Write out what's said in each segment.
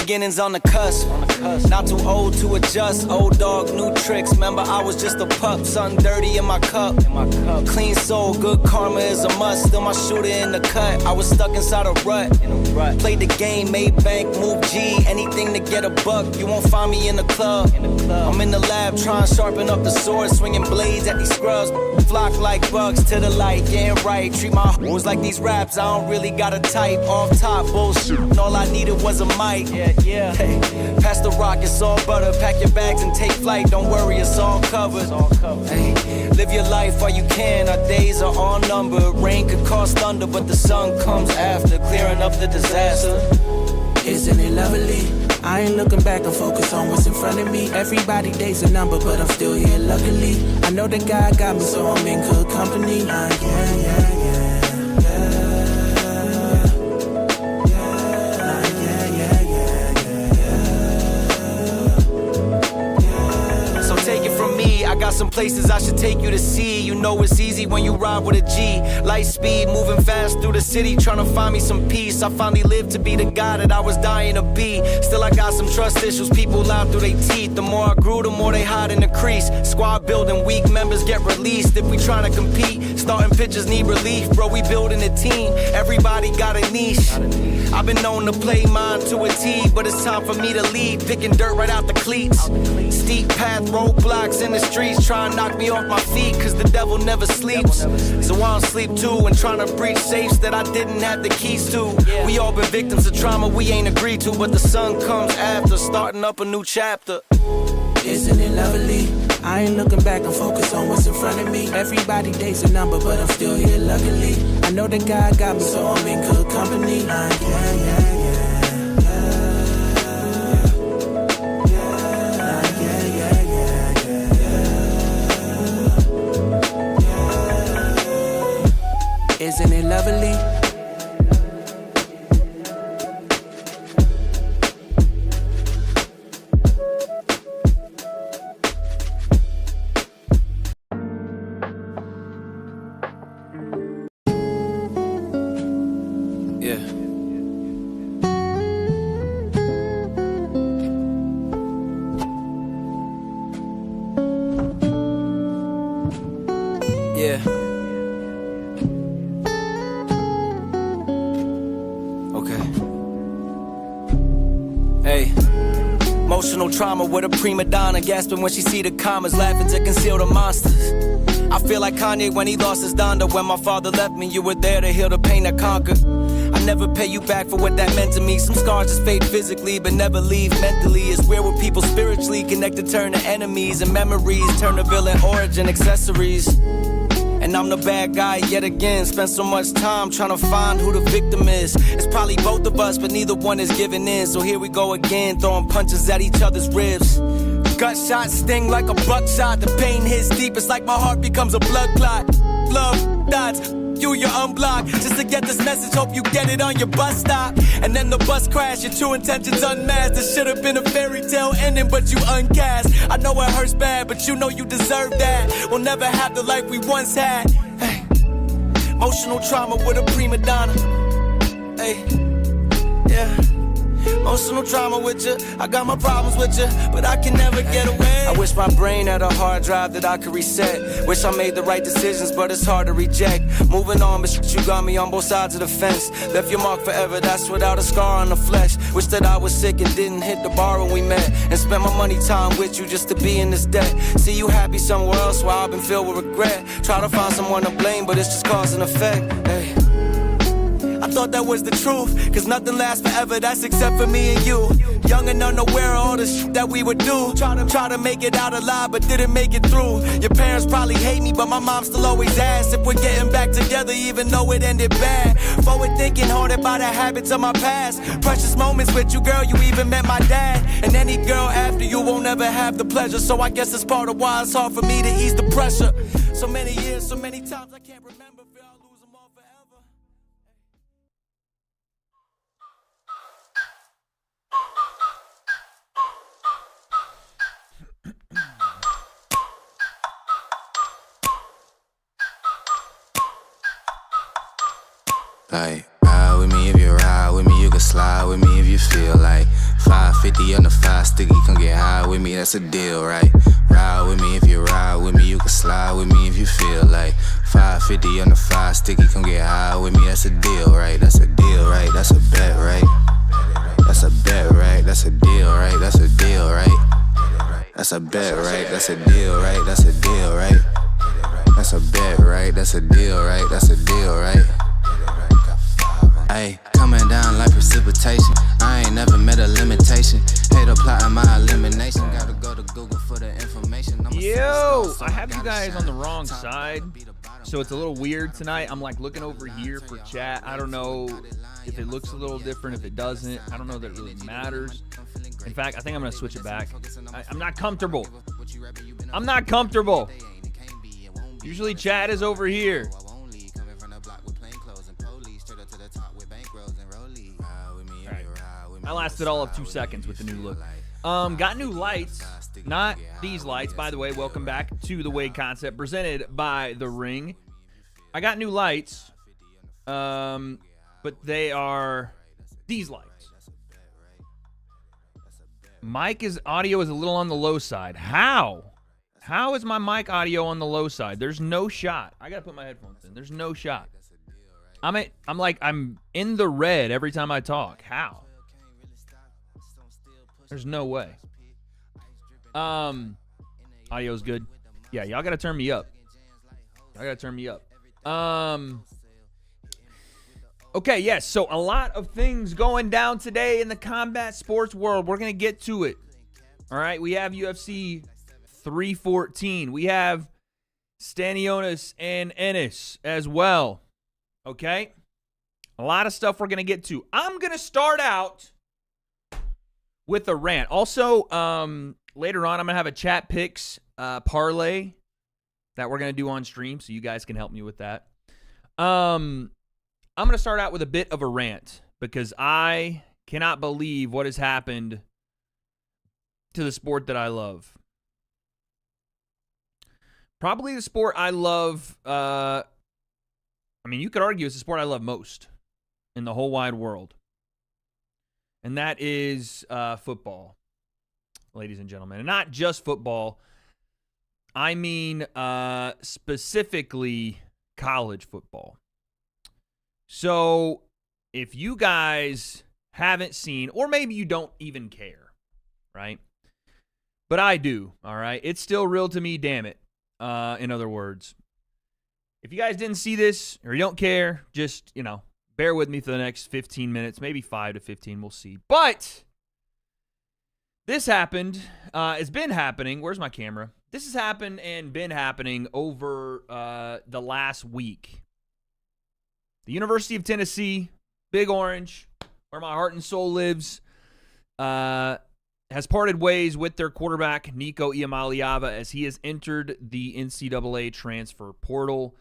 Beginnings on the cusp. Not too old to adjust. Old dog, new tricks. Remember, I was just a pup. Something dirty in my cup. Clean soul, good karma is a must. Still my shooter in the cut. I was stuck inside a rut. Played the game, made bank, move G. Anything to get a buck. You won't find me in the club. I'm in the lab trying to sharpen up the sword. Swinging blades at these scrubs. Flock like bugs to the light. Getting right. Treat my hoes like these raps. I don't really got a type. Off top bullshit. All I needed was a mic. Yeah. Hey, pass the rock, it's all butter. Pack your bags and take flight. Don't worry, it's all covered. Hey, live your life while you can. Our days are all numbered. Rain could cause thunder, but the sun comes after, clearing up the disaster. Isn't it lovely? I ain't looking back, I'm focused on what's in front of me. Everybody day's a number, but I'm still here luckily. I know that God got me, so I'm in good company. Yeah. I got some places I should take you to see. You know it's easy when you ride with a G. Light speed, moving fast through the city, trying to find me some peace. I finally lived to be the guy that I was dying to be. Still I got some trust issues, people lie through their teeth. The more I grew, the more they hide in the crease. Squad building, weak members get released. If we trying to compete, starting pitchers need relief. Bro, we building a team, everybody got a niche. I've been known to play mine to a T, but it's time for me to lead. Picking dirt right out the cleats. Steep path, roadblocks in the streets, trying to knock me off my feet, cause the devil never sleeps. So I don't sleep too, and trying to breach safes that I didn't have the keys to. We all been victims of trauma we ain't agreed to, but the sun comes after, starting up a new chapter. Isn't it lovely? I ain't looking back, I'm focused on what's in front of me. Everybody day's a number, but I'm still here luckily. I know that God got me, so I'm in good company. Yeah. Isn't it lovely? Emotional trauma with a prima donna, gasping when she see the commas, laughing to conceal the monsters. I feel like Kanye when he lost his Donda. When my father left me, you were there to heal the pain that conquered. I never pay you back for what that meant to me. Some scars just fade physically, but never leave mentally. It's weird when people spiritually connected turn to enemies, and memories turn to villain origin accessories. And I'm the bad guy yet again. Spent so much time trying to find who the victim is. It's probably both of us, but neither one is giving in. So here we go again, throwing punches at each other's ribs. Gunshots sting like a buckshot. The pain hits deep, it's like my heart becomes a blood clot. Love dots, you're unblocked. Just to get this message, hope you get it on your bus stop. And then the bus crash, your true intentions unmasked. This should have been a fairy tale ending, but you uncast. I know it hurts bad, but you know you deserve that. We'll never have the life we once had. Hey. Emotional trauma with a prima donna. Hey. Yeah. Emotional trauma with you, I got my problems with you, but I can never get away. I wish my brain had a hard drive that I could reset. Wish I made the right decisions, but it's hard to reject. Moving on, but you got me on both sides of the fence. Left your mark forever, that's without a scar on the flesh. Wish that I was sick and didn't hit the bar when we met, and spent my money time with you just to be in this debt. See you happy somewhere else while I've been filled with regret. Try to find someone to blame, but it's just cause and effect. Hey. I thought that was the truth, cause nothing lasts forever, that's except for me and you. Young and unaware of all the shit that we would do. Try to make it out alive, but didn't make it through. Your parents probably hate me, but my mom still always asks if we're getting back together, even though it ended bad. Forward thinking, haunted by the habits of my past. Precious moments with you, girl, you even met my dad. And any girl after you won't ever have the pleasure. So I guess it's part of why it's hard for me to ease the pressure. So many years, so many times I can't remember, feel I'll lose them all forever. Like, ride with me if you ride with me, you can slide with me if you feel like 550 on the 5 sticky, come get high with me, that's a deal, right? Ride with me if you ride with me, you can slide with me if you feel like 550 on the 5 sticky, come get high with me, that's a deal, right? That's a deal, right? That's a bet, right? That's a bet, right? That's a deal, right? That's a deal, right? That's a bet, right? That's a deal, right? That's a deal, right? That's a bet, right? That's a deal, right? That's a deal, right? Ayy, coming down like precipitation. I ain't never met a limitation. Hate applying my elimination. Gotta go to Google for the information. Yo, I have you guys on the wrong side, so it's a little weird tonight. I'm like looking over here for chat. I don't know if it looks a little different, if it doesn't. I don't know that it really matters. In fact, I think I'm gonna switch it back. I'm not comfortable. I'm not comfortable. Usually chat is over here. I lasted all of 2 seconds with the new look. Got new lights. Not these lights, by the way. Welcome back to the W.A.D.E concept presented by The Ring. I got new lights, but they are these lights. Audio is a little on the low side. How? How is my mic audio on the low side? There's no shot. I gotta put my headphones in. There's no shot. I'm in the red every time I talk. How? There's no way. Audio's good. Yeah, y'all gotta turn me up. Okay, yes, so a lot of things going down today in the combat sports world. We're gonna get to it. All right, we have UFC 314. We have Stanionis and Ennis as well. Okay? A lot of stuff we're gonna get to. I'm gonna start out with a rant. Also, later on, I'm going to have a chat picks parlay that we're going to do on stream, so you guys can help me with that. I'm going to start out with a bit of a rant because I cannot believe what has happened to the sport that I love. Probably the sport I love, you could argue it's the sport I love most in the whole wide world. And that is football, ladies and gentlemen. And not just football. I mean specifically college football. So if you guys haven't seen, or maybe you don't even care, right? But I do, all right? It's still real to me, damn it. In other words, if you guys didn't see this or you don't care, just, bear with me for the next 15 minutes, maybe 5 to 15, we'll see. But this happened. It's been happening. Where's my camera? This has happened and been happening over the last week. The University of Tennessee, Big Orange, where my heart and soul lives, has parted ways with their quarterback, Nico Iamaleava, as he has entered the NCAA transfer portal.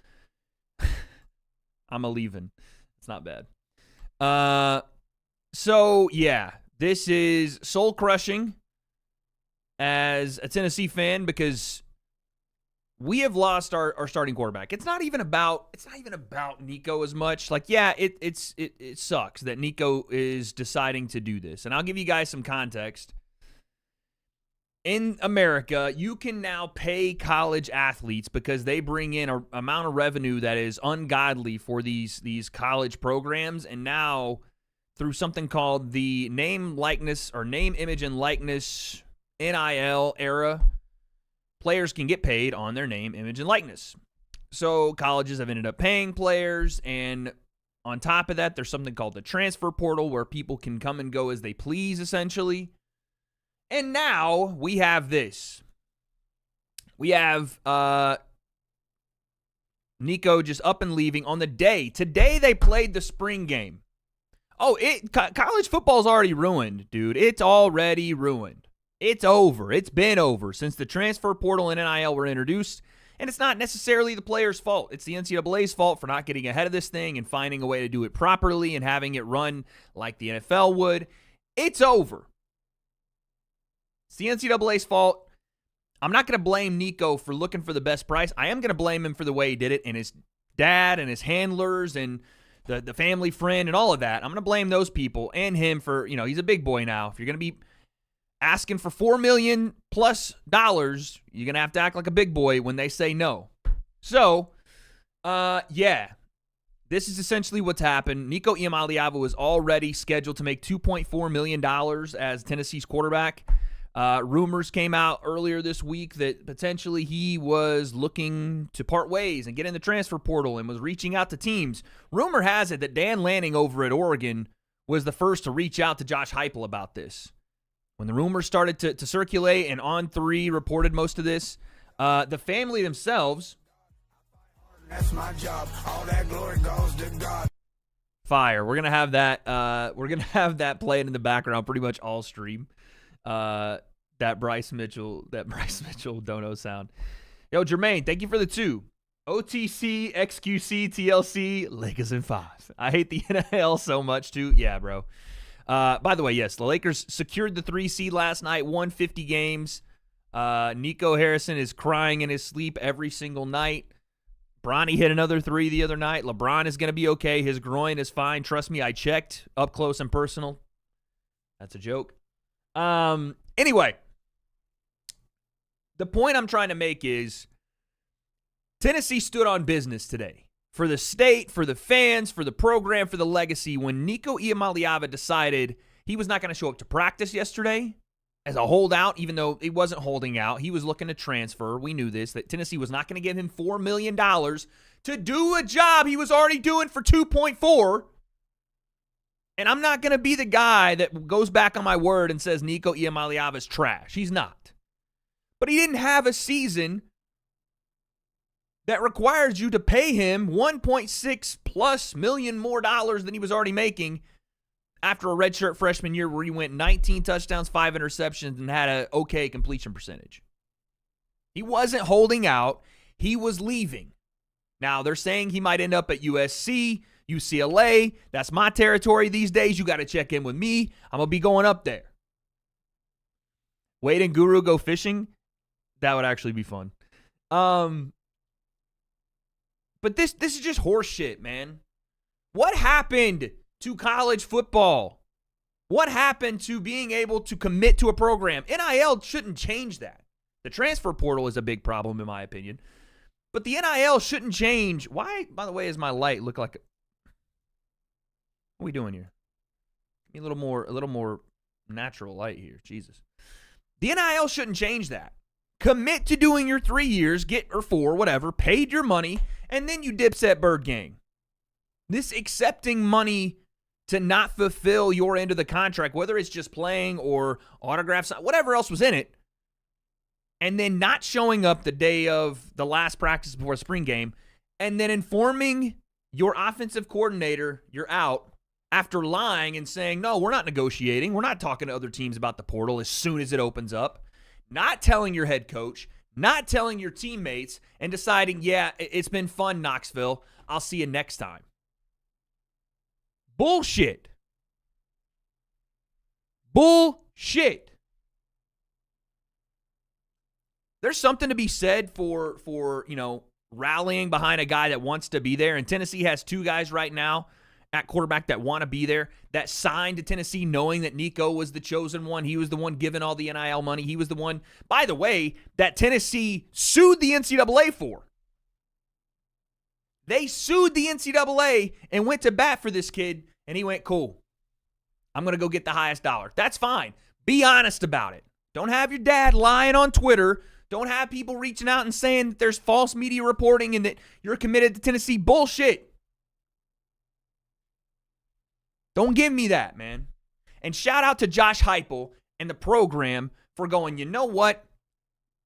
I'm a-leaving. It's not bad. So, yeah, this is soul-crushing as a Tennessee fan because we have lost our starting quarterback. It's not even about Nico as much. Like, yeah, it sucks that Nico is deciding to do this. And I'll give you guys some context. In America, you can now pay college athletes because they bring in an amount of revenue that is ungodly for these college programs. And now, through something called the name, image, and likeness NIL era, players can get paid on their name, image, and likeness. So colleges have ended up paying players. And on top of that, there's something called the transfer portal where people can come and go as they please, essentially. And now we have this. We have Nico just up and leaving on the day. Today they played the spring game. Oh, college football's already ruined, dude. It's already ruined. It's over. It's been over since the transfer portal and NIL were introduced. And it's not necessarily the player's fault. It's the NCAA's fault for not getting ahead of this thing and finding a way to do it properly and having it run like the NFL would. It's over. It's the NCAA's fault. I'm not going to blame Nico for looking for the best price. I am going to blame him for the way he did it, and his dad and his handlers and the family friend and all of that. I'm going to blame those people and him for, he's a big boy now. If you're going to be asking for $4 million plus, you're going to have to act like a big boy when they say no. So, this is essentially what's happened. Nico Iamaleava was already scheduled to make $2.4 million as Tennessee's quarterback. Rumors came out earlier this week that potentially he was looking to part ways and get in the transfer portal and was reaching out to teams. Rumor has it that Dan Lanning over at Oregon was the first to reach out to Josh Heupel about this. When the rumors started to circulate and On3 reported most of this, the family themselves... That's my job. All that glory goes to God. Fire. We're gonna have that. We're gonna have that playing in the background pretty much all stream. That Bryce Mitchell dono sound. Yo, Jermaine, thank you for the 2. OTC, XQC, TLC, Lakers in 5. I hate the NIL so much too. Yeah, bro. By the way, yes, the Lakers secured the 3 seed last night, won 50 games. Nico Harrison is crying in his sleep every single night. Bronny hit another 3 the other night. LeBron is going to be okay. His groin is fine. Trust me, I checked up close and personal. That's a joke. Anyway, the point I'm trying to make is Tennessee stood on business today for the state, for the fans, for the program, for the legacy. When Nico Iamaleava decided he was not going to show up to practice yesterday as a holdout, even though he wasn't holding out, he was looking to transfer. We knew this, that Tennessee was not going to give him $4 million to do a job he was already doing for 2.4. And I'm not going to be the guy that goes back on my word and says Nico Iamaleava is trash. He's not. But he didn't have a season that requires you to pay him $1.6+ million more than he was already making after a redshirt freshman year where he went 19 touchdowns, 5 interceptions, and had an okay completion percentage. He wasn't holding out. He was leaving. Now, they're saying he might end up at USC, UCLA. That's my territory these days. You got to check in with me. I'm going to be going up there. Wade and Guru go fishing? That would actually be fun. But this is just horse shit, man. What happened to college football? What happened to being able to commit to a program? NIL shouldn't change that. The transfer portal is a big problem, in my opinion. But the NIL shouldn't change. Why, by the way, does my light look like... What are we doing here? Give me a little more natural light here. Jesus. The NIL shouldn't change that. Commit to doing your 3 years, or 4, whatever, paid your money, and then you dipset bird gang. This accepting money to not fulfill your end of the contract, whether it's just playing or autographs, whatever else was in it, and then not showing up the day of the last practice before a spring game, and then informing your offensive coordinator you're out after lying and saying, no, we're not negotiating. We're not talking to other teams about the portal as soon as it opens up. Not telling your head coach, not telling your teammates, and deciding, yeah, it's been fun, Knoxville. I'll see you next time. Bullshit. Bullshit. There's something to be said for rallying behind a guy that wants to be there. And Tennessee has 2 guys right now at quarterback that want to be there, that signed to Tennessee knowing that Nico was the chosen one. He was the one given all the NIL money. He was the one, by the way, that Tennessee sued the NCAA for. They sued the NCAA and went to bat for this kid, and he went, cool. I'm going to go get the highest dollar. That's fine. Be honest about it. Don't have your dad lying on Twitter. Don't have people reaching out and saying that there's false media reporting and that you're committed to Tennessee. Bullshit. Don't give me that, man. And shout out to Josh Heupel and the program for going, you know what?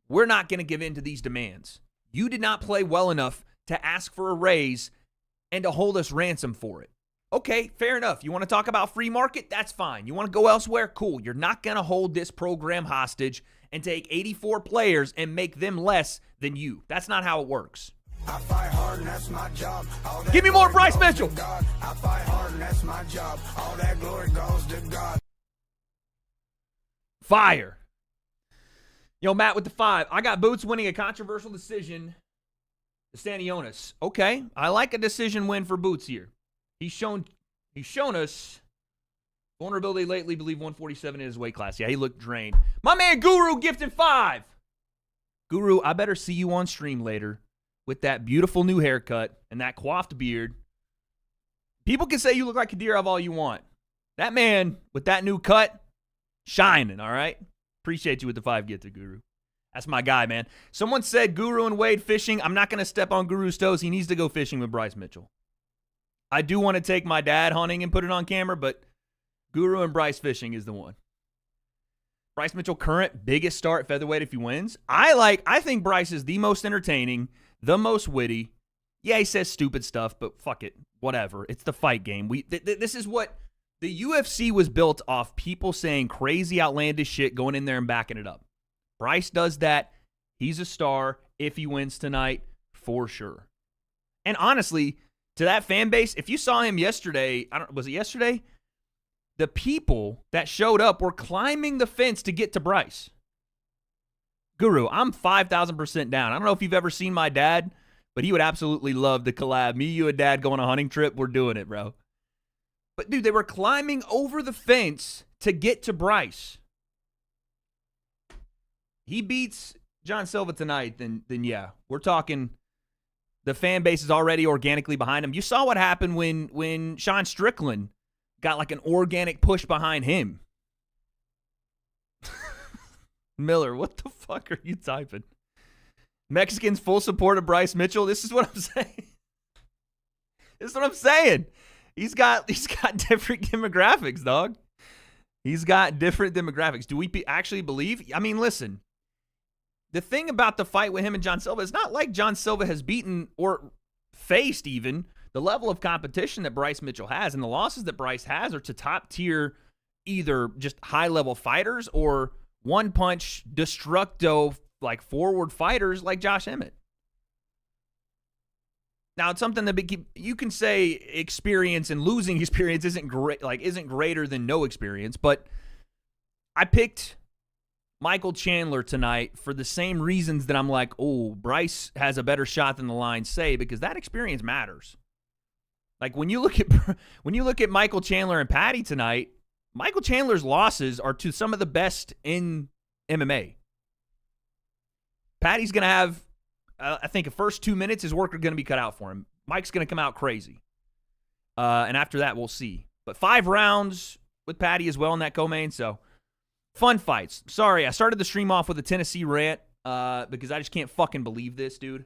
We're not going to give in to these demands. You did not play well enough to ask for a raise and to hold us ransom for it. Okay, fair enough. You want to talk about free market? That's fine. You want to go elsewhere? Cool. You're not going to hold this program hostage and take 84 players and make them less than you. That's not how it works. I fight hard and that's my job. Give me more Bryce Mitchell. I fight hard and that's my job. All that glory goes to God. Fire. Yo, Matt with the 5. I got Boots winning a controversial decision to Stanionis. Okay, I like a decision win for Boots here. He's shown us vulnerability lately. Believe 147 in his weight class. Yeah, he looked drained. My man Guru gifted 5. Guru, I better see you on stream later with that beautiful new haircut and that coiffed beard. People can say you look like Kadyrov all you want. That man with that new cut, shining, all right? Appreciate you with the 5 gifted, Guru. That's my guy, man. Someone said Guru and Wade fishing. I'm not going to step on Guru's toes. He needs to go fishing with Bryce Mitchell. I do want to take my dad hunting and put it on camera, but Guru and Bryce fishing is the one. Bryce Mitchell, current biggest star at featherweight if he wins. I think Bryce is the most entertaining, the most witty. Yeah, he says stupid stuff, but fuck it. Whatever. It's the fight game. This is what the UFC was built off, people saying crazy, outlandish shit, going in there and backing it up. Bryce does that. He's a star if he wins tonight, for sure. And honestly, to that fan base, if you saw him yesterday, was it yesterday? The people that showed up were climbing the fence to get to Bryce. Guru, I'm 5,000% down. I don't know if you've ever seen my dad, but he would absolutely love to collab. Me, you, and Dad go on a hunting trip. We're doing it, bro. But, dude, they were climbing over the fence to get to Bryce. He beats John Silva tonight, then yeah, we're talking the fan base is already organically behind him. You saw what happened when Sean Strickland got like an organic push behind him. Miller, what the fuck are you typing? Mexicans full support of Bryce Mitchell. This is what I'm saying. This is what I'm saying. He's got different demographics, dog. He's got different demographics. Do we actually believe? I mean, listen. The thing about the fight with him and John Silva, it's not like John Silva has beaten or faced even the level of competition that Bryce Mitchell has, and the losses that Bryce has are to top-tier either just high-level fighters or one-punch, destructo, like forward fighters like Josh Emmett. Now, it's something that you can say experience and losing experience isn't greater than no experience, but I picked Michael Chandler tonight for the same reasons that I'm like, oh, Bryce has a better shot than the lines say, because that experience matters. Like when you look at Michael Chandler and Patty tonight, Michael Chandler's losses are to some of the best in MMA. Patty's going to have, I think, the first 2 minutes, his work are going to be cut out for him. Mike's going to come out crazy. And after that, we'll see. But 5 rounds with Patty as well in that co-main, so fun fights. Sorry, I started the stream off with a Tennessee rant because I just can't fucking believe this, dude.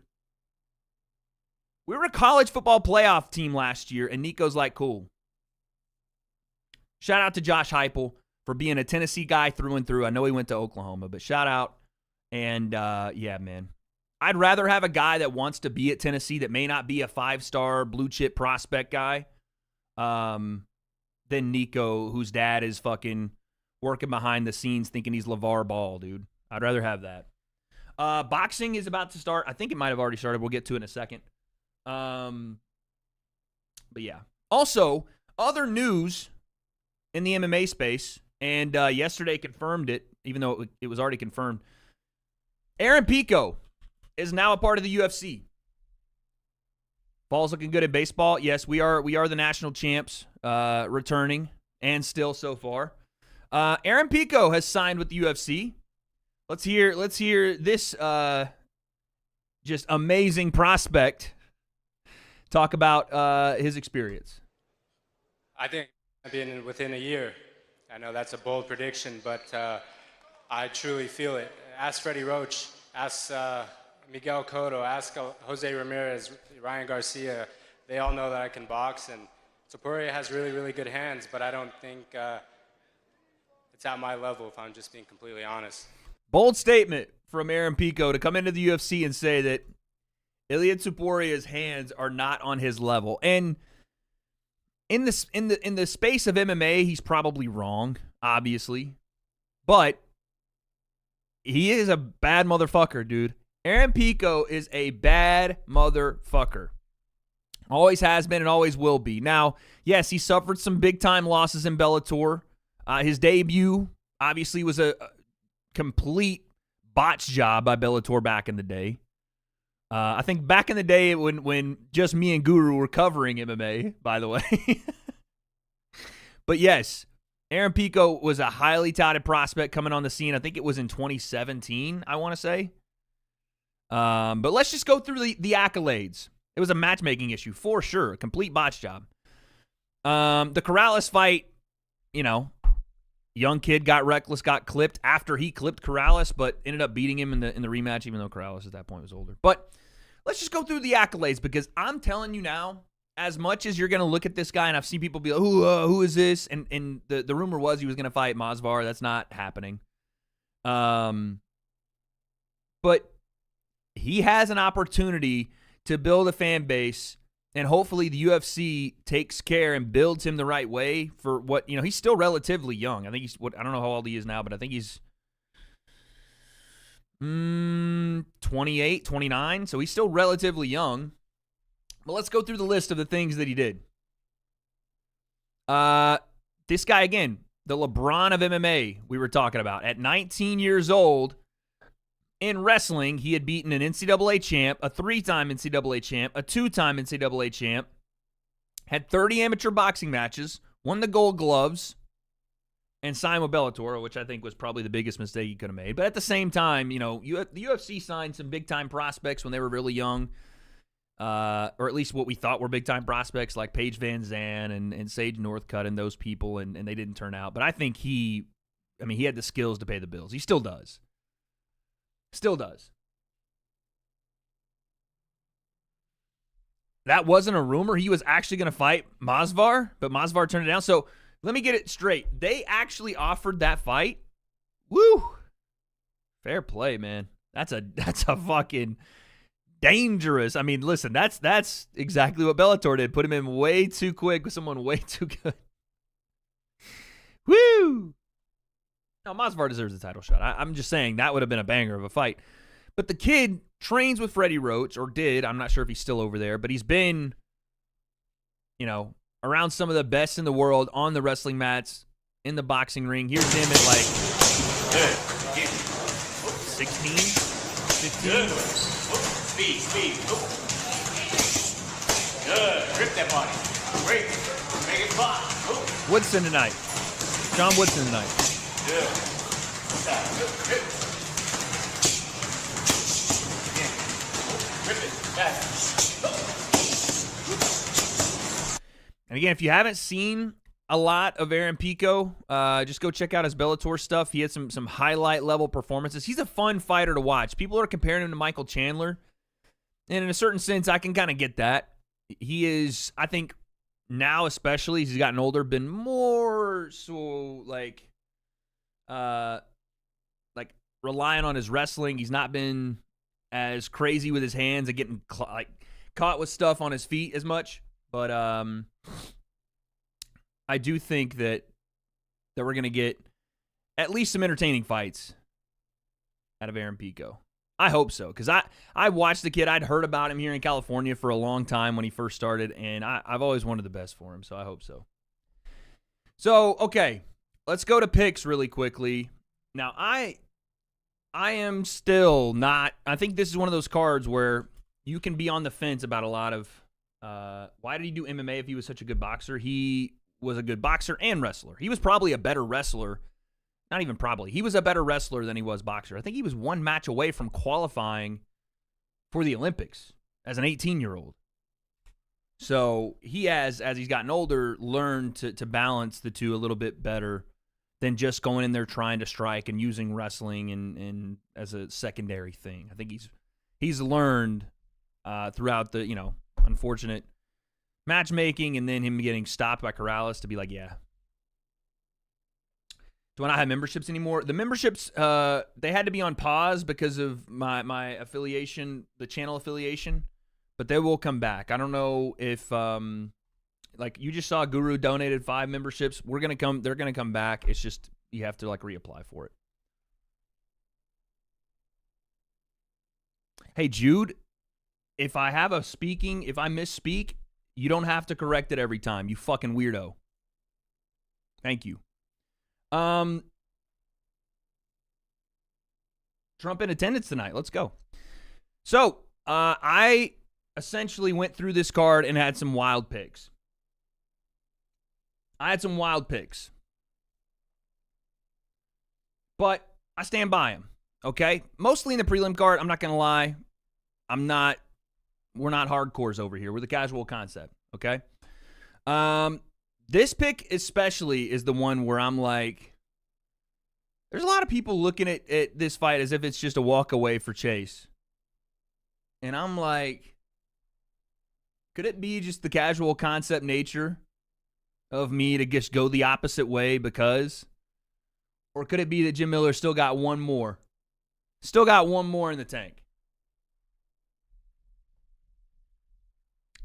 We were a college football playoff team last year, and Nico's like, cool. Shout out to Josh Heupel for being a Tennessee guy through and through. I know he went to Oklahoma, but shout out. And, yeah, man. I'd rather have a guy that wants to be at Tennessee that may not be a 5-star blue-chip prospect guy than Nico, whose dad is fucking working behind the scenes thinking he's LeVar Ball, dude. I'd rather have that. Boxing is about to start. I think it might have already started. We'll get to it in a second. But yeah. Also, other news in the MMA space, and yesterday confirmed it, even though it was already confirmed. Aaron Pico is now a part of the UFC. Ball's looking good at baseball. Yes, we are the national champs, returning, and still so far. Aaron Pico has signed with the UFC. Let's hear this just amazing prospect talk about his experience. I think within a year. I know that's a bold prediction, but I truly feel it. Ask Freddie Roach, ask Miguel Cotto, ask Jose Ramirez, Ryan Garcia. They all know that I can box, and Topuria has really, really good hands, but I don't think it's at my level, if I'm just being completely honest. Bold statement from Aaron Pico to come into the UFC and say that Ilia Topuria's hands are not on his level. And in the space of MMA, he's probably wrong, obviously. But he is a bad motherfucker, dude. Aaron Pico is a bad motherfucker. Always has been and always will be. Now, yes, he suffered some big-time losses in Bellator. His debut, obviously, was a complete botch job by Bellator back in the day. I think back in the day when just me and Guru were covering MMA, by the way. But yes, Aaron Pico was a highly touted prospect coming on the scene. I think it was in 2017, I want to say. But let's just go through the accolades. It was a matchmaking issue for sure, a complete botch job. The Corrales fight, young kid got reckless, got clipped after he clipped Corrales, but ended up beating him in the rematch, even though Corrales at that point was older. But let's just go through the accolades, because I'm telling you now, as much as you're going to look at this guy, and I've seen people be like, who is this? And the rumor was he was going to fight Masvidal. That's not happening. But he has an opportunity to build a fan base, and hopefully the UFC takes care and builds him the right way for what, he's still relatively young. I think I don't know how old he is now, but I think he's 28, 29, so he's still relatively young. But let's go through the list of the things that he did. This guy, again, the LeBron of MMA we were talking about. At 19 years old, in wrestling, he had beaten an NCAA champ, a 3-time NCAA champ, a 2-time NCAA champ, had 30 amateur boxing matches, won the Gold Gloves, and signed with Bellator, which I think was probably the biggest mistake he could have made. But at the same time, the UFC signed some big-time prospects when they were really young, or at least what we thought were big-time prospects like Paige Van Zandt and Sage Northcutt and those people, and they didn't turn out. But I think he had the skills to pay the bills. He still does. Still does. That wasn't a rumor. He was actually going to fight Masvidal, but Masvidal turned it down. So let me get it straight. They actually offered that fight. Woo! Fair play, man. That's a fucking dangerous. Listen, that's exactly what Bellator did. Put him in way too quick with someone way too good. Woo! Now, Masvidal deserves a title shot. I'm just saying that would have been a banger of a fight. But the kid trains with Freddie Roach, or did. I'm not sure if he's still over there, but he's been, around some of the best in the world on the wrestling mats, in the boxing ring. Here's him at 16, 15. Speed. Good. Grip that body. Great. Make it pop. Woodson tonight. John Woodson tonight. Good. Grip. Grip it. Back. And again, if you haven't seen a lot of Aaron Pico, just go check out his Bellator stuff. He had some highlight level performances. He's a fun fighter to watch. People are comparing him to Michael Chandler. And in a certain sense, I can kind of get that. He is, I think, now especially, as he's gotten older, been more so relying on his wrestling. He's not been as crazy with his hands and getting caught with stuff on his feet as much. But I do think that we're going to get at least some entertaining fights out of Aaron Pico. I hope so, because I watched the kid. I'd heard about him here in California for a long time when he first started, and I've always wanted the best for him, so I hope so. So, okay, let's go to picks really quickly. Now, I am still not – I think this is one of those cards where you can be on the fence about a lot of why did he do MMA if he was such a good boxer? He was a good boxer and wrestler. He was probably a better wrestler. Not even probably. He was a better wrestler than he was boxer. I think he was one match away from qualifying for the Olympics as an 18-year-old. So he has, as he's gotten older, learned to balance the two a little bit better than just going in there trying to strike and using wrestling and as a secondary thing. I think he's learned throughout the, unfortunate matchmaking and then him getting stopped by Corrales to be like, yeah. Do I not have memberships anymore? The memberships, they had to be on pause because of my affiliation, the channel affiliation, but they will come back. I don't know if, you just saw Guru donated 5 memberships. They're going to come back. It's just, you have to reapply for it. Hey, Jude, if I misspeak, you don't have to correct it every time. You fucking weirdo. Thank you. Trump in attendance tonight. Let's go. So, I essentially went through this card and had some wild picks. But I stand by them, okay? Mostly in the prelim card, I'm not going to lie. We're not hardcores over here. We're the casual concept, okay? This pick especially is the one where I'm like, there's a lot of people looking at this fight as if it's just a walk away for Chase. And I'm like, could it be just the casual concept nature of me to just go the opposite way because? Or could it be that Jim Miller still got one more? Still got one more in the tank.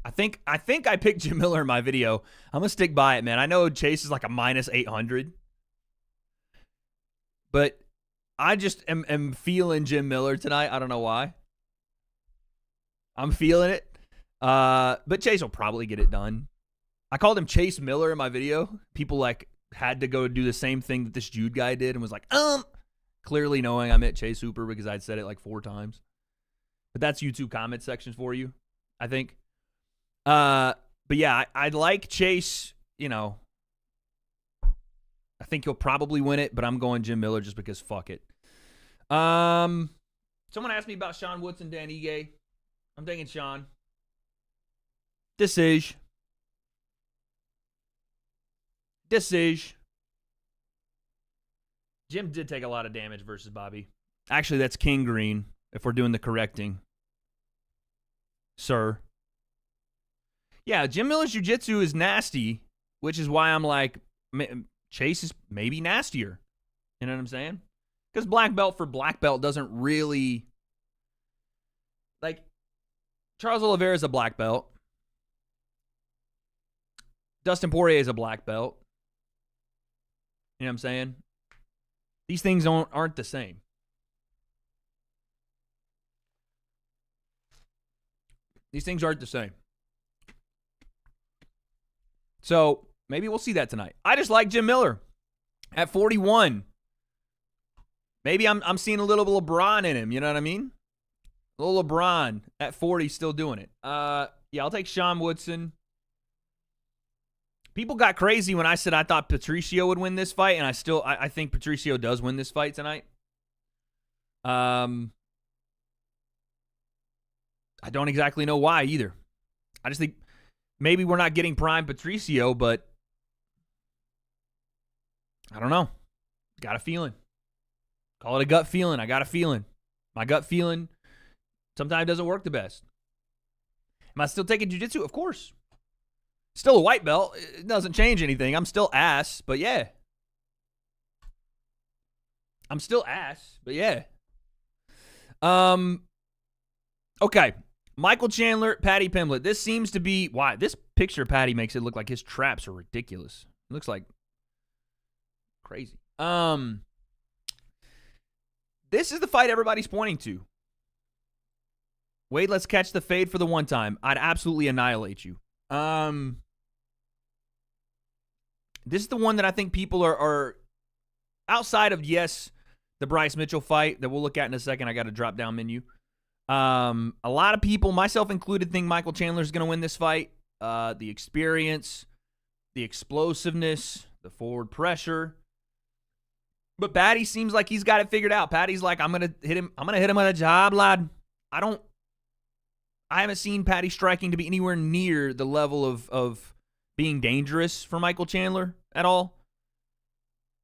I think I picked Jim Miller in my video. I'm going to stick by it, man. I know Chase is like a minus 800. But I just am feeling Jim Miller tonight. I don't know why. I'm feeling it. But Chase will probably get it done. I called him Chase Miller in my video. People like had to go do the same thing that this Jude guy did and was like, clearly knowing I meant Chase Hooper because I'd said it like 4 times. But that's YouTube comment sections for you, I think. But yeah, I'd like Chase, you know. I think he'll probably win it, but I'm going Jim Miller just because fuck it. Someone asked me about Sean Woods and Dan Ige. I'm thinking Sean. Decision. Jim did take a lot of damage versus Bobby. Actually, that's King Green, if we're doing the correcting. Sir. Yeah, Jim Miller's jiu-jitsu is nasty, which is why I'm like, Chase is maybe nastier. You know what I'm saying? Because black belt for black belt doesn't really... Like, Charles Oliveira is a black belt. Dustin Poirier is a black belt. You know what I'm saying? These things aren't the same. These things aren't the same. So, maybe we'll see that tonight. I just like Jim Miller at 41. Maybe I'm seeing a little LeBron in him, you know what I mean? A little LeBron at 40 still doing it. Yeah, I'll take Sean Woodson. People got crazy when I said I thought Patricio would win this fight, and I think Patricio does win this fight tonight. I don't exactly know why either. I just think maybe we're not getting prime Patricio, but I don't know. Got a feeling. Call it a gut feeling. I got a feeling. My gut feeling sometimes doesn't work the best. Am I still taking jiu-jitsu? Of course. Still a white belt. It doesn't change anything. I'm still ass, but yeah. Okay. Michael Chandler, Patty Pimblett. This seems to be why this picture of Patty makes it look like his traps are ridiculous. It looks like crazy. This is the fight everybody's pointing to. Wade, let's catch the fade for the one time. I'd absolutely annihilate you. This is the one that I think people are outside of, yes, the Bryce Mitchell fight that we'll look at in a second. I got a drop-down menu. A lot of people, myself included, think Michael Chandler is going to win this fight. The experience, the explosiveness, the forward pressure. But Patty seems like he's got it figured out. Patty's like, I'm gonna hit him with a job, lad. I haven't seen Patty striking to be anywhere near the level of being dangerous for Michael Chandler at all.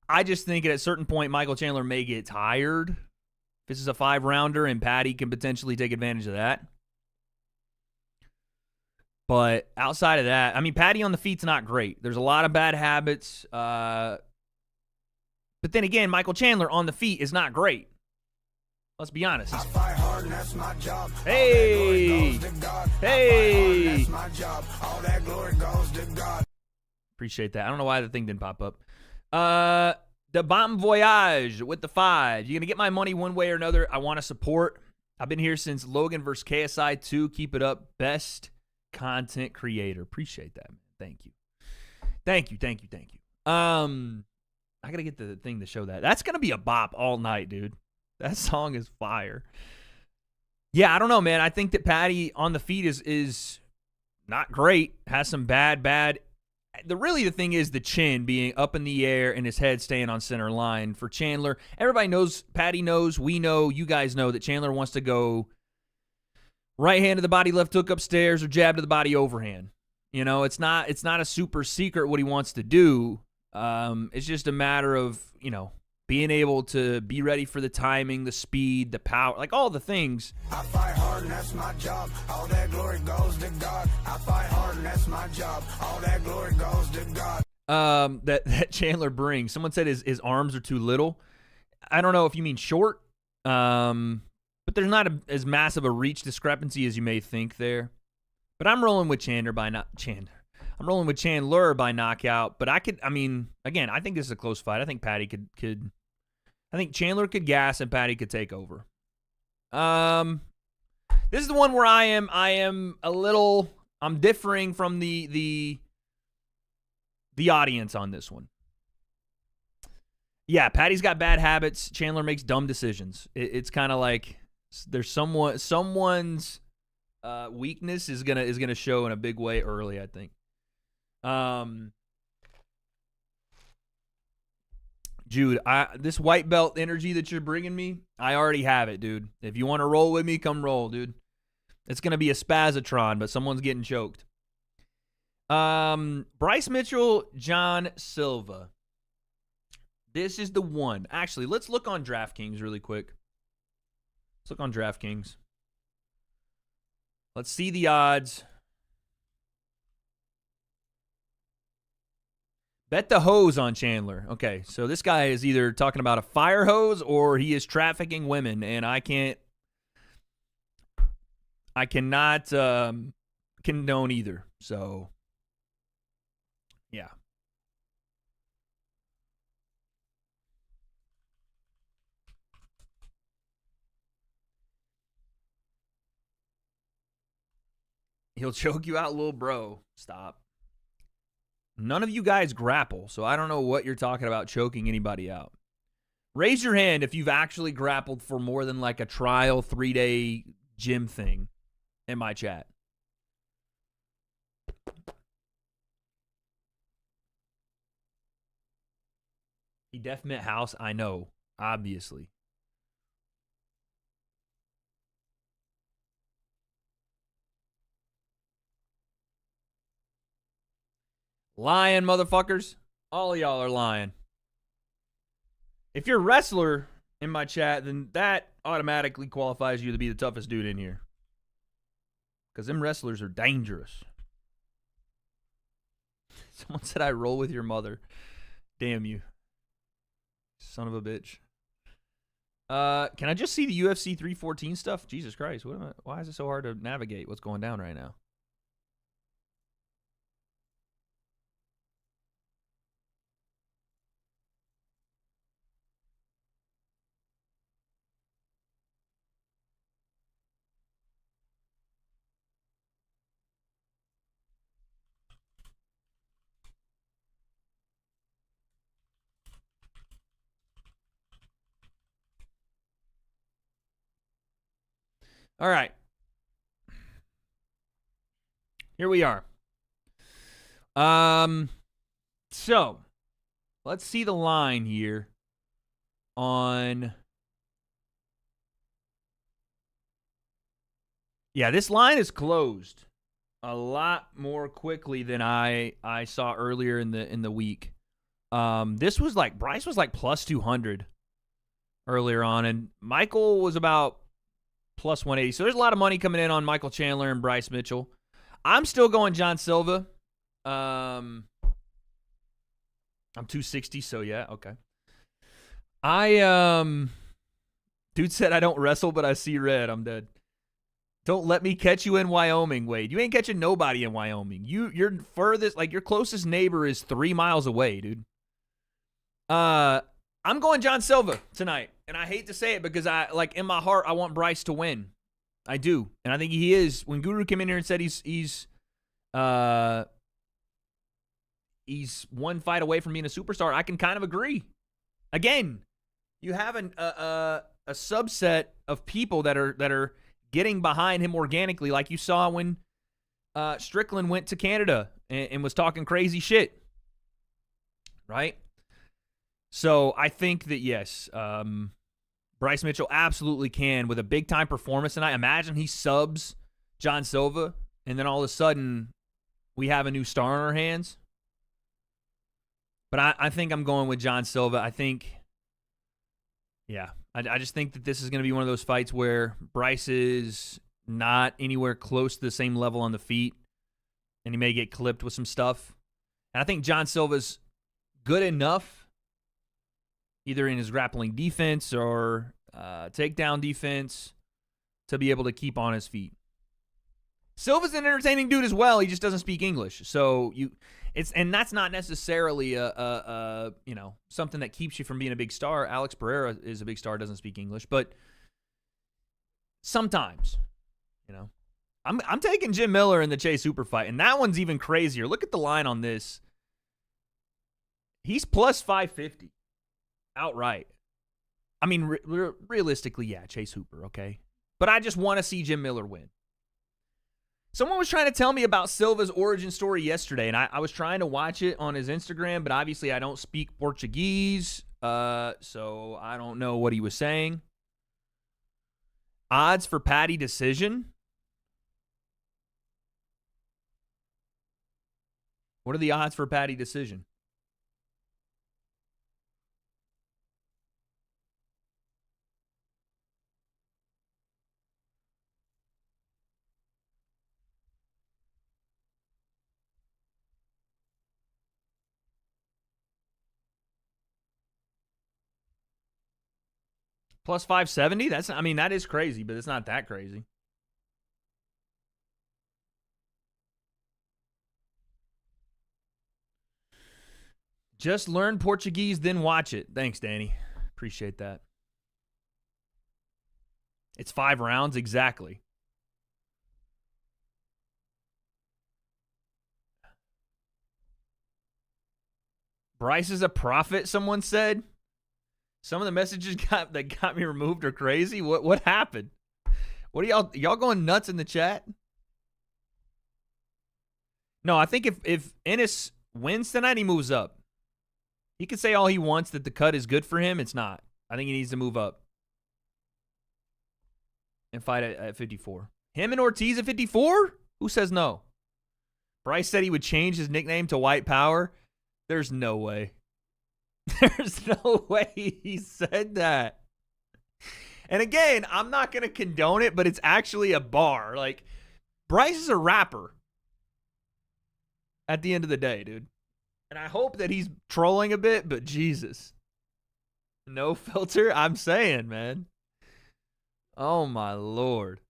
I just think at a certain point, Michael Chandler may get tired. This is a 5-rounder, and Patty can potentially take advantage of that. But outside of that, I mean, Patty on the feet's not great. There's a lot of bad habits. But then again, Michael Chandler on the feet is not great. Let's be honest. I fight hard and that's my job. Hey! Hey! That's my job. All that glory goes to God. Appreciate that. I don't know why the thing didn't pop up. The Bon Voyage with the 5. You're going to get my money one way or another. I want to support. I've been here since Logan versus KSI 2. Keep it up. Best content creator. Appreciate that, man. Thank you. I got to get the thing to show that. That's going to be a bop all night, dude. That song is fire. Yeah, I don't know, man. I think that Patty on the feet is not great. Has some bad. The thing is the chin being up in the air and his head staying on center line for Chandler. Everybody knows, Patty knows, we know, you guys know that Chandler wants to go right hand to the body, left hook upstairs, or jab to the body overhand. You know, it's not a super secret what he wants to do. It's just a matter of, you know, being able to be ready for the timing, the speed, the power, like all the things. I fight hard and that's my job. All that glory goes to God. I fight hard and that's my job. All that glory goes to God. That Chandler brings. Someone said his arms are too little. I don't know if you mean short, but there's not as massive a reach discrepancy as you may think there. But I'm rolling with Chandler by knockout. But again, I think this is a close fight. I think Patty could I think Chandler could gas and Patty could take over. This is the one where I'm differing from the audience on this one. Yeah, Patty's got bad habits. Chandler makes dumb decisions. It's kind of like there's someone's weakness is gonna show in a big way early, I think. Jude, this white belt energy that you're bringing me, I already have it, dude. If you want to roll with me, come roll, dude. It's going to be a spazatron, but someone's getting choked. Bryce Mitchell, John Silva. This is the one. Actually, let's look on DraftKings really quick. Let's look on DraftKings. Let's see the odds. Bet the hose on Chandler. Okay, so this guy is either talking about a fire hose or he is trafficking women, and I cannot condone either. So, yeah. He'll choke you out, little bro. Stop. None of you guys grapple, so I don't know what you're talking about choking anybody out. Raise your hand if you've actually grappled for more than like a trial 3-day gym thing in my chat. He def mint house, I know, obviously. Lying, motherfuckers. All of y'all are lying. If you're a wrestler in my chat, then that automatically qualifies you to be the toughest dude in here. Because them wrestlers are dangerous. Someone said I roll with your mother. Damn you. Son of a bitch. Can I just see the UFC 314 stuff? Jesus Christ. Why is it so hard to navigate what's going down right now? All right. Here we are. So, let's see the line here on... Yeah, this line is closed a lot more quickly than I saw earlier in the week. This was like, Bryce was like plus 200 earlier on, and Michael was about plus 180. So there's a lot of money coming in on Michael Chandler and Bryce Mitchell. I'm still going John Silva. I'm 260, so yeah, okay. Dude said I don't wrestle, but I see red. I'm dead. Don't let me catch you in Wyoming, Wade. You ain't catching nobody in Wyoming. Your furthest, like your closest neighbor is 3 miles away, dude. I'm going John Silva tonight. And I hate to say it because in my heart, I want Bryce to win. I do. And I think he is. When Guru came in here and said he's one fight away from being a superstar, I can kind of agree. Again, you have a subset of people that are getting behind him organically, like you saw when Strickland went to Canada and was talking crazy shit. Right? So I think that, yes, Bryce Mitchell absolutely can with a big-time performance tonight. Imagine he subs John Silva, and then all of a sudden we have a new star on our hands. But I think I'm going with John Silva. I think, yeah, I just think that this is going to be one of those fights where Bryce is not anywhere close to the same level on the feet, and he may get clipped with some stuff. And I think John Silva's good enough, either in his grappling defense or takedown defense, to be able to keep on his feet. Silva's an entertaining dude as well. He just doesn't speak English, so and that's not necessarily a something that keeps you from being a big star. Alex Pereira is a big star, doesn't speak English, but sometimes, I'm taking Jim Miller in the Chase Hooper fight, and that one's even crazier. Look at the line on this. He's plus 550 outright. I mean, realistically, yeah, Chase Hooper, okay? But I just want to see Jim Miller win. Someone was trying to tell me about Silva's origin story yesterday, and I was trying to watch it on his Instagram, but obviously I don't speak Portuguese, so I don't know what he was saying. Odds for Paddy decision. What are the odds for Paddy decision? Plus 570? That is crazy, but it's not that crazy. Just learn Portuguese, then watch it. Thanks, Danny. Appreciate that. It's 5 rounds, exactly. Bryce is a prophet, someone said. Some of the messages that got me removed are crazy. What happened? What are y'all going nuts in the chat? No, I think if Ennis wins tonight, he moves up. He can say all he wants that the cut is good for him. It's not. I think he needs to move up and fight at 54. Him and Ortiz at 54? Who says no? Bryce said he would change his nickname to White Power. There's no way. There's no way he said that. And again, I'm not going to condone it, but it's actually a bar. Like, Bryce is a rapper at the end of the day, dude. And I hope that he's trolling a bit, but Jesus. No filter? I'm saying, man. Oh, my Lord.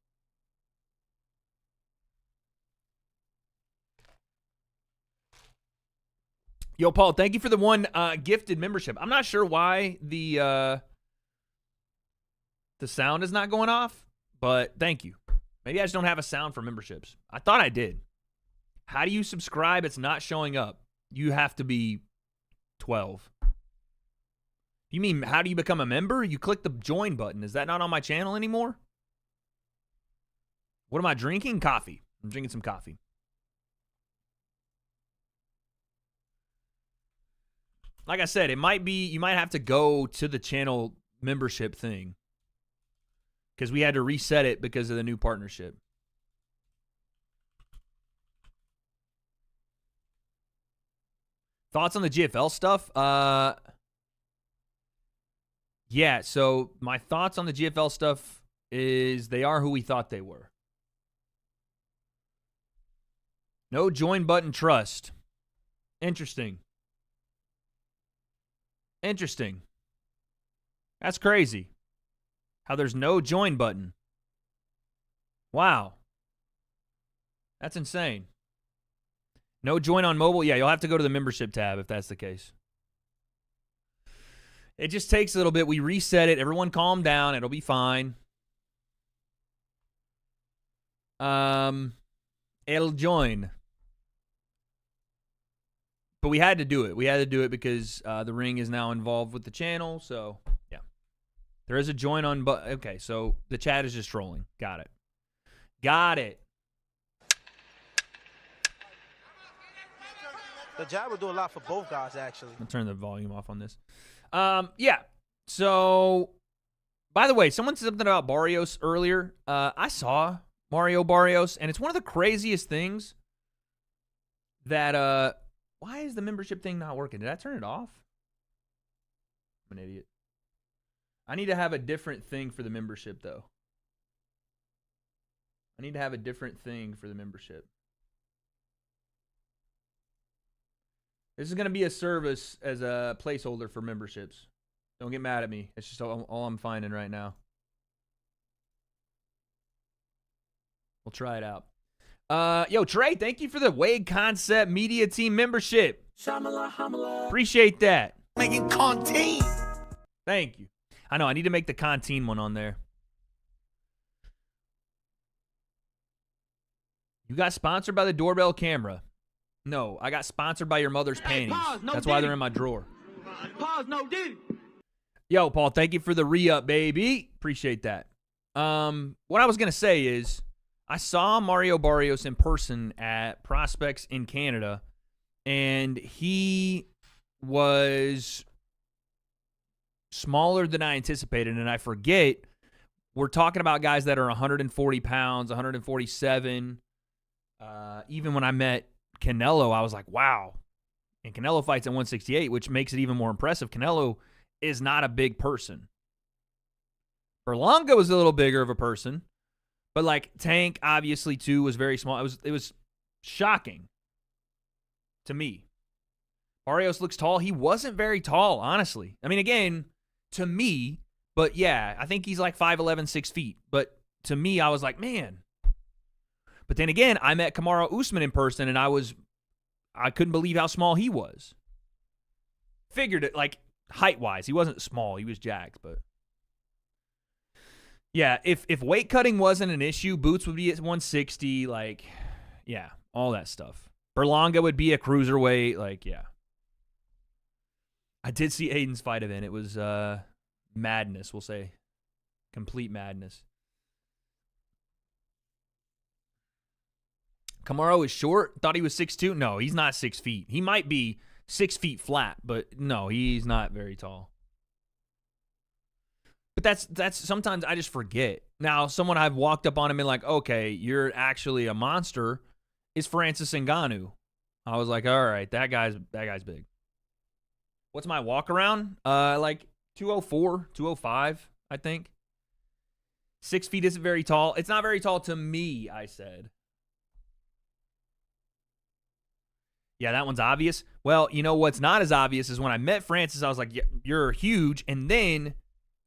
Yo, Paul, thank you for the one gifted membership. I'm not sure why the sound is not going off, but thank you. Maybe I just don't have a sound for memberships. I thought I did. How do you subscribe? It's not showing up. You have to be 12. You mean, how do you become a member? You click the join button. Is that not on my channel anymore? What am I drinking? Coffee. I'm drinking some coffee. Like I said, you might have to go to the channel membership thing because we had to reset it because of the new partnership. Thoughts on the GFL stuff? Yeah, so my thoughts on the GFL stuff is they are who we thought they were. No join button trust. Interesting. That's crazy. How there's no join button. Wow. That's insane. No join on mobile? Yeah, you'll have to go to the membership tab if that's the case. It just takes a little bit. We reset it. Everyone calm down. It'll be fine. El join. But we had to do it. We had to do it because the ring is now involved with the channel. So, yeah. There is a join on. Okay, so the chat is just trolling. Got it. Got it. The jab will do a lot for both guys, actually. I'll turn the volume off on this. Yeah. So, by the way, someone said something about Barrios earlier. I saw Mario Barrios, and it's one of the craziest things that, why is the membership thing not working? Did I turn it off? I'm an idiot. I need to have a different thing for the membership, though. I need to have a different thing for the membership. This is going to be a service as a placeholder for memberships. Don't get mad at me. It's just all I'm finding right now. We'll try it out. Yo, Trey, thank you for the W.A.D.E Concept Media Team membership. Appreciate that. Making content. Thank you. I know, I need to make the Conteen one on there. You got sponsored by the doorbell camera. No, I got sponsored by your mother's panties. That's why they're in my drawer. Pause, no dude. Yo, Paul, thank you for the re-up, baby. Appreciate that. What I was going to say is I saw Mario Barrios in person at Prospects in Canada, and he was smaller than I anticipated, and I forget, we're talking about guys that are 140 pounds, 147. Even when I met Canelo, I was like, wow. And Canelo fights at 168, which makes it even more impressive. Canelo is not a big person. Berlanga was a little bigger of a person, but like Tank, obviously, too, was very small. It was shocking to me. Barrios looks tall. He wasn't very tall, honestly. I mean, again, to me, but yeah, I think he's like 5'11", 6 feet. But to me, I was like, man. But then again, I met Kamaru Usman in person, and I couldn't believe how small he was. Figured it, like, height-wise. He wasn't small. He was jacked, but. Yeah, if weight cutting wasn't an issue, Boots would be at 160, like, yeah, all that stuff. Berlanga would be a cruiserweight, like, yeah. I did see Aiden's fight event. It was madness, we'll say. Complete madness. Kamaru is short. Thought he was 6'2". No, he's not 6 feet. He might be 6 feet flat, but no, he's not very tall. But that's sometimes I just forget. Now, someone I've walked up on him and like, okay, you're actually a monster, is Francis Ngannou. I was like, all right, that guy's big. What's my walk around? Like 204, 205, I think. 6 feet isn't very tall. It's not very tall to me, I said. Yeah, that one's obvious. Well, you know what's not as obvious is when I met Francis, I was like, yeah, you're huge. And then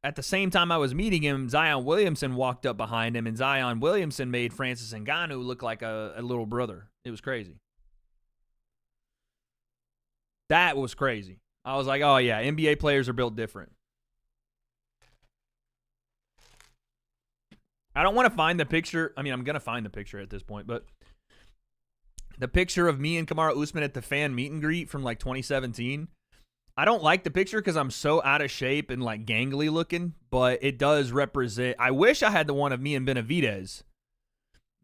at the same time I was meeting him, Zion Williamson walked up behind him, and Zion Williamson made Francis Ngannou look like a little brother. It was crazy. That was crazy. I was like, oh, yeah, NBA players are built different. I don't want to find the picture. I mean, I'm going to find the picture at this point, but the picture of me and Kamaru Usman at the fan meet and greet from like 2017. I don't like the picture because I'm so out of shape and like gangly looking, but it does represent. I wish I had the one of me and Benavidez.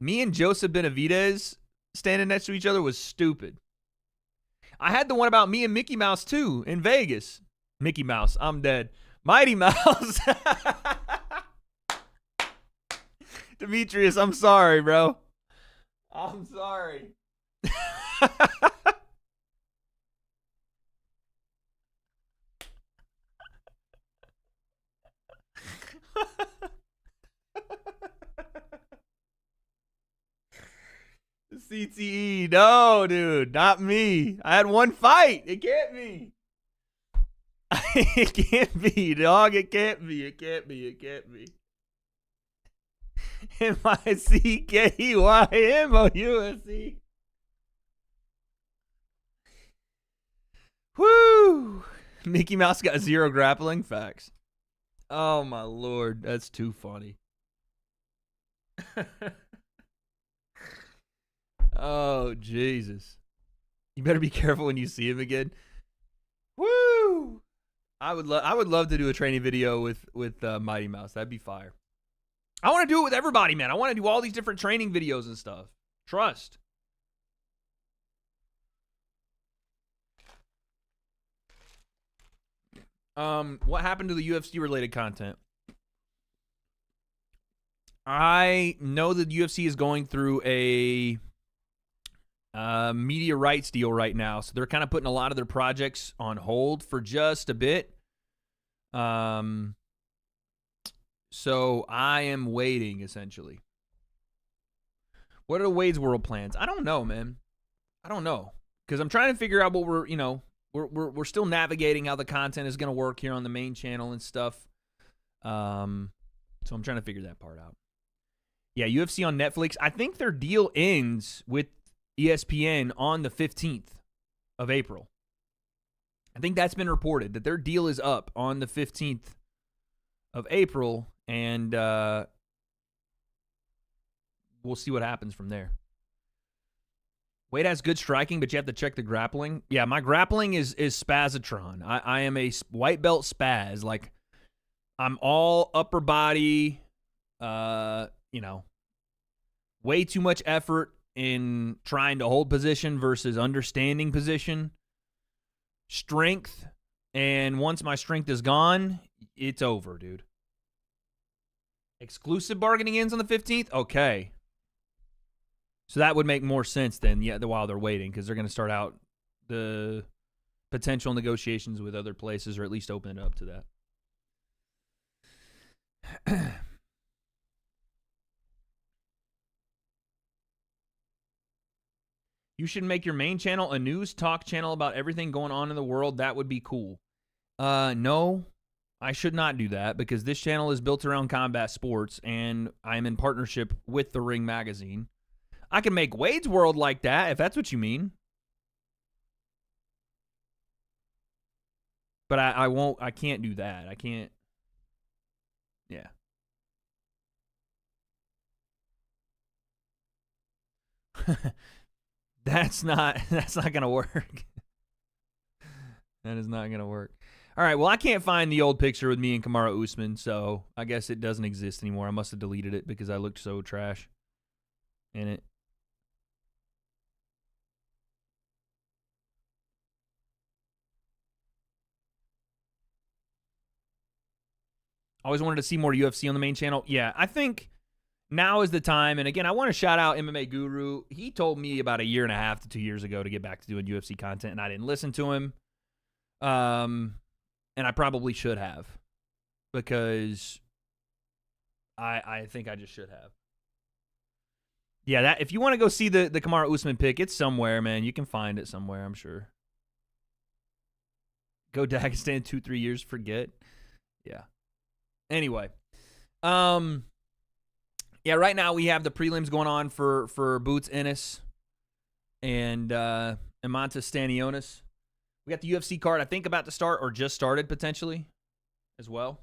Me and Joseph Benavidez standing next to each other was stupid. I had the one about me and Mickey Mouse too in Vegas. Mickey Mouse, I'm dead. Mighty Mouse. Demetrius, I'm sorry, bro. I'm sorry. CTE, no, dude, not me. I had one fight. It can't be. It can't be, dog. It can't be. It can't be. It can't be. MICKEYMOUSE. Woo! Mickey Mouse got 0 grappling. Facts. Oh, my Lord. That's too funny. Oh, Jesus. You better be careful when you see him again. Woo! I would love to do a training video with Mighty Mouse. That'd be fire. I want to do it with everybody, man. I want to do all these different training videos and stuff. Trust. What happened to the UFC related content? I know that UFC is going through a media rights deal right now, so they're kind of putting a lot of their projects on hold for just a bit. So I am waiting, essentially. What are the Wade's World plans? I don't know, man. I don't know, because I'm trying to figure out what we're still navigating how the content is going to work here on the main channel and stuff. So I'm trying to figure that part out. Yeah, UFC on Netflix. I think their deal ends with ESPN on the 15th of April. I think that's been reported, that their deal is up on the 15th of April, and we'll see what happens from there. Wade has good striking, but you have to check the grappling. Yeah, my grappling is Spazatron. I am a white belt spaz. Like, I'm all upper body, way too much effort in trying to hold position versus understanding position. Strength, and once my strength is gone, it's over, dude. Exclusive bargaining ends on the 15th? Okay. So that would make more sense then, while they're waiting, because they're going to start out the potential negotiations with other places, or at least open it up to that. You should make your main channel a news talk channel about everything going on in the world. That would be cool. No, I should not do that, because this channel is built around combat sports, and I'm in partnership with The Ring magazine. I can make Wade's World like that, if that's what you mean. But I won't. I can't do that. I can't. Yeah. That's not going to work. That is not going to work. All right, well, I can't find the old picture with me and Kamaru Usman, so I guess it doesn't exist anymore. I must have deleted it because I looked so trash in it. Always wanted to see more UFC on the main channel. Yeah, I think now is the time. And again, I want to shout out MMA Guru. He told me about 1.5 to 2 years ago to get back to doing UFC content, and I didn't listen to him. And I probably should have, because I think I just should have. Yeah, that if you want to go see the Kamaru Usman pick, it's somewhere, man. You can find it somewhere, I'm sure. Go Dagestan 2-3 years, forget. Yeah. Anyway, yeah, right now we have the prelims going on for Boots Ennis and Imanta Stanionis. We got the UFC card, I think, about to start or just started potentially as well.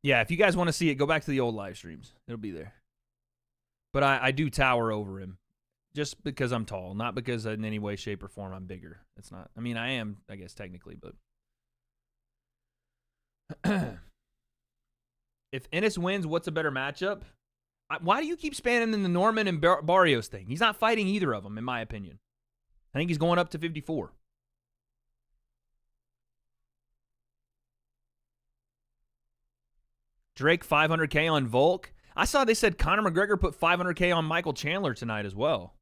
Yeah, if you guys want to see it, go back to the old live streams. It'll be there. But I do tower over him just because I'm tall, not because in any way, shape, or form I'm bigger. It's not. I mean, I am, I guess, technically, but. If Ennis wins, what's a better matchup? Why do you keep spanning in the Norman and Barrios thing? He's not fighting either of them, in my opinion. I think he's going up to 54. Drake 500K on Volk. I saw they said Conor McGregor put 500K on Michael Chandler tonight as well.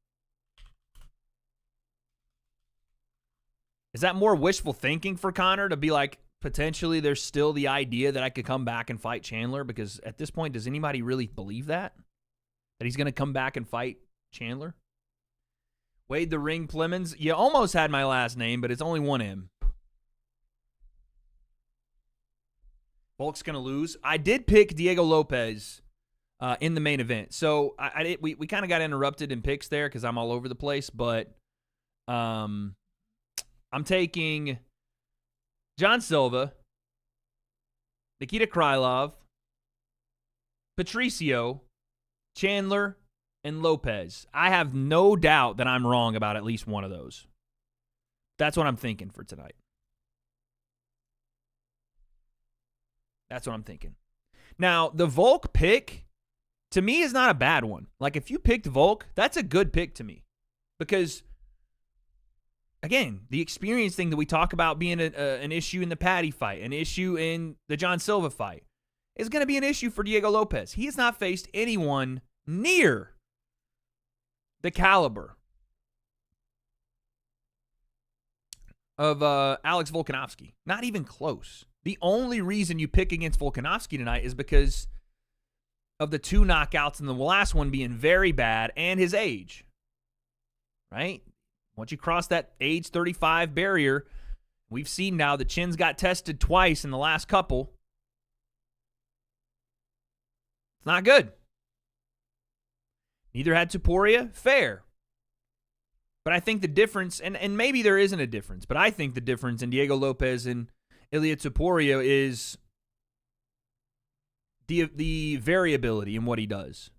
Is that more wishful thinking for Conor to be like, potentially there's still the idea that I could come back and fight Chandler? Because at this point, does anybody really believe that? That he's going to come back and fight Chandler? Wade the Ring Plemons. You almost had my last name, but it's only one M. Volk's going to lose. I did pick Diego Lopes in the main event. So we kind of got interrupted in picks there because I'm all over the place. But I'm taking John Silva, Nikita Krylov, Patricio, Chandler, and Lopez. I have no doubt that I'm wrong about at least one of those. That's what I'm thinking for tonight. That's what I'm thinking. Now, the Volk pick, to me, is not a bad one. Like, if you picked Volk, that's a good pick to me. Because, again, the experience thing that we talk about being an issue in the Paddy fight, an issue in the John Silva fight, is going to be an issue for Diego Lopes. He has not faced anyone near the caliber of Alex Volkanovski. Not even close. The only reason you pick against Volkanovski tonight is because of the 2 knockouts and the last one being very bad and his age. Right? Once you cross that age 35 barrier, we've seen now the chin's got tested twice in the last couple. It's not good. Neither had Topuria. Fair. But I think the difference, and maybe there isn't a difference, but I think the difference in Diego Lopes and Ilia Topuria is the variability in what he does.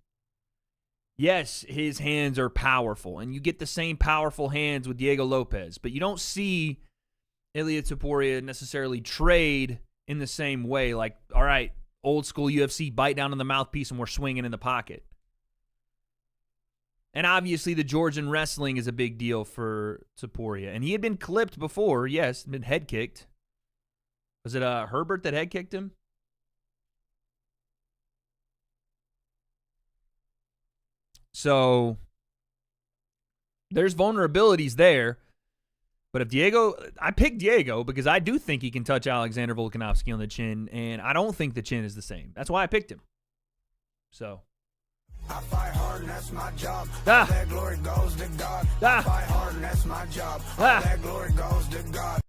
Yes, his hands are powerful, and you get the same powerful hands with Diego Lopes, but you don't see Ilia Topuria necessarily trade in the same way. Like, all right, old school UFC, bite down on the mouthpiece and we're swinging in the pocket. And obviously the Georgian wrestling is a big deal for Topuria. And he had been clipped before, yes, been head kicked. Was it Herbert that head kicked him? So there's vulnerabilities there. But if Diego, I picked Diego because I do think he can touch Alexander Volkanovski on the chin, and I don't think the chin is the same. That's why I picked him. So. I fight hard and that's my job. All that glory goes to God. I fight hard and that's my job. All that glory goes to God.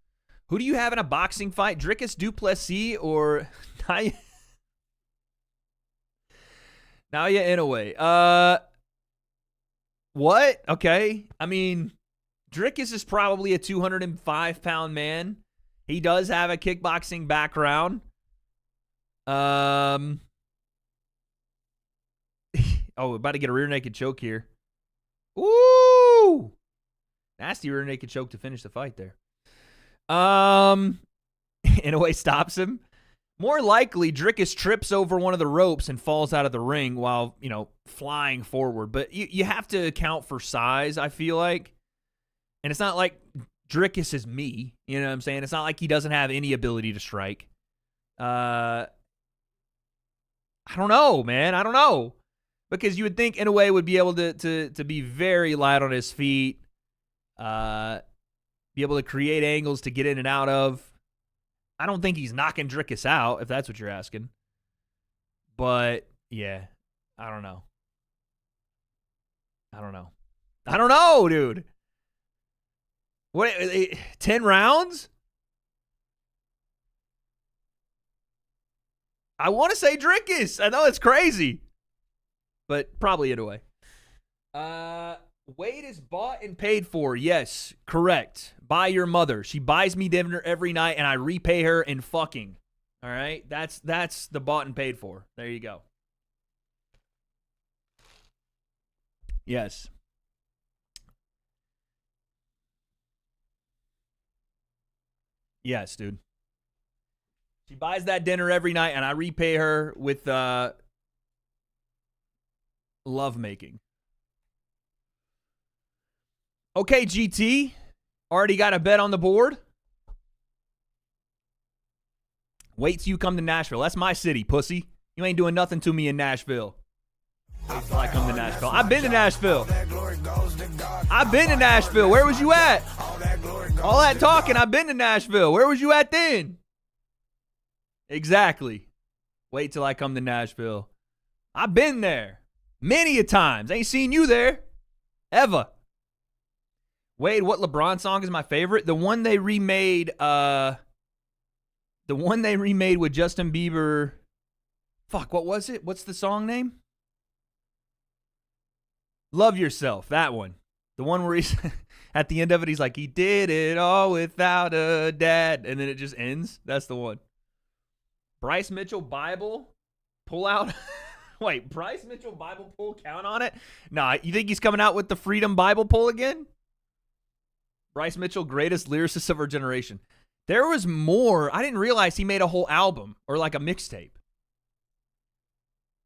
Who do you have in a boxing fight? Dricus Duplessis or Naya Inoue? What? Okay. I mean, Dricus is probably a 205-pound man. He does have a kickboxing background. Oh, about to get a rear naked choke here. Ooh! Nasty rear naked choke to finish the fight there. Inoue stops him. More likely, Dricus trips over one of the ropes and falls out of the ring while, flying forward. But you have to account for size, I feel like. And it's not like Dricus is me. You know what I'm saying? It's not like he doesn't have any ability to strike. I don't know, man. I don't know. Because you would think Inoue would be able to be very light on his feet. Be able to create angles to get in and out of. I don't think he's knocking Dricus out, if that's what you're asking. But, yeah, I don't know. I don't know, dude. What, 10 rounds? I want to say Dricus. I know it's crazy. But probably Inoue. W.A.D.E is bought and paid for. Yes, correct. By your mother. She buys me dinner every night, and I repay her in fucking. All right? That's the bought and paid for. There you go. Yes. Yes, dude. She buys that dinner every night, and I repay her with lovemaking. Okay, GT. Already got a bet on the board. Wait till you come to Nashville. That's my city, pussy. You ain't doing nothing to me in Nashville. Wait till I come to Nashville. I've been to Nashville. Where was you at? All that talking, I've been to Nashville. Where was you at then? Exactly. Wait till I come to Nashville. I've been there many a times. Ain't seen you there. Ever. Wade, what LeBron song is my favorite? The one they remade with Justin Bieber. Fuck, what was it? What's the song name? Love Yourself, that one. The one where he's at the end of it, he's like, he did it all without a dad. And then it just ends. That's the one. Bryce Mitchell Bible pull out. Wait, Bryce Mitchell Bible pull count on it? Nah, you think he's coming out with the Freedom Bible pull again? Bryce Mitchell, greatest lyricist of our generation. There was more. I didn't realize he made a whole album or like a mixtape.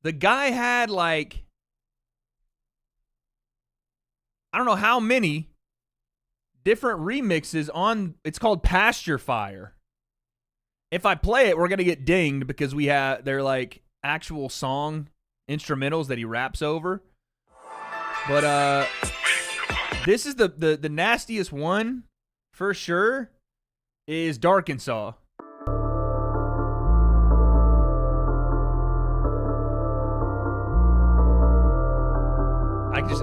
The guy had like, I don't know how many different remixes on, it's called Pasture Fire. If I play it, we're going to get dinged because they're like actual song instrumentals that he raps over. But this is the nastiest one for sure is Darkensaw.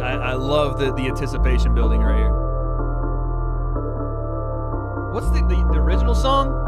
I love the anticipation building right here. What's the original song?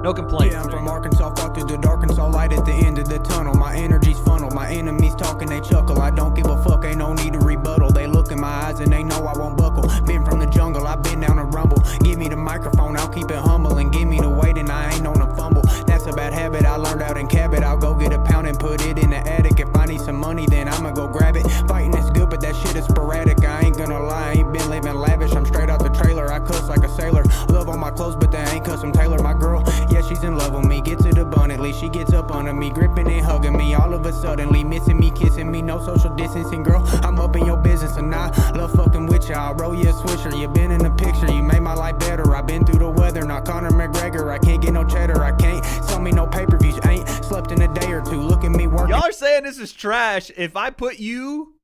No complaints. Yeah, I'm from Arkansas, fuck through the Arkansas light at the end of the tunnel. My energy's funnel, my enemies talking, they chuckle. I don't give a fuck, ain't no need to rebuttal. They look in my eyes and they know I won't buckle. Been from the jungle, I've been down a rumble. Give me the microphone, I'll keep it humble. And give me the weight and I ain't on a fumble. That's a bad habit I learned out in Cabot. I'll go get a pound and put it in the attic. If I need some money, then I'ma go grab it. Fighting is good, but that shit is sporadic. I ain't gonna lie, I ain't been living lavish. I'm straight out the trailer, I cuss like a sailor. Love all my clothes, but they ain't custom tailored. My girl, yeah, she's in love with me. Gets it abundantly, she gets up under me, gripping and hugging me. All of a suddenly, missing me, kissing me. No social distancing, girl, I'm up in your business. And I love fucking with ya. I'll roll you a swisher. You been in the picture, you made my life better. I've been through the weather, not Conor McGregor. I can't get no cheddar, I can't sell me no pay-per-views. Ain't slept in a day or two. Look at me working. Y'all are saying this is trash. If I put you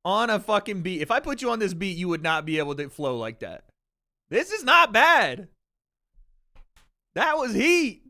on a fucking beat, if I put you on this beat, you would not be able to flow like that. This is not bad. That was heat.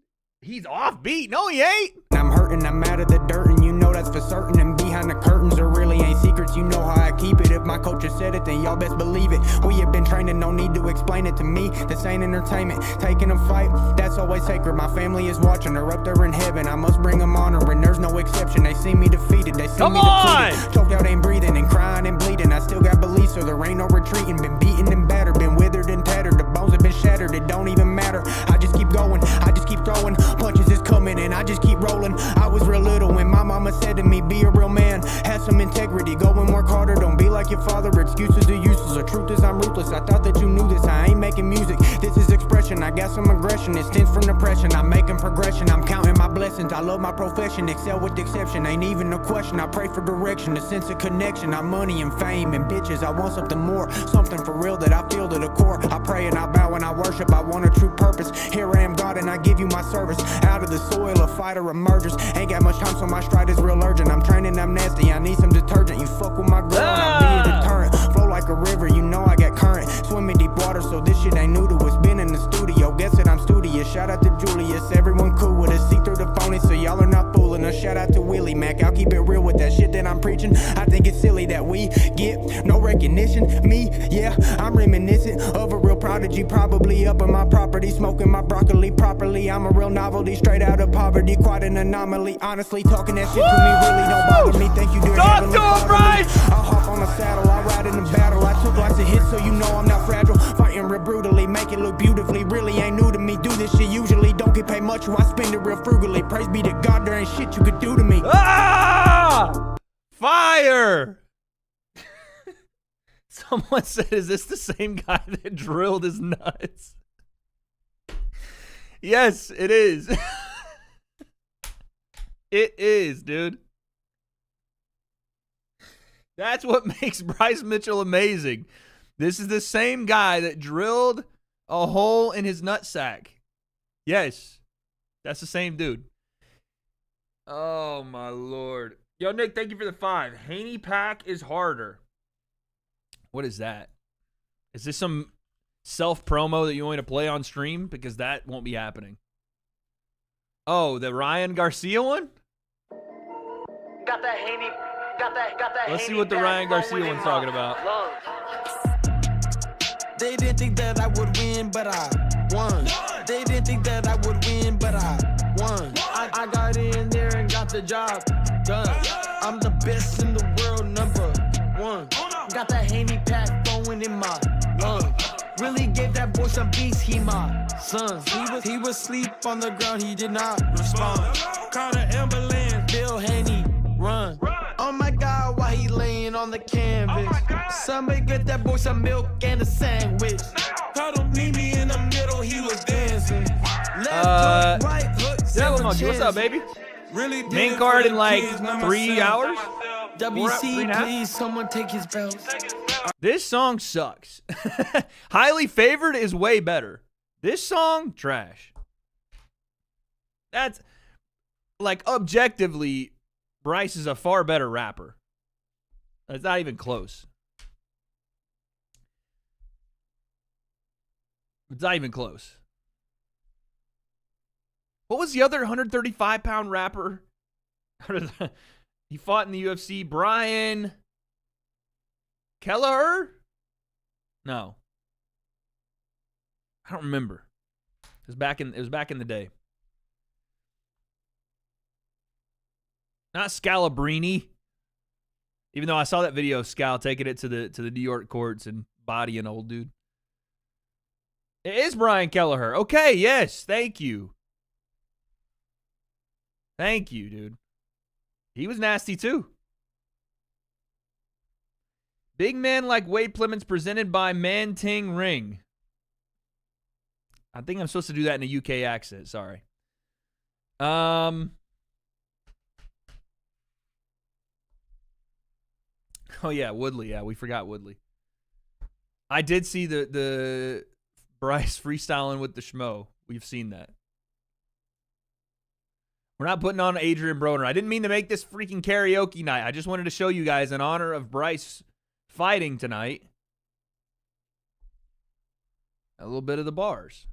He's off beat. No, he ain't. I'm hurting, I'm out of the dirt, and you know that's for certain. And behind the curtains, there really ain't secrets. You know how I keep it. If my culture said it, then y'all best believe it. We have been training, no need to explain it to me. This ain't entertainment. Taking a fight, that's always sacred. My family is watching, they're up there in heaven. I must bring them honor, and there's no exception. They see me defeated, they see me depleted. Choked out, ain't breathing, and crying and bleeding. I still got belief, so there ain't no retreating. Been beaten and battered, been withered and tattered. The bones have been shattered, it don't even matter. I just keep going, I just keep throwing. Punches is coming, and I just keep rolling. I was real little when my mama said to me, be a real man, have some integrity, go and work harder, don't be like your father. Excuses are useless, the truth is I'm ruthless. I thought that you knew this, I ain't making music, this is expression. I got some aggression, it stems from depression. I'm making progression, I'm counting my blessings. I love my profession, excel with exception. Ain't even a question, I pray for direction, a sense of connection. I'm money and fame and bitches, I want something more, something for real that I feel to the core. I pray and I bow and I worship, I want a true purpose. Here I am, God, and I give you my service. Out of the soil, a fighter emerges. Ain't got much time, so my stride is real urgent. I'm training, I'm nasty, I need some detergent. You fuck with my girl and I'll be a deterrent. Flow like a river, you know I got current. Swim in deep water, so this shit ain't new to us. Been in the studio, guess it, I'm studious. Shout out to Julius, everyone cool with us. See through the phony, so y'all are not fooling us. Shout out to Willie Mac, I'll keep it real with that shit that I'm preaching. I think it's silly that we get no recognition. Me, yeah, I'm reminiscent of a real prodigy. Probably up on my property, smoking my broccoli properly. I'm a real novelty, straight out of poverty, quite an anomaly. Honestly, talking that shit to me really don't bother me. Thank you, dear heavenly Father. I'll hop on the saddle, I'll ride in the battle. I took lots of hits, so you know I'm not fragile. Fighting real brutally, make it look beautifully. Really ain't new to me, do this shit usually. Don't get paid much, so I spend it real frugally. Praise be to God, there ain't shit you could do to me. Ah! Fire! Someone said, is this the same guy that drilled his nuts? Yes, it is. It is, dude. That's what makes Bryce Mitchell amazing. This is the same guy that drilled a hole in his nutsack. Yes, that's the same dude. Oh, my Lord. Yo, Nick, thank you for the 5. Haney Pack is harder. What is that? Is this some self-promo that you want me to play on stream? Because that won't be happening. Oh, the Ryan Garcia one? Got that Haney, got that Let's see what the Ryan Garcia one's talking about. They didn't think that I would win, but I won. They didn't think that I would win, but I won. I got in there and got the job done. I'm the best in the world, #1. Got that Haney Pack flowing in my lungs. Really gave that boy some beats, he my son. He was asleep on the ground, he did not respond. Called an ambulance, Bill Haney, run. Oh my God, why he laying on the canvas? Somebody get that boy some milk and a sandwich. Told him meet me in the middle, he was dancing. Left hook, right hook, Devil Monkey, what's up, baby? Really Main card in like 3 hours. WC, please, someone take his belt. This song sucks. Highly Favored is way better. This song, trash. That's, like, objectively, Bryce is a far better rapper. It's not even close. It's not even close. What was the other 135-pound rapper? He fought in the UFC. Brian Kelleher? No. I don't remember. It was back in the day. Not Scalabrini. Even though I saw that video of Scal taking it to the New York courts and bodying old dude. It is Brian Kelleher. Okay, yes. Thank you. Thank you, dude. He was nasty too. Big Man Like Wade Plemons presented by Man Ting Ring. I think I'm supposed to do that in a UK accent. Sorry. Oh yeah, Woodley. Yeah, we forgot Woodley. I did see the Bryce freestyling with the schmo. We've seen that. We're not putting on Adrian Broner. I didn't mean to make this freaking karaoke night. I just wanted to show you guys in honor of Bryce fighting tonight a little bit of the bars.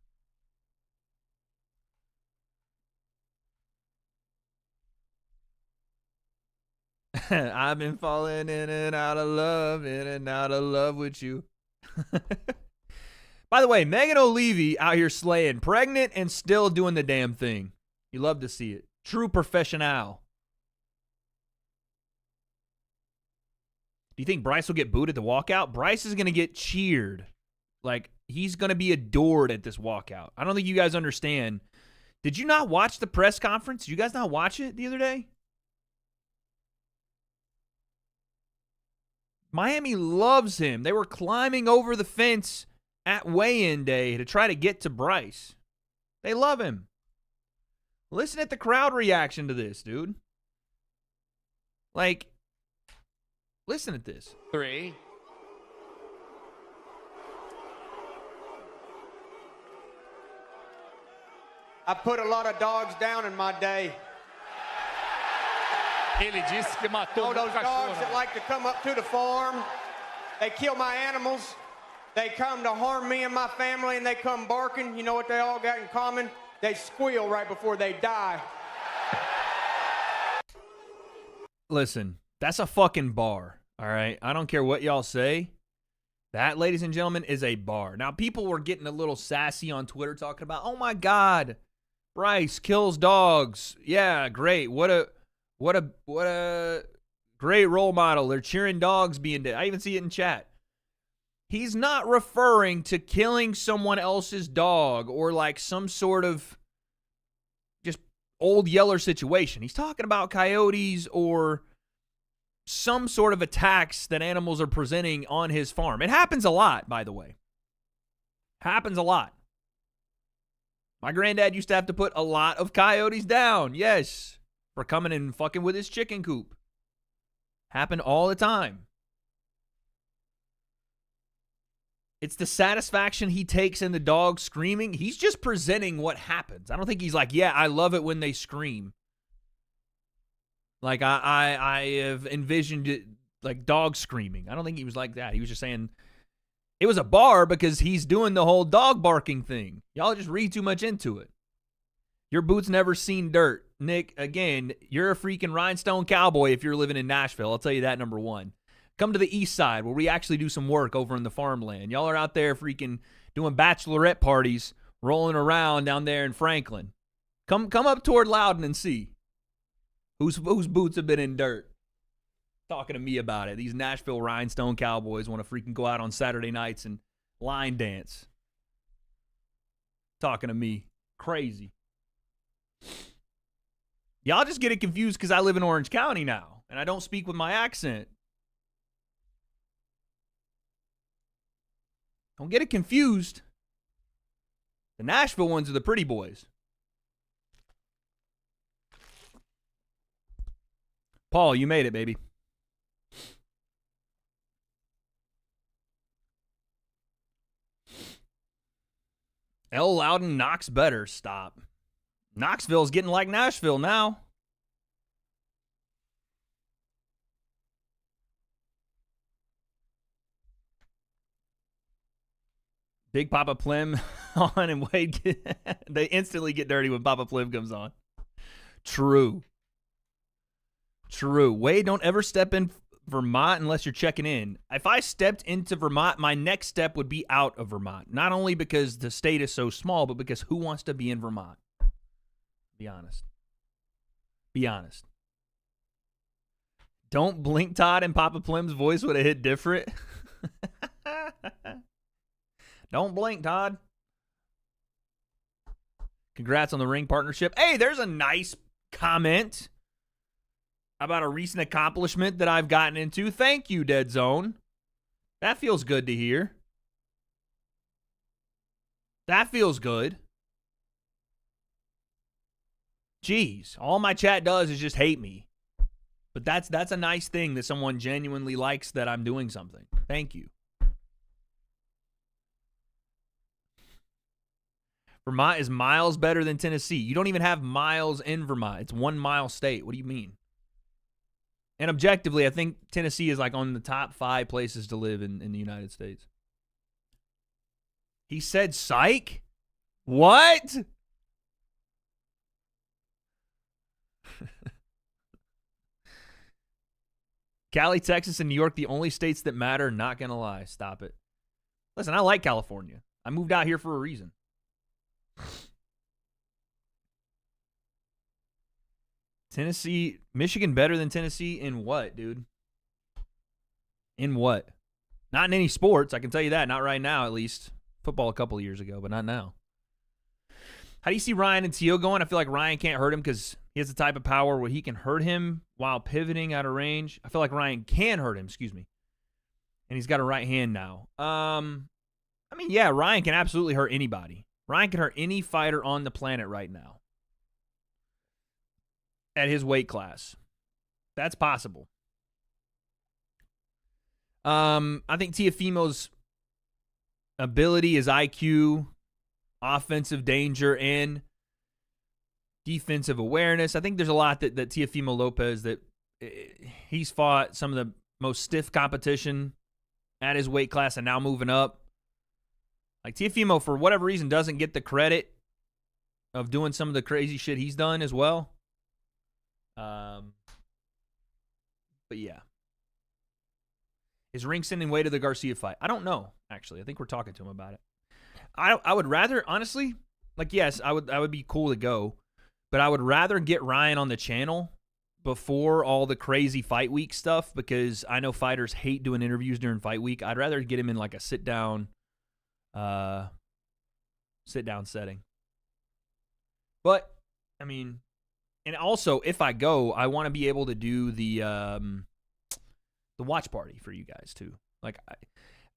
I've been falling in and out of love with you. By the way, Megan O'Leary out here slaying, pregnant and still doing the damn thing. You love to see it. True professional. Do you think Bryce will get booed at the walkout? Bryce is going to get cheered. Like, he's going to be adored at this walkout. I don't think you guys understand. Did you not watch the press conference? Did you guys not watch it the other day? Miami loves him. They were climbing over the fence at weigh-in day to try to get to Bryce. They love him. Listen at the crowd reaction to this, dude. Like, listen at this. 3. I put a lot of dogs down in my day. Ele disse que matou All those dogs that like to come up to the farm, they kill my animals. They come to harm me and my family, and they come barking. You know what they all got in common? They squeal right before they die. Listen, that's a fucking bar, all right? I don't care what y'all say. That, ladies and gentlemen, is a bar. Now, people were getting a little sassy on Twitter talking about, oh my God, Bryce kills dogs. Yeah, great. What a great role model. They're cheering dogs being dead. I even see it in chat. He's not referring to killing someone else's dog or like some sort of just old Yeller situation. He's talking about coyotes or some sort of attacks that animals are presenting on his farm. It happens a lot, by the way. Happens a lot. My granddad used to have to put a lot of coyotes down. Yes. For coming and fucking with his chicken coop. Happened all the time. It's the satisfaction he takes in the dog screaming. He's just presenting what happens. I don't think he's like, yeah, I love it when they scream. Like, I have envisioned it like dog screaming. I don't think he was like that. He was just saying it was a bar because he's doing the whole dog barking thing. Y'all just read too much into it. Your boots never seen dirt. Nick, again, you're a freaking rhinestone cowboy if you're living in Nashville. I'll tell you that, number one. Come to the east side where we actually do some work over in the farmland. Y'all are out there freaking doing bachelorette parties, rolling around down there in Franklin. Come up toward Loudon and see whose boots have been in dirt. Talking to me about it. These Nashville rhinestone cowboys want to freaking go out on Saturday nights and line dance. Talking to me. Crazy. Y'all just get it confused because I live in Orange County now, and I don't speak with my accent. Don't get it confused. The Nashville ones are the pretty boys. Paul, you made it, baby. L. Loudon, Knox better. Stop. Knoxville's getting like Nashville now. Big Papa Plim on and Wade. They instantly get dirty when Papa Plim comes on. True. Wade, don't ever step in Vermont unless you're checking in. If I stepped into Vermont, my next step would be out of Vermont. Not only because the state is so small, but because who wants to be in Vermont? Be honest. Don't blink, Todd, and Papa Plim's voice would have hit different. Don't blink, Todd. Congrats on the ring partnership. Hey, there's a nice comment about a recent accomplishment that I've gotten into. Thank you, Dead Zone. That feels good to hear. That feels good. Jeez, all my chat does is just hate me. But that's a nice thing that someone genuinely likes that I'm doing something. Thank you. Vermont is miles better than Tennessee. You don't even have miles in Vermont. It's 1 mile state. What do you mean? And objectively, I think Tennessee is like on the top 5 places to live in the United States. He said psych? What? Cali, Texas, and New York, the only states that matter. Not going to lie. Stop it. Listen, I like California. I moved out here for a reason. Tennessee, Michigan better than Tennessee in what, dude? In what? Not in any sports, I can tell you that. Not right now, at least. Football a couple of years ago, but not now. How do you see Ryan and Teal going? I feel like Ryan can't hurt him because he has the type of power where he can hurt him while pivoting out of range. I feel like Ryan can hurt him, and he's got a right hand now. I mean, yeah, Ryan can absolutely hurt anybody. Ryan can hurt any fighter on the planet right now at his weight class. That's possible. I think Teofimo's ability, his IQ, offensive danger, and defensive awareness. I think there's a lot that Teofimo Lopes, that he's fought some of the most stiff competition at his weight class and now moving up. Like, Teofimo, for whatever reason, doesn't get the credit of doing some of the crazy shit he's done as well. But yeah. Is Ring sending Way to the Garcia fight? I don't know, actually. I think we're talking to him about it. I would rather, honestly, like, yes, I would be cool to go, but I would rather get Ryan on the channel before all the crazy fight week stuff, because I know fighters hate doing interviews during fight week. I'd rather get him in like a sit down setting. But I mean, and also if I go, I want to be able to do the watch party for you guys too. Like,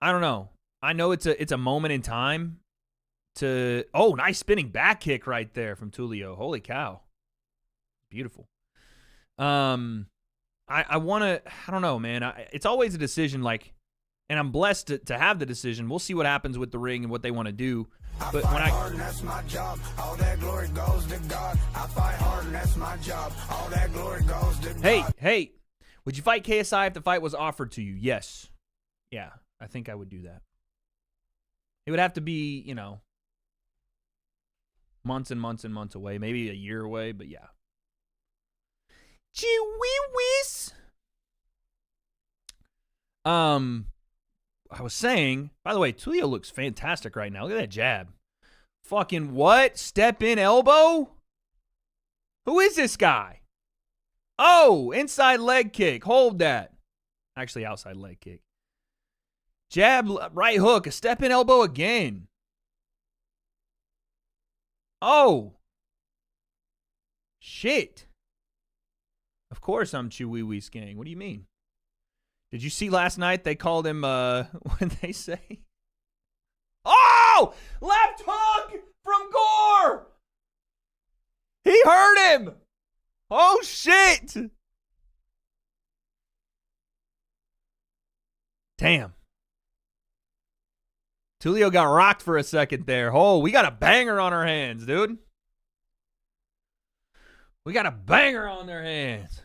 I don't know. I know it's a moment in time to, oh, nice spinning back kick right there from Tulio. Holy cow. Beautiful. I want to, I don't know, man. It's always a decision, like, and I'm blessed to have the decision. We'll see what happens with the ring and what they want to do. But when hard, that's my job. All that glory goes to God. I fight hard and that's my job. All that glory goes to God. Hey, would you fight KSI if the fight was offered to you? Yes. Yeah, I think I would do that. It would have to be, months and months and months away, maybe a year away, but yeah. Chee-wee-wees. I was saying, by the way, Tulio looks fantastic right now. Look at that jab. Fucking what? Step in elbow? Who is this guy? Oh, inside leg kick. Hold that. Actually, outside leg kick. Jab, right hook, a step in elbow again. Oh. Shit. Of course I'm Chewy Gang. What do you mean? Did you see last night they called him, what did they say? Oh! Left hook from Gore! He hurt him! Oh, shit! Damn. Tulio got rocked for a second there. Oh, we got a banger on our hands, dude. We got a banger on their hands.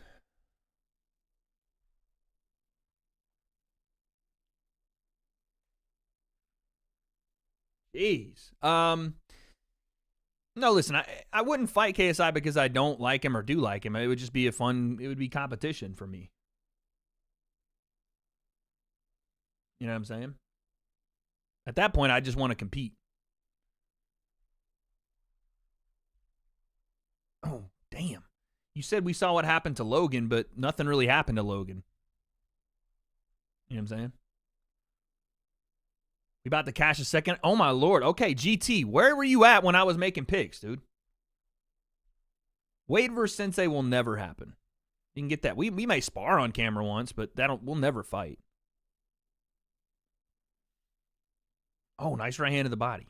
Jeez. No, listen, I wouldn't fight KSI because I don't like him or do like him. It would just be it would be competition for me. You know what I'm saying? At that point, I just want to compete. Oh, damn. You said we saw what happened to Logan, but nothing really happened to Logan. You know what I'm saying? We about to cash a second. Oh, my Lord. Okay, GT, where were you at when I was making picks, dude? Wade versus Sensei will never happen. You can get that. We may spar on camera once, but we'll never fight. Oh, nice right hand to the body.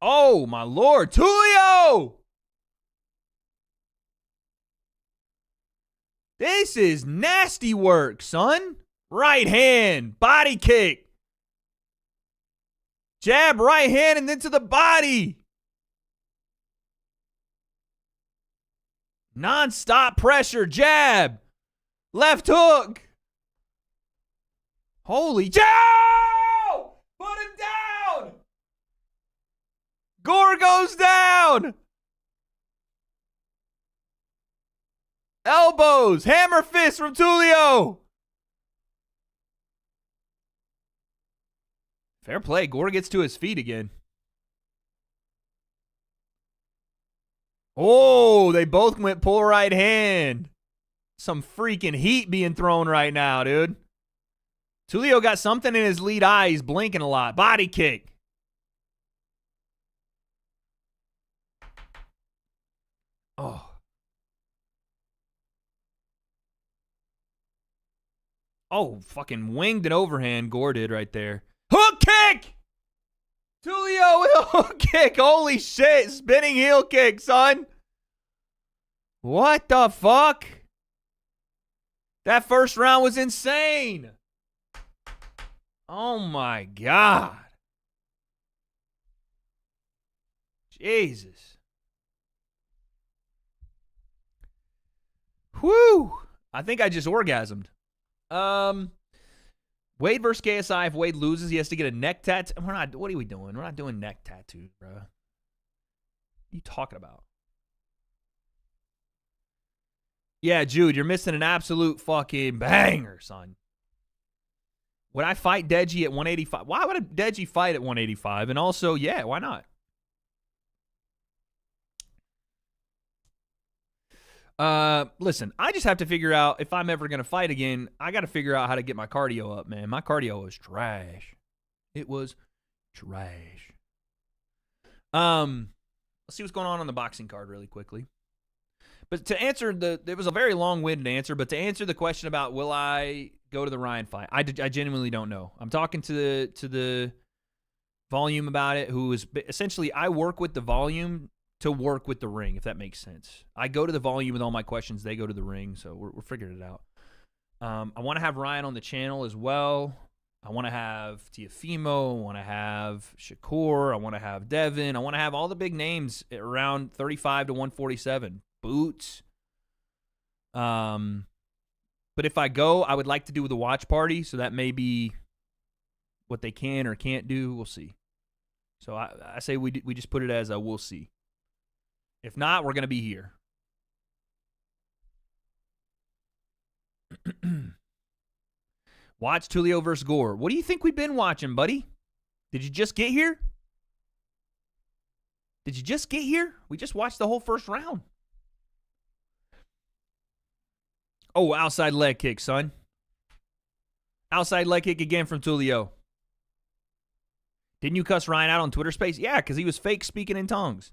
Oh, my Lord. Tulio! This is nasty work, son. Right hand. Body kick. Jab, right hand, and then to the body. Non-stop pressure. Jab. Left hook. Holy Joe! Put him down! Gore goes down! Elbows! Hammer fist from Tulio! Fair play. Gore gets to his feet again. Oh, they both went pull right hand. Some freaking heat being thrown right now, dude. Tulio got something in his lead eye. He's blinking a lot. Body kick. Oh. Oh, fucking winged an overhand. Gore did right there. Hook kick! Tulio with a hook kick. Holy shit. Spinning heel kick, son. What the fuck? That first round was insane. Oh, my God. Jesus. Whew. I think I just orgasmed. Wade versus KSI. If Wade loses, he has to get a neck tattoo. What are we doing? We're not doing neck tattoos, bro. What are you talking about? Yeah, Jude, you're missing an absolute fucking banger, son. Would I fight Deji at 185? Why would a Deji fight at 185? And also, yeah, why not? Listen, I just have to figure out if I'm ever going to fight again. I got to figure out how to get my cardio up, man. My cardio was trash. It was trash. Let's see what's going on the boxing card really quickly. But to answer it was a very long-winded answer, but to answer the question about will I go to the Ryan fight, I genuinely don't know. I'm talking to the Volume about it, who is essentially, I work with the Volume to work with the ring, if that makes sense. I go to the Volume with all my questions. They go to the ring, so we're figuring it out. I want to have Ryan on the channel as well. I want to have Tiafimo. I want to have Shakur. I want to have Devin. I want to have all the big names around 35 to 147. Boots. But if I go, I would like to do the watch party, so that may be what they can or can't do. We'll see. So I say we just put it as a we'll see. If not, we're going to be here. Watch Tulio versus Gore. What do you think we've been watching, buddy? Did you just get here? Did you just get here? We just watched the whole first round. Oh, outside leg kick, son. Outside leg kick again from Tulio. Didn't you cuss Ryan out on Twitter Space? Yeah, because he was fake speaking in tongues.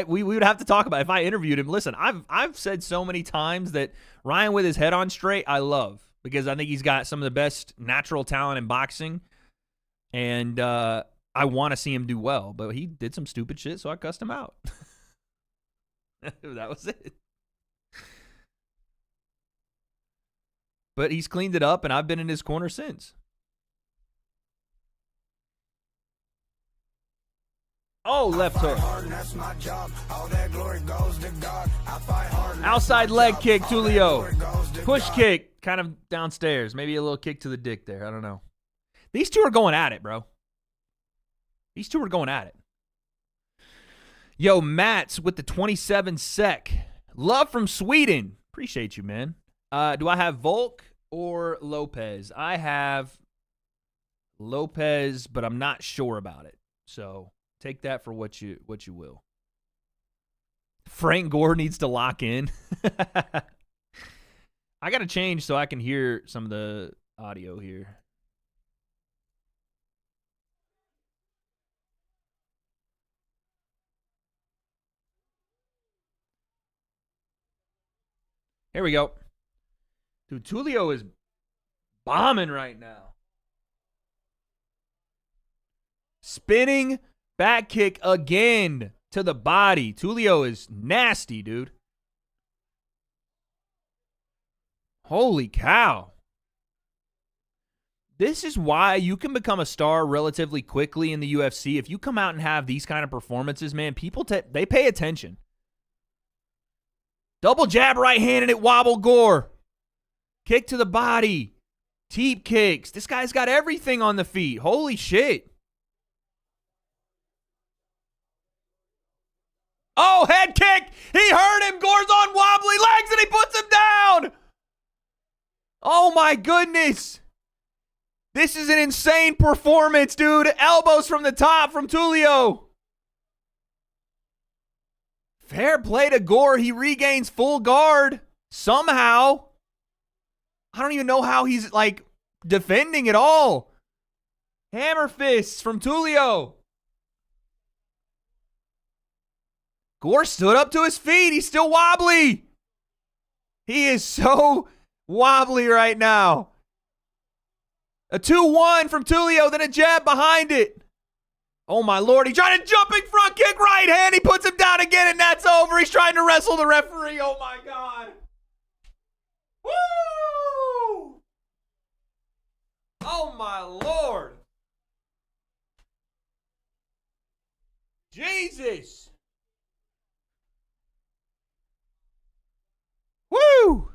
We would have to talk about it if I interviewed him. Listen, I've said so many times that Ryan with his head on straight, I love, because I think he's got some of the best natural talent in boxing, and I want to see him do well. But he did some stupid shit, so I cussed him out. That was it. but he's cleaned it up, and I've been in his corner since. Oh, left hook. Outside leg kick, Tulio. Push kick, kind of downstairs. Maybe a little kick to the dick there. I don't know. These two are going at it, bro. These two are going at it. Yo, Mats with the 27 sec. Love from Sweden. Appreciate you, man. Do I have Volk or Lopes? I have Lopes, but I'm not sure about it. So take that for what you will. Frank Gore needs to lock in. I got to change so I can hear some of the audio here. Here we go. Dude, Tulio is bombing right now. Spinning back kick again to the body. Tulio is nasty, dude. Holy cow. This is why you can become a star relatively quickly in the UFC. If you come out and have these kind of performances, man, people they pay attention. Double jab right-handed at Wobble Gore. Kick to the body. Teep kicks. This guy's got everything on the feet. Holy shit. Oh, head kick. He hurt him. Gore's on wobbly legs and he puts him down. Oh, my goodness. This is an insane performance, dude. Elbows from the top from Tulio. Fair play to Gore. He regains full guard somehow. I don't even know how he's, like, defending at all. Hammer fists from Tulio. Gore stood up to his feet. He's still wobbly. He is so wobbly right now. A 2-1 from Tulio, then a jab behind it. Oh, my Lord. He tried a jumping front kick right hand. He puts him down again, and that's over. He's trying to wrestle the referee. Oh, my God. Woo! Oh, my Lord. Jesus. Woo!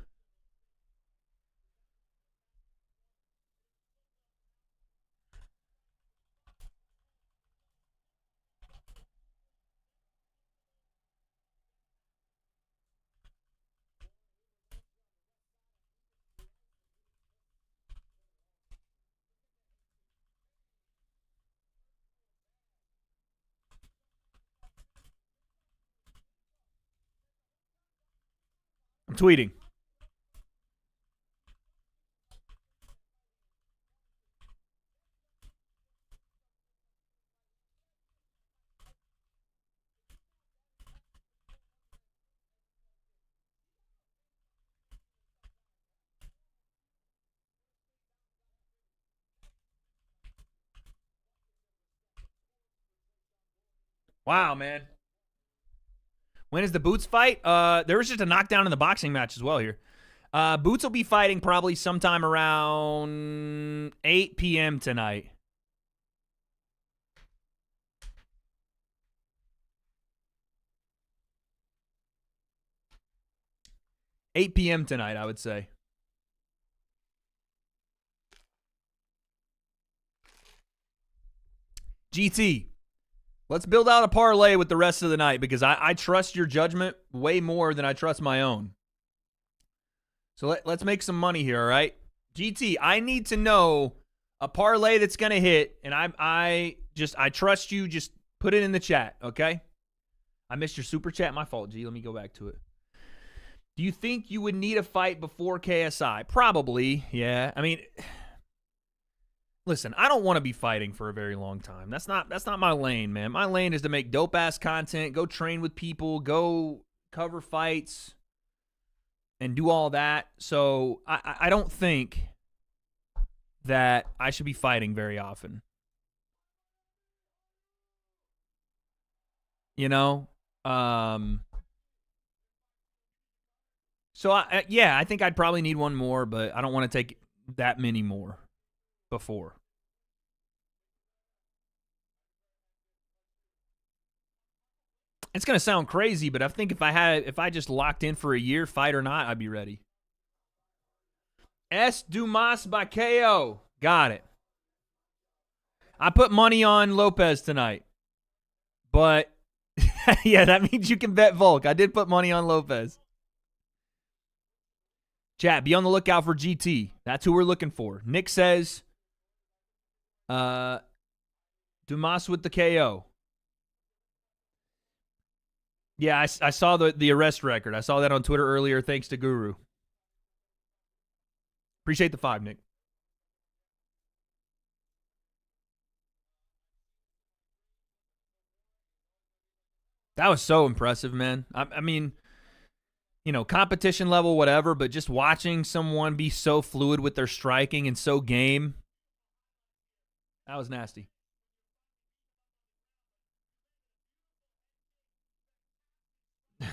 I'm tweeting. Wow, man. When is the Boots fight? There was just a knockdown in the boxing match as well here. Boots will be fighting probably sometime around 8 p.m. tonight. $8 p.m. tonight, I would say. GT, let's build out a parlay with the rest of the night because I trust your judgment way more than I trust my own. So let's make some money here, all right? GT, I need to know a parlay that's going to hit, and I trust you. Just put it in the chat, okay? I missed your super chat. My fault, G. Let me go back to it. Do you think you would need a fight before KSI? Probably, yeah. I mean, listen, I don't want to be fighting for a very long time. That's not my lane, man. My lane is to make dope-ass content, go train with people, go cover fights, and do all that. So I don't think that I should be fighting very often. You know? So, yeah, I think I'd probably need one more, but I don't want to take that many more before. It's going to sound crazy, but I think if I just locked in for a year, fight or not, I'd be ready. S. Dumas by KO. Got it. I put money on Lopes tonight. But, yeah, that means you can bet Volk. I did put money on Lopes. Chat, be on the lookout for GT. That's who we're looking for. Nick says, Dumas with the KO. Yeah, I saw the arrest record. I saw that on Twitter earlier, thanks to Guru. Appreciate the 5, Nick. That was so impressive, man. I mean, you know, competition level, whatever, but just watching someone be so fluid with their striking and so game, that was nasty.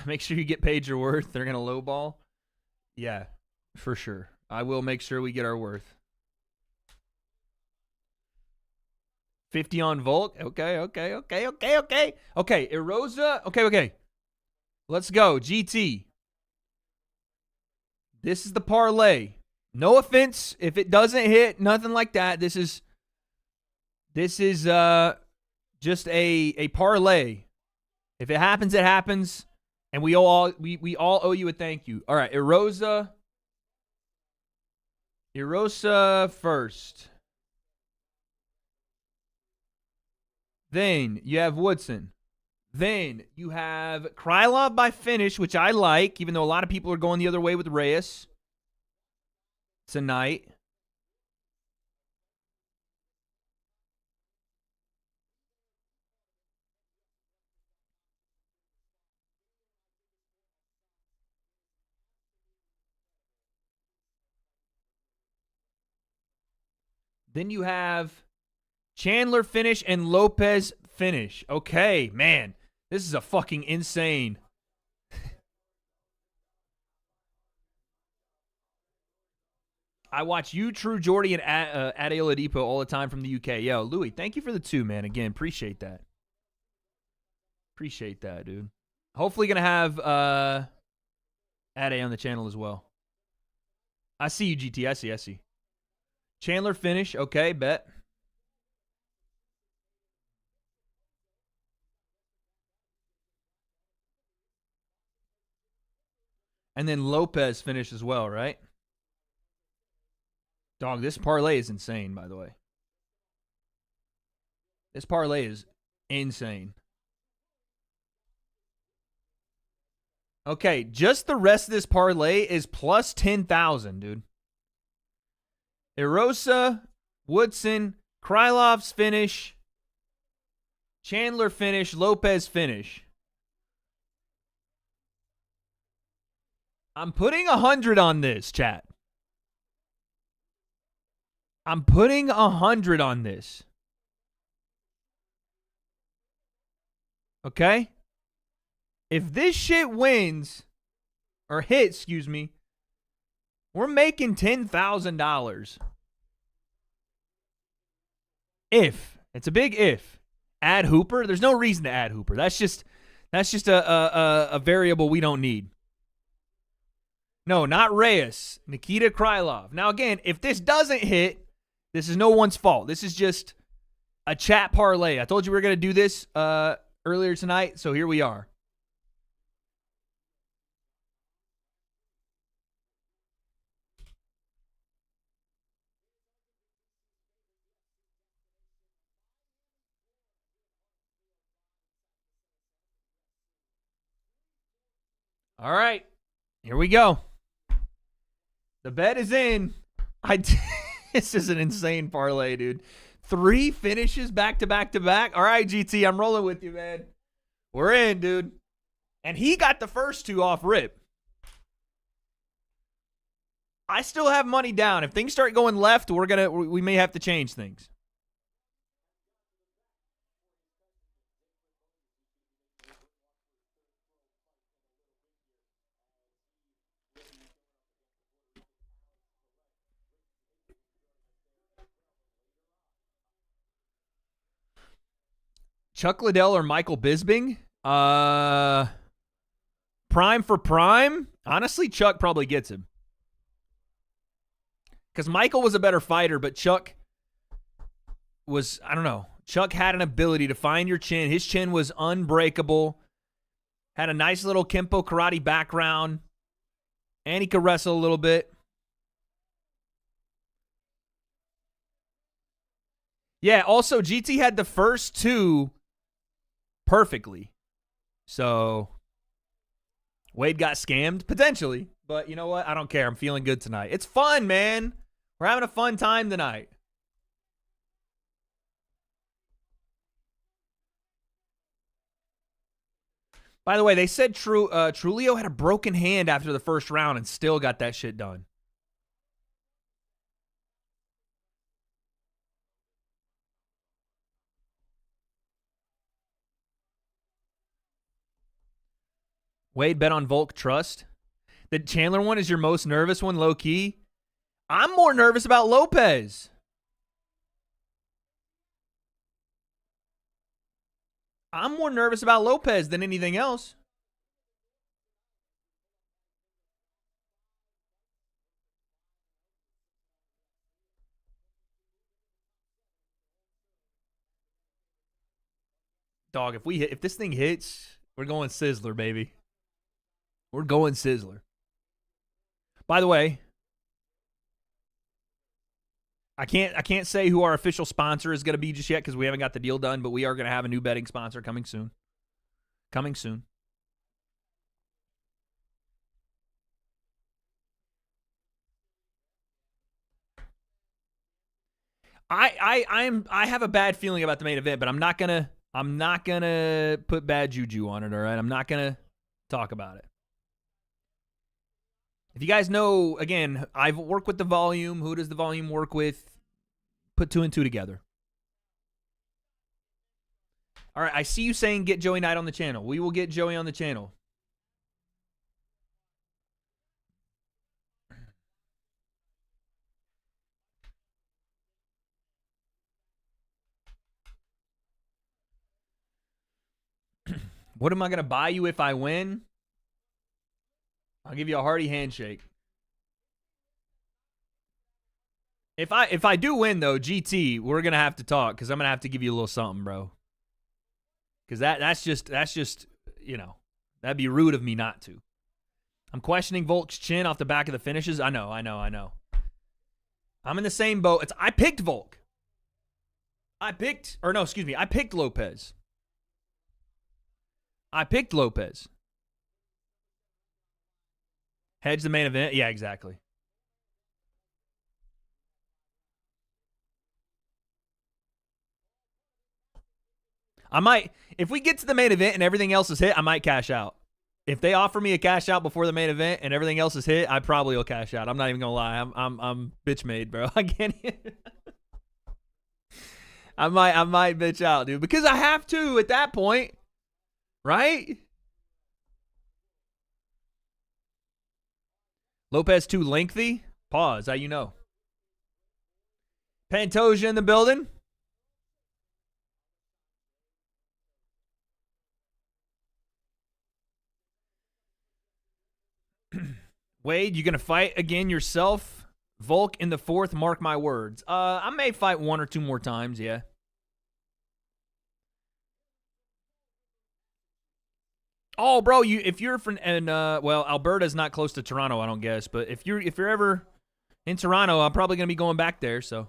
Make sure you get paid your worth. They're going to lowball. Yeah, for sure. I will make sure we get our worth. 50 on Volk. Okay. Okay, Erosa. Okay. Let's go. GT. This is the parlay. No offense if it doesn't hit, nothing like that. This is just a parlay. If it happens, it happens. And we all owe you a thank you. All right, Erosa first. Then you have Woodson. Then you have Krylov by finish, which I like, even though a lot of people are going the other way with Reyes tonight. Then you have Chandler finish and Lopes finish. Okay, man. This is a fucking insane. I watch you, True Jordy, and Ade Oladipo all the time from the UK. Yo, Louis, thank you for the 2, man. Again, appreciate that. Appreciate that, dude. Hopefully going to have Ade on the channel as well. I see you, GT. I see. Chandler finish. Okay, bet. And then Lopes finish as well, right? Dog, this parlay is insane, by the way. This parlay is insane. Okay, just the rest of this parlay is plus 10,000, dude. Erosa, Woodson, Krylov's finish, Chandler finish, Lopes finish. I'm putting 100 on this, chat. I'm putting 100 on this. Okay? If this shit wins, or hits, excuse me, we're making $10,000. If. It's a big if. Add Hooper. There's no reason to add Hooper. That's just a variable we don't need. No, not Reyes. Nikita Krylov. Now, again, if this doesn't hit, this is no one's fault. This is just a chat parlay. I told you we were going to do this earlier tonight, so here we are. All right, here we go. The bet is in. This is an insane parlay, dude. 3 finishes back to back to back. All right, GT, I'm rolling with you, man. We're in, dude. And he got the first 2 off rip. I still have money down. If things start going left, we may have to change things. Chuck Liddell or Michael Bisping? Prime for prime? Honestly, Chuck probably gets him. Because Michael was a better fighter, but Chuck was, I don't know. Chuck had an ability to find your chin. His chin was unbreakable. Had a nice little Kempo karate background. And he could wrestle a little bit. Yeah, also, GT had the first two perfectly. So, Wade got scammed, potentially. But you know what? I don't care. I'm feeling good tonight. It's fun, man. We're having a fun time tonight. By the way, they said Trulio had a broken hand after the first round and still got that shit done. Wade bet on Volk trust. The Chandler one is your most nervous one, low key. I'm more nervous about Lopes. I'm more nervous about Lopes than anything else. Dog, if this thing hits, we're going Sizzler, baby. We're going Sizzler. By the way, I can't say who our official sponsor is going to be just yet because we haven't got the deal done, but we are going to have a new betting sponsor coming soon. Coming soon. I have a bad feeling about the main event, but I'm not gonna put bad juju on it, all right? I'm not gonna talk about it. If you guys know, again, I've worked with the volume. Who does the volume work with? Put 2 and 2 together. All right, I see you saying get Joey Knight on the channel. We will get Joey on the channel. What am I going to buy you if I win? I'll give you a hearty handshake. If I do win, though, GT, we're going to have to talk because I'm going to have to give you a little something, bro. Because that's just, you know, that'd be rude of me not to. I'm questioning Volk's chin off the back of the finishes. I know. I'm in the same boat. I picked Volk. I picked Lopes. I picked Lopes. Hedge the main event? Yeah, exactly. I might, if we get to the main event and everything else is hit, I might cash out. If they offer me a cash out before the main event and everything else is hit, I probably will cash out. I'm not even gonna lie. I'm bitch made, bro. I can't. I might bitch out, dude, because I have to at that point, right? Lopes too lengthy? Pause. How you know? Pantoja in the building. Wade, you gonna fight again yourself? Volk in the 4th, mark my words. I may fight 1 or 2 more times, yeah. Oh, bro, if you're from well, Alberta's not close to Toronto, I don't guess, but if you're ever in Toronto, I'm probably gonna be going back there. So,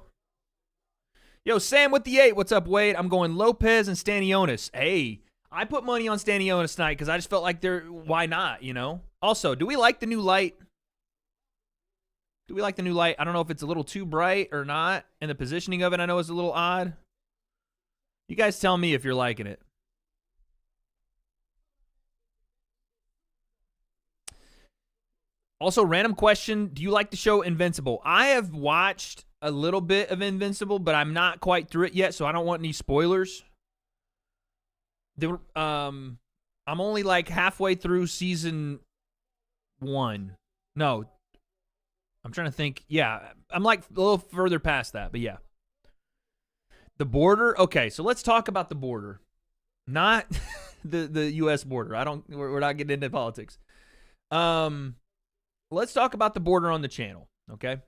yo, Sam with the 8, what's up, Wade? I'm going Lopes and Stanionis. Hey, I put money on Stanionis tonight because I just felt like why not, you know? Also, do we like the new light? I don't know if it's a little too bright or not, and the positioning of it I know is a little odd. You guys tell me if you're liking it. Also, random question, do you like the show Invincible? I have watched a little bit of Invincible, but I'm not quite through it yet, so I don't want any spoilers. I'm only like halfway through season 1. No. I'm trying to think. Yeah, I'm like a little further past that, but yeah. The border. Okay, so let's talk about the border. Not the U.S. border. We're not getting into politics. Let's talk about the border on the channel, okay?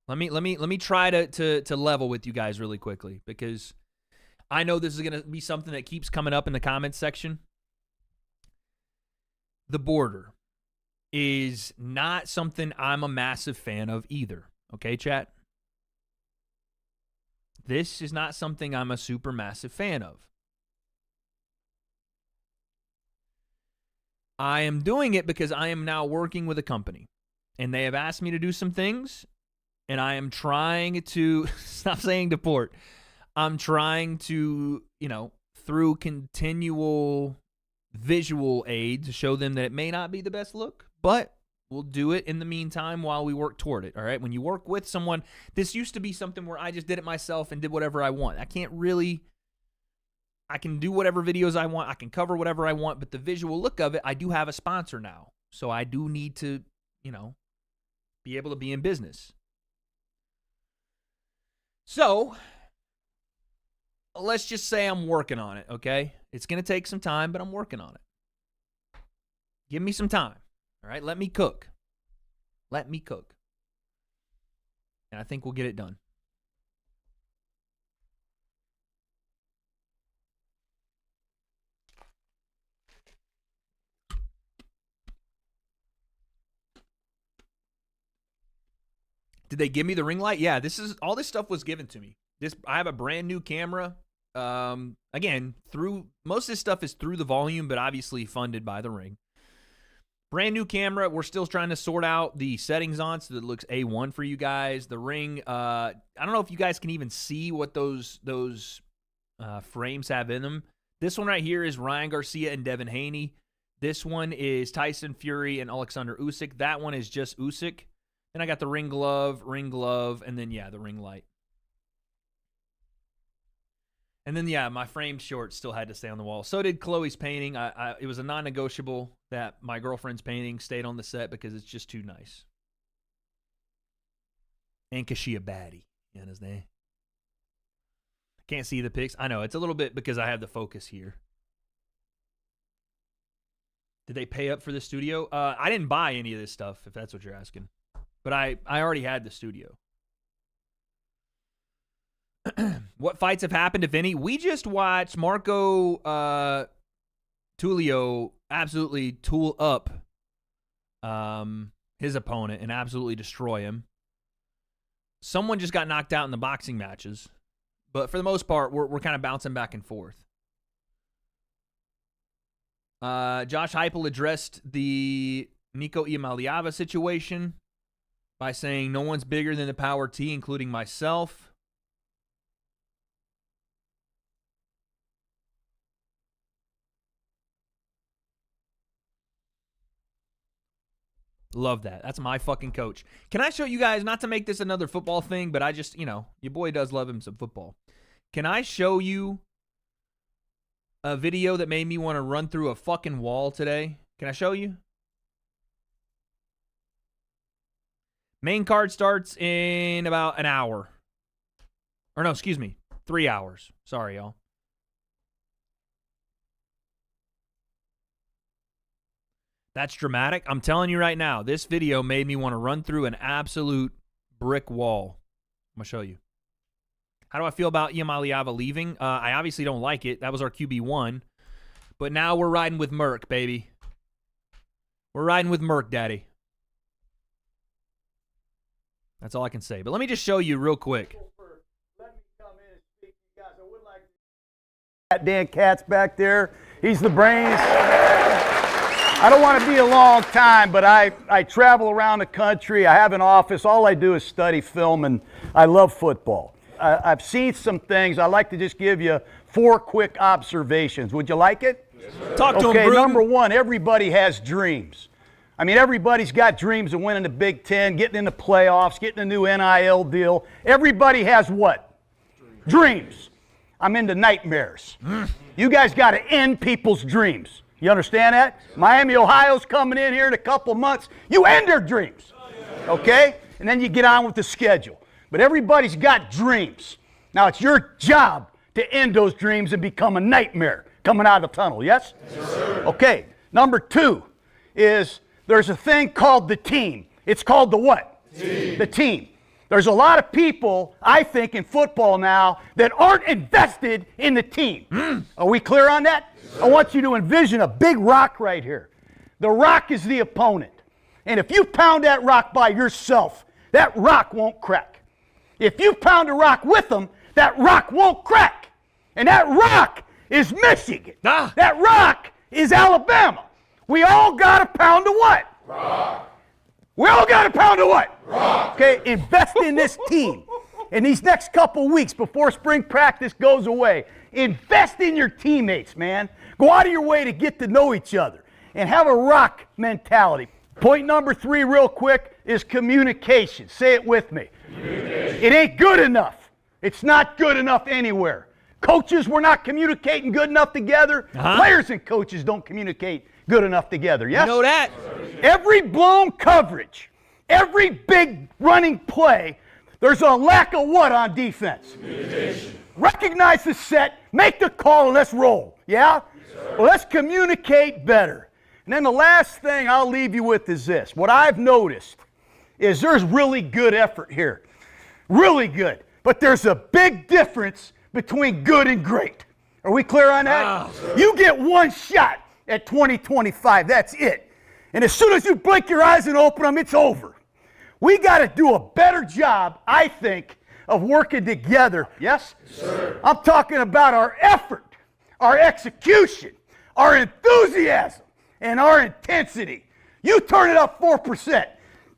Let me try to level with you guys really quickly, because I know this is going to be something that keeps coming up in the comments section. The border is not something I'm a massive fan of either, okay, chat? This is not something I'm a super massive fan of. I am doing it because I am now working with a company, and they have asked me to do some things, and I am trying to stop saying deport. I'm trying to, through continual visual aid, to show them that it may not be the best look, but we'll do it in the meantime while we work toward it, all right? When you work with someone, this used to be something where I just did it myself and did whatever I want. I can do whatever videos I want. I can cover whatever I want, but the visual look of it, I do have a sponsor now. So I do need to, be able to be in business. So let's just say I'm working on it, okay? It's going to take some time, but I'm working on it. Give me some time, all right? Let me cook. And I think we'll get it done. Did they give me the ring light? Yeah, all this stuff was given to me. I have a brand new camera. Again, most of this stuff is through the volume, but obviously funded by the ring. Brand new camera. We're still trying to sort out the settings on so that it looks A1 for you guys. The ring, I don't know if you guys can even see what those frames have in them. This one right here is Ryan Garcia and Devin Haney. This one is Tyson Fury and Alexander Usyk. That one is just Usyk. Then I got the ring glove, and then, the ring light. And then, my framed shorts still had to stay on the wall. So did Chloe's painting. It was a non-negotiable that my girlfriend's painting stayed on the set because it's just too nice. And because she a baddie. You understand? Can't see the pics. I know. It's a little bit because I have the focus here. Did they pay up for the studio? I didn't buy any of this stuff, if that's what you're asking. But I already had the studio. What fights have happened, if any? We just watched Marco Tulio absolutely tool up his opponent and absolutely destroy him. Someone just got knocked out in the boxing matches. But for the most part, we're kind of bouncing back and forth. Josh Heupel addressed the Nico Iamaleava situation by saying no one's bigger than the Power T, including myself. Love that. That's my fucking coach. Can I show you guys, not to make this another football thing, but I just, your boy does love him some football. Can I show you a video that made me want to run through a fucking wall today? Can I show you? Main card starts in about an hour. Or no, excuse me, 3 hours. Sorry, y'all. That's dramatic. I'm telling you right now, this video made me want to run through an absolute brick wall. I'm going to show you. How do I feel about Iamaleava leaving? I obviously don't like it. That was our QB1. But now we're riding with Merc, baby. We're riding with Merc, daddy. That's all I can say. But let me just show you real quick. That Dan Katz back there, he's the brains. I don't want to be a long time, but I travel around the country. I have an office. All I do is study film, and I love football. I've seen some things. I'd like to just give you 4 quick observations. Would you like it? Yes, talk to him, Okay, number 1, everybody has dreams. I mean, everybody's got dreams of winning the Big Ten, getting in the playoffs, getting a new NIL deal. Everybody has what? Dreams. I'm into nightmares. You guys got to end people's dreams. You understand that? Miami, Ohio's coming in here in a couple months. You end their dreams. Okay? And then you get on with the schedule. But everybody's got dreams. Now, it's your job to end those dreams and become a nightmare. coming out of the tunnel, yes? Yes, sir. Okay, number 2 is there's a thing called the team. It's called the what? Team. The team. There's a lot of people, I think, in football now that aren't invested in the team. Are we clear on that? Yes, I want you to envision a big rock right here. The rock is the opponent. And if you pound that rock by yourself, that rock won't crack. If you pound a rock with them, that rock won't crack. And that rock is Michigan. That rock is Alabama. We all got to pound a what? Rock. We all got to pound a what? Rock. Okay, invest in this team. In these next couple weeks before spring practice goes away, invest in your teammates, man. Go out of your way to get to know each other and have a rock mentality. Point number 3 real quick is communication. Say it with me. It ain't good enough. It's not good enough anywhere. Coaches, we're not communicating good enough together. Players and coaches don't communicate good enough together. Yes? You know that. Every blown coverage, every big running play, there's a lack of what on defense? Communication. Recognize the set, make the call, and let's roll. Yeah? Yes, well, let's communicate better. And then the last thing I'll leave you with is this. What I've noticed is there's really good effort here. Really good. But there's a big difference between good and great. Are we clear on that? You get one shot at 2025. That's it. And as soon as you blink your eyes and open them, it's over. We got to do a better job, I think, of working together. Yes? Sir. I'm talking about our effort, our execution, our enthusiasm, and our intensity. You turn it up 4%,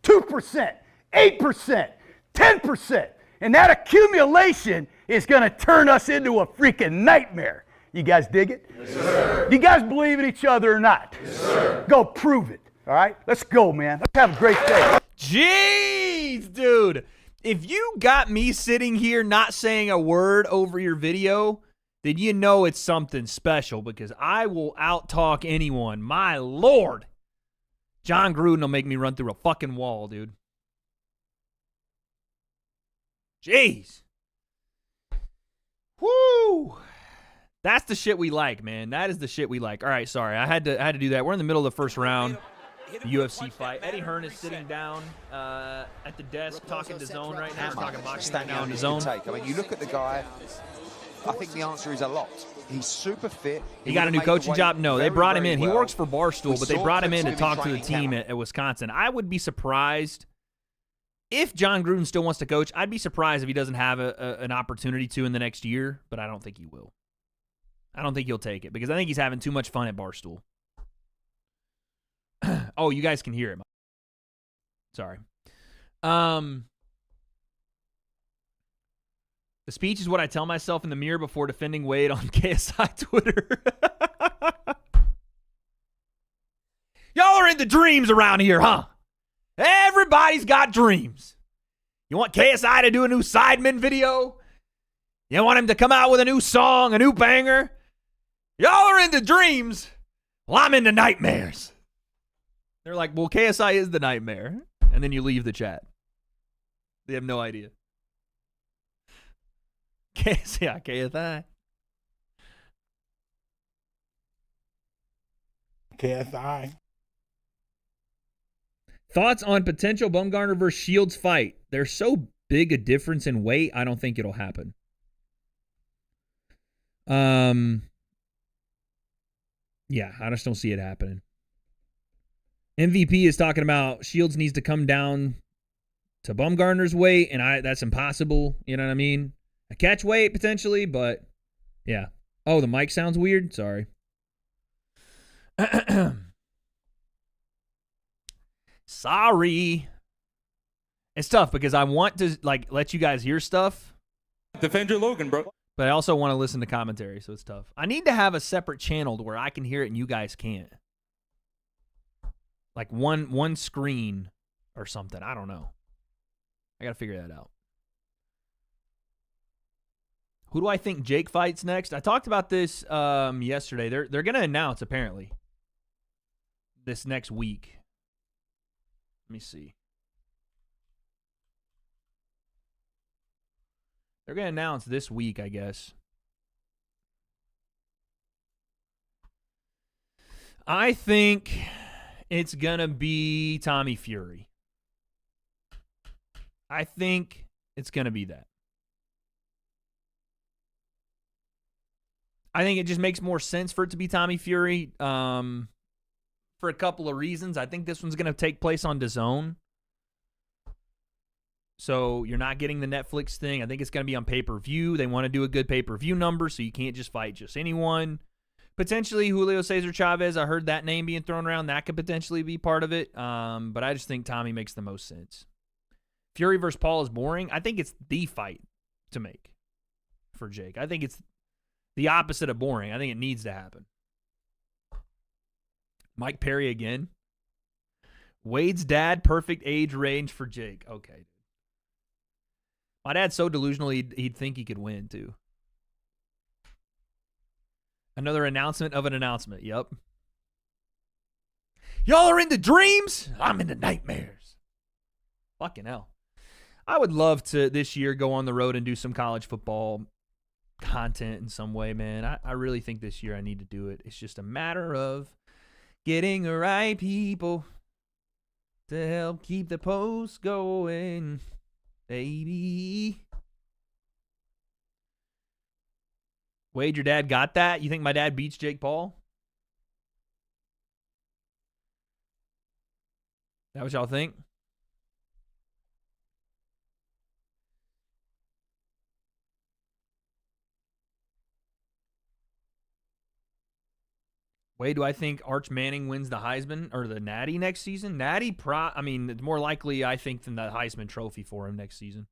2%, 8%, 10%, and that accumulation is going to turn us into a freaking nightmare. You guys dig it? Yes, sir. Do you guys believe in each other or not? Yes, sir. Go prove it. All right? Let's go, man. Let's have a great day. Jeez, dude. If you got me sitting here not saying a word over your video, then you know it's something special, because I will out-talk anyone. My Lord. John Gruden will make me run through a fucking wall, dude. Jeez. Woo. That's the shit we like, man. That is the shit we like. All right, sorry. I had to do that. We're in the middle of the first round. The UFC fight. Eddie Hearn is sitting down at the desk talking to Zone right now. Talking boxing right now in the Zone. I mean, you look at the guy, I think the answer is a lot. He's super fit. He got a new coaching job? No, they brought him in. He works for Barstool, but they brought him in to talk to the team at Wisconsin. I would be surprised if John Gruden still wants to coach. I'd be surprised if he doesn't have an opportunity to in the next year, but I don't think he will. I don't think he'll take it, because I think he's having too much fun at Barstool. Oh, you guys can hear it. Sorry. The speech is what I tell myself in the mirror before defending Wade on KSI Twitter. Y'all are into dreams around here, huh? Everybody's got dreams. You want KSI to do a new Sidemen video? You want him to come out with a new song, a new banger? Y'all are into dreams. Well, I'm into nightmares. They're like, well, KSI is the nightmare. And then you leave the chat. They have no idea. KSI. KSI. Thoughts on potential Bumgarner versus Shields fight? There's so big a difference in weight, I don't think it'll happen. Yeah, I just don't see it happening. MVP is talking about Shields needs to come down to Bumgarner's weight, and that's impossible. You know what I mean? A catch weight potentially, but yeah. Oh, the mic sounds weird. Sorry. Sorry. It's tough because I want to let you guys hear stuff. Defend your Logan, bro. But I also want to listen to commentary, so it's tough. I need to have a separate channel to where I can hear it and you guys can't. Like one screen or something. I don't know. I got to figure that out. Who do I think Jake fights next? I talked about this yesterday. They're going to announce, apparently, this next week. Let me see. They're going to announce this week, I guess. I think it's going to be Tommy Fury. I think it's going to be that. I think it just makes more sense for it to be Tommy Fury for a couple of reasons. I think this one's going to take place on DAZN. So you're not getting the Netflix thing. I think it's going to be on pay-per-view. They want to do a good pay-per-view number, so you can't just fight just anyone. Potentially Julio Cesar Chavez. I heard that name being thrown around. That could potentially be part of it. But I just think Tommy makes the most sense. Fury versus Paul is boring. I think it's the fight to make for Jake. I think it's the opposite of boring. I think it needs to happen. Mike Perry again. Wade's dad, perfect age range for Jake. Okay. My dad's so delusional he'd think he could win, too. Another announcement of an announcement. Yep. Y'all are into dreams? I'm into nightmares. Fucking hell. I would love to, this year, go on the road and do some college football content in some way, man. I really think this year I need to do it. It's just a matter of getting the right people to help keep the post going, baby. Wade, your dad got that? You think my dad beats Jake Paul? That what y'all think? Wade, do I think Arch Manning wins the Heisman or the Natty next season? Natty, I mean, it's more likely, I think, than the Heisman Trophy for him next season.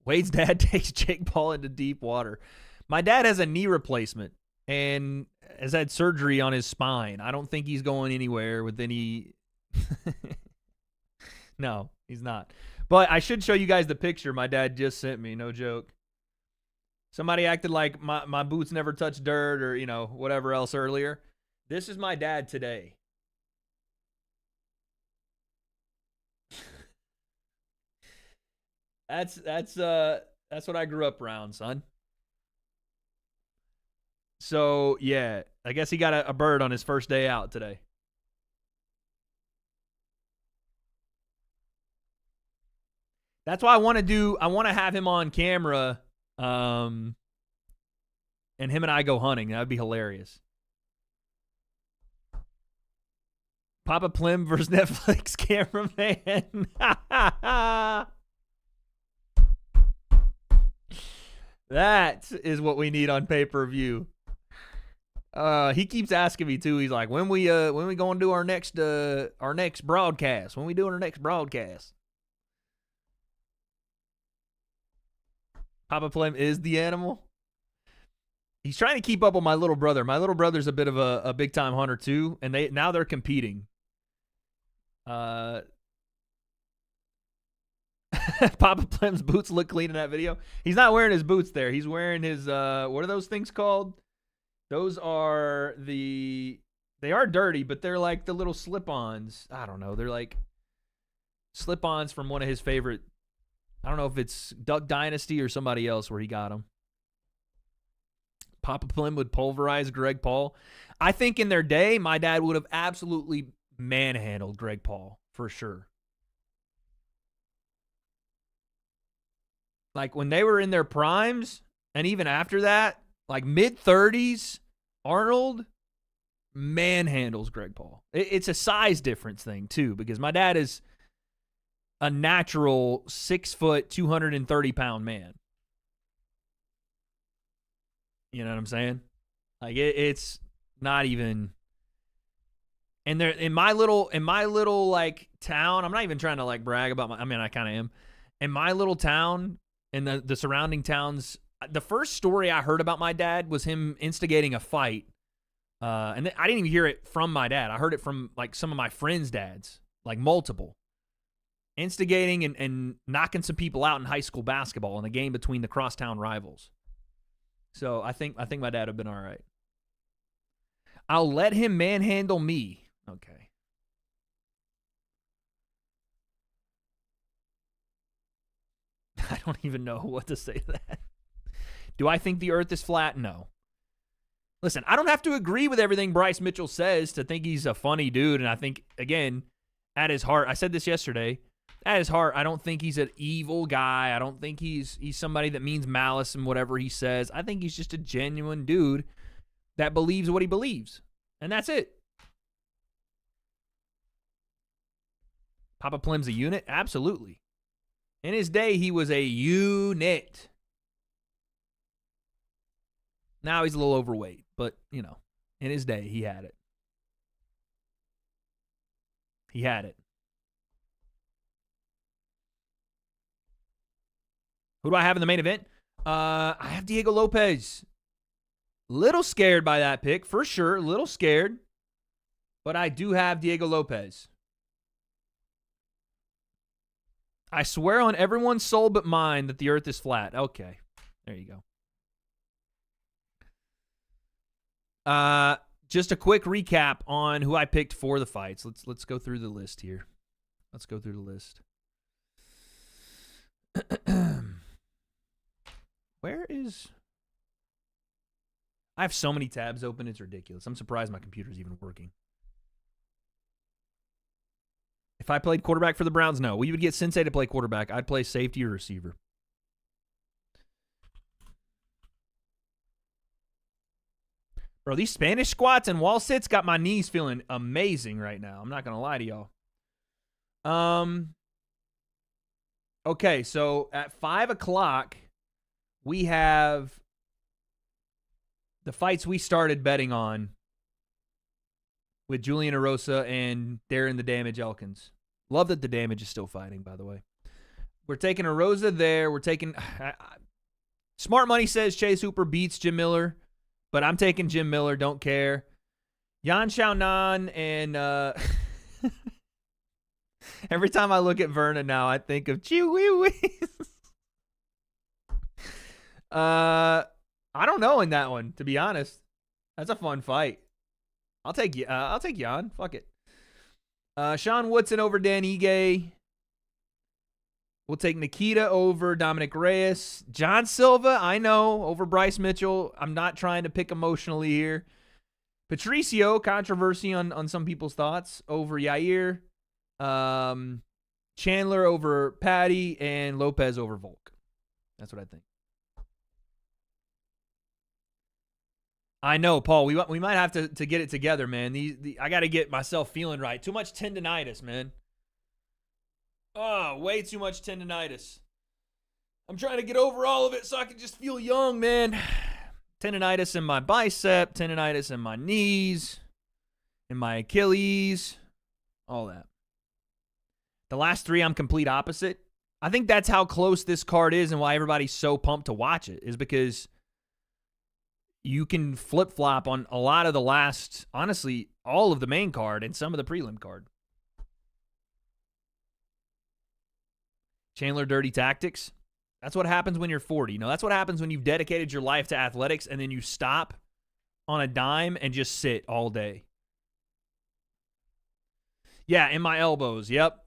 Wade's dad takes Jake Paul into deep water. My dad has a knee replacement and has had surgery on his spine. I don't think he's going anywhere with any... No, he's not. But I should show you guys the picture my dad just sent me. No joke. Somebody acted like my boots never touched dirt or, you know, whatever else earlier. This is my dad today. That's what I grew up around, son. So, yeah, I guess he got a bird on his first day out today. That's why I want to have him on camera. And him and I go hunting. That would be hilarious. Papa Plim versus Netflix cameraman. That is what we need on pay-per-view. He keeps asking me too. He's like, when we going to do our next broadcast? When we doing our next broadcast? Papa Plim is the animal. He's trying to keep up with my little brother. My little brother's a bit of a big time hunter too, and they're competing. Papa Plim's boots look clean in that video. He's not wearing his boots there. He's wearing his what are those things called? Those are they are dirty, but they're like the little slip-ons. I don't know. They're like slip-ons from one of his favorite. I don't know if it's Duck Dynasty or somebody else where he got them. Papa Plim would pulverize Greg Paul. I think in their day, my dad would have absolutely manhandled Greg Paul for sure. Like when they were in their primes, and even after that, like mid-30s, Arnold manhandles Greg Paul. It's a size difference thing too, because my dad is a natural 6 foot, 230-pound man. You know what I'm saying? Like it's not even. And there in my little like town, I'm not even trying to like brag about I mean I kind of am. In my little town and the surrounding towns, the first story I heard about my dad was him instigating a fight. And I didn't even hear it from my dad. I heard it from like some of my friends' dads, like multiple. Instigating and knocking some people out in high school basketball in a game between the crosstown rivals. So I think my dad would have been all right. I'll let him manhandle me. Okay. I don't even know what to say to that. Do I think the earth is flat? No. Listen, I don't have to agree with everything Bryce Mitchell says to think he's a funny dude. And I think, again, at his heart, I said this yesterday, at his heart, I don't think he's an evil guy. I don't think he's somebody that means malice in whatever he says. I think he's just a genuine dude that believes what he believes. And that's it. Papa Plim's a unit? Absolutely. In his day, he was a unit. Now he's a little overweight, but, in his day, he had it. He had it. Who do I have in the main event? I have Diego Lopes. Little scared by that pick, for sure. Little scared. But I do have Diego Lopes. I swear on everyone's soul but mine that the earth is flat. Okay. There you go. Just a quick recap on who I picked for the fights. Let's go through the list here. Let's go through the list. Where is... I have so many tabs open, it's ridiculous. I'm surprised my computer's even working. If I played quarterback for the Browns, no. We would get Sensei to play quarterback. I'd play safety or receiver. Bro, these Spanish squats and wall sits got my knees feeling amazing right now. I'm not going to lie to y'all. Okay, so at 5 o'clock, we have the fights we started betting on with Julian Erosa and Darren the Damage Elkins. Love that the Damage is still fighting, by the way. We're taking Erosa there. We're taking... Smart Money says Chase Hooper beats Jim Miller, but I'm taking Jim Miller. Don't care. Yan Xiaonan and... Every time I look at Verna now, I think of Chewy. I don't know in that one, to be honest. That's a fun fight. I'll take Jan. Fuck it. Sean Woodson over Dan Ige. We'll take Nikita over Dominic Reyes. John Silva, I know, over Bryce Mitchell. I'm not trying to pick emotionally here. Patricio, controversy on some people's thoughts, over Yair. Chandler over Patty, and Lopez over Volk. That's what I think. I know, Paul. We might have to get it together, man. I got to get myself feeling right. Too much tendonitis, man. Oh, way too much tendonitis. I'm trying to get over all of it so I can just feel young, man. Tendonitis in my bicep, tendonitis in my knees, in my Achilles, all that. The last three, I'm complete opposite. I think that's how close this card is and why everybody's so pumped to watch it, is because you can flip-flop on a lot of the last, honestly, all of the main card and some of the prelim card. Chandler Dirty Tactics. That's what happens when you're 40. No, that's what happens when you've dedicated your life to athletics and then you stop on a dime and just sit all day. Yeah, in my elbows. Yep.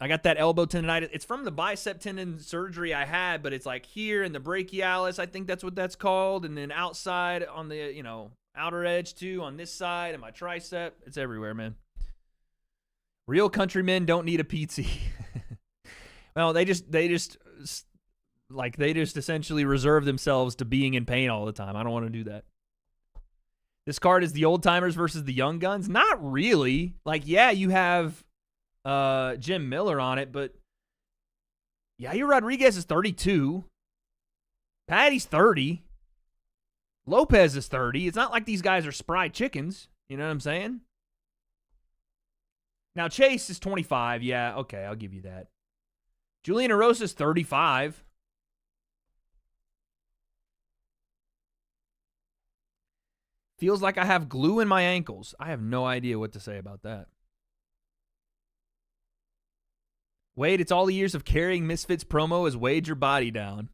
I got that elbow tendonitis. It's from the bicep tendon surgery I had, but it's like here in the brachialis. I think that's what that's called. And then outside on the, outer edge too, on this side and my tricep. It's everywhere, man. Real countrymen don't need a PT. Well, they just essentially reserve themselves to being in pain all the time. I don't want to do that. This card is the old timers versus the young guns. Not really. Yeah, you have Jim Miller on it, but Yair Rodriguez is 32. Patty's 30. Lopez is 30. It's not like these guys are spry chickens. You know what I'm saying? Now, Chase is 25. Yeah, okay, I'll give you that. Julian Erosa is 35. Feels like I have glue in my ankles. I have no idea what to say about that. Wade, it's all the years of carrying Misfits promo as Wade your body down.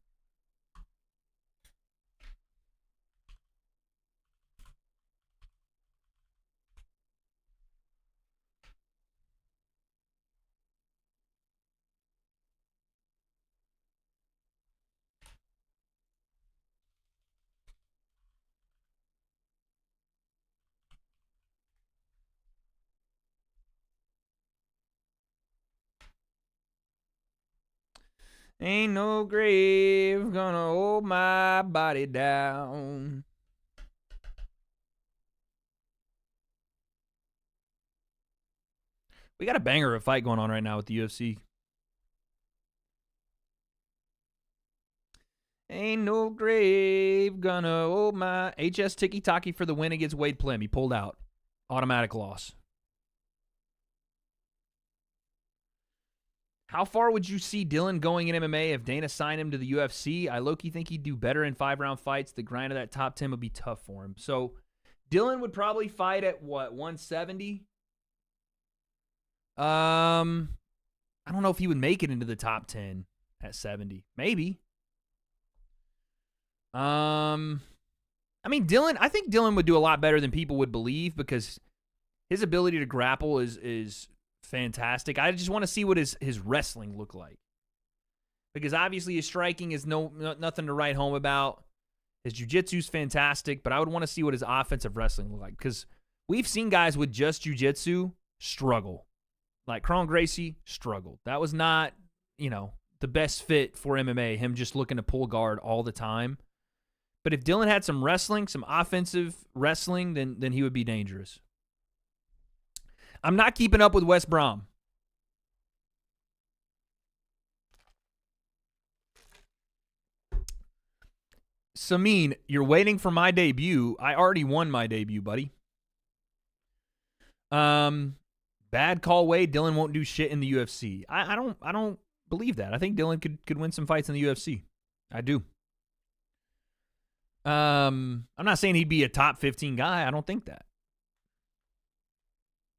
Ain't no grave gonna hold my body down. We got a banger of a fight going on right now with the UFC. Ain't no grave gonna hold my... HS Tiki-Taki for the win against Wade Plim. He pulled out. Automatic loss. How far would you see Dylan going in MMA if Dana signed him to the UFC? I low-key think he'd do better in 5-round fights. The grind of that top 10 would be tough for him. So Dylan would probably fight at, what, 170? I don't know if he would make it into the top 10 at 70. Maybe. I mean, I think Dylan would do a lot better than people would believe because his ability to grapple is fantastic. I just want to see what his wrestling look like. Because obviously his striking is nothing to write home about. His jiu-jitsu's fantastic, but I would want to see what his offensive wrestling look like. Because we've seen guys with just jiu-jitsu struggle. Like Kron Gracie struggled. That was not, the best fit for MMA, him just looking to pull guard all the time. But if Dylan had some wrestling, some offensive wrestling, then he would be dangerous. I'm not keeping up with Wes Brom. Samin, you're waiting for my debut. I already won my debut, buddy. Bad call, Wade. Dylan won't do shit in the UFC. I don't believe that. I think Dylan could win some fights in the UFC. I do. I'm not saying he'd be a top 15 guy. I don't think that.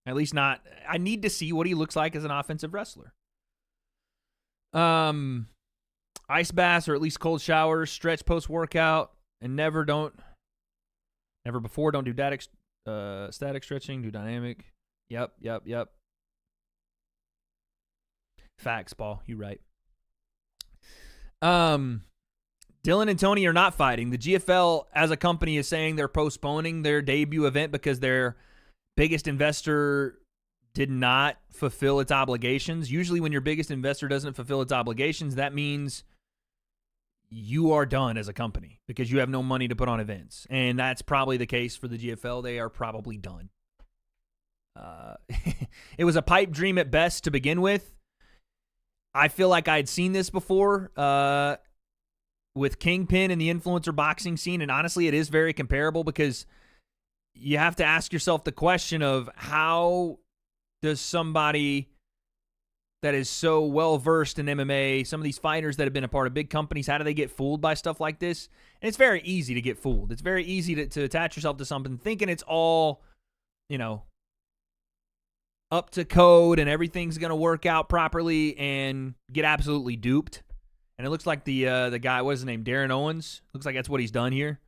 At least not. I need to see what he looks like as an offensive wrestler. Ice baths or at least cold showers, stretch post-workout, and never don't do static stretching, do dynamic. Yep. Facts, Paul. You right. Dylan and Tony are not fighting. The GFL as a company is saying they're postponing their debut event because their biggest investor did not fulfill its obligations. Usually when your biggest investor doesn't fulfill its obligations, that means you are done as a company because you have no money to put on events. And that's probably the case for the GFL. They are probably done. It was a pipe dream at best to begin with. I feel like I'd seen this before with Kingpin and the influencer boxing scene, and honestly, it is very comparable because you have to ask yourself the question of how does somebody that is so well-versed in MMA, some of these fighters that have been a part of big companies, how do they get fooled by stuff like this? And it's very easy to get fooled. It's very easy to attach yourself to something thinking it's all, up to code and everything's going to work out properly and get absolutely duped. And it looks like the guy, what is his name, Darren Owens? Looks like that's what he's done here.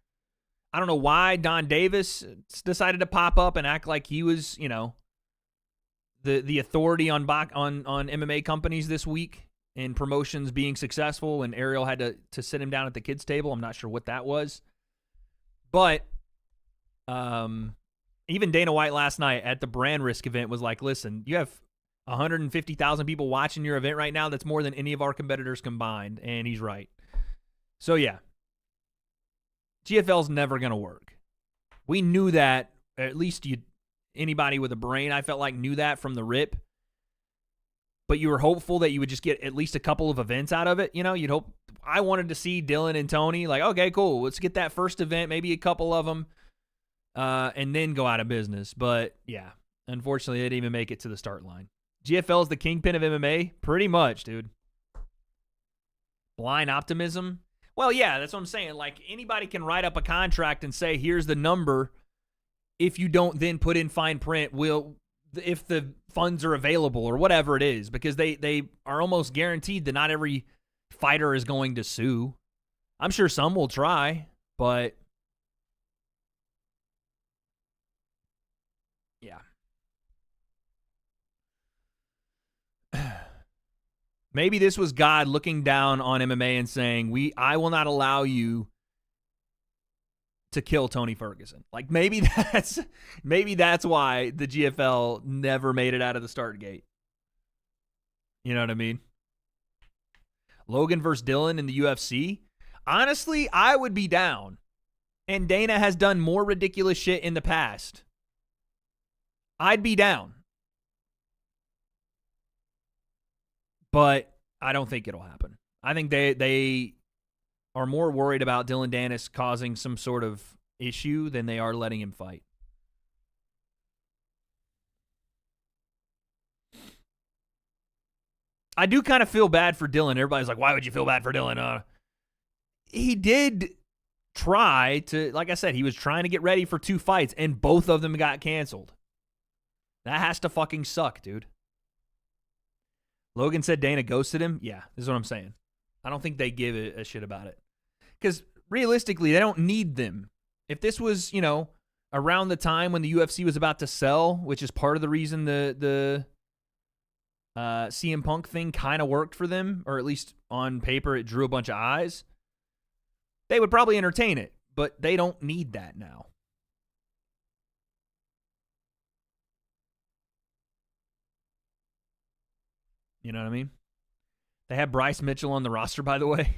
I don't know why Don Davis decided to pop up and act like he was, the authority on MMA companies this week and promotions being successful, and Ariel had to sit him down at the kids' table. I'm not sure what that was. But even Dana White last night at the Brand Risk event was like, listen, you have 150,000 people watching your event right now. That's more than any of our competitors combined. And he's right. So, yeah. GFL's never going to work. We knew that. At least anybody with a brain, I felt like, knew that from the rip. But you were hopeful that you would just get at least a couple of events out of it. You'd hope. I wanted to see Dylan and Tony like, okay, cool. Let's get that first event, maybe a couple of them, and then go out of business. But, yeah, unfortunately, they didn't even make it to the start line. GFL is the kingpin of MMA? Pretty much, dude. Blind optimism? Well, yeah, that's what I'm saying. Like, anybody can write up a contract and say, here's the number. If you don't then put in fine print, if the funds are available or whatever it is, because they are almost guaranteed that not every fighter is going to sue. I'm sure some will try, but yeah. Maybe this was God looking down on MMA and saying, I will not allow you to kill Tony Ferguson. Like, maybe that's why the GFL never made it out of the start gate. You know what I mean? Logan versus Dylan in the UFC, honestly, I would be down. And Dana has done more ridiculous shit in the past. I'd be down. But I don't think it'll happen. I think they are more worried about Dylan Dennis causing some sort of issue than they are letting him fight. I do kind of feel bad for Dylan. Everybody's like, why would you feel bad for Dylan? He did try to, like I said, he was trying to get ready for 2 fights, and both of them got canceled. That has to fucking suck, dude. Logan said Dana ghosted him. Yeah, this is what I'm saying. I don't think they give a shit about it. Because realistically, they don't need them. If this was, around the time when the UFC was about to sell, which is part of the reason the CM Punk thing kind of worked for them, or at least on paper it drew a bunch of eyes, they would probably entertain it, but they don't need that now. You know what I mean? They have Bryce Mitchell on the roster, by the way.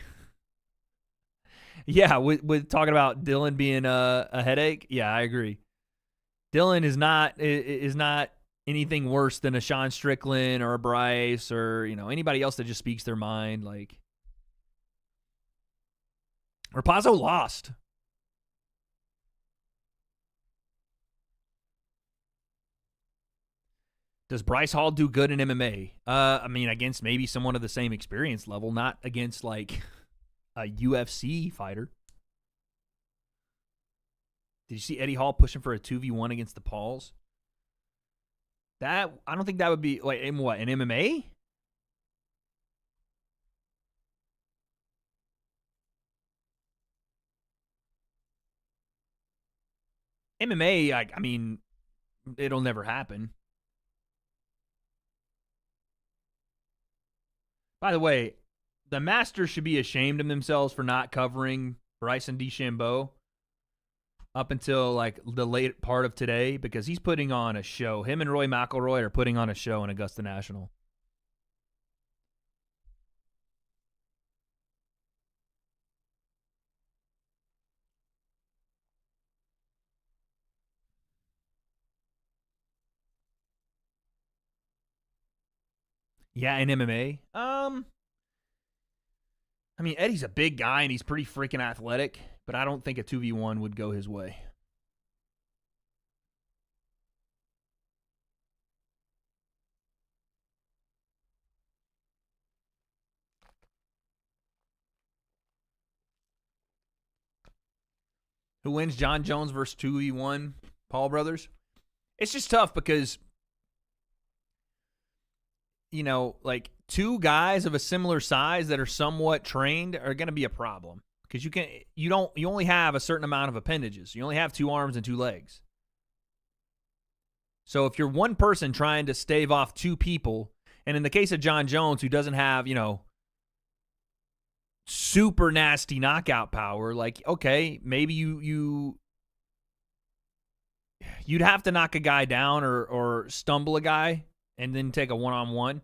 Yeah, with talking about Dylan being a headache. Yeah, I agree. Dylan is not anything worse than a Sean Strickland or a Bryce or anybody else that just speaks their mind. Like, Rapazo lost. Does Bryce Hall do good in MMA? I mean, against maybe someone of the same experience level, not against like a UFC fighter. Did you see Eddie Hall pushing for a 2v1 against the Pauls? I don't think that would be like in what, in MMA? MMA, I mean, it'll never happen. By the way, the Masters should be ashamed of themselves for not covering Bryson DeChambeau up until like the late part of today, because he's putting on a show. Him and Roy McIlroy are putting on a show in Augusta National. Yeah, in MMA. I mean, Eddie's a big guy and he's pretty freaking athletic, but I don't think a 2v1 would go his way. Who wins, John Jones versus 2v1 Paul brothers? It's just tough because, like 2 guys of a similar size that are somewhat trained are going to be a problem, because you only have a certain amount of appendages. You only have 2 arms and 2 legs. So if you're one person trying to stave off 2 people, and in the case of John Jones, who doesn't have, super nasty knockout power, like, okay, maybe you'd have to knock a guy down or stumble a guy and then take a one-on-one.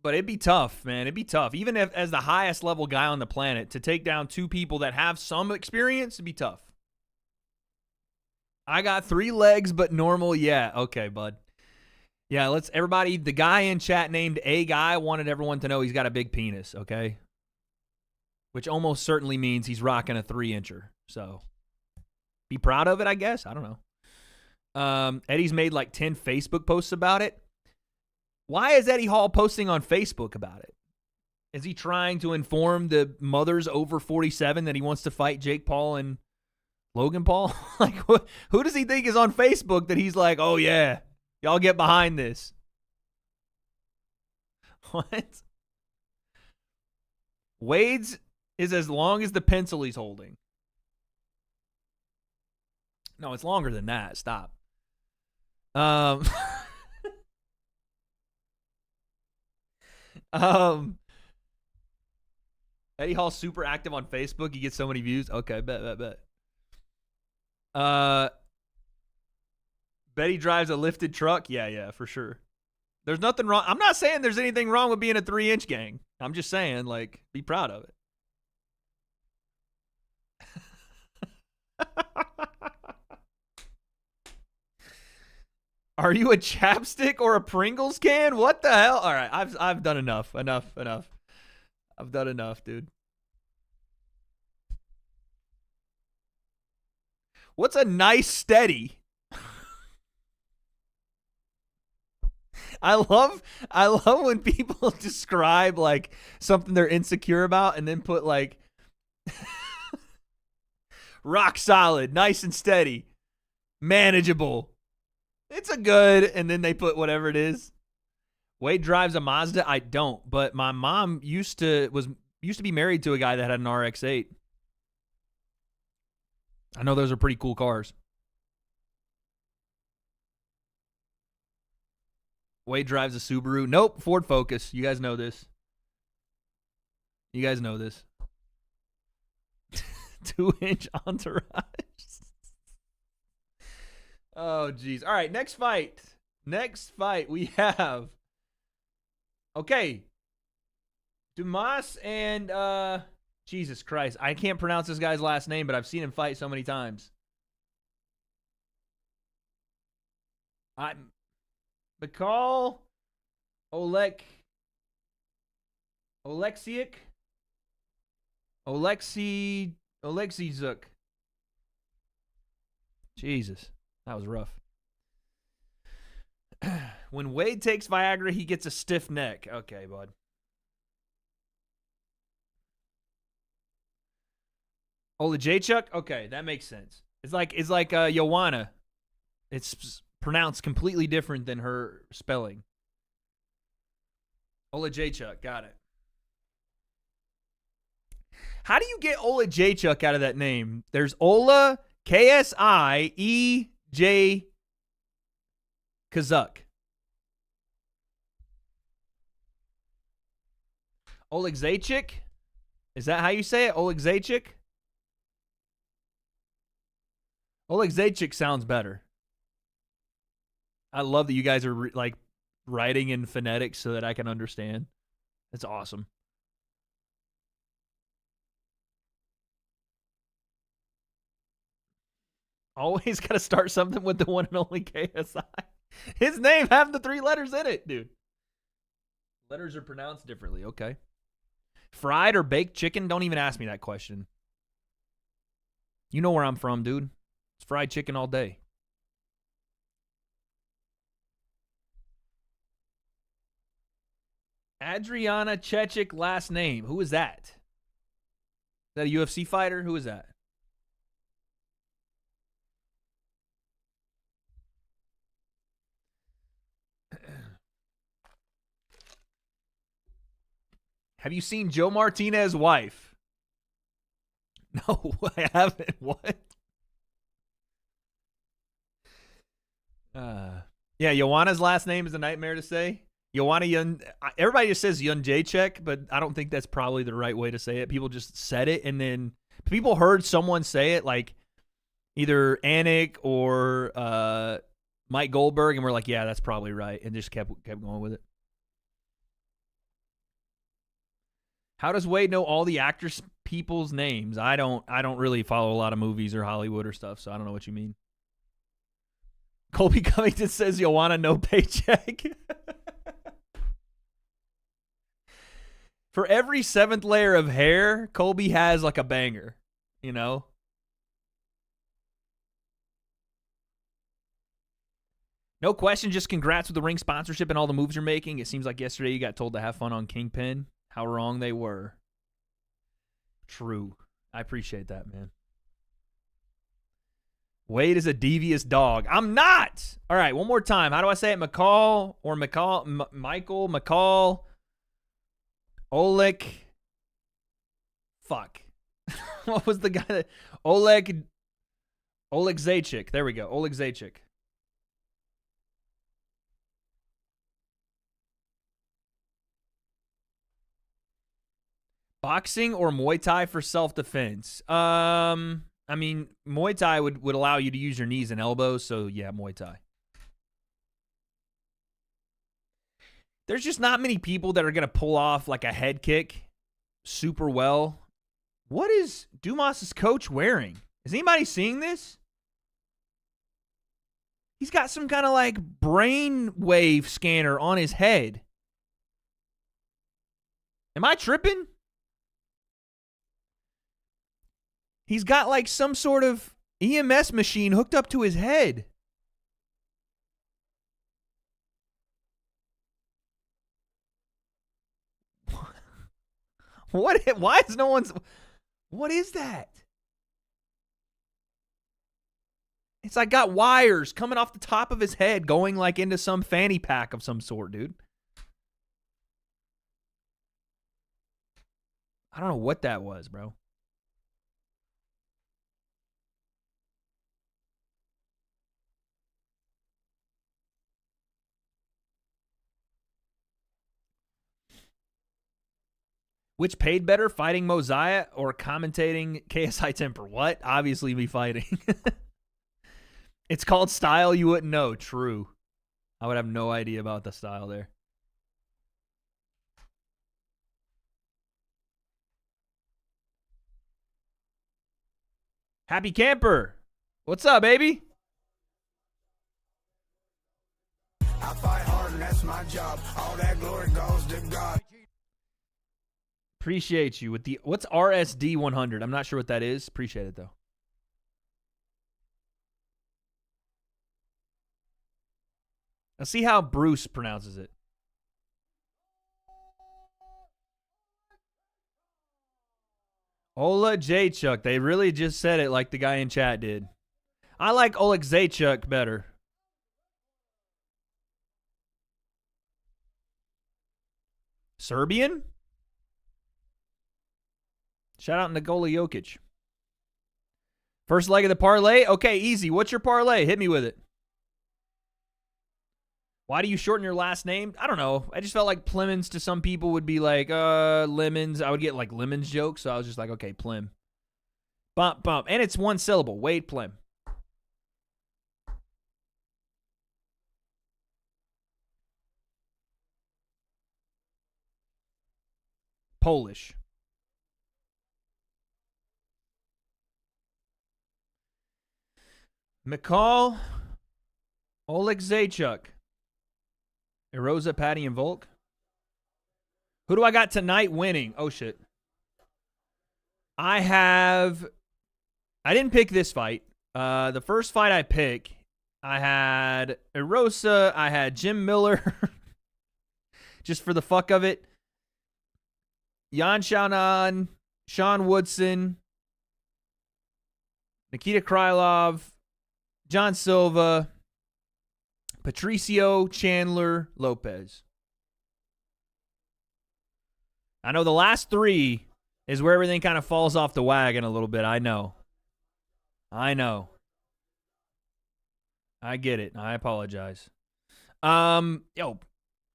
But it'd be tough, man. It'd be tough. Even if, as the highest level guy on the planet, to take down 2 people that have some experience, it'd be tough. I got 3 legs, but normal. Yeah, okay, bud. Yeah, everybody, the guy in chat named A Guy wanted everyone to know he's got a big penis, okay? Which almost certainly means he's rocking a 3-incher. So, be proud of it, I guess. I don't know. Eddie's made like 10 Facebook posts about it. Why is Eddie Hall posting on Facebook about it? Is he trying to inform the mothers over 47 that he wants to fight Jake Paul and Logan Paul? Like, who does he think is on Facebook that he's like, oh yeah, y'all get behind this? What? Wade's is as long as the pencil he's holding. No, it's longer than that. Stop. Eddie Hall's super active on Facebook. He gets so many views. Okay, bet. Bet he drives a lifted truck. Yeah, for sure. There's nothing wrong. I'm not saying there's anything wrong with being a 3-inch gang. I'm just saying, like, be proud of it. Are you a chapstick or a Pringles can? What the hell? All right, I've done enough. Enough. I've done enough, dude. What's a nice steady? I love when people describe like something they're insecure about and then put like rock solid, nice and steady, manageable. It's a good, and then they put whatever it is. Wade drives a Mazda. I don't, but my mom used to be married to a guy that had an RX-8. I know those are pretty cool cars. Wade drives a Subaru. Nope, Ford Focus. You guys know this. 2-inch entourage. Oh, geez. All right, next fight. We have... Okay. Dumas and... Jesus Christ. I can't pronounce this guy's last name, but I've seen him fight so many times. Mikhail Oleksiuk. Oleksiuk. Jesus. That was rough. When Wade takes Viagra, he gets a stiff neck. Okay, bud. Olejchuk? Okay, that makes sense. It's like Joanna. It's pronounced completely different than her spelling. Olejchuk, got it. How do you get Olejchuk out of that name? There's Ola, K-S-I-E J Kazuk. Oleksiuk? Is that how you say it? Oleksiuk? Oleksiuk sounds better. I love that you guys are like writing in phonetics so that I can understand. That's awesome. Always got to start something with the one and only KSI. His name have the 3 letters in it, dude. Letters are pronounced differently. Okay. Fried or baked chicken? Don't even ask me that question. You know where I'm from, dude. It's fried chicken all day. Adriana Chechik, last name. Who is that? Is that a UFC fighter? Who is that? Have you seen Joe Martinez's wife? No, I haven't. What? Yeah, Joanna's last name is a nightmare to say. Joanna Yun. Everybody just says Jacek, but I don't think that's probably the right way to say it. People just said it, and then people heard someone say it, like either Anik or Mike Goldberg, and we're like, yeah, that's probably right, and just kept going with it. How does Wade know all the actors' people's names? I don't really follow a lot of movies or Hollywood or stuff, so I don't know what you mean. Colby Covington says, Joanna, no paycheck. For every 7th layer of hair, Colby has like a banger, you know? No question, just congrats with the ring sponsorship and all the moves you're making. It seems like yesterday you got told to have fun on Kingpin. How wrong they were. True. I appreciate that, man. Wade is a devious dog. I'm not. All right, one more time. How do I say it? Michael, Oleg. Fuck. What was the guy that... Oleksiuk. There we go. Oleksiuk. Boxing or Muay Thai for self-defense? I mean, Muay Thai would allow you to use your knees and elbows, so yeah, Muay Thai. There's just not many people that are going to pull off like a head kick super well. What is Dumas's coach wearing? Is anybody seeing this? He's got some kind of like brain wave scanner on his head. Am I tripping? He's got like some sort of EMS machine hooked up to his head. What? Why is no one's... What is that? It's like got wires coming off the top of his head going like into some fanny pack of some sort, dude. I don't know what that was, bro. Which paid better, fighting Mosiah or commentating KSI Temper? What? Obviously me fighting. It's called style, you wouldn't know. True. I would have no idea about the style there. Happy Camper. What's up, baby? I fight hard and that's my job. All that glory goes to God. Appreciate you with the... What's RSD 100? I'm not sure what that is. Appreciate it, though. Let's see how Bruce pronounces it. Ola Jaychuk. They really just said it like the guy in chat did. I like Oleg Zaychuk better. Serbian? Shout out Nikola Jokic. First leg of the parlay? Okay, easy. What's your parlay? Hit me with it. Why do you shorten your last name? I don't know. I just felt like Plemons to some people would be like, Lemons. I would get like Lemons jokes, so I was just like, okay, Plem. Bump, bump. And it's one syllable. Wade Plem. Polish. McCall, Oleg Zaychuk, Erosa, Patty, and Volk. Who do I got tonight winning? Oh, shit. I didn't pick this fight. The first fight I pick, I had Erosa, I had Jim Miller, just for the fuck of it. Yan Xiaonan, Sean Woodson, Nikita Krylov, John Silva, Patricio Chandler Lopez. I know the last three is where everything kind of falls off the wagon a little bit. I know. I get it. I apologize. Yo,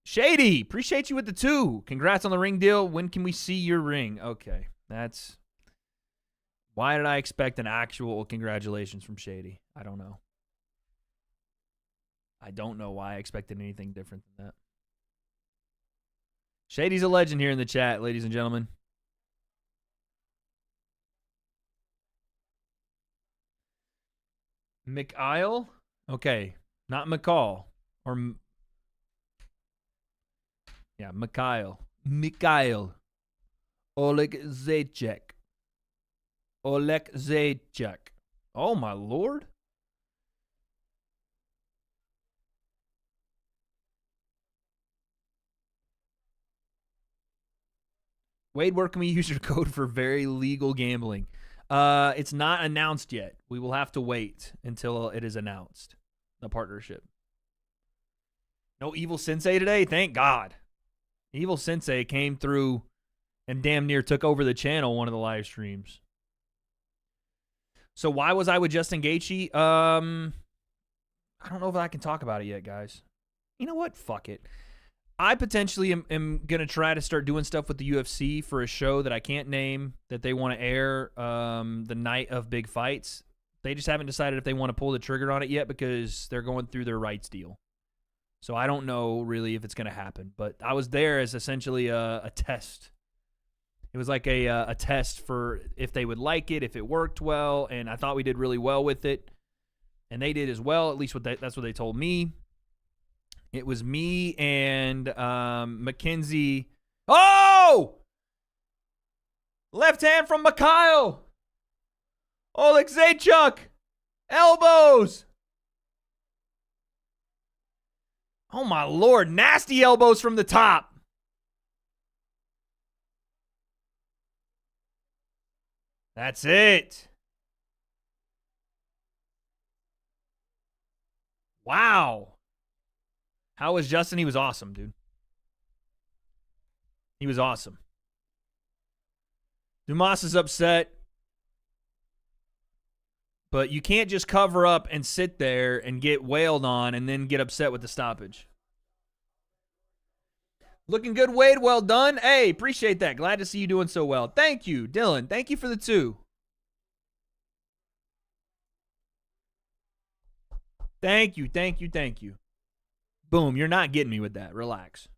Shady, appreciate you with the 2. Congrats on the ring deal. When can we see your ring? Okay, that's... Why did I expect an actual congratulations from Shady? I don't know. I don't know why I expected anything different than that. Shady's a legend here in the chat, ladies and gentlemen. McIsle? Okay, not McCall. Or... Yeah, Mikhail. Oleg Zaychuk. Oleg Zaychuk. Oh, my Lord. Wade, where can we use your code for very legal gambling? It's not announced yet. We will have to wait until it is announced, the partnership. No Evil Sensei today? Thank God. Evil Sensei came through and damn near took over the channel one of the live streams. So why was I with Justin Gaethje? I don't know if I can talk about it yet, guys. You know what? Fuck it. I potentially am going to try to start doing stuff with the UFC for a show that I can't name that they want to air the night of big fights. They just haven't decided if they want to pull the trigger on it yet because they're going through their rights deal. So I don't know really if it's going to happen. But I was there as essentially a test. It was like a test for if they would like it, if it worked well, and I thought we did really well with it. And they did as well, at least that's what they told me. It was me and Mackenzie. Oh! Left hand from Mikhail. Oleksiejczuk. Elbows. Oh, my Lord. Nasty elbows from the top. That's it. Wow. How was Justin? He was awesome, dude. He was awesome. Dumas is upset. But you can't just cover up and sit there and get wailed on and then get upset with the stoppage. Looking good, Wade. Well done. Hey, appreciate that. Glad to see you doing so well. Thank you, Dylan. Thank you for the 2. Thank you, thank you, thank you. Boom, you're not getting me with that. Relax.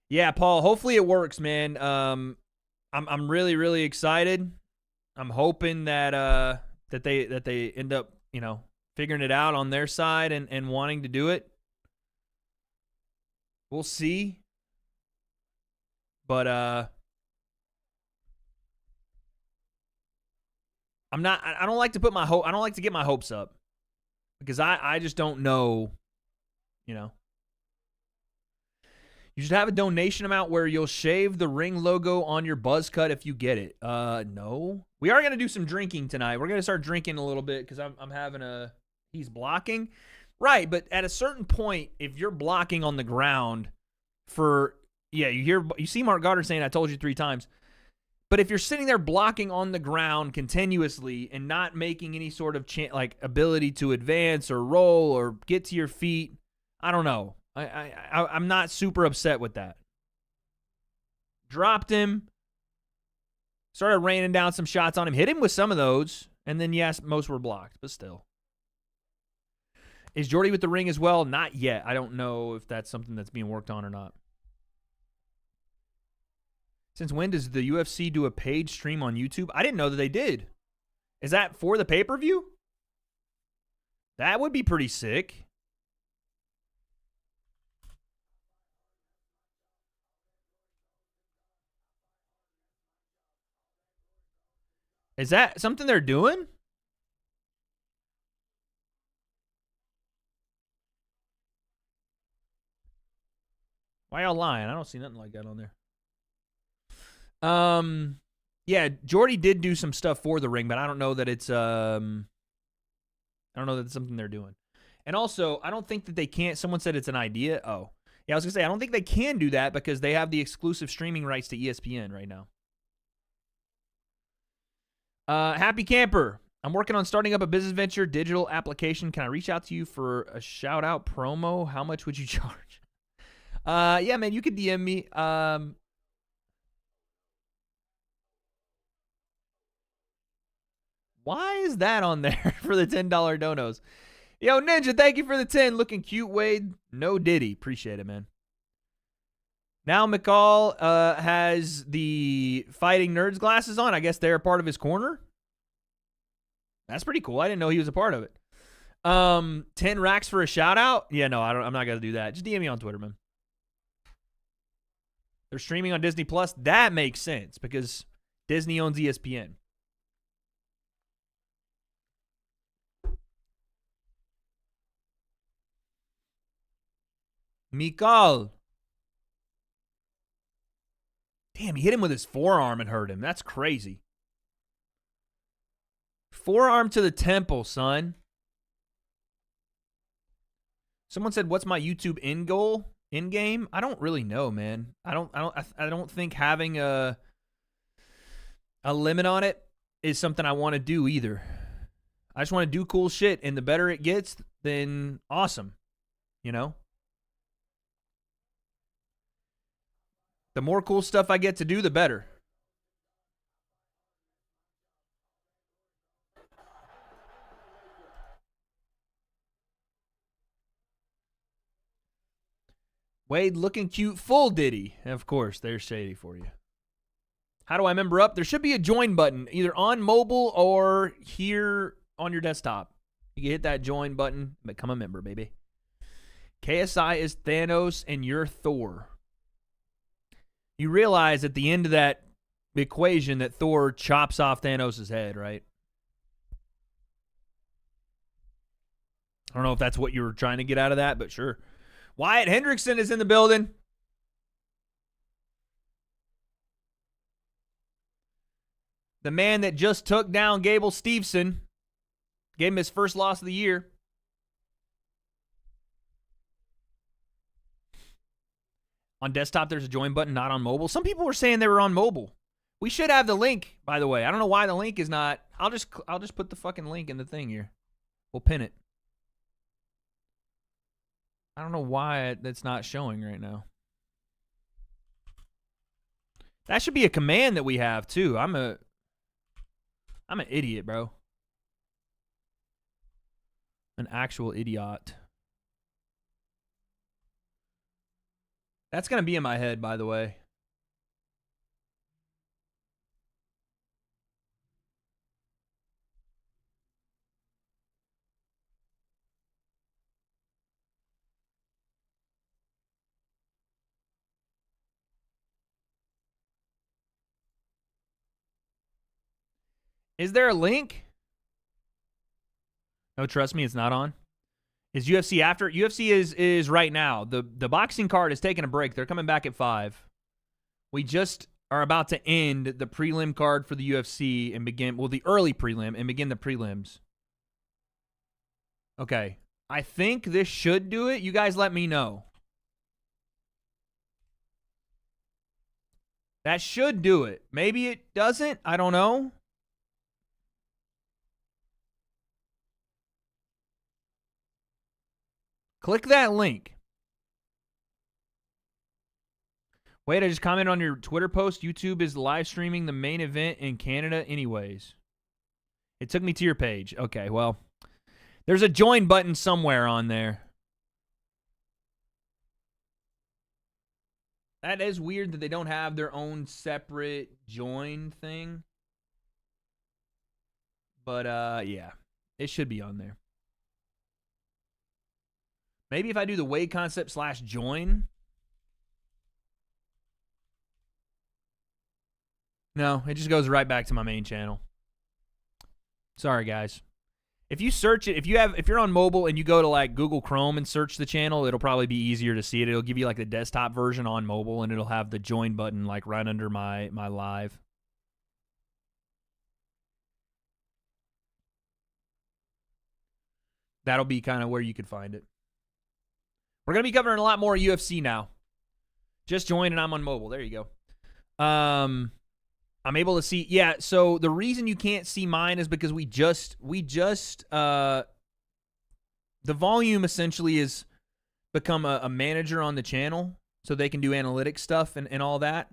Yeah, Paul, hopefully it works, man. I'm really, really excited. I'm hoping that they end up, figuring it out on their side and wanting to do it. We'll see. But I don't like to put my hope. I don't like to get my hopes up because I just don't know, You should have a donation amount where you'll shave the ring logo on your buzz cut if you get it. No. We are going to do some drinking tonight. We're going to start drinking a little bit because I'm having he's blocking. Right, but at a certain point, if you're blocking on the ground you see Mark Goddard saying, I told you 3 times. But if you're sitting there blocking on the ground continuously and not making any sort of ability to advance or roll or get to your feet, I don't know. I'm not super upset with that. Dropped him. Started raining down some shots on him. Hit him with some of those. And then, yes, most were blocked, but still. Is Jordy with the ring as well? Not yet. I don't know if that's something that's being worked on or not. Since when does the UFC do a paid stream on YouTube? I didn't know that they did. Is that for the pay-per-view? That would be pretty sick. Is that something they're doing? Why y'all lying? I don't see nothing like that on there. Yeah, Jordy did do some stuff for the ring, but I don't know that it's I don't know that it's something they're doing. And also, I don't think that they can't. Someone said it's an idea. Oh, yeah, I was gonna say I don't think they can do that because they have the exclusive streaming rights to ESPN right now. Happy Camper. I'm working on starting up a business venture, digital application. Can I reach out to you for a shout out promo? How much would you charge? Yeah, man, you could DM me. Why is that on there for the $10 donos? Yo, Ninja, thank you for the 10. Looking cute, Wade. No Diddy. Appreciate it, man. Now McCall has the Fighting Nerds glasses on. I guess they're a part of his corner. That's pretty cool. I didn't know he was a part of it. 10 racks for a shout out? Yeah, no, I'm not going to do that. Just DM me on Twitter, man. They're streaming on Disney Plus. That makes sense because Disney owns ESPN. Mikal. Damn, he hit him with his forearm and hurt him. That's crazy. Forearm to the temple, son. Someone said, "What's my YouTube end goal? In game?" I don't really know, man. I don't think having a limit on it is something I want to do either. I just want to do cool shit, and the better it gets, then awesome. You know? The more cool stuff I get to do, the better. Wade looking cute, full Diddy. Of course, there's Shady for you. How do I member up? There should be a join button, either on mobile or here on your desktop. You can hit that join button, become a member, baby. KSI is Thanos and you're Thor. You realize at the end of that equation that Thor chops off Thanos' head, right? I don't know if that's what you were trying to get out of that, but sure. Wyatt Hendrickson is in the building. The man that just took down Gable Steveson. Gave him his first loss of the year. On desktop, there's a join button, not on mobile. Some people were saying they were on mobile. We should have the link, by the way. I don't know why the link is not. I'll just put the fucking link in the thing here. We'll pin it. I don't know why that's not showing right now. That should be a command that we have too. I'm an idiot, bro. An actual idiot. That's going to be in my head, by the way. Is there a link? No, trust me, it's not on. Is UFC after? UFC is right now. The boxing card is taking a break. They're coming back at 5. We just are about to end the prelim card for the UFC and begin, well, the early prelim and begin the prelims. Okay. I think this should do it. You guys let me know. That should do it. Maybe it doesn't. I don't know. Click that link. Wait, I just commented on your Twitter post. YouTube is live streaming the main event in Canada anyways. It took me to your page. Okay, well, there's a join button somewhere on there. That is weird that they don't have their own separate join thing. But, yeah, it should be on there. Maybe if I do the wadeconcept/join. No, it just goes right back to my main channel. Sorry, guys. If you search it, if you're on mobile and you go to like Google Chrome and search the channel, it'll probably be easier to see it. It'll give you like the desktop version on mobile, and it'll have the join button like right under my live. That'll be kind of where you could find it. We're going to be covering a lot more UFC now. Just join and I'm on mobile. There you go. I'm able to see. Yeah, so the reason you can't see mine is because we just the volume essentially is become a manager on the channel so they can do analytics stuff and all that.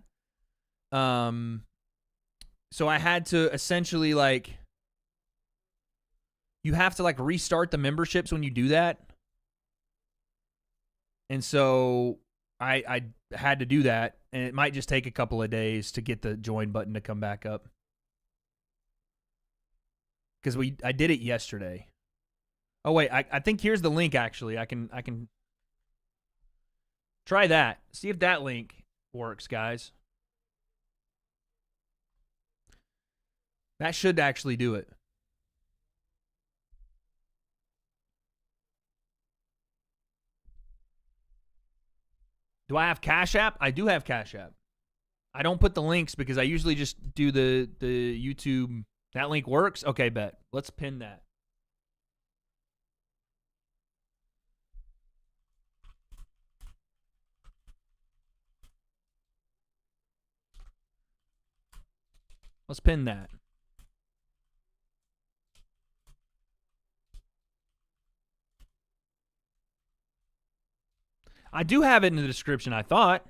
So I had to essentially like, you have to like restart the memberships when you do that. And so I had to do that, and it might just take a couple of days to get the join button to come back up. Because I did it yesterday. Oh wait, I think here's the link actually. I can try that. See if that link works, guys. That should actually do it. Do I have Cash App? I do have Cash App. I don't put the links because I usually just do the YouTube. That link works? Okay, bet. Let's pin that. Let's pin that. I do have it in the description, I thought.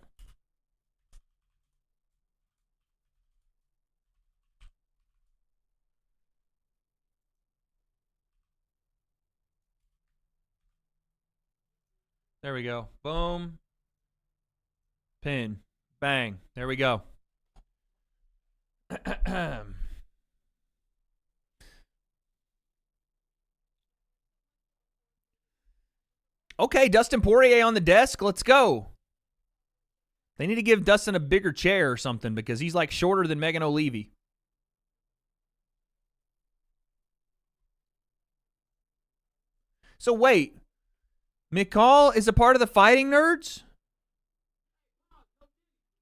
There we go. Boom. Pin. Bang. There we go. Okay, Dustin Poirier on the desk. Let's go. They need to give Dustin a bigger chair or something because he's like shorter than Megan O'Leary. So wait, McCall is a part of the Fighting Nerds?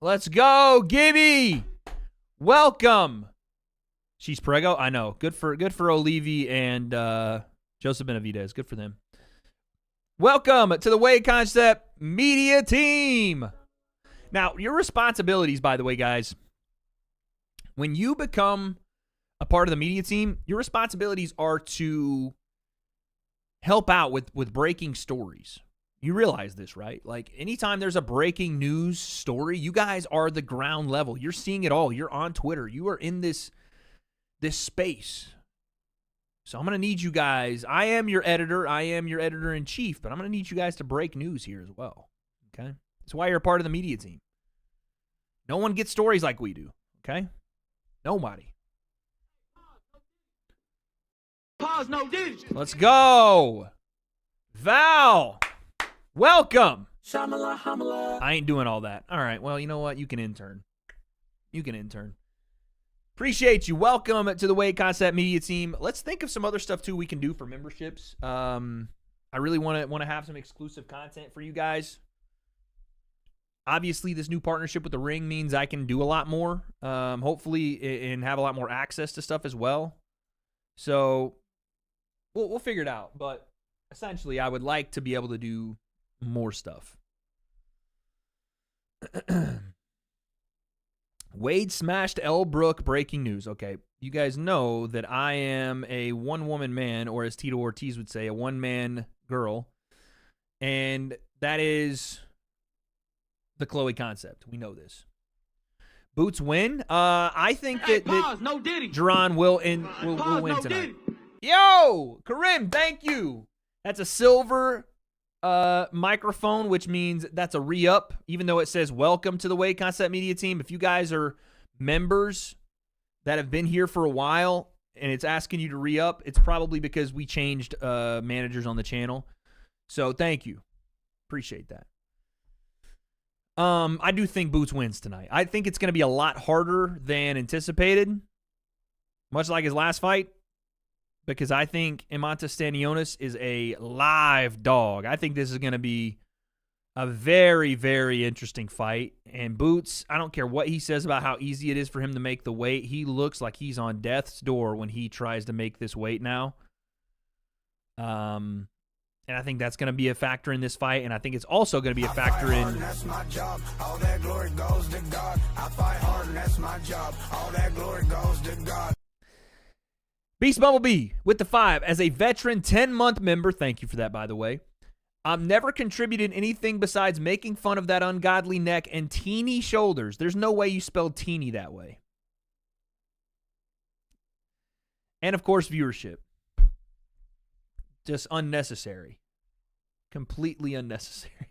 Let's go, Gibby. Welcome. She's prego. I know. Good for O'Leary and Joseph Benavidez. Good for them. Welcome to the W.A.D.E Concept Media Team. Now, your responsibilities, by the way, guys, when you become a part of the media team, your responsibilities are to help out with breaking stories. You realize this, right? Like, anytime there's a breaking news story, you guys are the ground level. You're seeing it all. You're on Twitter. You are in this space. So I'm going to need you guys. I am your editor. I am your editor-in-chief, but I'm going to need you guys to break news here as well, okay? That's why you're a part of the media team. No one gets stories like we do, okay? Nobody. Pause, no Diddy. Let's go. Val, welcome. Shamala, hamala. I ain't doing all that. All right, well, you know what? You can intern. Appreciate you. Welcome to the W.A.D.E Concept Media Team. Let's think of some other stuff, too, we can do for memberships. I really want to have some exclusive content for you guys. Obviously, this new partnership with The Ring means I can do a lot more, hopefully, and have a lot more access to stuff as well. So we'll figure it out. But essentially, I would like to be able to do more stuff. Wade smashed L. Brook, breaking news. Okay, you guys know that I am a one-woman man, or as Tito Ortiz would say, a one-man girl. And that is the Chloe concept. We know this. Boots win. I think that No Diddy. Jerron will win tonight. Yo, Karim, thank you. That's a silver microphone, which means that's a re-up, even though it says welcome to the W.A.D.E Concept Media Team. If you guys are members that have been here for a while and it's asking you to re-up, it's probably because we changed managers on the channel. So thank you. Appreciate that. I do think Boots wins tonight. I think it's going to be a lot harder than anticipated, much like his last fight, because I think Imanta Stanionis is a live dog. I think this is going to be a very, very interesting fight. And Boots, I don't care what he says about how easy it is for him to make the weight. He looks like he's on death's door when he tries to make this weight now. And I think that's going to be a factor in this fight, and I think it's also going to be a factor in. That's my job. All that glory goes to God. I fight hard, and that's my job. All that glory goes to God. Beast Bumblebee with the 5 as a veteran 10-month member. Thank you for that, by the way. I've never contributed anything besides making fun of that ungodly neck and teeny shoulders. There's no way you spelled teeny that way. And, of course, viewership. Just unnecessary. Completely unnecessary.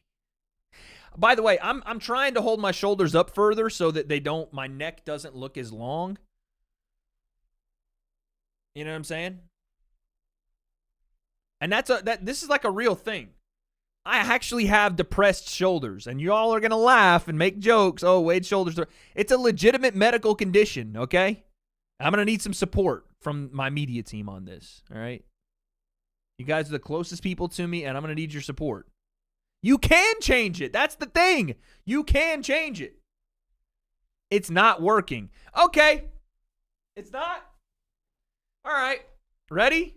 By the way, I'm trying to hold my shoulders up further so that my neck doesn't look as long. You know what I'm saying? And this is like a real thing. I actually have depressed shoulders, and y'all are going to laugh and make jokes. Oh, Wade's shoulders are... It's a legitimate medical condition, okay? I'm going to need some support from my media team on this, all right? You guys are the closest people to me, and I'm going to need your support. You can change it. That's the thing. You can change it. It's not working. Okay. It's not? All right. Ready?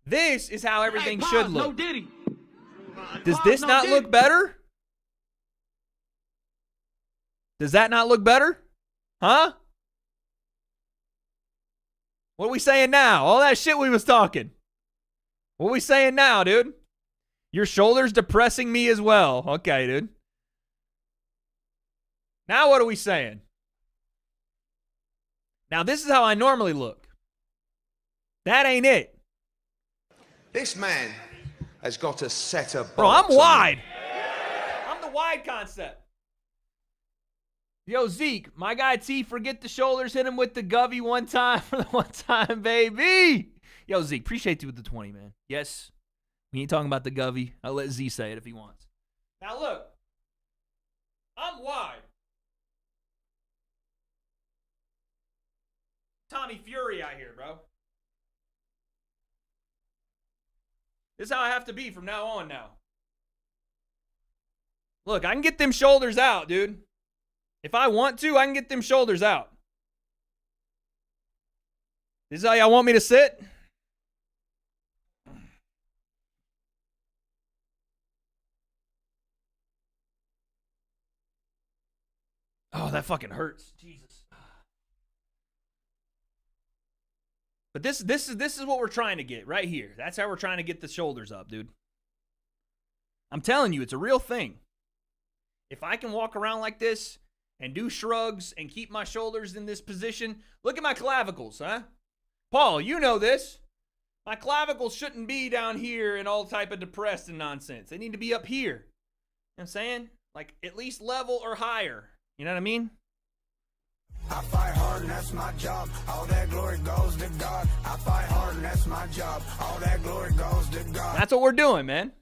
This is how everything should look. No Diddy. Does this not look better? Does that not look better? Huh? What are we saying now? All that shit we was talking. What are we saying now, dude? Your shoulder's depressing me as well. Okay, dude. Now what are we saying? Now this is how I normally look. That ain't it. This man has got a set of... Bro, I'm wide. I'm the wide concept. Yo, Zeke, my guy T, forget the shoulders, hit him with the Govy one time for the one time, baby. Yo, Zeke, appreciate you with the 20, man. Yes, we ain't talking about the Govy. I'll let Z say it if he wants. Now, look, I'm wide. Tommy Fury out here, bro. This is how I have to be from now on now. Look, I can get them shoulders out, dude. If I want to, I can get them shoulders out. This is how y'all want me to sit? Oh, that fucking hurts. Jesus. But this is what we're trying to get right here. That's how we're trying to get the shoulders up, dude. I'm telling you, it's a real thing. If I can walk around like this and do shrugs and keep my shoulders in this position, look at my clavicles, huh? Paul, you know this. My clavicles shouldn't be down here and all type of depressed and nonsense. They need to be up here. You know what I'm saying? Like at least level or higher. You know what I mean? I fight hard and that's my job. All that glory goes to God. I fight hard and that's my job. All that glory goes to God. That's what we're doing, man.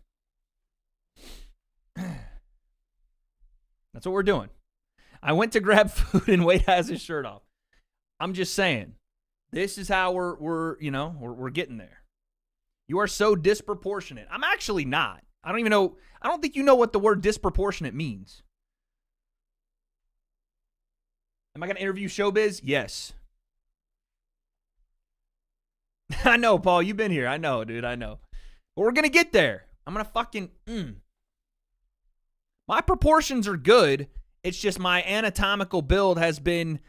That's what we're doing. I went to grab food and Wade has his shirt off. I'm just saying, this is how we're getting there. You are so disproportionate. I'm actually not. I don't think you know what the word disproportionate means. Am I going to interview Showbiz? Yes. I know, Paul. You've been here. I know, dude. I know. But we're going to get there. I'm going to fucking... My proportions are good. It's just my anatomical build has been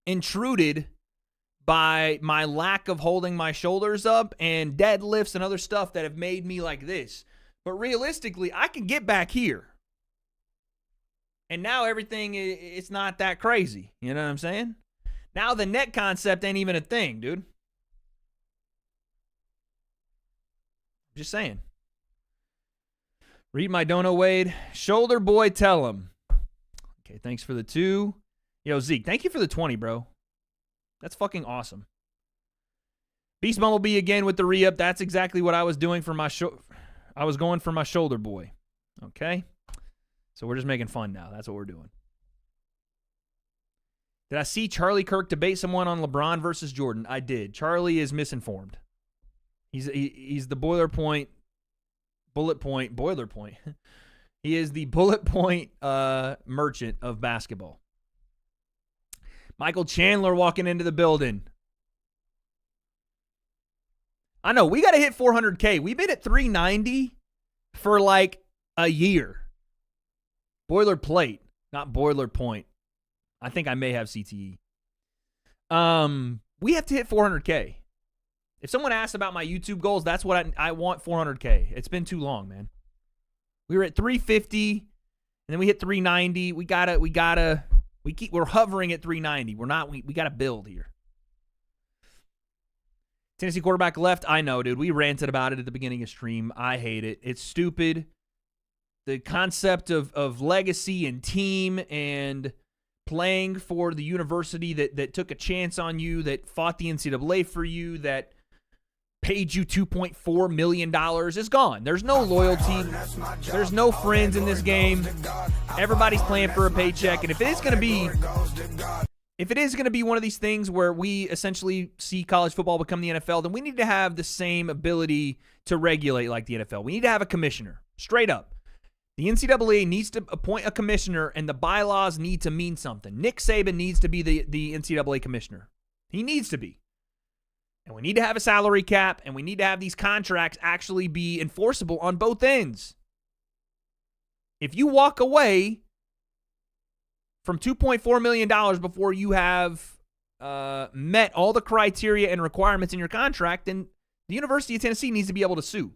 intruded by my lack of holding my shoulders up and deadlifts and other stuff that have made me like this. But realistically, I can get back here. And now everything, it's not that crazy. You know what I'm saying? Now the neck concept ain't even a thing, dude. Just saying. Read my dono, Wade. Shoulder boy, tell him. Okay, thanks for the 2. Yo, Zeke, thank you for the 20, bro. That's fucking awesome. Beast Bumblebee again with the re-up. That's exactly what I was doing for my I was going for my shoulder boy. Okay? So we're just making fun now. That's what we're doing. Did I see Charlie Kirk debate someone on LeBron versus Jordan? I did. Charlie is misinformed. He's the bullet point. He is the bullet point merchant of basketball. Michael Chandler walking into the building. I know, we got to hit 400K. We've been at 390 for like a year. Boilerplate, not boiler point. I think I may have CTE. We have to hit 400K. If someone asks about my YouTube goals, that's what I want, 400K. It's been too long, man. We were at 350, and then we hit 390. We're hovering at 390. We got to build here. Tennessee quarterback left. I know, dude. We ranted about it at the beginning of stream. I hate it. It's stupid. The concept of legacy and team and playing for the university that took a chance on you, that fought the NCAA for you, that paid you $2.4 million is gone. There's no loyalty. There's no friends in this game. Everybody's playing for a paycheck. And if it is going to be one of these things where we essentially see college football become the NFL, then we need to have the same ability to regulate like the NFL. We need to have a commissioner. Straight up. The NCAA needs to appoint a commissioner, and the bylaws need to mean something. Nick Saban needs to be the NCAA commissioner. He needs to be. And we need to have a salary cap, and we need to have these contracts actually be enforceable on both ends. If you walk away from $2.4 million before you have met all the criteria and requirements in your contract, then the University of Tennessee needs to be able to sue.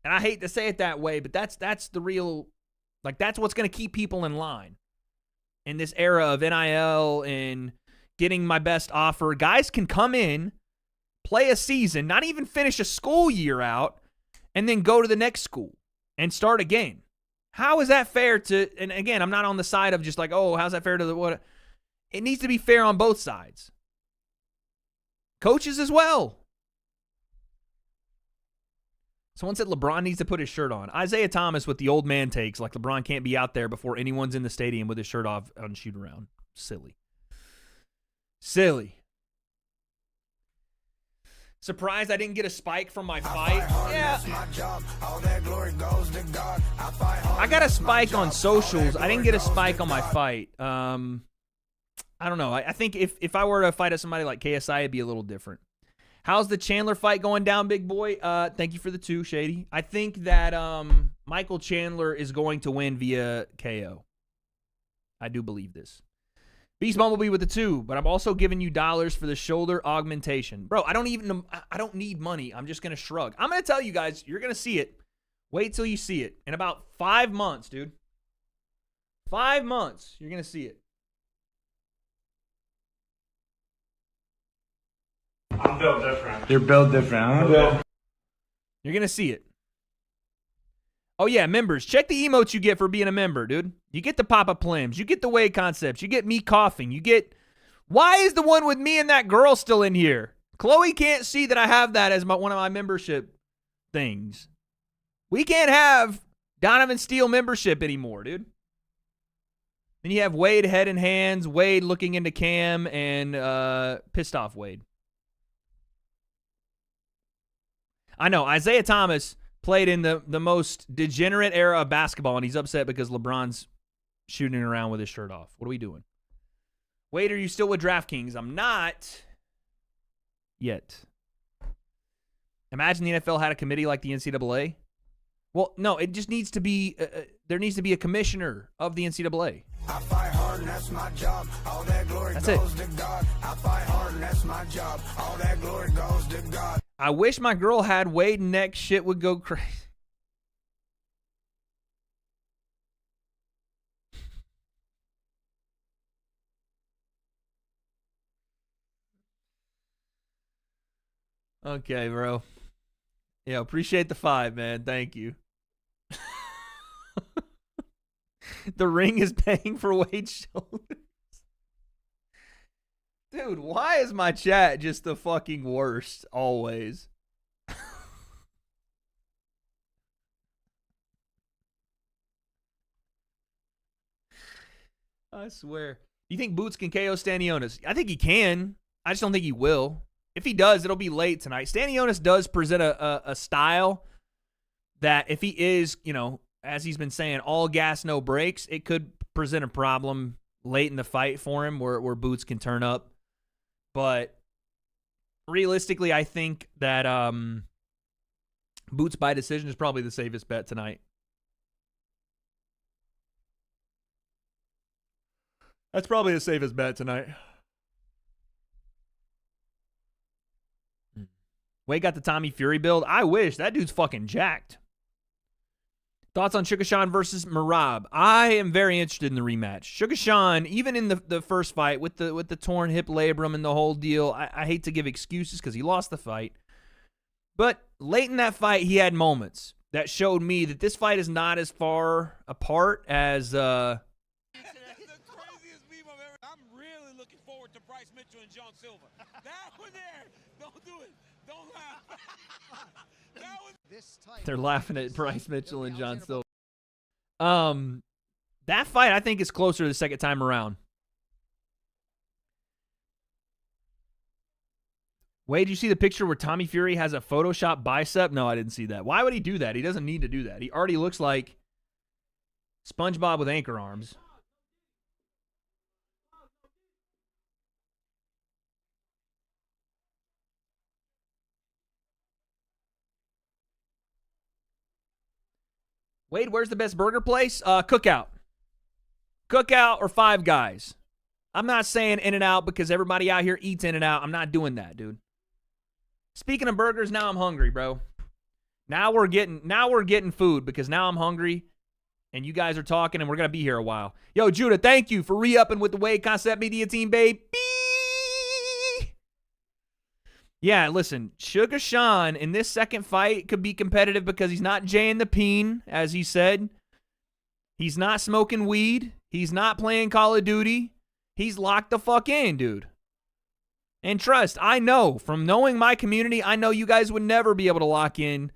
And I hate to say it that way, but that's the real, that's what's going to keep people in line in this era of NIL and getting my best offer. Guys can come in, play a season, not even finish a school year out, and then go to the next school and start again. How is that fair to, and again, I'm not on the side of just like, oh, how's that fair to the what? It needs to be fair on both sides. Coaches as well. Someone said LeBron needs to put his shirt on. Isaiah Thomas with the old man takes, like LeBron can't be out there before anyone's in the stadium with his shirt off on shoot around. Silly. Silly. Surprised I didn't get a spike from my fight. Yeah. I got a spike on socials. I didn't get a spike on my fight. I don't know. I think if I were to fight at somebody like KSI, it'd be a little different. How's the Chandler fight going down, big boy? Thank you for the 2, Shady. I think that Michael Chandler is going to win via KO. I do believe this. Beast Bumblebee with the 2, but I'm also giving you dollars for the shoulder augmentation. Bro, I don't need money. I'm just going to shrug. I'm going to tell you guys, you're going to see it. Wait till you see it. In about 5 months, dude. 5 months, you're going to see it. I'm built different. You're built different, huh? You're going to see it. Oh, yeah, members. Check the emotes you get for being a member, dude. You get the pop-up plims. You get the way concepts. You get me coughing. You get... Why is the one with me and that girl still in here? Chloe can't see that I have that as one of my membership things. We can't have Donovan Steele membership anymore, dude. Then you have Wade head and hands, Wade looking into Cam, and pissed off Wade. I know, Isaiah Thomas played in the most degenerate era of basketball, and he's upset because LeBron's shooting around with his shirt off. What are we doing? Wade, are you still with DraftKings? I'm not yet. Imagine the NFL had a committee like the NCAA. Well, no, it just needs to be, there needs to be a commissioner of the NCAA. I fight hard and that's my job. All that glory That's goes it. to God. I fight hard and that's my job. All that glory goes to God. I wish my girl had Wade next. Shit would go crazy. Okay, bro. Yeah, appreciate the 5, man. Thank you. The ring is paying for Wade's shoulders. Dude, why is my chat just the fucking worst always? I swear. You think Boots can KO Stanionis? I think he can. I just don't think he will. If he does, it'll be late tonight. Stanionis does present a style that if he is, you know, as he's been saying, all gas, no brakes, it could present a problem late in the fight for him where Boots can turn up. But realistically, I think that Boots by decision is probably the safest bet tonight. That's probably the safest bet tonight. Wade got the Tommy Fury build. I wish. That dude's fucking jacked. Thoughts on Sugar Sean versus Merab? I am very interested in the rematch. Sugar Sean, even in the first fight with the torn hip labrum and the whole deal, I hate to give excuses because he lost the fight. But late in that fight, he had moments that showed me that this fight is not as far apart as... I'm really looking forward to Bryce Mitchell and John Silva. That one there, don't do it. Don't laugh. That was They're laughing at Bryce Mitchell and John Silva. That fight, I think, is closer the second time around. Wade, did you see the picture where Tommy Fury has a Photoshop bicep? No, I didn't see that. Why would he do that? He doesn't need to do that. He already looks like SpongeBob with anchor arms. Wade, where's the best burger place? Cookout. Cookout or Five Guys. I'm not saying In-N-Out because everybody out here eats In-N-Out. I'm not doing that, dude. Speaking of burgers, now I'm hungry, bro. Now we're getting food because now I'm hungry and you guys are talking and we're going to be here a while. Yo, Judah, thank you for re-upping with the W.A.D.E Concept Media Team, babe. Yeah, listen, Sugar Sean in this second fight could be competitive because he's not Jay in the Peen, as he said. He's not smoking weed. He's not playing Call of Duty. He's locked the fuck in, dude. And trust, I know, from knowing my community, I know you guys would never be able to lock in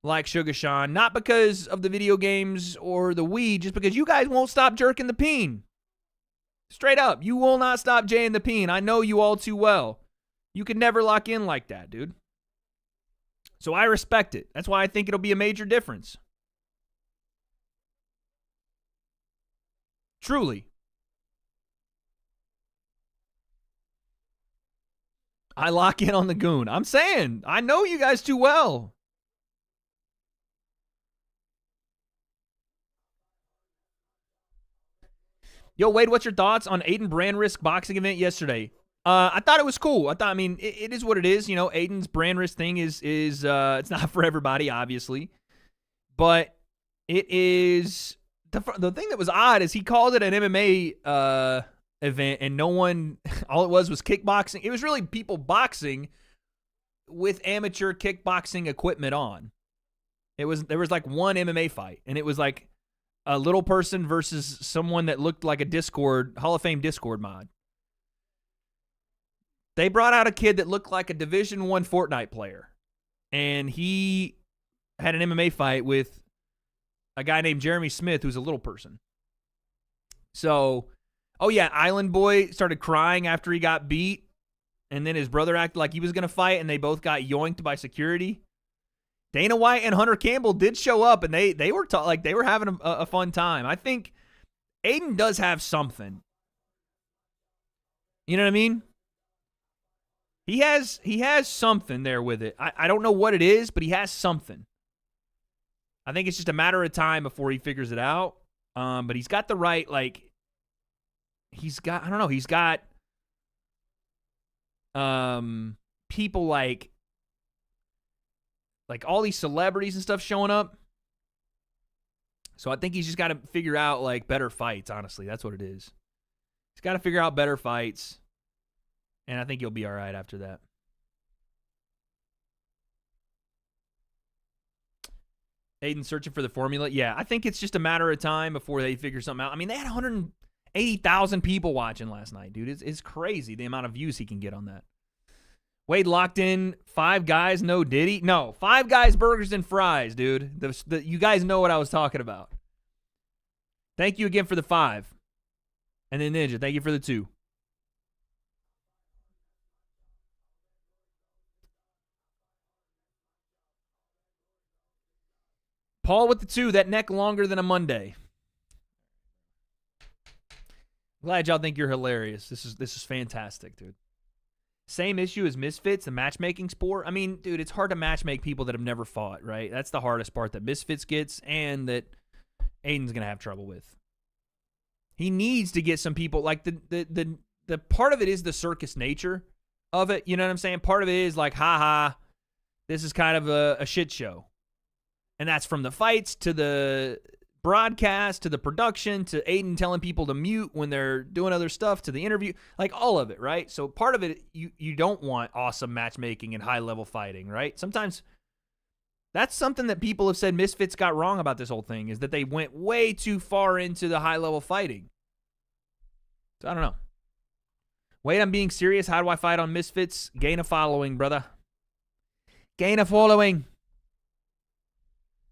like Sugar Sean. Not because of the video games or the weed, just because you guys won't stop jerking the peen. Straight up, you will not stop jaying the peen. I know you all too well. You could never lock in like that, dude. So I respect it. That's why I think it'll be a major difference. Truly. I lock in on the goon. I'm saying, I know you guys too well. Yo, Wade, what's your thoughts on Aiden brand risk boxing event yesterday? I thought it was cool. I mean, it is what it is. You know, Aiden's brand risk thing is it's not for everybody, obviously. But it is, the thing that was odd is he called it an MMA event, and no one, all it was kickboxing. It was really people boxing with amateur kickboxing equipment on. There was like one MMA fight, and it was like a little person versus someone that looked like a Discord, Hall of Fame Discord mod. They brought out a kid that looked like a Division I Fortnite player, and he had an MMA fight with a guy named Jeremy Smith, who's a little person. So, oh yeah, Island Boy started crying after he got beat, and then his brother acted like he was going to fight, and they both got yoinked by security. Dana White and Hunter Campbell did show up, and they were they were having a fun time. I think Aiden does have something. You know what I mean? He has something there with it. I don't know what it is, but he has something. I think it's just a matter of time before he figures it out. But he's got the right, he's got people like all these celebrities and stuff showing up. So I think he's just got to figure out better fights, honestly. That's what it is. He's got to figure out better fights. And I think he'll be all right after that. Aiden searching for the formula. Yeah, I think it's just a matter of time before they figure something out. I mean, they had 180,000 people watching last night, dude. It's crazy the amount of views he can get on that. Wade locked in 5 Guys, no Diddy. No, 5 Guys, burgers, and fries, dude. You guys know what I was talking about. Thank you again for the 5. And then Ninja, thank you for the 2. Paul with the 2, that neck longer than a Monday. Glad y'all think you're hilarious. This is fantastic, dude. Same issue as Misfits, the matchmaking sport. I mean, dude, it's hard to matchmake people that have never fought, right? That's the hardest part that Misfits gets and that Aiden's going to have trouble with. He needs to get some people, the part of it is the circus nature of it. You know what I'm saying? Part of it is haha, this is kind of a shit show. And that's from the fights to the broadcast to the production to Aiden telling people to mute when they're doing other stuff to the interview, all of it, right? So part of it, you don't want awesome matchmaking and high-level fighting, right? Sometimes that's something that people have said Misfits got wrong about this whole thing, is that they went way too far into the high-level fighting. So I don't know. Wait, I'm being serious. How do I fight on Misfits? Gain a following, brother. Gain a following.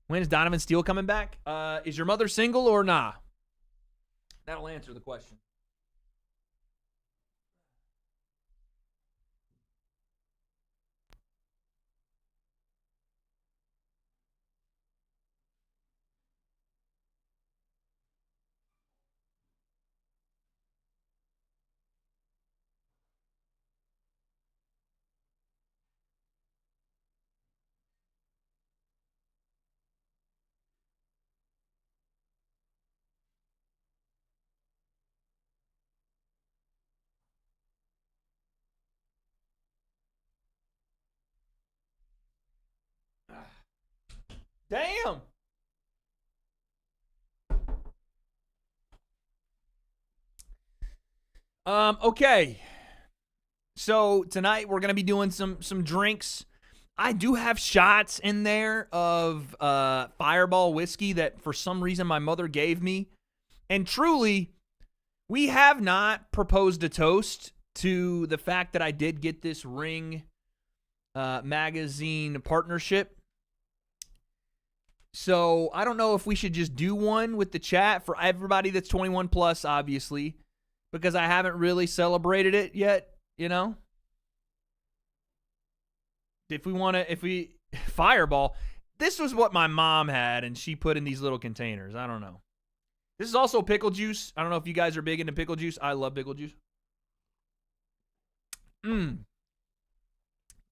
When is Donovan Steele coming back? Is your mother single or nah? That'll answer the question. Damn. Okay. So tonight we're gonna be doing some drinks. I do have shots in there of Fireball whiskey that for some reason my mother gave me. And truly, we have not proposed a toast to the fact that I did get this Ring magazine partnership. So I don't know if we should just do one with the chat for everybody that's 21 plus, obviously, because I haven't really celebrated it yet, you know? Fireball, this was what my mom had, and she put in these little containers. I don't know. This is also pickle juice. I don't know if you guys are big into pickle juice. I love pickle juice.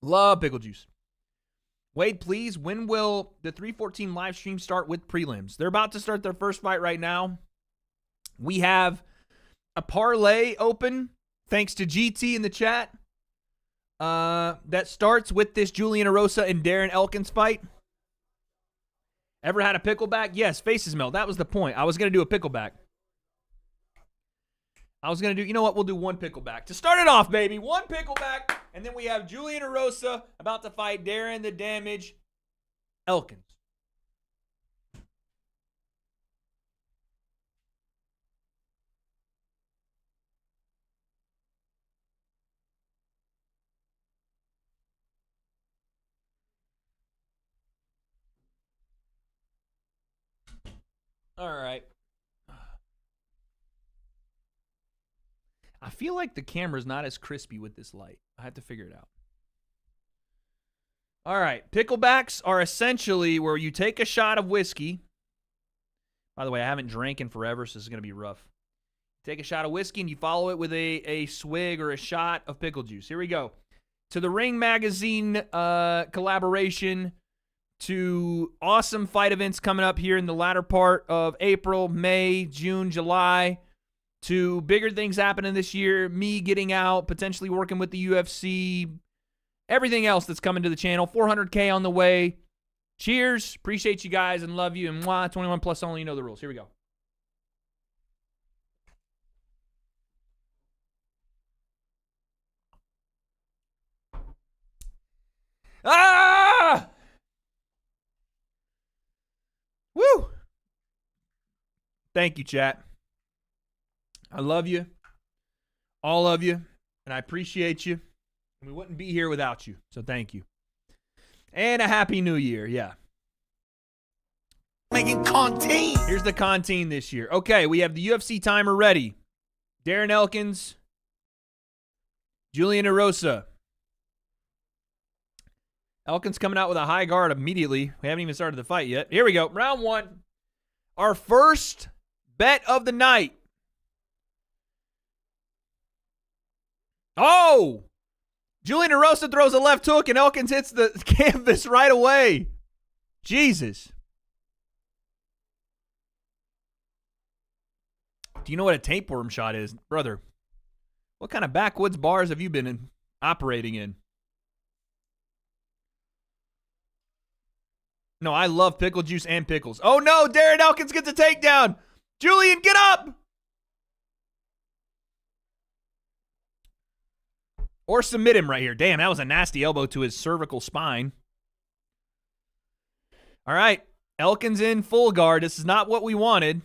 Love pickle juice. Wade, please, when will the 314 live stream start with prelims? They're about to start their first fight right now. We have a parlay open, thanks to GT in the chat, that starts with this Julian Erosa and Darren Elkins fight. Ever had a pickleback? Yes, faces melt. That was the point. I was going to do a pickleback. You know what? We'll do one pickleback. To start it off, baby, one pickleback. And then we have Julian Erosa about to fight Darren the Damage Elkins. All right. I feel like the camera's not as crispy with this light. I have to figure it out. All right. Picklebacks are essentially where you take a shot of whiskey. By the way, I haven't drank in forever, so this is going to be rough. Take a shot of whiskey, and you follow it with a swig or a shot of pickle juice. Here we go. To the Ring Magazine collaboration, to awesome fight events coming up here in the latter part of April, May, June, July, to bigger things happening this year, me getting out, potentially working with the UFC, everything else that's coming to the channel, 400K on the way. Cheers. Appreciate you guys and love you. And 21 plus only, you know the rules. Here we go. Ah! Woo! Thank you, chat. I love you, all of you, and I appreciate you. We wouldn't be here without you, so thank you. And a happy new year, yeah. Making content. Here's the content this year. Okay, we have the UFC timer ready. Darren Elkins, Julian Erosa. Elkins coming out with a high guard immediately. We haven't even started the fight yet. Here we go. Round one. Our first bet of the night. Oh! Julian Erosa throws a left hook and Elkins hits the canvas right away. Jesus. Do you know what a tapeworm shot is? Brother, what kind of backwoods bars have you been operating in? No, I love pickle juice and pickles. Oh no, Darren Elkins gets a takedown. Julian, get up! Or submit him right here. Damn, that was a nasty elbow to his cervical spine. All right, Elkins in full guard. This is not what we wanted.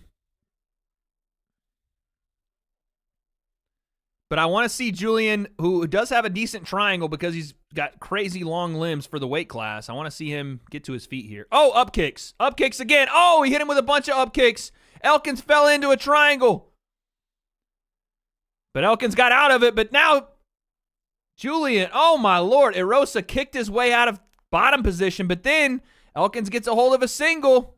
But I want to see Julian, who does have a decent triangle because he's got crazy long limbs for the weight class. I want to see him get to his feet here. Oh, up kicks. Up kicks again. Oh, he hit him with a bunch of up kicks. Elkins fell into a triangle. But Elkins got out of it. But now Julian, oh my Lord, Erosa kicked his way out of bottom position. But then Elkins gets a hold of a single.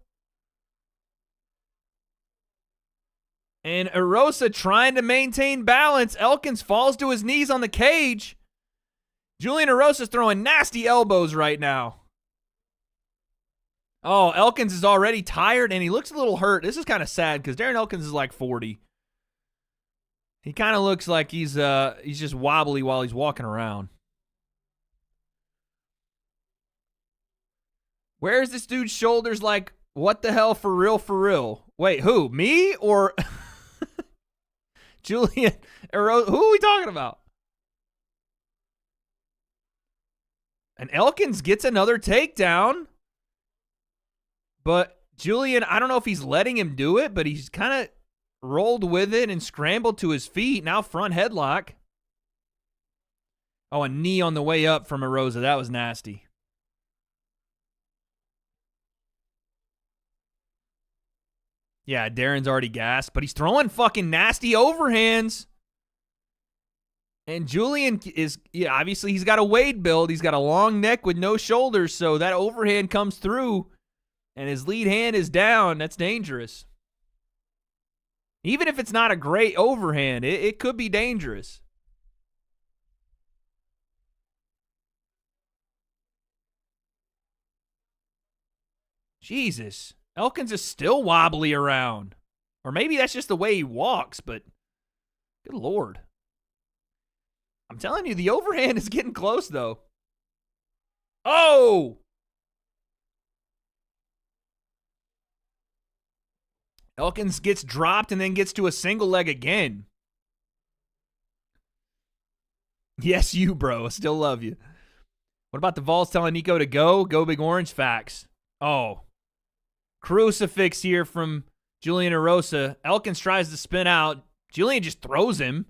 And Erosa trying to maintain balance. Elkins falls to his knees on the cage. Julian Erosa's throwing nasty elbows right now. Oh, Elkins is already tired, and he looks a little hurt. This is kind of sad because Darren Elkins is like 40. He kind of looks like he's just wobbly while he's walking around. Where's this dude's shoulders like, what the hell, for real, for real? Wait, who? Me or Julian Erosa? Who are we talking about? And Elkins gets another takedown. But Julian, I don't know if he's letting him do it, but he's kind of rolled with it and scrambled to his feet. Now front headlock. Oh, a knee on the way up from Erosa. That was nasty. Yeah, Darren's already gassed, but he's throwing fucking nasty overhands. And Julian is, yeah, obviously he's got a W.A.D.E build. He's got a long neck with no shoulders, so that overhand comes through, and his lead hand is down. That's dangerous. Even if it's not a great overhand, it could be dangerous. Jesus. Elkins is still wobbly around. Or maybe that's just the way he walks, but good Lord. I'm telling you, the overhand is getting close, though. Oh! Elkins gets dropped and then gets to a single leg again. Yes, you, bro. I still love you. What about the Vols telling Nico to go? Go Big Orange. Facts. Oh. Crucifix here from Julian Erosa. Elkins tries to spin out. Julian just throws him.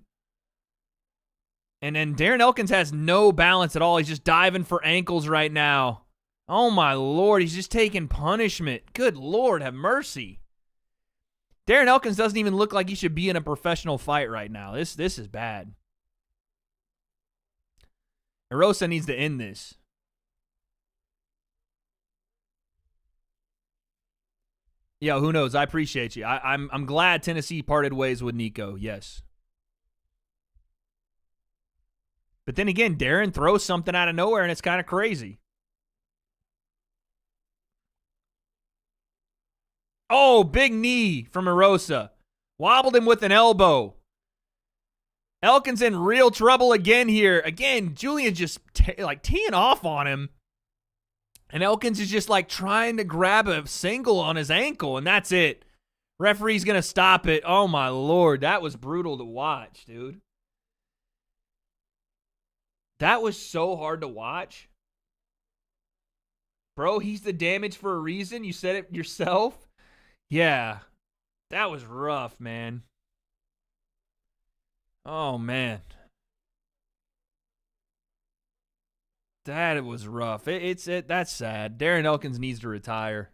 And then Darren Elkins has no balance at all. He's just diving for ankles right now. Oh, my Lord. He's just taking punishment. Good Lord, have mercy. Darren Elkins doesn't even look like he should be in a professional fight right now. This is bad. Erosa needs to end this. Yeah, who knows? I appreciate you. I'm glad Tennessee parted ways with Nico. Yes. But then again, Darren throws something out of nowhere, and it's kind of crazy. Oh, big knee from Erosa. Wobbled him with an elbow. Elkins in real trouble again here. Again, Julian's just teeing off on him. And Elkins is just like trying to grab a single on his ankle, and that's it. Referee's going to stop it. Oh, my Lord. That was brutal to watch, dude. That was so hard to watch. Bro, he's the damage for a reason. You said it yourself. Yeah. That was rough, man. Oh, man. That was rough. That's sad. Darren Elkins needs to retire.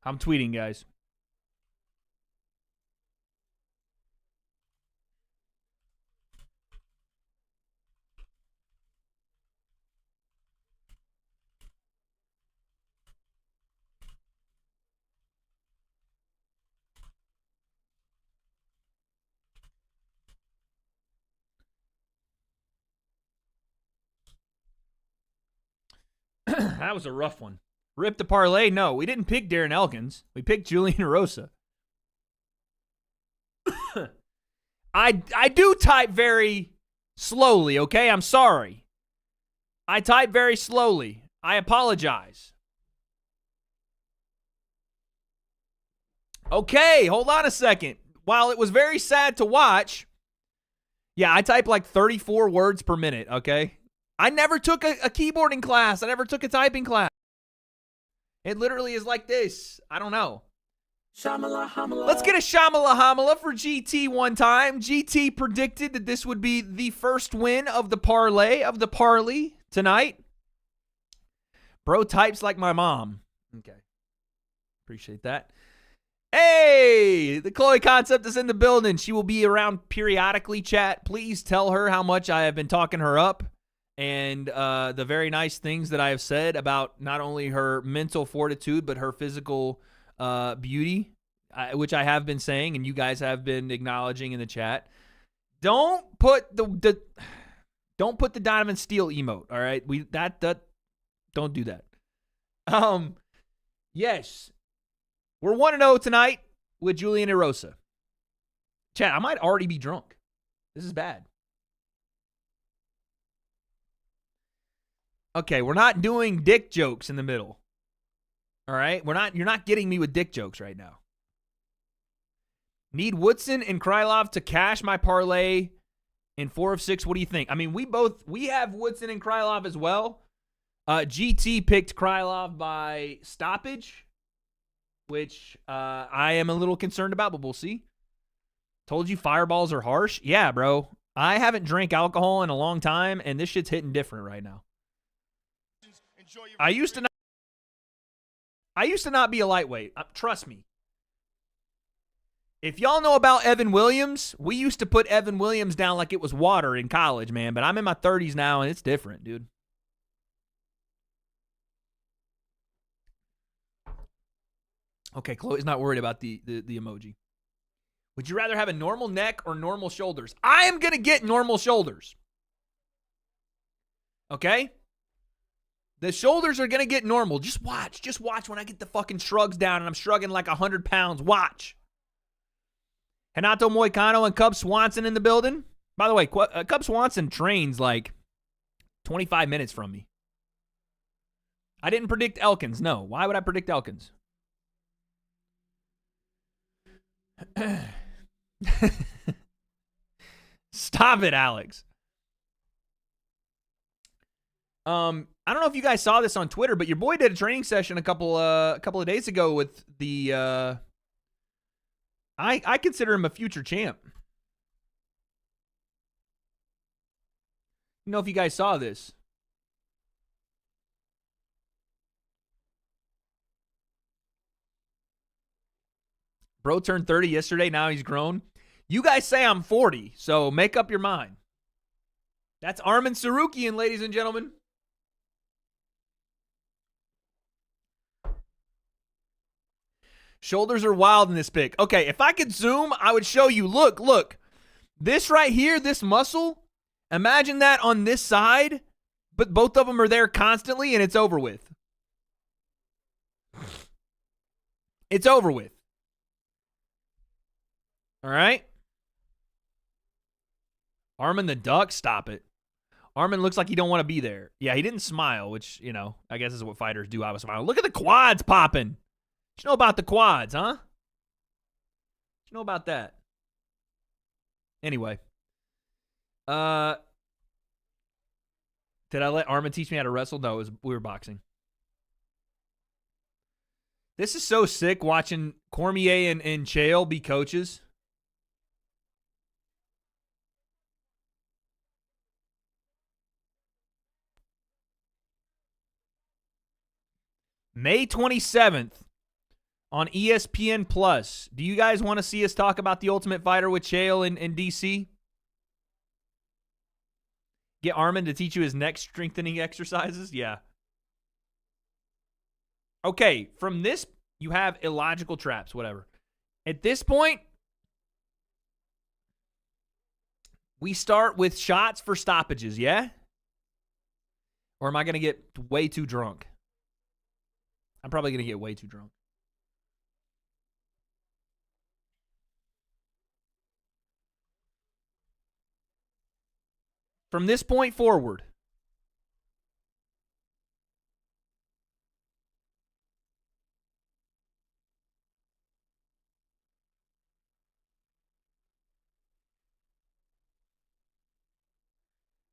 I'm tweeting, guys. That was a rough one. Rip the parlay? No, we didn't pick Darren Elkins. We picked Julian Erosa. I do type very slowly, okay? I'm sorry. I type very slowly. I apologize. Okay, hold on a second. While it was very sad to watch, yeah, I type like 34 words per minute, okay? I never took a keyboarding class. I never took a typing class. It literally is like this. I don't know. Let's get a Shamala Hamala for GT one time. GT predicted that this would be the first win of the parlay, of the parley tonight. Bro types like my mom. Okay. Appreciate that. Hey, the Chloe Concept is in the building. She will be around periodically, chat. Please tell her how much I have been talking her up and the very nice things that I have said about not only her mental fortitude, but her physical beauty, which I have been saying, and you guys have been acknowledging in the chat. Don't put the Donovan Steele emote, all right? Don't do that. Yes. We're 1-0 tonight with Julian Erosa. Chat, I might already be drunk. This is bad. Okay, we're not doing dick jokes in the middle. All right? You're not getting me with dick jokes right now. Need Woodson and Krylov to cash my parlay in 4 of 6. What do you think? I mean, we have Woodson and Krylov as well. GT picked Krylov by stoppage, which I am a little concerned about, but we'll see. Told you fireballs are harsh? Yeah, bro. I haven't drank alcohol in a long time, and this shit's hitting different right now. I used to not be a lightweight. Trust me. If y'all know about Evan Williams, we used to put Evan Williams down like it was water in college, man. But I'm in my 30s now, and it's different, dude. Okay, Chloe's not worried about the emoji. Would you rather have a normal neck or normal shoulders? I am going to get normal shoulders. Okay? The shoulders are going to get normal. Just watch. Just watch when I get the fucking shrugs down and I'm shrugging like 100 pounds. Watch. Renato Moicano and Cub Swanson in the building. By the way, Cub Swanson trains like 25 minutes from me. I didn't predict Elkins. No. Why would I predict Elkins? Stop it, Alex. I don't know if you guys saw this on Twitter, but your boy did a training session a couple of days ago with the I consider him a future champ. I don't know if you guys saw this. Bro turned 30 yesterday. Now he's grown. You guys say I'm 40, so make up your mind. That's Armin Sarukian, ladies and gentlemen. Shoulders are wild in this pic. Okay, if I could zoom, I would show you. Look. This right here, this muscle, imagine that on this side, but both of them are there constantly, and it's over with. It's over with. All right? Armin the Duck, stop it. Armin looks like he don't want to be there. Yeah, he didn't smile, which, I guess is what fighters do. I was smiling. Look at the quads popping. What you know about the quads, huh? What you know about that? Anyway. Did I let Armin teach me how to wrestle? No, we were boxing. This is so sick watching Cormier and Chael be coaches. May 27th on ESPN Plus. Do you guys want to see us talk about The Ultimate Fighter with Chael in DC? Get Armin to teach you his neck strengthening exercises? Yeah. Okay, from this, you have illogical traps, whatever. At this point, we start with shots for stoppages, yeah? Or am I going to get way too drunk? I'm probably going to get way too drunk. From this point forward,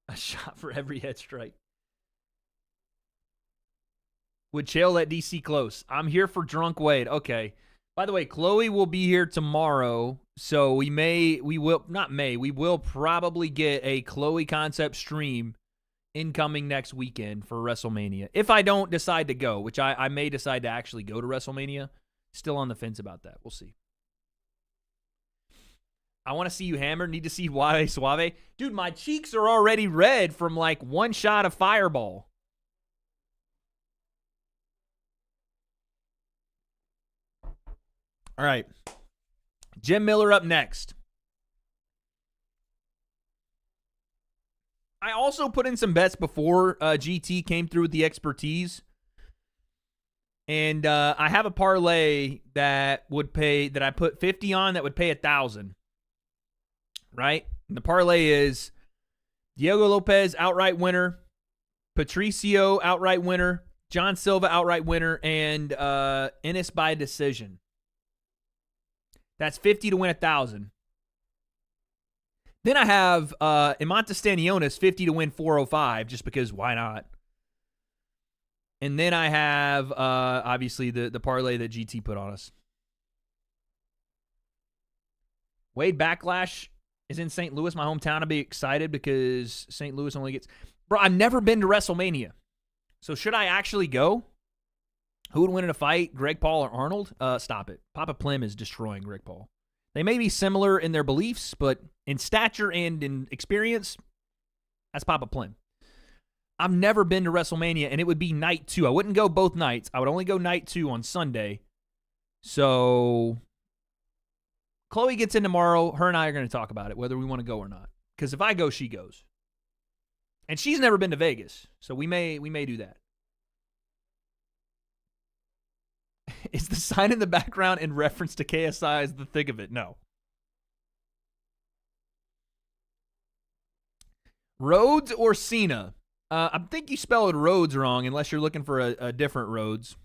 a shot for every head strike. Would Chael let DC close? I'm here for Drunk Wade. Okay. By the way, Chloe will be here tomorrow, so we will probably get a Chloe concept stream incoming next weekend for WrestleMania. If I don't decide to go, which I may decide to actually go to WrestleMania. Still on the fence about that. We'll see. I want to see you hammered. Need to see Suave Suave. Dude, my cheeks are already red from like one shot of Fireball. All right. Jim Miller up next. I also put in some bets before GT came through with the expertise. And I have a parlay that would pay, that I put 50 on that would pay 1,000. Right? And the parlay is Diego Lopes outright winner, Patricio outright winner, John Silva outright winner, and Ennis by decision. That's 50 to win 1,000. Then I have Imanta Stanionis 50 to win 405, just because why not? And then I have obviously the parlay that GT put on us. Wade Backlash is in St. Louis, my hometown. I'll be excited because St. Louis only gets... Bro, I've never been to WrestleMania. So should I actually go? Who would win in a fight, Greg Paul or Arnold? Stop it. Papa Plim is destroying Greg Paul. They may be similar in their beliefs, but in stature and in experience, that's Papa Plim. I've never been to WrestleMania, and it would be night 2. I wouldn't go both nights. I would only go night 2 on Sunday. So Chloe gets in tomorrow. Her and I are going to talk about it, whether we want to go or not. Because if I go, she goes. And she's never been to Vegas, so we may do that. Is the sign in the background in reference to KSI's The Thick of It? No. Rhodes or Cena? I think you spelled Rhodes wrong unless you're looking for a different Rhodes.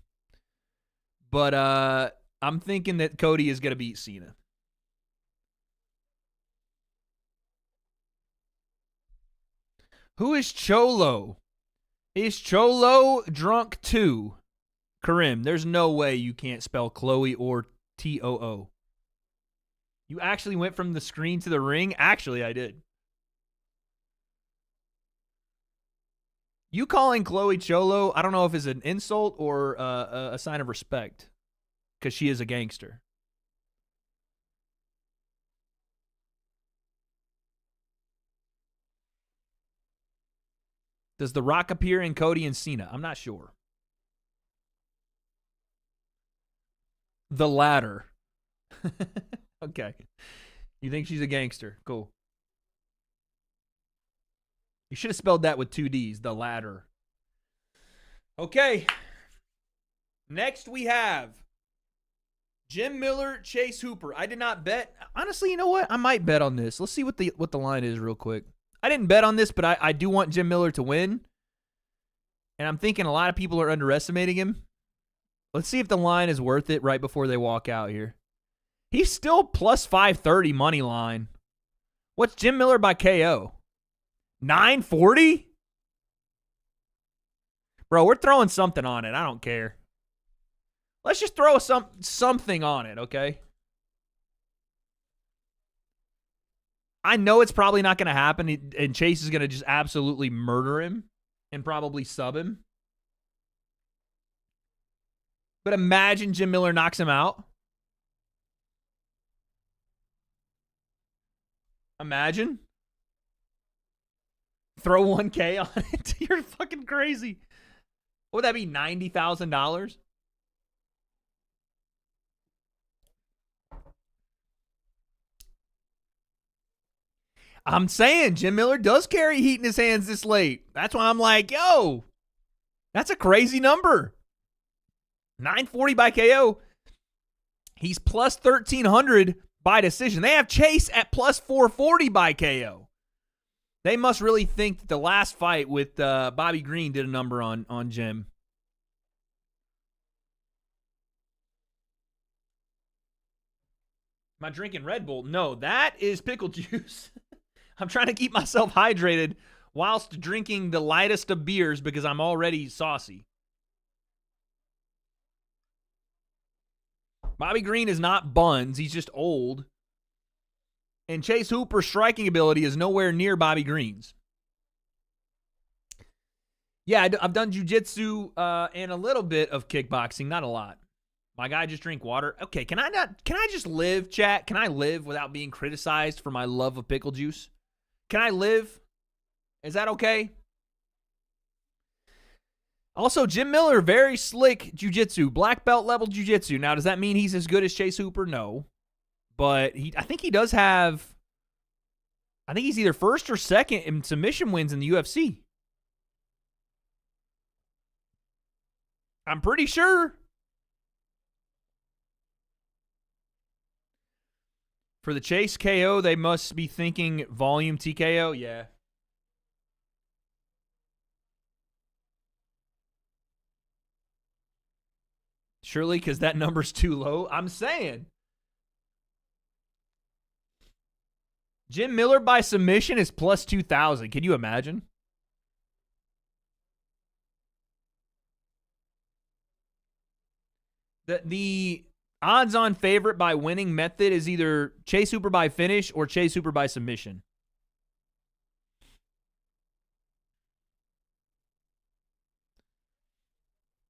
But I'm thinking that Cody is going to beat Cena. Who is Cholo? Is Cholo drunk too? Karim, there's no way you can't spell Chloe or T-O-O. You actually went from the screen to the ring? Actually, I did. You calling Chloe Cholo, I don't know if it's an insult or a sign of respect, because she is a gangster. Does The Rock appear in Cody and Cena? I'm not sure. The latter. Okay. You think she's a gangster? Cool. You should have spelled that with 2 D's. The latter. Okay. Next we have Jim Miller, Chase Hooper. I did not bet. Honestly, you know what? I might bet on this. Let's see what the line is real quick. I didn't bet on this, but I do want Jim Miller to win. And I'm thinking a lot of people are underestimating him. Let's see if the line is worth it right before they walk out here. He's still plus 530 money line. What's Jim Miller by KO? 940? Bro, we're throwing something on it. I don't care. Let's just throw something on it, okay? I know it's probably not going to happen, and Chase is going to just absolutely murder him and probably sub him. But imagine Jim Miller knocks him out. Imagine. Throw 1K on it. You're fucking crazy. What would that be, $90,000? I'm saying Jim Miller does carry heat in his hands this late. That's why I'm like, yo, that's a crazy number. 940 by KO. He's plus 1,300 by decision. They have Chase at plus 440 by KO. They must really think that the last fight with Bobby Green did a number on Jim. Am I drinking Red Bull? No, that is pickle juice. I'm trying to keep myself hydrated whilst drinking the lightest of beers because I'm already saucy. Bobby Green is not buns. He's just old. And Chase Hooper's striking ability is nowhere near Bobby Green's. Yeah, I've done jiu-jitsu and a little bit of kickboxing, not a lot. My guy just drink water. Okay, can I just live, chat? Can I live without being criticized for my love of pickle juice? Can I live? Is that okay? Also, Jim Miller, very slick jiu-jitsu. Black belt level jiu-jitsu. Now, does that mean he's as good as Chase Hooper? No. But I think he does have, I think he's either first or second in submission wins in the UFC. I'm pretty sure. For the Chase KO, they must be thinking volume TKO. Yeah. Surely, because that number's too low. I'm saying. Jim Miller by submission is plus 2,000. Can you imagine? The odds-on favorite by winning method is either Chase Hooper by finish or Chase Hooper by submission.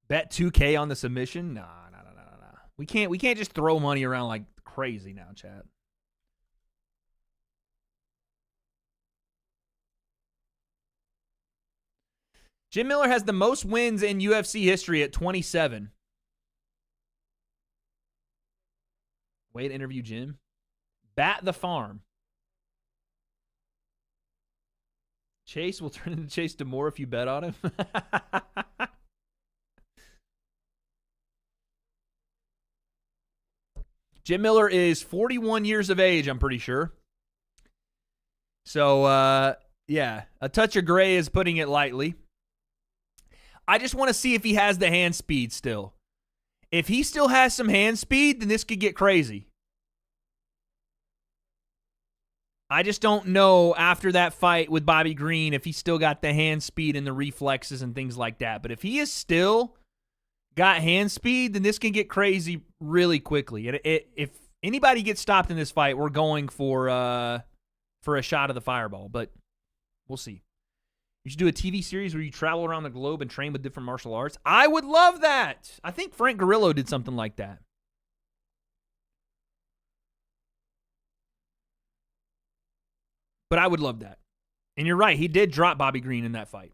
Bet 2K on the submission? Nah. We can't just throw money around like crazy now, chat. Jim Miller has the most wins in UFC history at 27. Way to interview Jim. Bat the farm. Chase will turn into Chase DeMore if you bet on him. Jim Miller is 41 years of age, I'm pretty sure. So, yeah, a touch of gray is putting it lightly. I just want to see if he has the hand speed still. If he still has some hand speed, then this could get crazy. I just don't know after that fight with Bobby Green if he still got the hand speed and the reflexes and things like that. But if he is still got hand speed, then this can get crazy really quickly. If anybody gets stopped in this fight, we're going for a shot of the fireball. But we'll see. You should do a TV series where you travel around the globe and train with different martial arts. I would love that. I think Frank Grillo did something like that. But I would love that. And you're right. He did drop Bobby Green in that fight.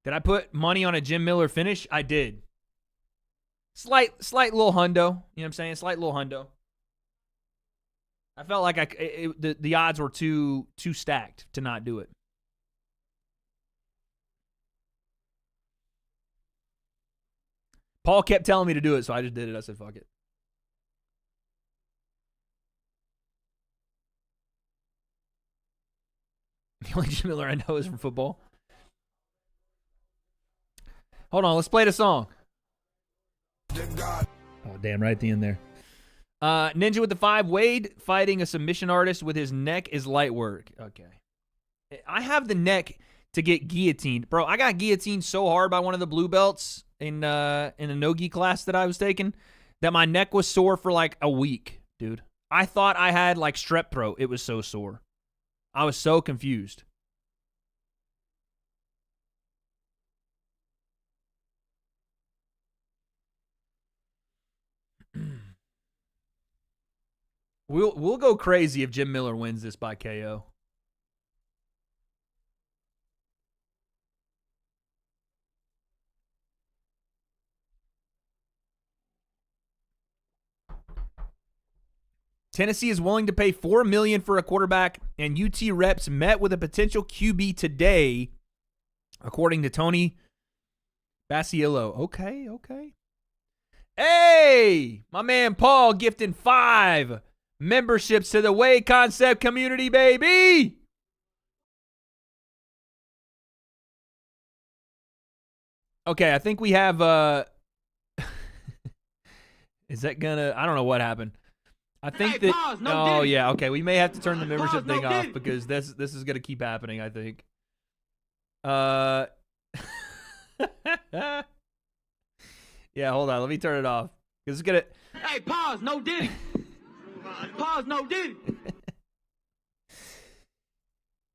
Did I put money on a Jim Miller finish? I did. Slight little hundo. You know what I'm saying? Slight little hundo. I felt like the odds were too stacked to not do it. Paul kept telling me to do it, so I just did it. I said, fuck it. The only Jim Miller I know is from football. Hold on, let's play the song. Oh, damn, right at the end there. Ninja with the 5. Wade fighting a submission artist with his neck is light work. Okay. I have the neck to get guillotined. Bro, I got guillotined so hard by one of the blue belts in a no-gi class that I was taking that my neck was sore for like a week, dude. I thought I had like strep throat. It was so sore. I was so confused. We'll go crazy if Jim Miller wins this by KO. Tennessee is willing to pay $4 million for a quarterback, and UT reps met with a potential QB today, according to Tony Basilio. Okay. Hey, my man Paul gifting 5 memberships to the W.A.D.E concept community, baby. Okay, I think we have is that gonna, I don't know what happened. I think that pause, no yeah, okay, we may have to turn the membership thing off because this is gonna keep happening, I think. Yeah, hold on, let me turn it off. Cause it's gonna Hey, pause, no Diddy. Pause, no Diddy.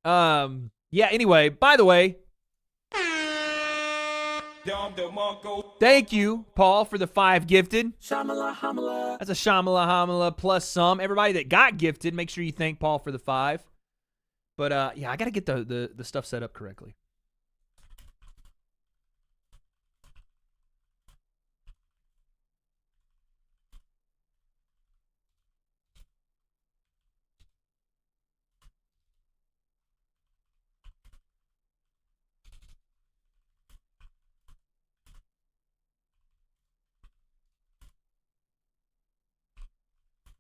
Yeah, anyway, by the way, Thank you, Paul, for the 5 gifted. That's a Shamala Hamala plus some. Everybody that got gifted, make sure you thank Paul for the 5. But, yeah, I got to get the stuff set up correctly.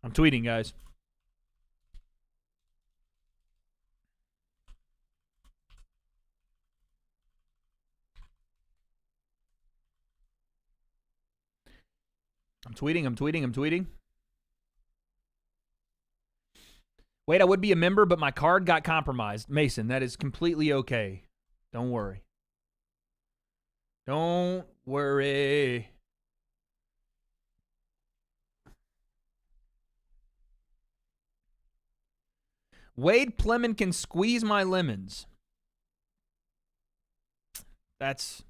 I'm tweeting, guys. I'm tweeting. Wait, I would be a member, but my card got compromised. Mason, that is completely okay. Don't worry. Don't worry. Wade Plemon can squeeze my lemons. That's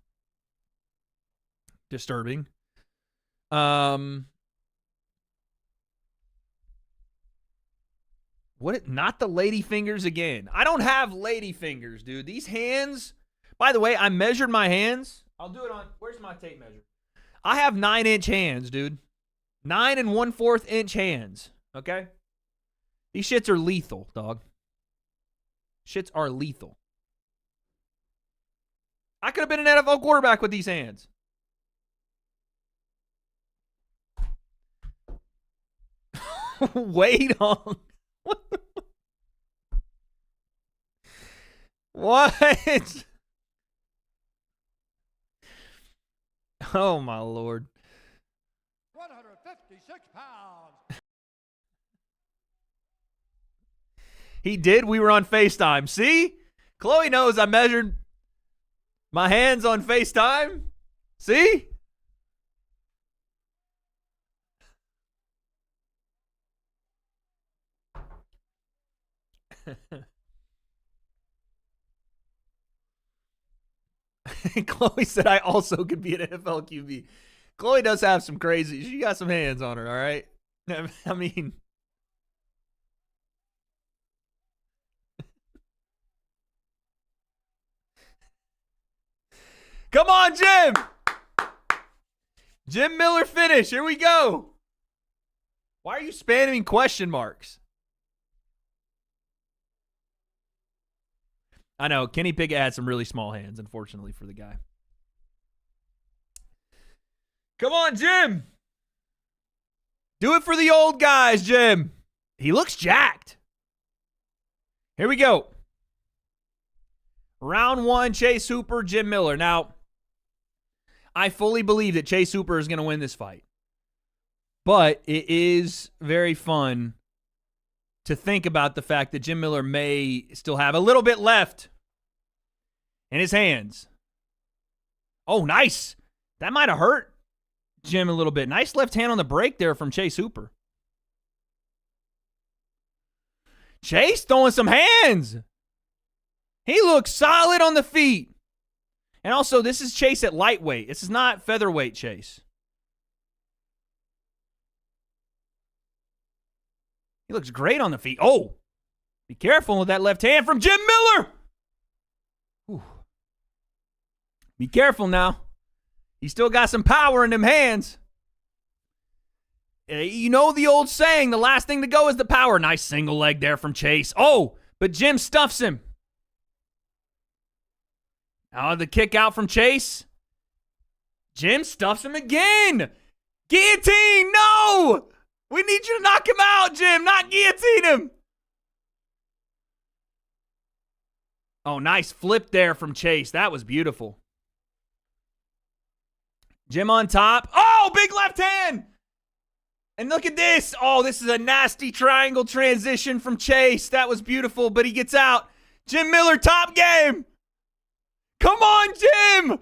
disturbing. What? Not the lady fingers again. I don't have lady fingers, dude. These hands. By the way, I measured my hands. I'll do it on. Where's my tape measure? I have 9-inch hands, dude. 9 1/4 inch hands. Okay. These shits are lethal, dog. Shits are lethal. I could have been an NFL quarterback with these hands. Wait on. What? Oh, my Lord. 156 pounds. He did. We were on FaceTime. See? Chloe knows I measured my hands on FaceTime. See? Chloe said I also could be an NFL QB. Chloe does have some crazy. She got some hands on her, all right? I mean... Come on, Jim! Jim Miller finish. Here we go. Why are you spamming question marks? I know. Kenny Pickett had some really small hands, unfortunately, for the guy. Come on, Jim. Do it for the old guys, Jim. He looks jacked. Here we go. Round 1, Chase Hooper, Jim Miller. Now, I fully believe that Chase Hooper is going to win this fight. But it is very fun to think about the fact that Jim Miller may still have a little bit left in his hands. Oh, nice. That might have hurt Jim a little bit. Nice left hand on the break there from Chase Hooper. Chase throwing some hands. He looks solid on the feet. And also, this is Chase at lightweight. This is not featherweight Chase. He looks great on the feet. Oh, be careful with that left hand from Jim Miller. Whew. Be careful now. He still got some power in them hands. You know the old saying, the last thing to go is the power. Nice single leg there from Chase. Oh, but Jim stuffs him. Now the kick out from Chase. Jim stuffs him again. Guillotine, no! We need you to knock him out, Jim, not guillotine him. Oh, nice flip there from Chase. That was beautiful. Jim on top. Oh, big left hand. And look at this. Oh, this is a nasty triangle transition from Chase. That was beautiful, but he gets out. Jim Miller, top game. Come on, Jim!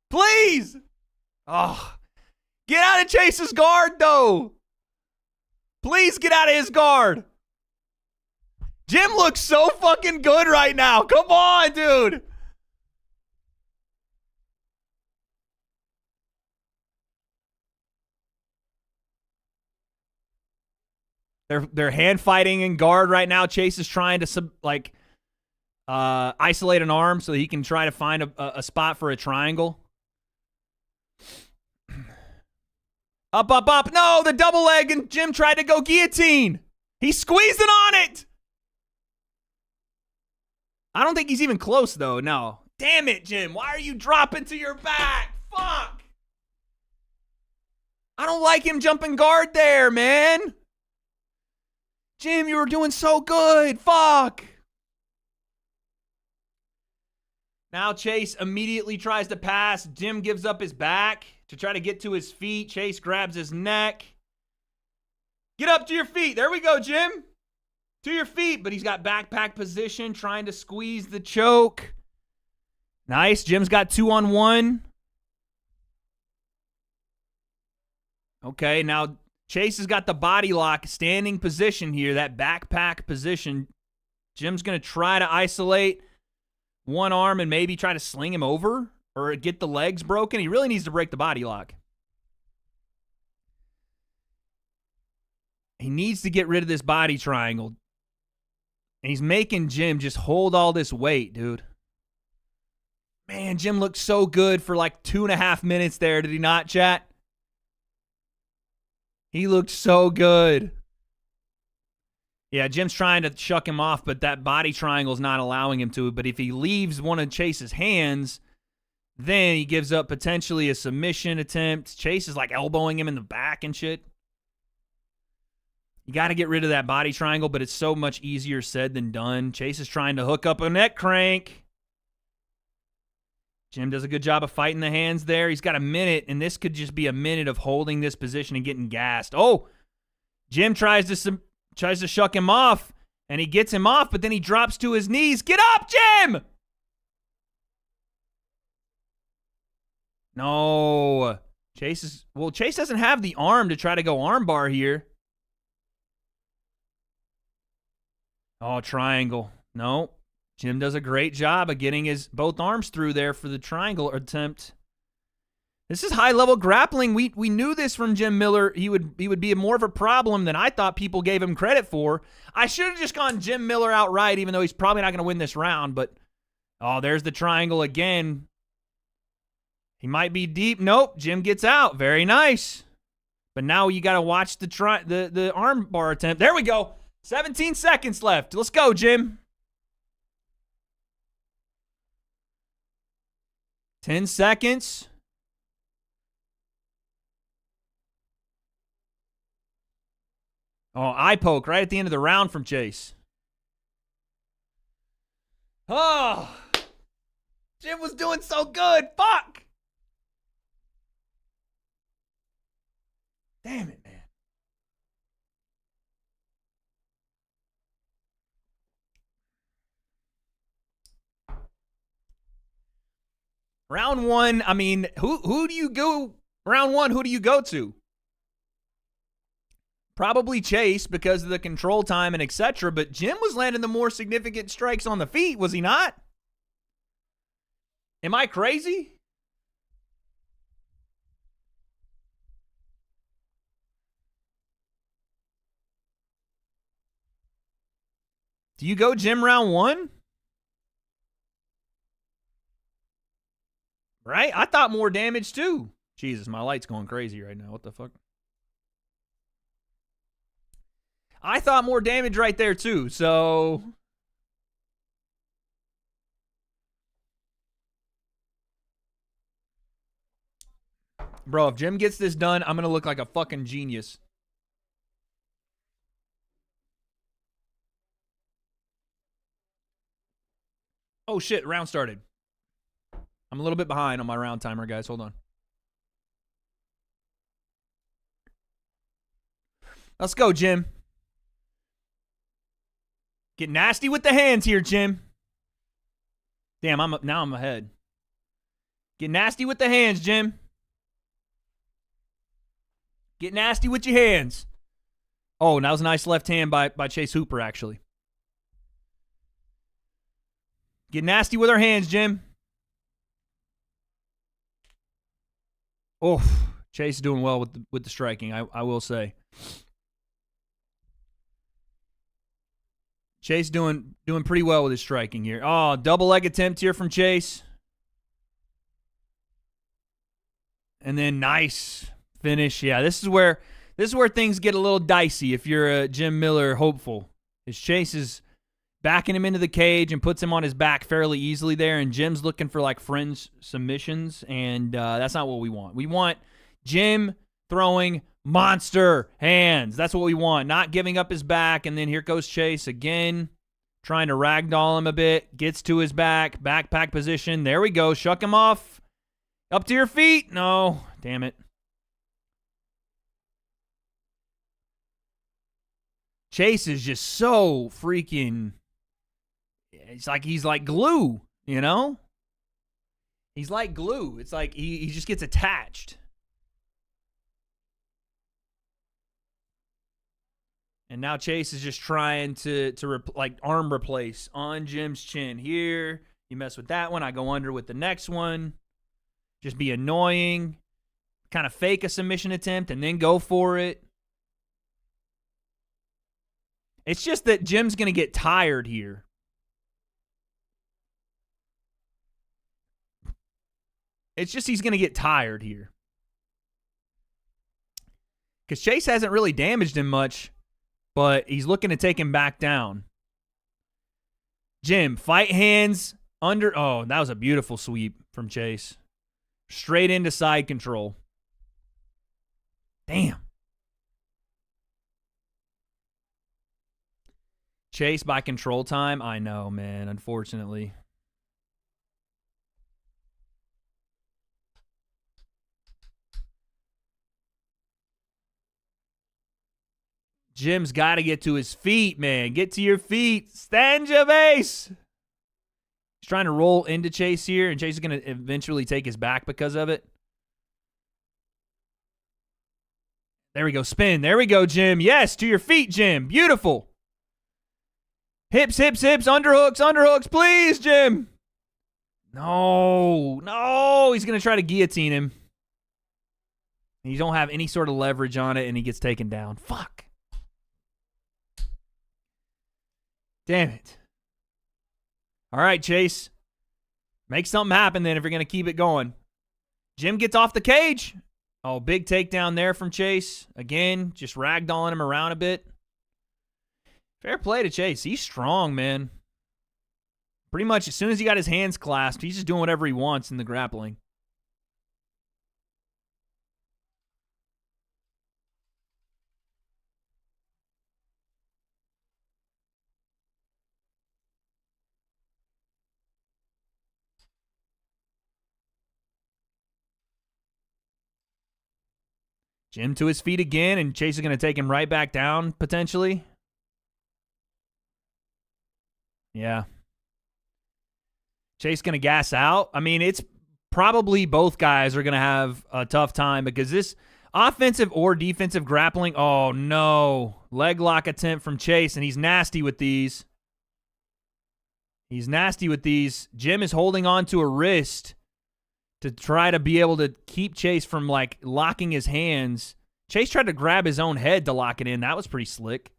Please! Oh, get out of Chase's guard, though. Please get out of his guard. Jim looks so fucking good right now. Come on, dude. They're hand fighting in guard right now. Chase is trying to isolate an arm so he can try to find a spot for a triangle. Up, up, up. No, the double leg, and Jim tried to go guillotine. He's squeezing on it. I don't think he's even close, though. No. Damn it, Jim. Why are you dropping to your back? Fuck. I don't like him jumping guard there, man. Jim, you were doing so good. Fuck. Now Chase immediately tries to pass. Jim gives up his back to try to get to his feet. Chase grabs his neck. Get up to your feet. There we go, Jim. To your feet. But he's got backpack position, trying to squeeze the choke. Nice. Jim's got 2-on-1. Okay, now Chase has got the body lock, standing position here, that backpack position. Jim's going to try to isolate one arm and maybe try to sling him over or get the legs broken. He really needs to break the body lock. He needs to get rid of this body triangle. And he's making Jim just hold all this weight, dude. Man, Jim looked so good for like 2.5 minutes there, did he not, chat? He looked so good. Yeah, Jim's trying to shuck him off, but that body triangle is not allowing him to. But if he leaves one of Chase's hands, then he gives up potentially a submission attempt. Chase is like elbowing him in the back and shit. You got to get rid of that body triangle, but it's so much easier said than done. Chase is trying to hook up a neck crank. Jim does a good job of fighting the hands there. He's got a minute, and this could just be a minute of holding this position and getting gassed. Oh, Jim tries to shuck him off, and he gets him off, but then he drops to his knees. Get up, Jim! No. Chase doesn't have the arm to try to go armbar here. Oh, triangle. No. Jim does a great job of getting his both arms through there for the triangle attempt. This is high-level grappling. We knew this from Jim Miller. He would be more of a problem than I thought people gave him credit for. I should have just gone Jim Miller outright, even though he's probably not going to win this round. But, oh, there's the triangle again. He might be deep. Nope, Jim gets out. Very nice. But now you got to watch the arm bar attempt. There we go. 17 seconds left. Let's go, Jim. 10 seconds. Oh, eye poke right at the end of the round from Chase. Oh, Jim was doing so good. Fuck. Damn it, man. Round one, I mean, who do you go? Round one, who do you go to? Probably Chase because of the control time and etc. But Jim was landing the more significant strikes on the feet, was he not? Am I crazy? Do you go Jim round one? Right? I thought more damage too. Jesus, my light's going crazy right now. What the fuck? I thought more damage right there too. So bro, if Jim gets this done, I'm going to look like a fucking genius. Oh shit, round started. I'm a little bit behind on my round timer, guys. Hold on. Let's go, Jim. Get nasty with the hands here, Jim. Damn, now I'm ahead. Get nasty with the hands, Jim. Get nasty with your hands. Oh, that was a nice left hand by Chase Hooper, actually. Get nasty with our hands, Jim. Oh, Chase is doing well with the striking, I will say. Chase doing pretty well with his striking here. Oh, double leg attempt here from Chase. And then nice finish. Yeah, this is where things get a little dicey if you're a Jim Miller hopeful. His Chase is backing him into the cage and puts him on his back fairly easily there, and Jim's looking for like fringe submissions, and that's not what we want. We want Jim throwing monster hands. That's what we want, not giving up his back, and then here goes Chase again, trying to ragdoll him a bit, gets to his back, backpack position. There we go, shuck him off. Up to your feet. No, damn it. Chase is just so freaking... It's like he's like glue, you know? He's like glue. It's like he just gets attached. And now Chase is just trying to arm replace on Jim's chin. Here, you mess with that one, I go under with the next one. Just be annoying. Kind of fake a submission attempt and then go for it. It's just that Jim's going to get tired here. It's just he's going to get tired here. Because Chase hasn't really damaged him much, but he's looking to take him back down. Jim, fight hands under. Oh, that was a beautiful sweep from Chase. Straight into side control. Damn. Chase by control time? I know, man, unfortunately. Jim's got to get to his feet, man. Get to your feet. Stand your base. He's trying to roll into Chase here, and Chase is going to eventually take his back because of it. There we go. Spin. There we go, Jim. Yes, to your feet, Jim. Beautiful. Hips, hips, hips. Underhooks, underhooks. Please, Jim. No. No. He's going to try to guillotine him. You don't have any sort of leverage on it, and he gets taken down. Fuck. Damn it. All right, Chase. Make something happen then if you're going to keep it going. Jim gets off the cage. Oh, big takedown there from Chase. Again, just ragdolling him around a bit. Fair play to Chase. He's strong, man. Pretty much as soon as he got his hands clasped, he's just doing whatever he wants in the grappling. Jim to his feet again, and Chase is going to take him right back down, potentially. Yeah. Chase going to gas out. I mean, it's probably both guys are going to have a tough time because this offensive or defensive grappling, oh, no. Leg lock attempt from Chase, and he's nasty with these. He's nasty with these. Jim is holding on to a wrist to try to be able to keep Chase from, like, locking his hands. Chase tried to grab his own head to lock it in. That was pretty slick.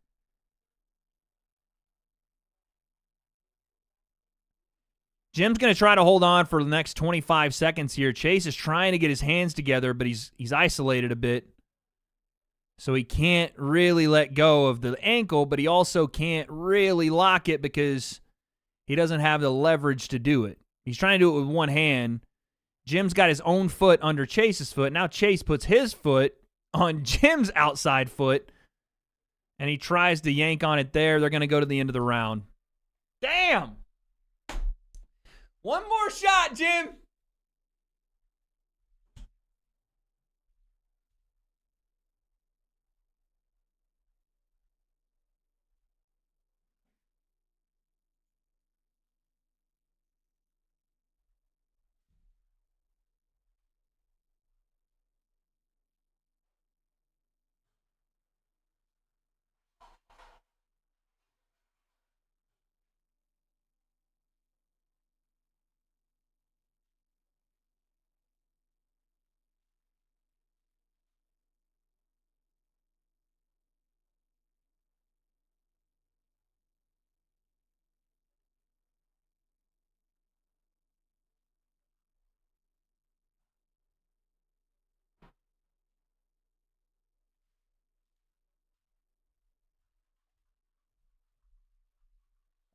Jim's going to try to hold on for the next 25 seconds here. Chase is trying to get his hands together, but he's isolated a bit. So he can't really let go of the ankle, but he also can't really lock it because he doesn't have the leverage to do it. He's trying to do it with one hand. Jim's got his own foot under Chase's foot. Now Chase puts his foot on Jim's outside foot, and he tries to yank on it there. They're going to go to the end of the round. Damn! One more shot, Jim!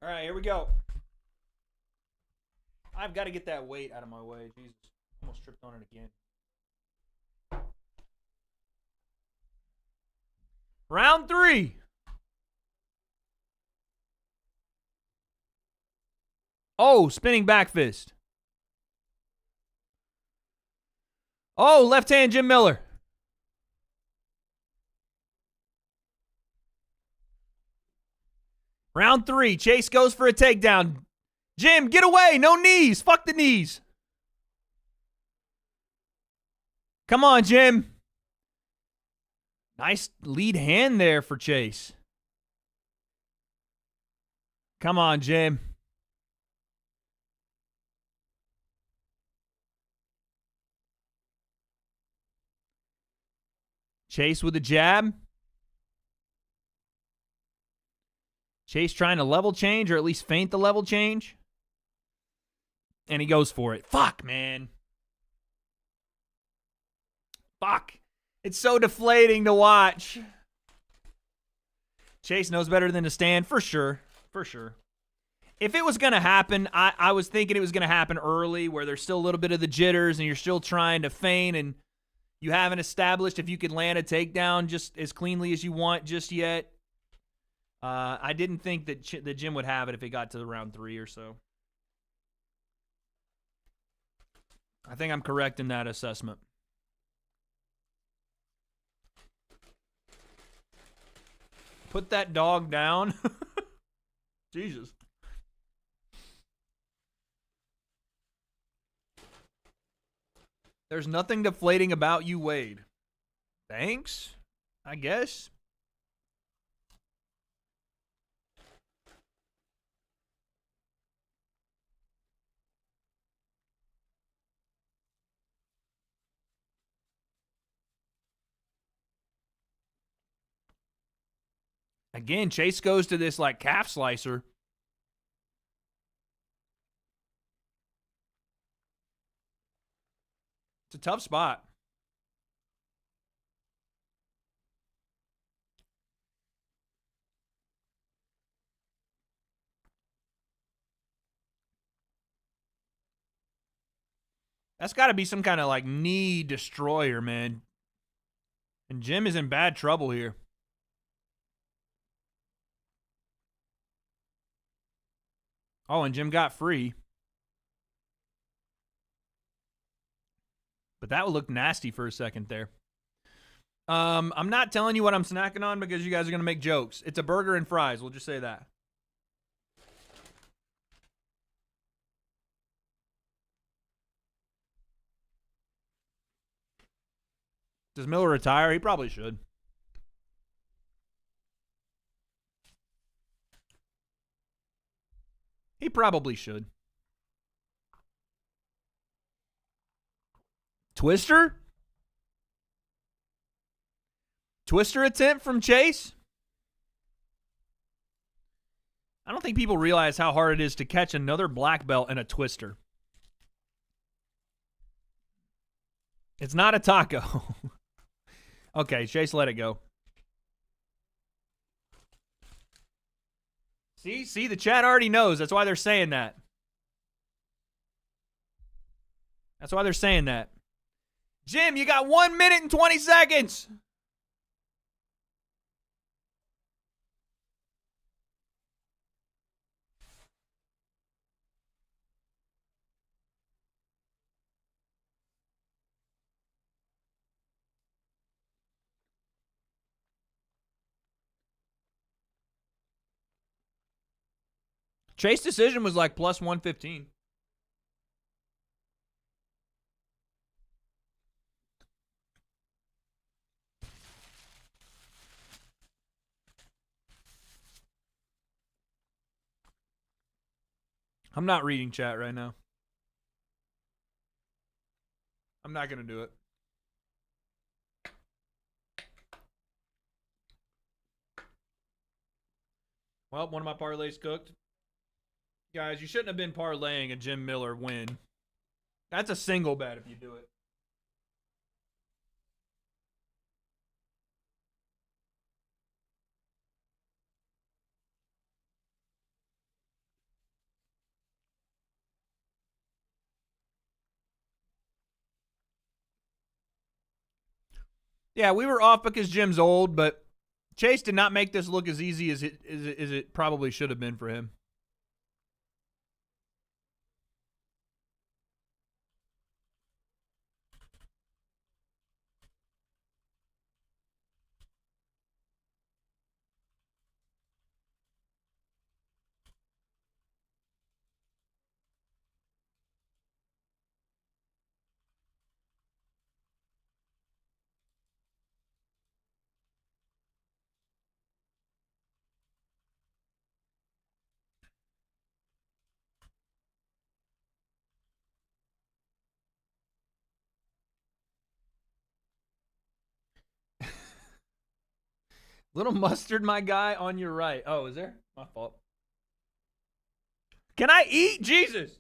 All right, here we go. I've got to get that weight out of my way. Jesus, almost tripped on it again. Round 3. Oh, spinning back fist. Oh, left hand Jim Miller. Round 3. Chase goes for a takedown. Jim, get away. No knees. Fuck the knees. Come on, Jim. Nice lead hand there for Chase. Come on, Jim. Chase with a jab. Chase trying to level change or at least feint the level change. And he goes for it. Fuck, man. Fuck. It's so deflating to watch. Chase knows better than to stand, for sure. For sure. If it was going to happen, I was thinking it was going to happen early where there's still a little bit of the jitters and you're still trying to feint and you haven't established if you could land a takedown just as cleanly as you want just yet. I didn't think that Jim would have it if it got to the round 3 or so. I think I'm correct in that assessment. Put that dog down. Jesus. There's nothing deflating about you, Wade. Thanks, I guess. Again, Chase goes to this like calf slicer. It's a tough spot. That's got to be some kind of like knee destroyer, man. And Jim is in bad trouble here. Oh, and Jim got free. But that would look nasty for a second there. I'm not telling you what I'm snacking on because you guys are going to make jokes. It's a burger and fries. We'll just say that. Does Miller retire? He probably should. He probably should. Twister? Twister attempt from Chase? I don't think people realize how hard it is to catch another black belt in a twister. It's not a taco. Okay, Chase let it go. See, the chat already knows. That's why they're saying that. That's why they're saying that. Jim, you got 1 minute and 20 seconds. Chase decision was like plus 115. I'm not reading chat right now. I'm not going to do it. Well, one of my parlays cooked. Guys, you shouldn't have been parlaying a Jim Miller win. That's a single bet if you do it. Yeah, we were off because Jim's old, but Chase did not make this look as easy as it probably should have been for him. Little mustard, my guy, on your right. Oh, is there? My fault. Can I eat? Jesus.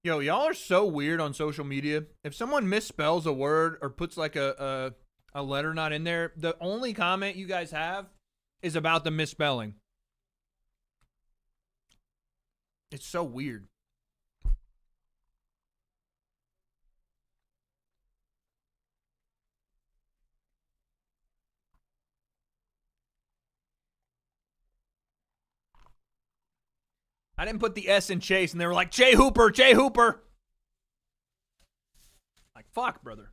Yo, y'all are so weird on social media. If someone misspells a word or puts like a letter not in there, the only comment you guys have is about the misspelling. It's so weird. I didn't put the S in Chase, and they were like, Jay Hooper, Jay Hooper. Like, fuck, brother.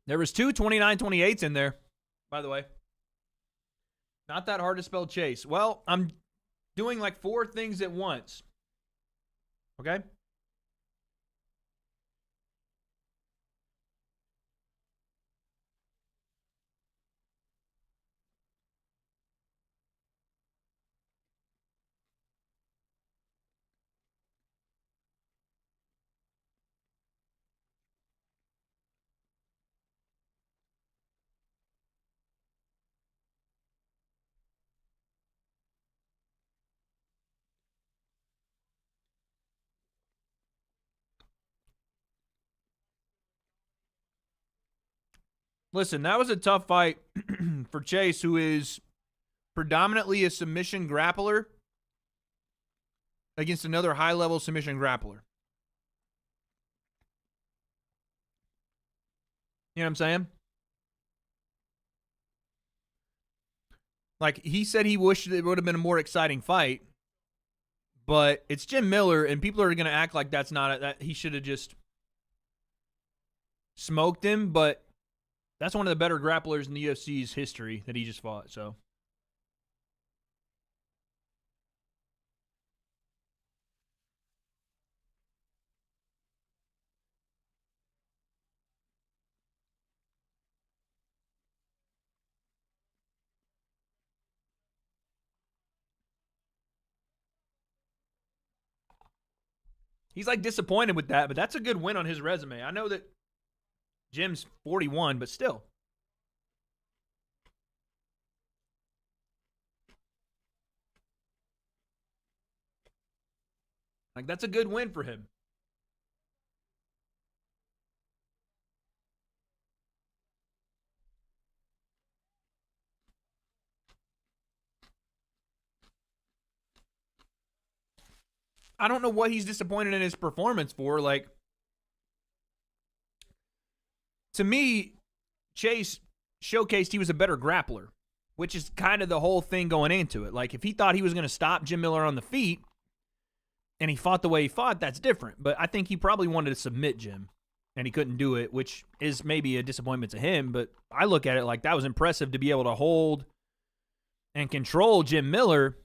There was two 29-28s in there, by the way. Not that hard to spell Chase. Well, I'm doing like 4 things at once. Okay? Listen, that was a tough fight for Chase, who is predominantly a submission grappler against another high-level submission grappler. You know what I'm saying? Like, he said he wished it would have been a more exciting fight, but it's Jim Miller, and people are going to act like that's not that he should have just smoked him, but that's one of the better grapplers in the UFC's history that he just fought, so. He's like disappointed with that, but that's a good win on his resume. I know that Jim's 41, but still. Like, that's a good win for him. I don't know what he's disappointed in his performance for. Like, to me, Chase showcased he was a better grappler, which is kind of the whole thing going into it. Like, if he thought he was going to stop Jim Miller on the feet and he fought the way he fought, that's different. But I think he probably wanted to submit Jim, and he couldn't do it, which is maybe a disappointment to him. But I look at it like that was impressive to be able to hold and control Jim Miller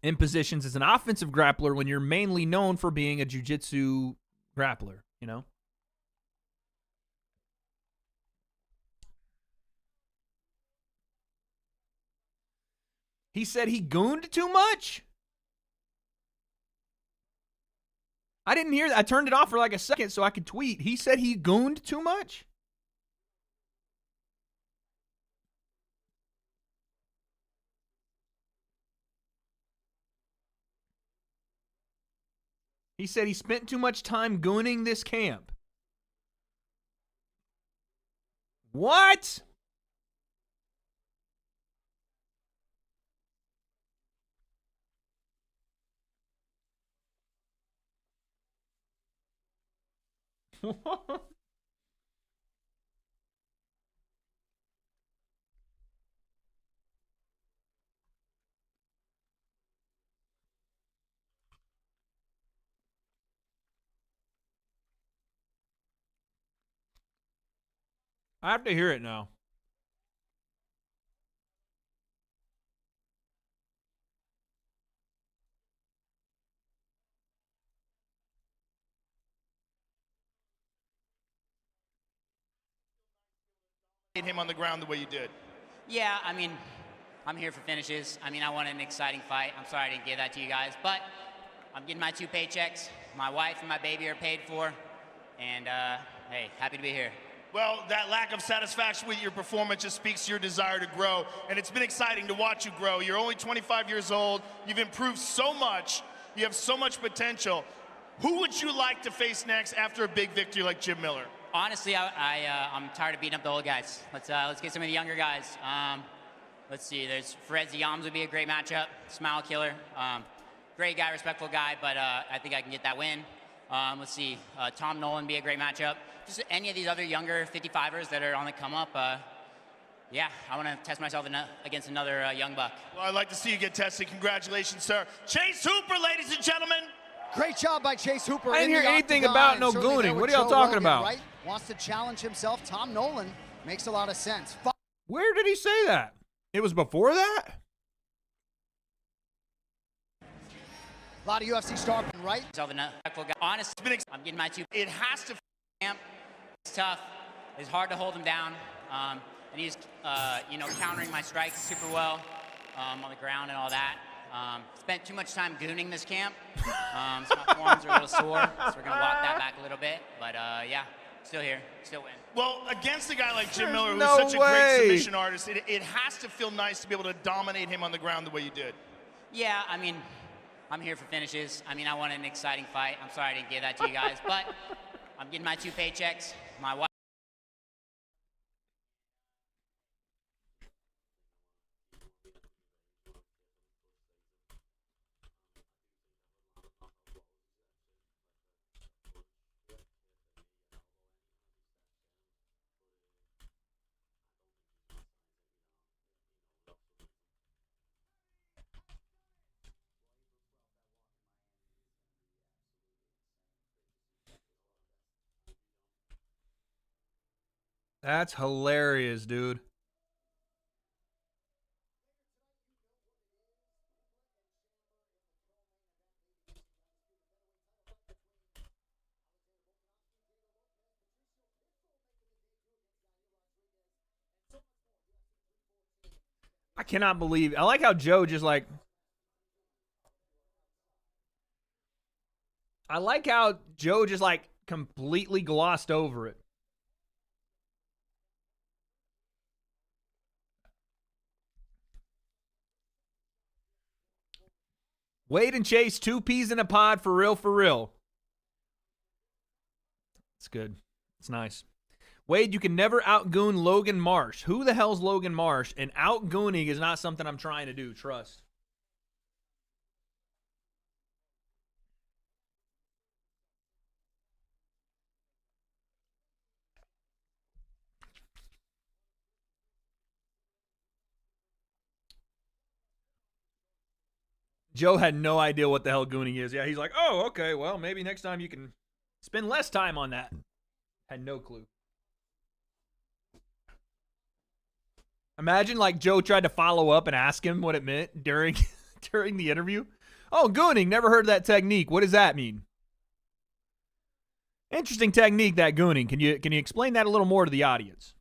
in positions as an offensive grappler when you're mainly known for being a jiu-jitsu grappler, you know? He said he gooned too much? I didn't hear that. I turned it off for like a second so I could tweet. He said he gooned too much? He said he spent too much time gooning this camp. What? I have to hear it now. Him on the ground the way you did. Yeah, I mean, I'm here for finishes. I mean, I want an exciting fight. I'm sorry I didn't give that to you guys, but I'm getting my 2 paychecks. My wife and my baby are paid for, and hey, happy to be here. Well, that lack of satisfaction with your performance just speaks to your desire to grow, and it's been exciting to watch you grow. You're only 25 years old. You've improved so much. You have so much potential. Who would you like to face next after a big victory like Jim Miller? Honestly, I'm tired of beating up the old guys. Let's get some of the younger guys. Let's see. There's Fred Ziyams would be a great matchup. Smile killer. Great guy, respectful guy, but I think I can get that win. Let's see. Tom Nolan be a great matchup. Just any of these other younger 55ers that are on the come up. Yeah, I want to test myself against another young buck. Well, I'd like to see you get tested. Congratulations, sir. Chase Hooper, ladies and gentlemen. Great job by Chase Hooper. I didn't hear anything about no gooning. What are y'all talking about? Right? Wants to challenge himself. Tom Nolan makes a lot of sense. Where did he say that? It was before that? A lot of UFC star, right? Honestly, I'm getting my 2. It has to camp. It's tough. It's hard to hold him down. And he's, countering my strikes super well on the ground and all that. Spent too much time gooning this camp, so my forearms are a little sore, so we're going to walk that back a little bit. But, yeah, still here, still win. Well, against a guy like Jim There's Miller, who's no such a way. great submission artist, it has to feel nice to be able to dominate him on the ground the way you did. Yeah, I mean, I'm here for finishes. I mean, I want an exciting fight. I'm sorry I didn't give that to you guys, but I'm getting my 2 paychecks. My wife. That's hilarious, dude. I cannot believe. I like how Joe just like. I like how Joe just like completely glossed over it. Wade and Chase, 2 peas in a pod, for real, for real. It's good. It's nice. Wade, you can never outgoon Logan Marsh. Who the hell's Logan Marsh? And outgooning is not something I'm trying to do. Trust. Joe had no idea what the hell gooning is. Yeah, he's like, oh, okay, well, maybe next time you can spend less time on that. Had no clue. Imagine like Joe tried to follow up and ask him what it meant during the interview. Oh, gooning, never heard of that technique. What does that mean? Interesting technique, that gooning. Can you explain that a little more to the audience?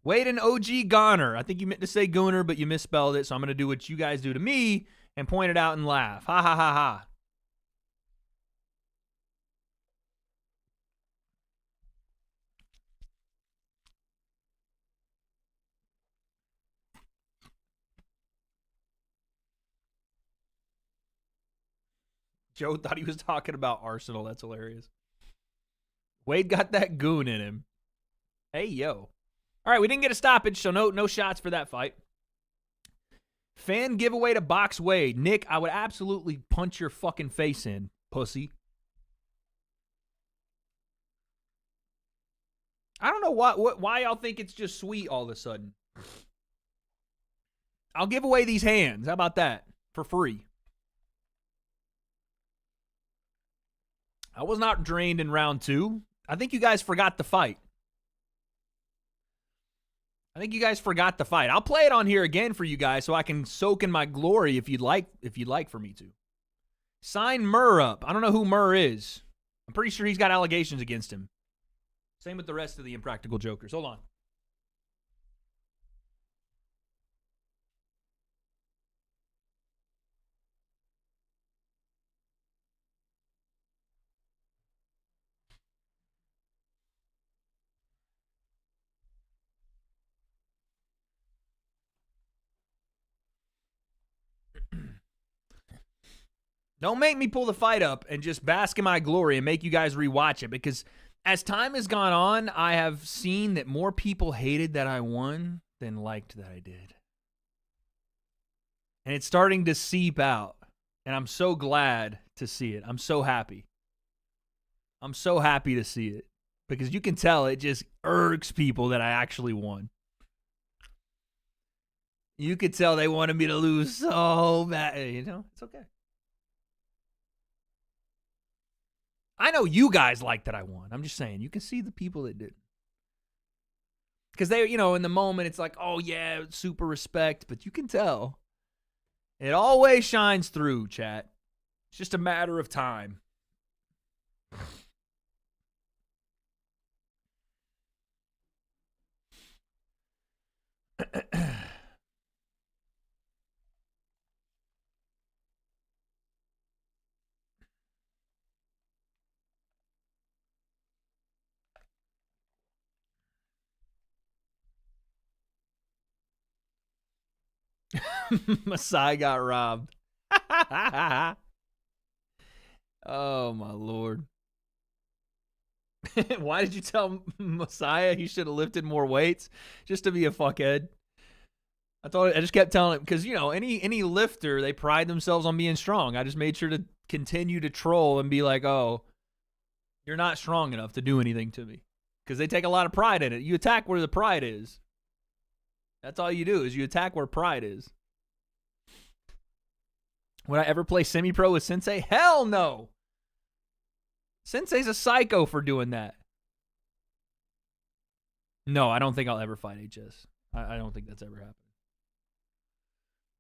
Wade and OG Goner. I think you meant to say Gooner, but you misspelled it, so I'm going to do what you guys do to me and point it out and laugh. Ha, ha, ha, ha. Joe thought he was talking about Arsenal. That's hilarious. Wade got that goon in him. Hey, yo. All right, we didn't get a stoppage, so no shots for that fight. Fan giveaway to Box Wade. Nick, I would absolutely punch your fucking face in, pussy. I don't know why y'all think it's just sweet all of a sudden. I'll give away these hands. How about that? For free. I was not drained in round 2. I think you guys forgot the fight. I'll play it on here again for you guys so I can soak in my glory if you'd like for me to. Sign Murr up. I don't know who Murr is. I'm pretty sure he's got allegations against him. Same with the rest of the Impractical Jokers. Hold on. Don't make me pull the fight up and just bask in my glory and make you guys rewatch it, because as time has gone on, I have seen that more people hated that I won than liked that I did. And it's starting to seep out, and I'm so glad to see it. I'm so happy. I'm so happy to see it, because you can tell it just irks people that I actually won. You could tell they wanted me to lose so bad. You know, it's okay. I know you guys like that I won. I'm just saying, you can see the people that didn't. Because they, you know, in the moment, it's like, oh, yeah, super respect. But you can tell. It always shines through, chat. It's just a matter of time. Masai got robbed. Oh, my Lord. Why did you tell Messiah he should have lifted more weights? Just to be a fuckhead? I just kept telling him, because, you know, any lifter, they pride themselves on being strong. I just made sure to continue to troll and be like, oh, you're not strong enough to do anything to me. Because they take a lot of pride in it. You attack where the pride is. That's all you do, is you attack where pride is. Would I ever play semi-pro with Sensei? Hell no! Sensei's a psycho for doing that. No, I don't think I'll ever fight HS. I don't think that's ever happened.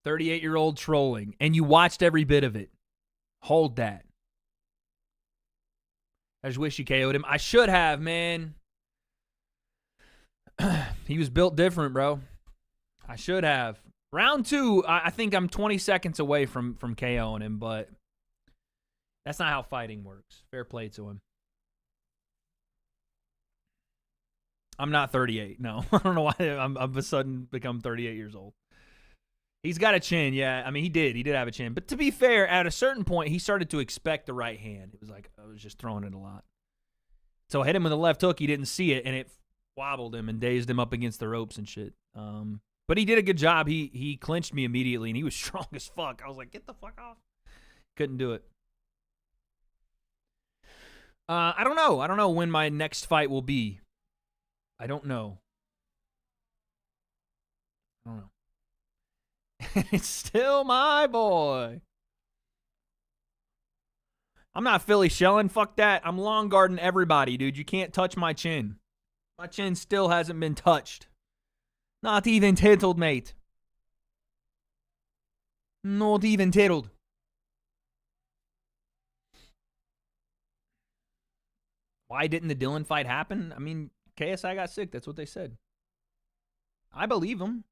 38-year-old trolling, and you watched every bit of it. Hold that. I just wish you KO'd him. I should have, man. He was built different, bro. I should have. Round 2, I think I'm 20 seconds away from KOing him, but that's not how fighting works. Fair play to him. I'm not 38, no. I don't know why I'm of a sudden become 38 years old. He's got a chin, yeah. I mean, he did have a chin. But to be fair, at a certain point, he started to expect the right hand. It was like, I was just throwing it a lot. So I hit him with a left hook. He didn't see it, and it wobbled him and dazed him up against the ropes and shit. But he did a good job. He clinched me immediately, and he was strong as fuck. I was like, get the fuck off. Couldn't do it. I don't know. I don't know when my next fight will be. I don't know. It's still my boy. I'm not Philly shelling. Fuck that. I'm long guarding everybody, dude. You can't touch my chin. My chin still hasn't been touched. Not even tittled, mate. Not even tittled. Why didn't the Dylan fight happen? I mean, KSI got sick. That's what they said. I believe him.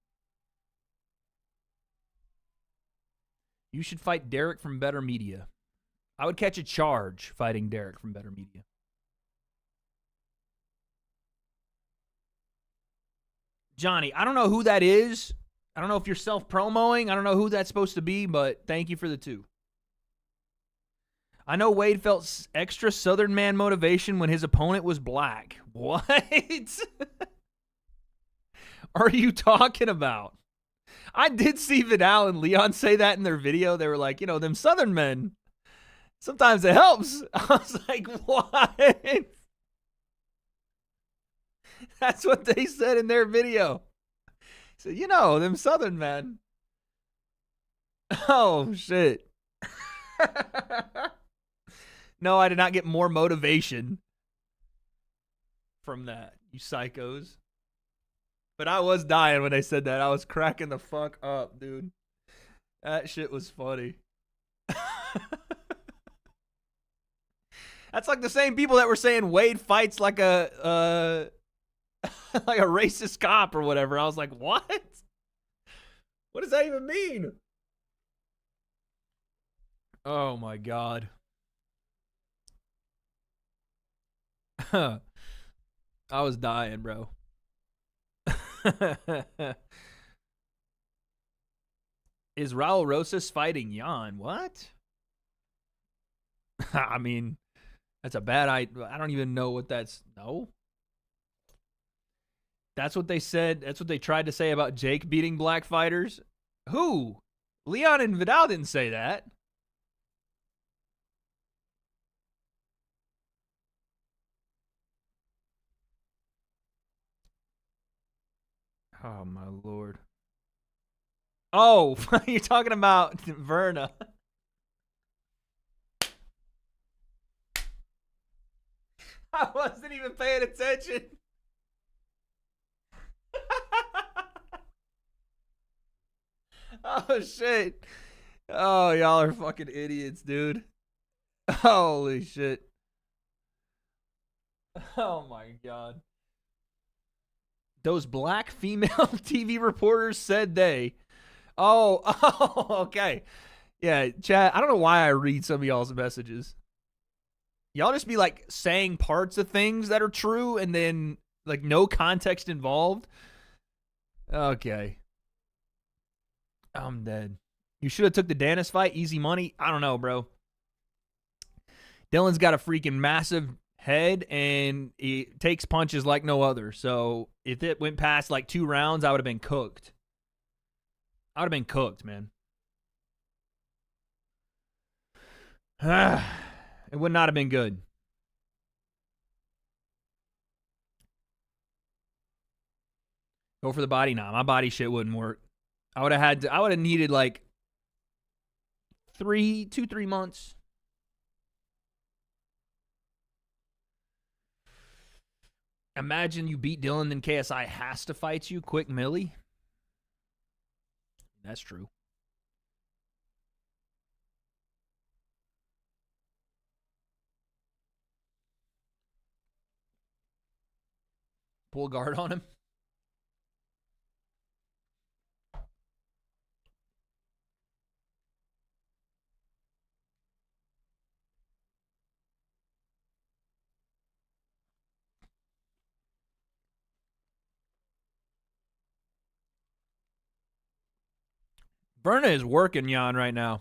You should fight Derek from Better Media. I would catch a charge fighting Derek from Better Media. Johnny, I don't know who that is. I don't know if you're self-promoing. I don't know who that's supposed to be, but thank you for the 2. I know Wade felt extra Southern man motivation when his opponent was black. What are you talking about? I did see Vidal and Leon say that in their video. They were like, you know, them Southern men, sometimes it helps. I was like, what? That's what they said in their video. So, you know, them Southern men. Oh, shit. No, I did not get more motivation from that, you psychos. But I was dying when they said that. I was cracking the fuck up, dude. That shit was funny. That's like the same people that were saying Wade fights like a like a racist cop or whatever. I was like, what? What does that even mean? Oh my God. I was dying, bro. Is Raul Rosas fighting Jan? What? I mean, that's a bad idea. I don't even know what that's. No. That's what they said. That's what they tried to say about Jake beating black fighters. Who? Leon and Vidal didn't say that. Oh, my Lord. Oh, you're talking about Verna. I wasn't even paying attention. Oh, shit. Oh, y'all are fucking idiots, dude. Holy shit. Oh, my God. Those black female TV reporters said they. Oh, okay. Yeah, chat, I don't know why I read some of y'all's messages. Y'all just be like saying parts of things that are true and then like no context involved. Okay. I'm dead. You should have took the Danis fight. Easy money. I don't know, bro. Dylan's got a freaking massive head and he takes punches like no other. So if it went past like 2 rounds, I would have been cooked. I would have been cooked, man. It would not have been good. Go for the body? Nah, my body shit wouldn't work. I would have needed like 3 months. Imagine you beat Dylan, then KSI has to fight you. Quick Millie. That's true. Pull guard on him. Verna is working Jan right now.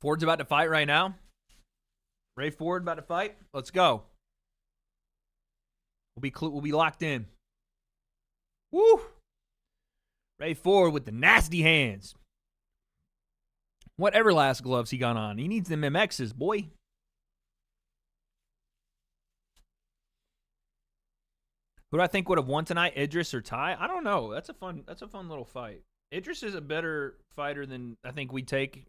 Ford's about to fight right now. Ray Ford about to fight. Let's go. We'll be locked in. Woo! Ray Ford with the nasty hands. What Everlast gloves he got on? He needs them MXs, boy. Who do I think would have won tonight? Idris or Ty? I don't know. That's a fun little fight. Idris is a better fighter than I think we take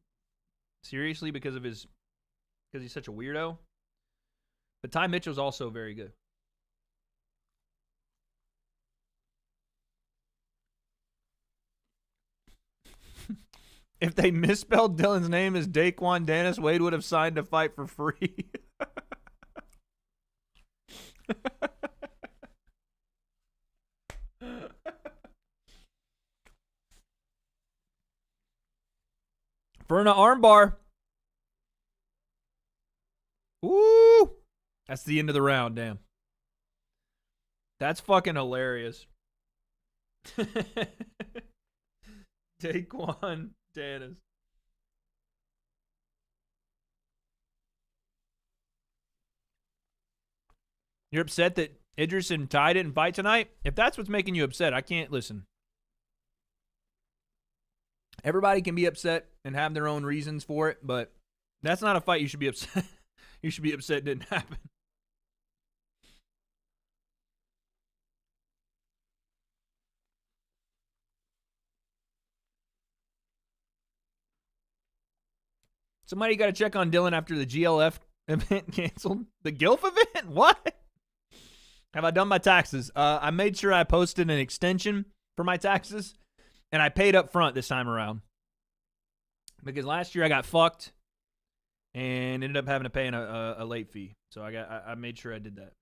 seriously because he's such a weirdo. But Ty Mitchell's also very good. If they misspelled Dylan's name as Daquan Dennis, Wade would have signed to fight for free. Verna armbar. Woo! That's the end of the round, damn. That's fucking hilarious. Daquan Dennis. You're upset that Idris and Ty didn't fight tonight? If that's what's making you upset, I can't listen. Everybody can be upset and have their own reasons for it, but that's not a fight you should be upset. You should be upset it didn't happen. Somebody got to check on Dylan after the GLF event canceled. The GILF event? What? Have I done my taxes? I made sure I posted an extension for my taxes, and I paid up front this time around. Because last year I got fucked and ended up having to pay a late fee. So I made sure I did that.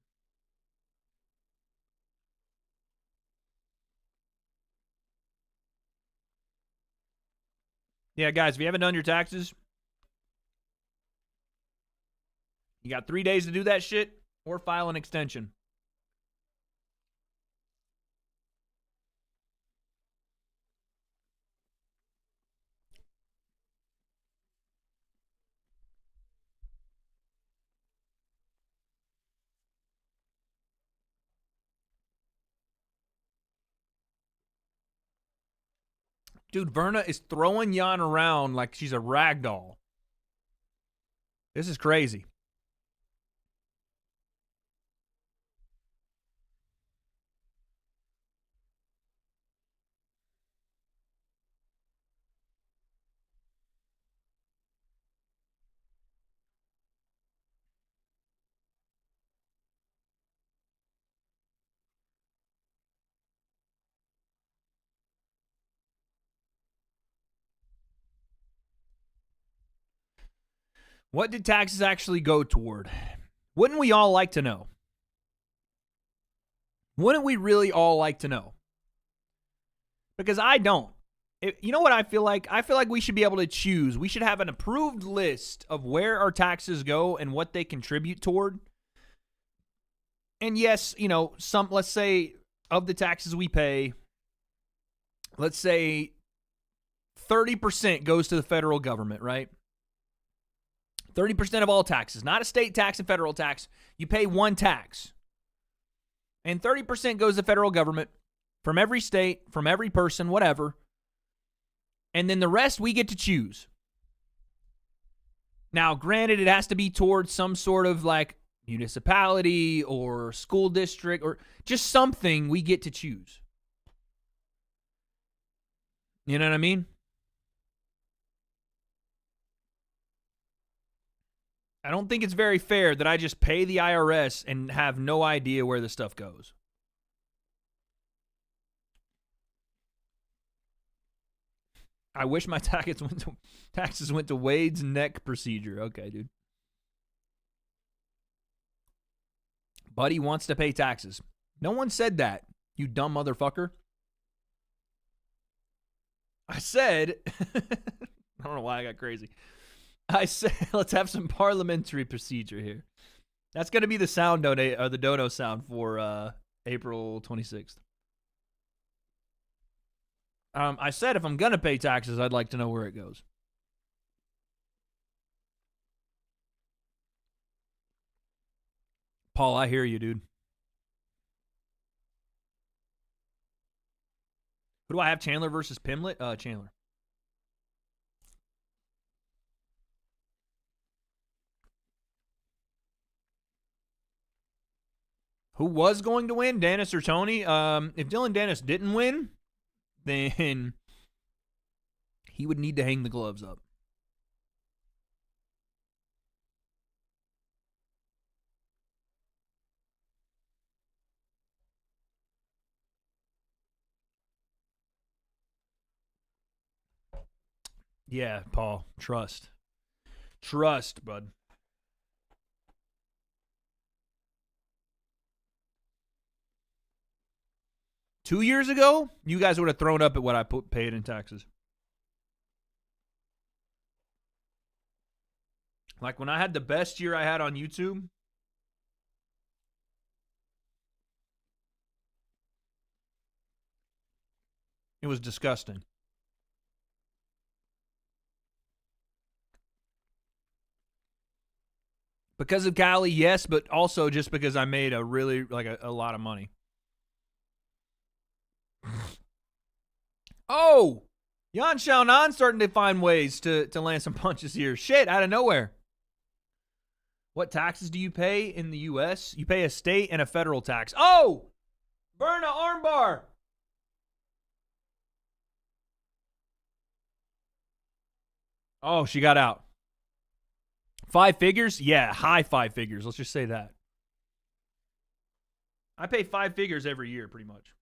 Yeah, guys, if you haven't done your taxes, you got 3 days to do that shit or file an extension. Dude, Verna is throwing Jan around like she's a rag doll. This is crazy. What did taxes actually go toward? Wouldn't we all like to know? Wouldn't we really all like to know? Because I don't. You know what I feel like? I feel like we should be able to choose. We should have an approved list of where our taxes go and what they contribute toward. And yes, you know, let's say of the taxes we pay, let's say 30% goes to the federal government, right? 30% of all taxes, not a state tax and federal tax. You pay one tax. And 30% goes to the federal government from every state, from every person, whatever. And then the rest we get to choose. Now, granted, it has to be towards some sort of like municipality or school district or just something we get to choose. You know what I mean? I don't think it's very fair that I just pay the IRS and have no idea where the stuff goes. I wish my taxes went to Wade's neck procedure. Okay, dude. Buddy wants to pay taxes. No one said that, you dumb motherfucker. I said, I don't know why I got crazy. I said, let's have some parliamentary procedure here. That's going to be the sound donate or the dono sound for April 26th. I said if I'm going to pay taxes, I'd like to know where it goes. Paul, I hear you, dude. Who do I have? Chandler versus Pimlet? Chandler. Who was going to win, Dennis or Tony? If Dylan Dennis didn't win, then he would need to hang the gloves up. Yeah, Paul. Trust. Trust, bud. Two years ago, you guys would have thrown up at what I paid in taxes. Like when I had the best year I had on YouTube, it was disgusting. Because of Cali, yes, but also just because I made a really, like a lot of money. Oh! Yan Xiaonan starting to find ways to land some punches here. Shit, out of nowhere. What taxes do you pay in the U.S.? You pay a state and a federal tax. Oh! Berna armbar! Oh, she got out. 5 figures? Yeah, high 5 figures. Let's just say that. I pay 5 figures every year, pretty much.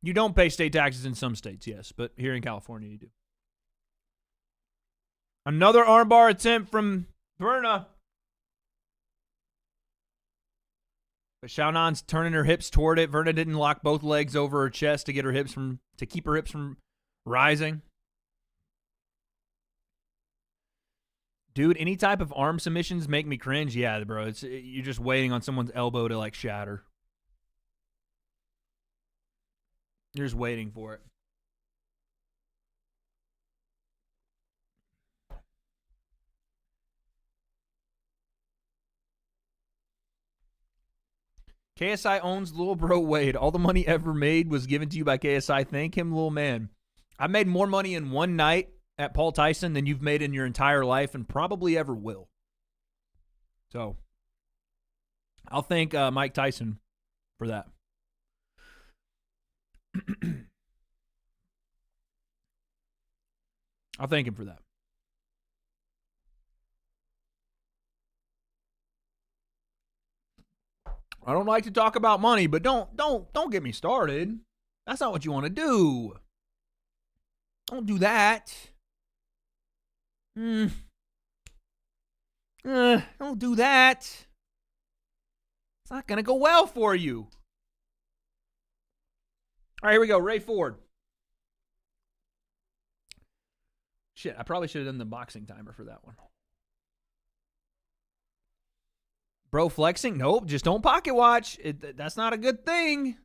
You don't pay state taxes in some states, yes, but here in California you do. Another armbar attempt from Berna. But Xiaonan's turning her hips toward it. Verna didn't lock both legs over her chest to keep her hips from rising. Dude, any type of arm submissions make me cringe. Yeah, bro. You're just waiting on someone's elbow to like shatter. You're just waiting for it. KSI owns Lil Bro Wade. All the money ever made was given to you by KSI. Thank him, little man. I made more money in one night at Paul Tyson than you've made in your entire life and probably ever will. So, I'll thank Mike Tyson for that. I'll thank him for that. I don't like to talk about money, but don't get me started. That's not what you want to do. Don't do that. Don't do that. It's not going to go well for you. All right, here we go. Ray Ford. Shit, I probably should have done the boxing timer for that one. Bro flexing? Nope, just don't pocket watch. That's not a good thing.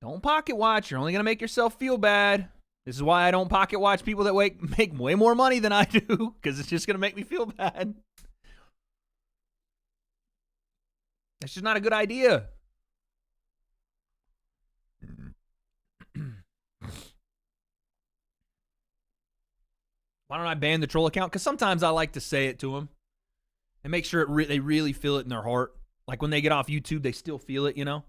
Don't pocket watch. You're only going to make yourself feel bad. This is why I don't pocket watch people that make way more money than I do, because it's just going to make me feel bad. That's just not a good idea. Why don't I ban the troll account? Because sometimes I like to say it to them and make sure they really feel it in their heart. Like when they get off YouTube, they still feel it, you know?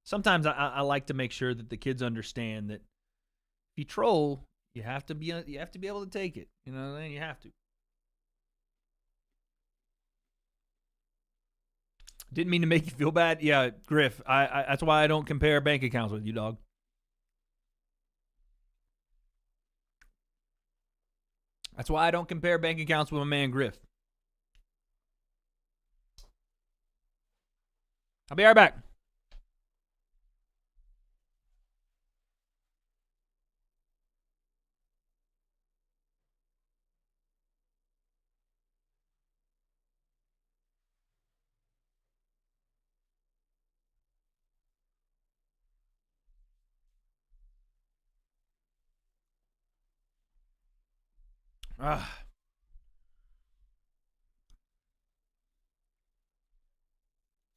Sometimes I like to make sure that the kids understand that if you troll, you have to be able to take it. You know what I mean? You have to. Didn't mean to make you feel bad. Yeah, Griff, I that's why I don't compare bank accounts with you, dog. That's why I don't compare bank accounts with my man Griff. I'll be right back.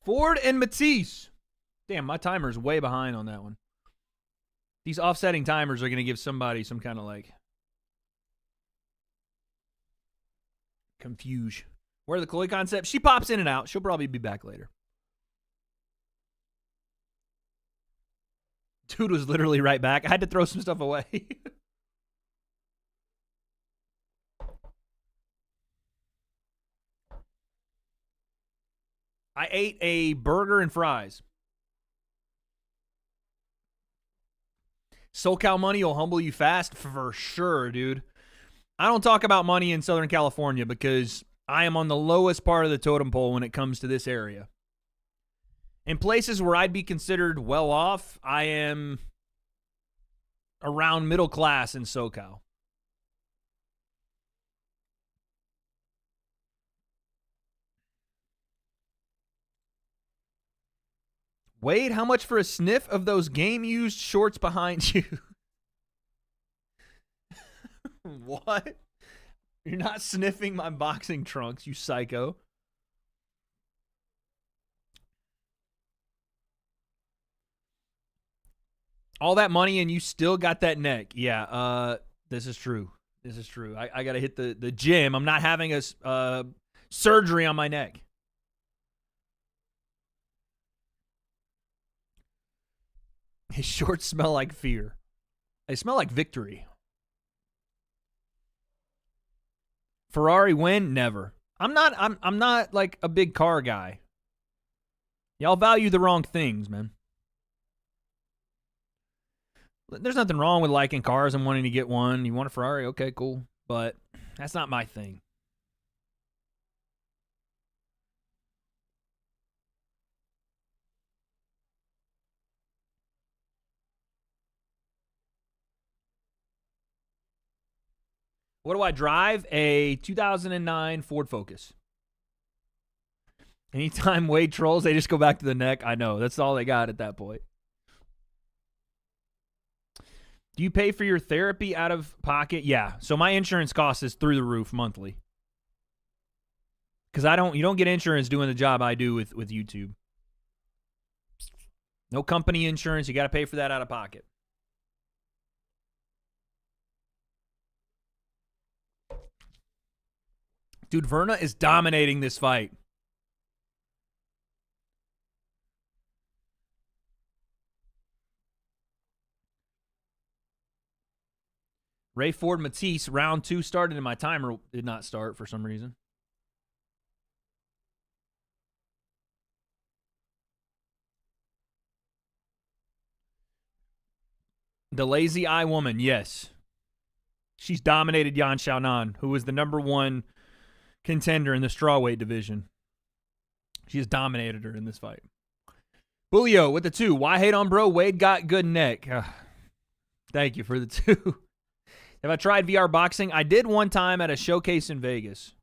Ford and Matisse. Damn, my timer's way behind on that one. These offsetting timers are going to give somebody some kind of like confusion. Where are the Chloe concepts? She pops in and out. She'll probably be back later. Dude was literally right back. I had to throw some stuff away. I ate a burger and fries. SoCal money will humble you fast for sure, dude. I don't talk about money in Southern California because I am on the lowest part of the totem pole when it comes to this area. In places where I'd be considered well off, I am around middle class in SoCal. Wade, how much for a sniff of those game-used shorts behind you? What? You're not sniffing my boxing trunks, you psycho. All that money and you still got that neck. Yeah, this is true. This is true. I got to hit the gym. I'm not having a surgery on my neck. His shorts smell like fear. They smell like victory. Ferrari win? Never. I'm not like a big car guy. Y'all value the wrong things, man. There's nothing wrong with liking cars and wanting to get one. You want a Ferrari? Okay, cool. But that's not my thing. What do I drive? A 2009 Ford Focus. Anytime Wade trolls, they just go back to the neck. I know. That's all they got at that point. Do you pay for your therapy out of pocket? Yeah. So my insurance cost is through the roof monthly. Because you don't get insurance doing the job I do with YouTube. No company insurance. You got to pay for that out of pocket. Dude, Verna is dominating this fight. Ray Ford Matisse, round 2 started and my timer did not start for some reason. The lazy eye woman, yes. She's dominated Yan Xiaonan, who was the #1 contender in the strawweight division. She has dominated her in this fight. Bulio with the 2. Why hate on bro? Wade got good neck. Thank you for the 2. Have I tried VR boxing? I did one time at a showcase in Vegas.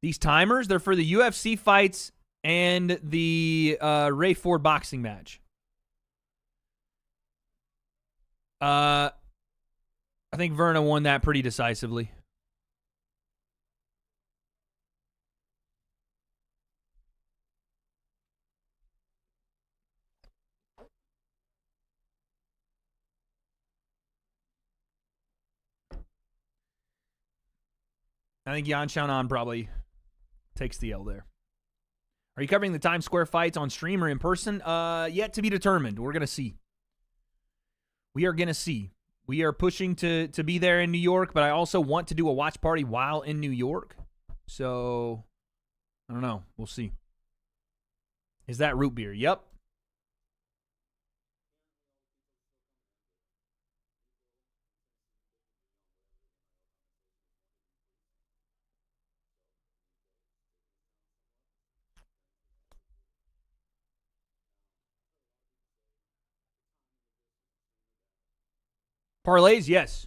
These timers, they're for the UFC fights and the Ray Ford boxing match. I think Verna won that pretty decisively. I think Yan Xiaonan probably takes the L there. Are you covering the Times Square fights on stream or in person? Yet to be determined. We're going to see. We are going to see. We are pushing to be there in New York, but I also want to do a watch party while in New York. So, I don't know. We'll see. Is that root beer? Yep. Parlays, yes.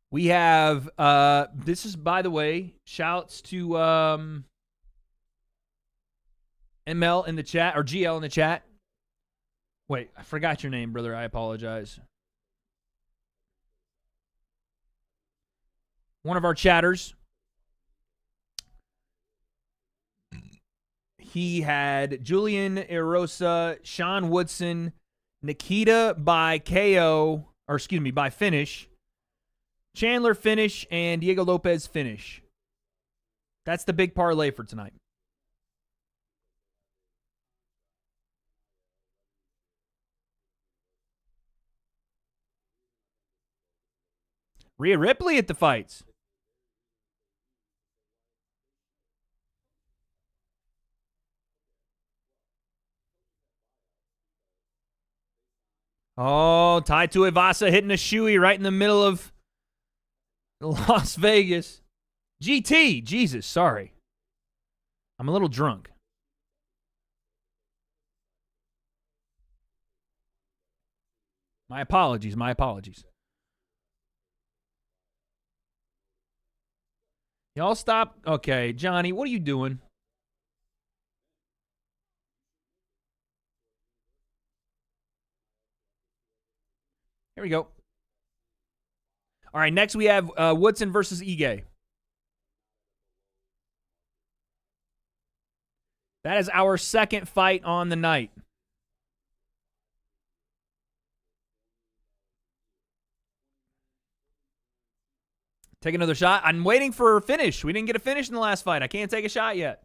We have, this is, by the way, shouts to ML in the chat, or GL in the chat. Wait, I forgot your name, brother. I apologize. One of our chatters. He had Julian Erosa, Sean Woodson, Nikita by KO, or excuse me, by finish, Chandler finish, and Diego Lopes finish. That's the big parlay for tonight. Rhea Ripley at the fights. Oh, Tai Tuivasa hitting a shoey right in the middle of Las Vegas. GT, Jesus, sorry. I'm a little drunk. My apologies, my apologies. Y'all stop. Okay, Johnny, what are you doing? Here we go. All right, next we have Woodson versus Ige. That is our second fight on the night. Take another shot. I'm waiting for a finish. We didn't get a finish in the last fight. I can't take a shot yet.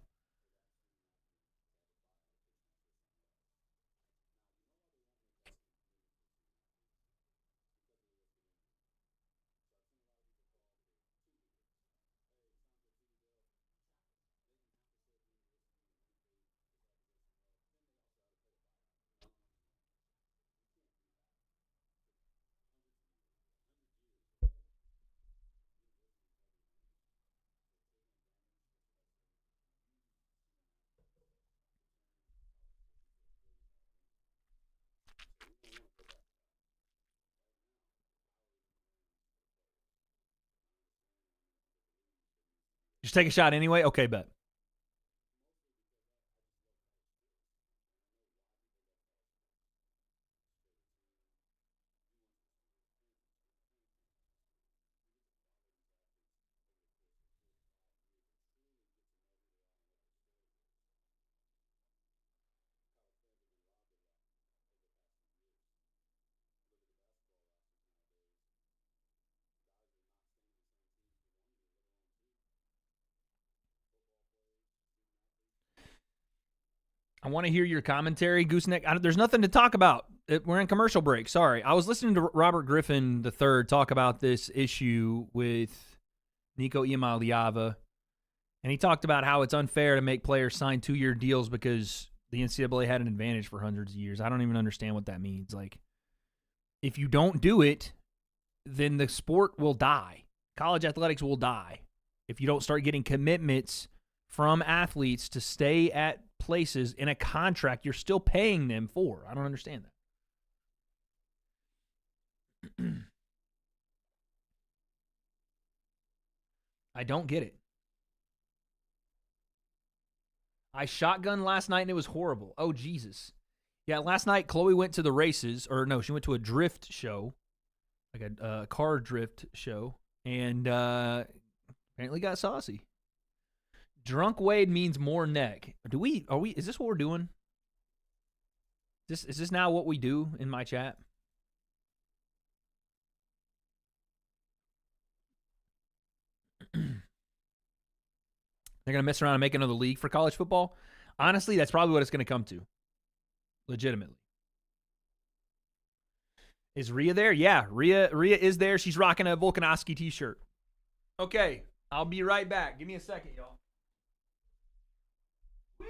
Just take a shot anyway? Okay, bet. I want to hear your commentary, Gooseneck. There's nothing to talk about. We're in commercial break. Sorry. I was listening to Robert Griffin III talk about this issue with Nico Iamaleava, and he talked about how it's unfair to make players sign 2-year deals because the NCAA had an advantage for hundreds of years. I don't even understand what that means. Like, if you don't do it, then the sport will die. College athletics will die if you don't start getting commitments from athletes to stay at places in a contract you're still paying them for. I don't understand that. I don't get it. I shotgunned last night and it was horrible. Oh, Jesus. Yeah, last night Chloe went to the races, or no, she went to a drift show, like a car drift show, and apparently got saucy. Drunk Wade means more neck. Is this what we're doing? Is this now what we do in my chat? They're going to mess around and make another league for college football? Honestly, that's probably what it's going to come to. Legitimately. Is Rhea there? Yeah, Rhea is there. She's rocking a Volkanovski t-shirt. Okay, I'll be right back. Give me a second, y'all. Woo!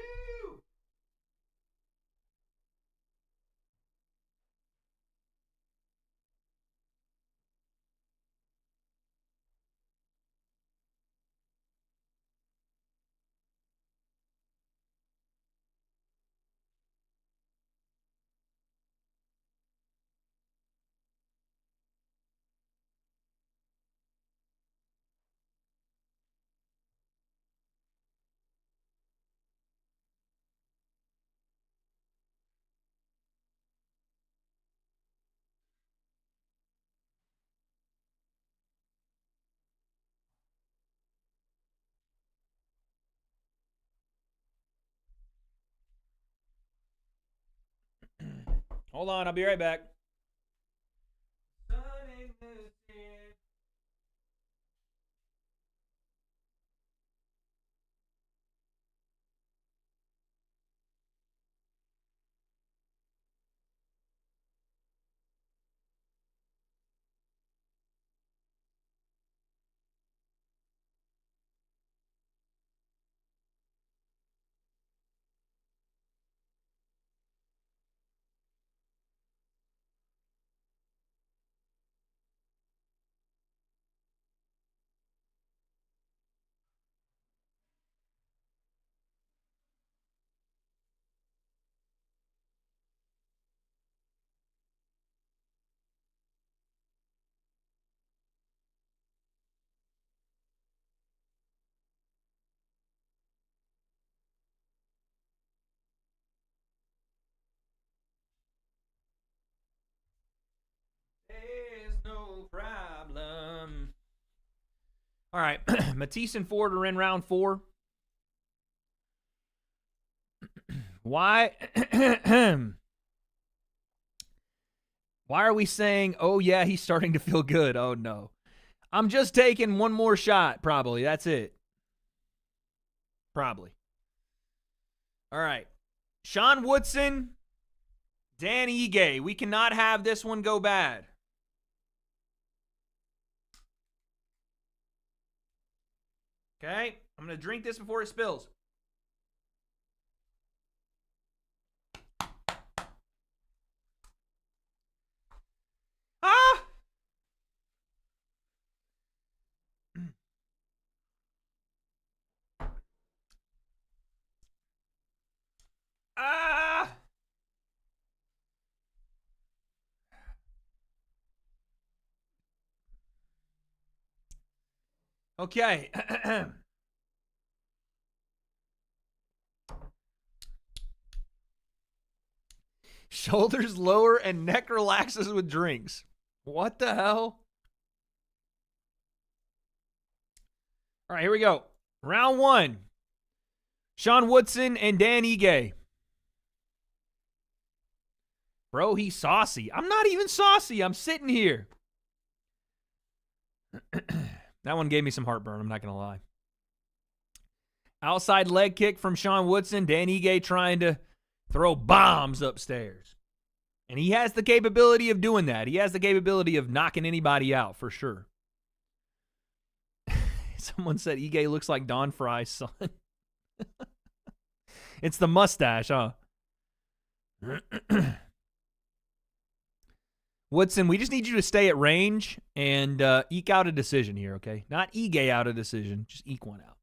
Hold on, I'll be right back. problem. All right. Matisse and Ford are in round 4. Why? Why are we saying, oh, yeah, he's starting to feel good? Oh, no. I'm just taking one more shot, probably. That's it. Probably. All right. Sean Woodson, Dan Ige. We cannot have this one go bad. Okay? I'm going to drink this before it spills. Ah! Ah! Okay. Shoulders lower and neck relaxes with drinks. What the hell? All right, here we go. Round 1. Sean Woodson and Dan Ige. Bro, he's saucy. I'm not even saucy. I'm sitting here. That one gave me some heartburn. I'm not going to lie. Outside leg kick from Sean Woodson. Dan Ige trying to throw bombs upstairs. And he has the capability of doing that. He has the capability of knocking anybody out, for sure. Someone said Ige looks like Don Fry's son. It's the mustache, huh? Woodson, we just need you to stay at range and eke out a decision here, okay? Not Ige out a decision. Just eke one out.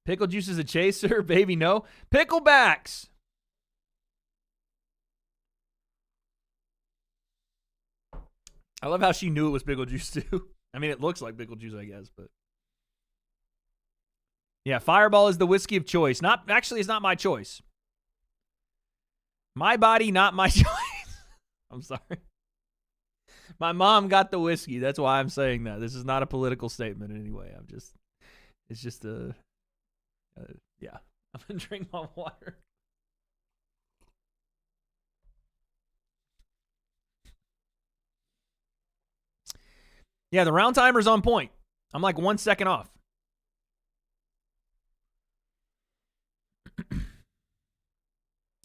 Pickle juice is a chaser, baby, no. Picklebacks. I love how she knew it was pickle juice, too. I mean, it looks like pickle juice, I guess, but. Yeah, Fireball is the whiskey of choice. Actually, it's not my choice. My body, not my choice. I'm sorry. My mom got the whiskey. That's why I'm saying that. This is not a political statement in any way. It's just a, yeah. I'm going to drink my water. Yeah, the round timer's on point. I'm like 1 second off.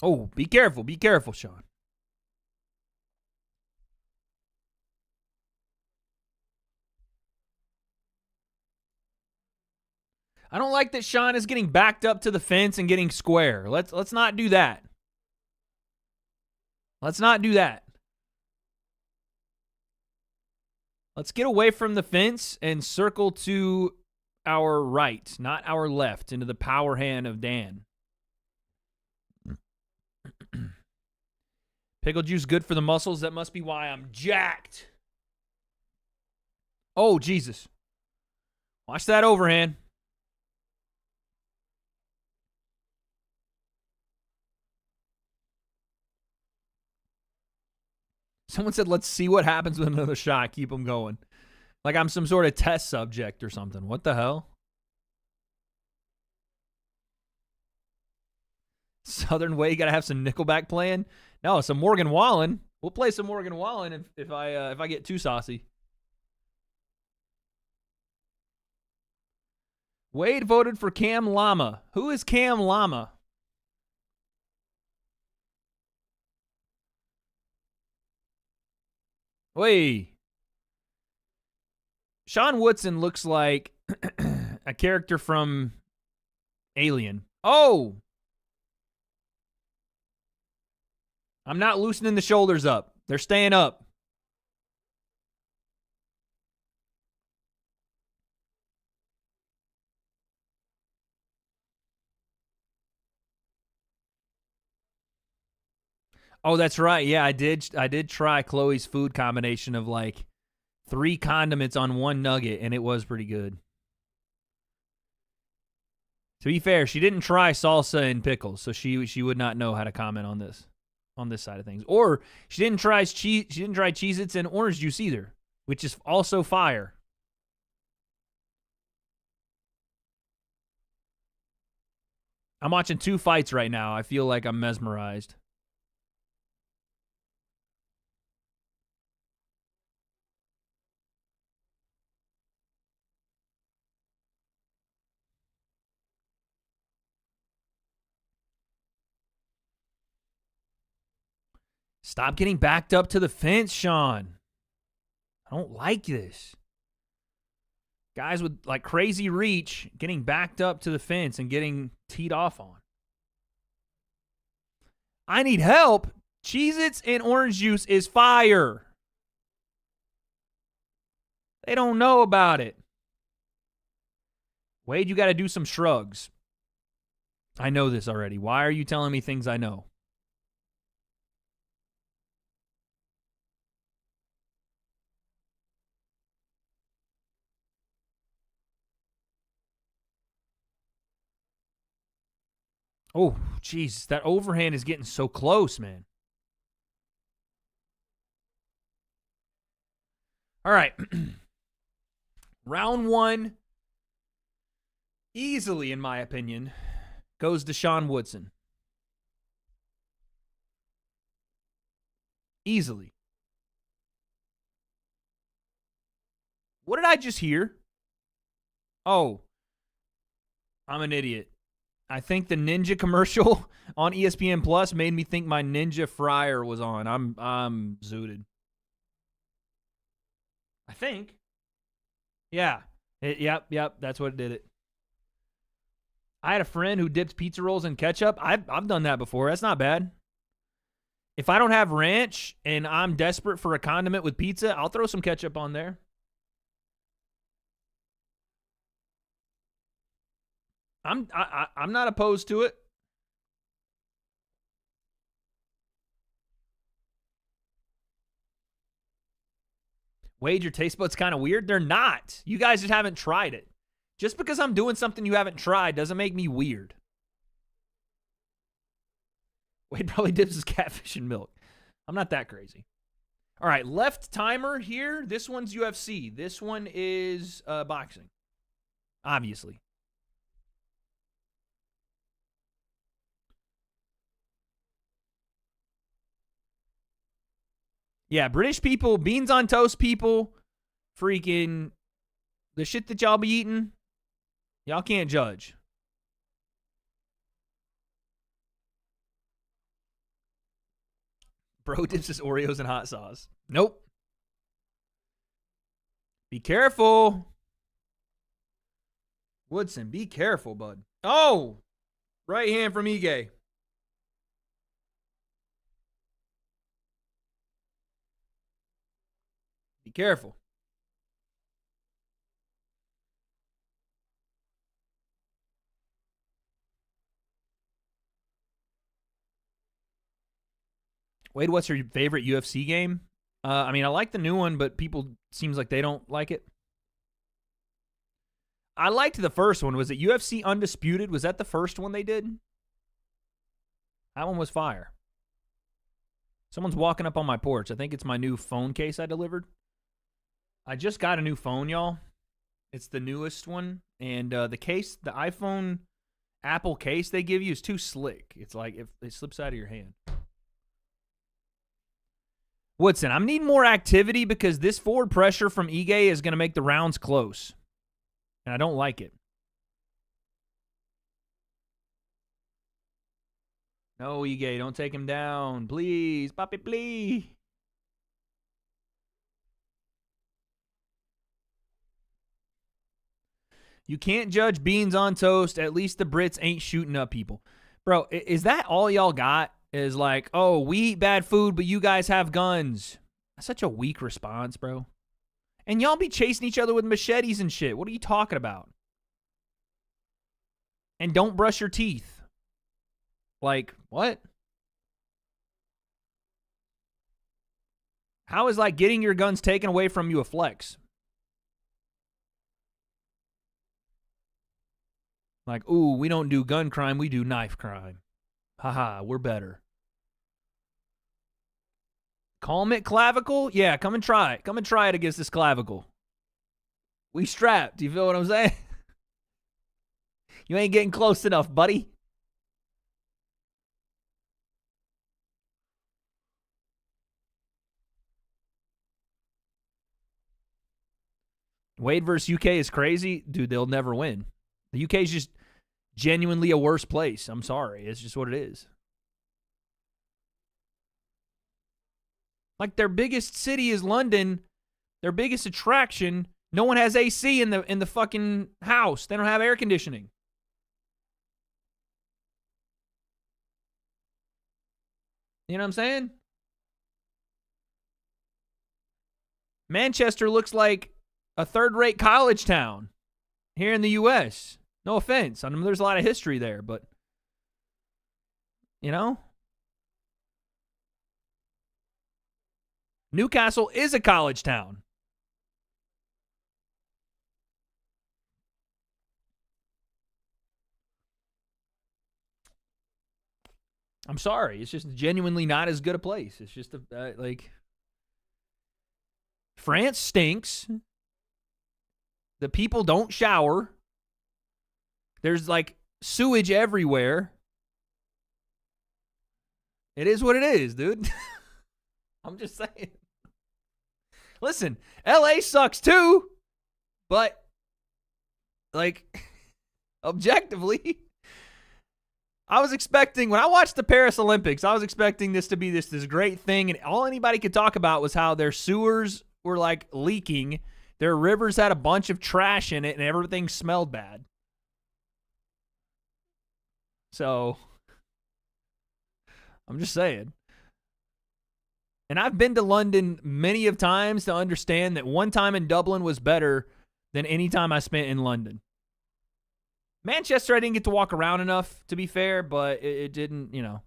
Oh, be careful. Be careful, Sean. I don't like that Sean is getting backed up to the fence and getting square. Let's not do that. Let's not do that. Let's get away from the fence and circle to our right, not our left, into the power hand of Dan. Pickle juice good for the muscles. That must be why I'm jacked. Oh, Jesus. Watch that overhand. Someone said, let's see what happens with another shot. Keep them going. Like I'm some sort of test subject or something. What the hell? Southern Way, you got to have some Nickelback playing. No, some Morgan Wallen. We'll play some Morgan Wallen if I get too saucy. Wade voted for Cam Lama. Who is Cam Lama? Wait. Sean Woodson looks like a character from Alien. Oh! I'm not loosening the shoulders up. They're staying up. Oh, that's right. Yeah, I did try Chloe's food combination of like 3 condiments on 1 nugget, and it was pretty good. To be fair, she didn't try salsa and pickles, so she would not know how to comment on this. on this side of things. Or she didn't try Cheez-Its and orange juice either, which is also fire. I'm watching 2 fights right now. I feel like I'm mesmerized. Stop getting backed up to the fence, Sean. I don't like this. Guys with like crazy reach getting backed up to the fence and getting teed off on. I need help. Cheez-Its and orange juice is fire. They don't know about it. Wade, you got to do some shrugs. I know this already. Why are you telling me things I know? Oh, jeez. That overhand is getting so close, man. All right. Round 1, easily, in my opinion, goes to Sean Woodson. Easily. What did I just hear? Oh, I'm an idiot. I think the Ninja commercial on ESPN Plus made me think my Ninja fryer was on. I'm zooted. I think. Yeah. Yep. That's what did it. I had a friend who dipped pizza rolls in ketchup. I've done that before. That's not bad. If I don't have ranch and I'm desperate for a condiment with pizza, I'll throw some ketchup on there. I'm not opposed to it. Wade, your taste buds kind of weird? They're not. You guys just haven't tried it. Just because I'm doing something you haven't tried doesn't make me weird. Wade probably dips his catfish in milk. I'm not that crazy. All right, left timer here. This one's UFC. This one is boxing. Obviously. Yeah, British people, beans on toast people, freaking the shit that y'all be eating, y'all can't judge. Bro dips his Oreos in hot sauce. Nope. Be careful. Woodson, be careful, bud. Oh! Right hand from Ige. Be careful. Wade, what's your favorite UFC game? I mean, I like the new one, but people seems like they don't like it. I liked the first one. Was it UFC Undisputed? Was that the first one they did? That one was fire. Someone's walking up on my porch. I think it's my new phone case I delivered. I just got a new phone, y'all. It's the newest one. And the case, the iPhone Apple case they give you is too slick. It's like if it slips out of your hand. Woodson, I'm needing more activity because this forward pressure from Ige is going to make the rounds close. And I don't like it. No, Ige, don't take him down. Please, Papi, please. You can't judge beans on toast. At least the Brits ain't shooting up people. Bro, is that all y'all got? Is like, oh, we eat bad food, but you guys have guns. That's such a weak response, bro. And y'all be chasing each other with machetes and shit. What are you talking about? And don't brush your teeth. Like, what? How is like getting your guns taken away from you a flex? Like, ooh, we don't do gun crime, we do knife crime. Haha, we're better. Calm it, clavicle? Yeah, come and try it. Come and try it against this clavicle. We strapped. You feel what I'm saying? You ain't getting close enough, buddy. Wade versus UK is crazy. Dude, they'll never win. The UK is just genuinely a worse place. I'm sorry. It's just what it is. Like, their biggest city is London. Their biggest attraction. No one has AC in the fucking house. They don't have air conditioning. You know what I'm saying? Manchester looks like a third-rate college town here in the U.S. No offense. I mean, there's a lot of history there, but, you know? Newcastle is a college town. I'm sorry. It's just genuinely not as good a place. It's just, like, France stinks. The people don't shower. There's, like, sewage everywhere. It is what it is, dude. I'm just saying. Listen, LA sucks too, but, like, objectively, I was expecting, when I watched the Paris Olympics, I was expecting this to be this great thing, and all anybody could talk about was how their sewers were, like, leaking. Their rivers had a bunch of trash in it, and everything smelled bad. So, I'm just saying. And I've been to London many of times to understand that one time in Dublin was better than any time I spent in London. Manchester, I didn't get to walk around enough, to be fair, but it didn't, you know.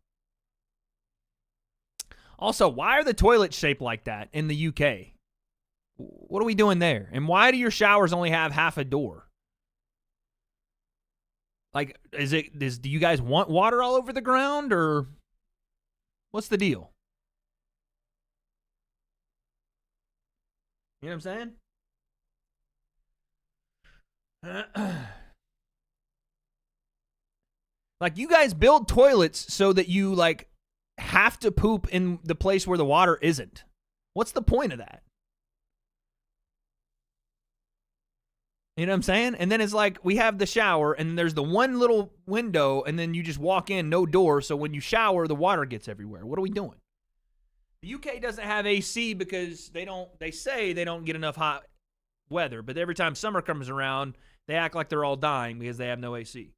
Also, why are the toilets shaped like that in the UK? What are we doing there? And why do your showers only have half a door? Like, do you guys want water all over the ground, or what's the deal? You know what I'm saying? Like, you guys build toilets so that you, like, have to poop in the place where the water isn't. What's the point of that? You know what I'm saying? And then it's like, we have the shower, and there's the one little window, and then you just walk in, no door, so when you shower, the water gets everywhere. What are we doing? The UK doesn't have AC because they say they don't get enough hot weather, but every time summer comes around, they act like they're all dying because they have no AC.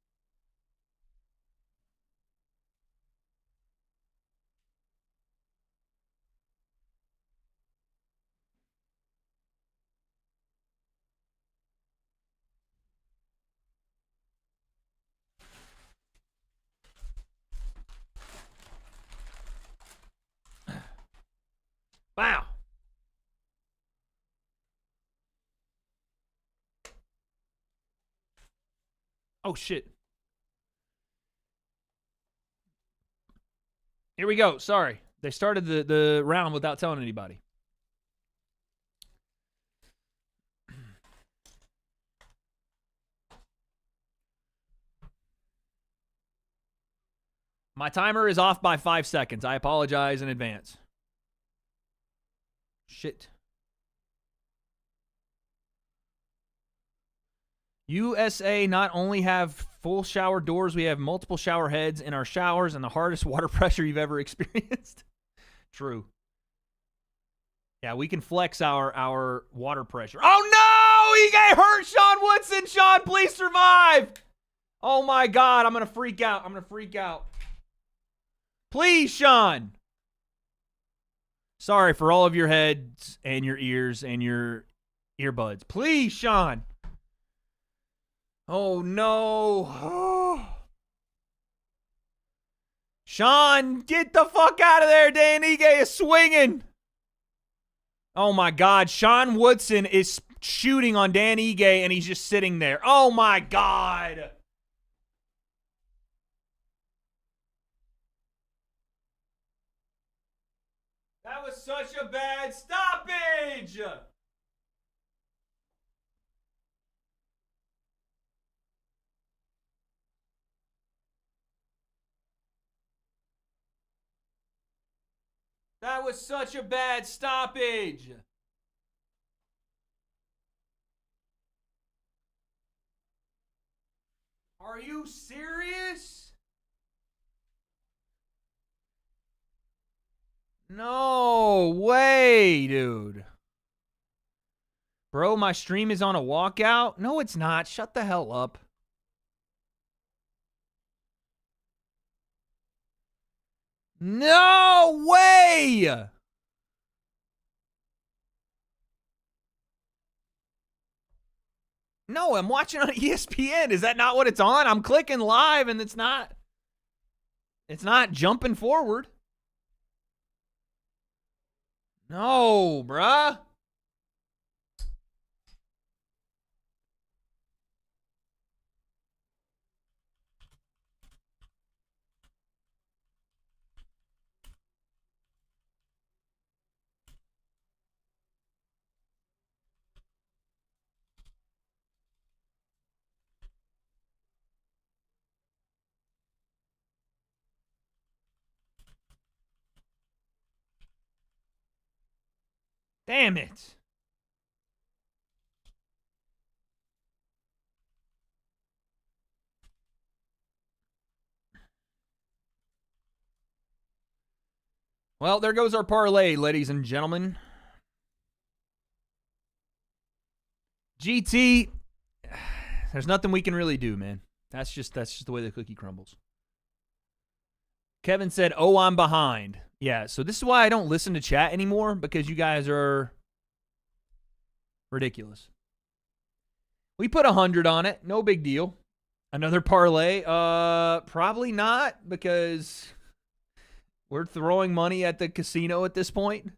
Wow. Oh, shit. Here we go. Sorry. They started the round without telling anybody. My timer is off by 5 seconds. I apologize in advance. Shit. USA not only have full shower doors, we have multiple shower heads in our showers and the hardest water pressure you've ever experienced. True. Yeah, we can flex our water pressure. Oh no! He got hurt, Sean Woodson. Sean, please survive. Oh my God, I'm going to freak out. Please, Sean. Sorry for all of your heads and your ears and your earbuds. Please, Sean. Oh, no. Sean, get the fuck out of there. Dan Ige is swinging. Oh, my God. Sean Woodson is shooting on Dan Ige, and he's just sitting there. Oh, my God. That was such a bad stoppage. That was such a bad stoppage. Are you serious? No way, dude. Bro, my stream is on a walkout? No, it's not. Shut the hell up. No way! No, I'm watching on ESPN. Is that not what it's on? I'm clicking live and it's not jumping forward. No, bruh. Damn it. Well, there goes our parlay, ladies and gentlemen. GT, there's nothing we can really do, man. That's just the way the cookie crumbles. Kevin said, "Oh, I'm behind." Yeah, so this is why I don't listen to chat anymore, because you guys are ridiculous. We put 100 on it. No big deal. Another parlay? Probably not, because we're throwing money at the casino at this point.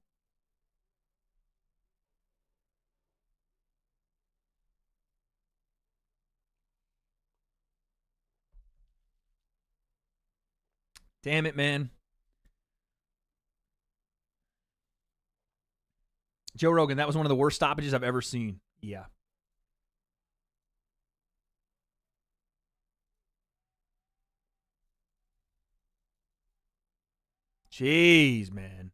Damn it, man. Joe Rogan, that was one of the worst stoppages I've ever seen. Yeah. Jeez, man.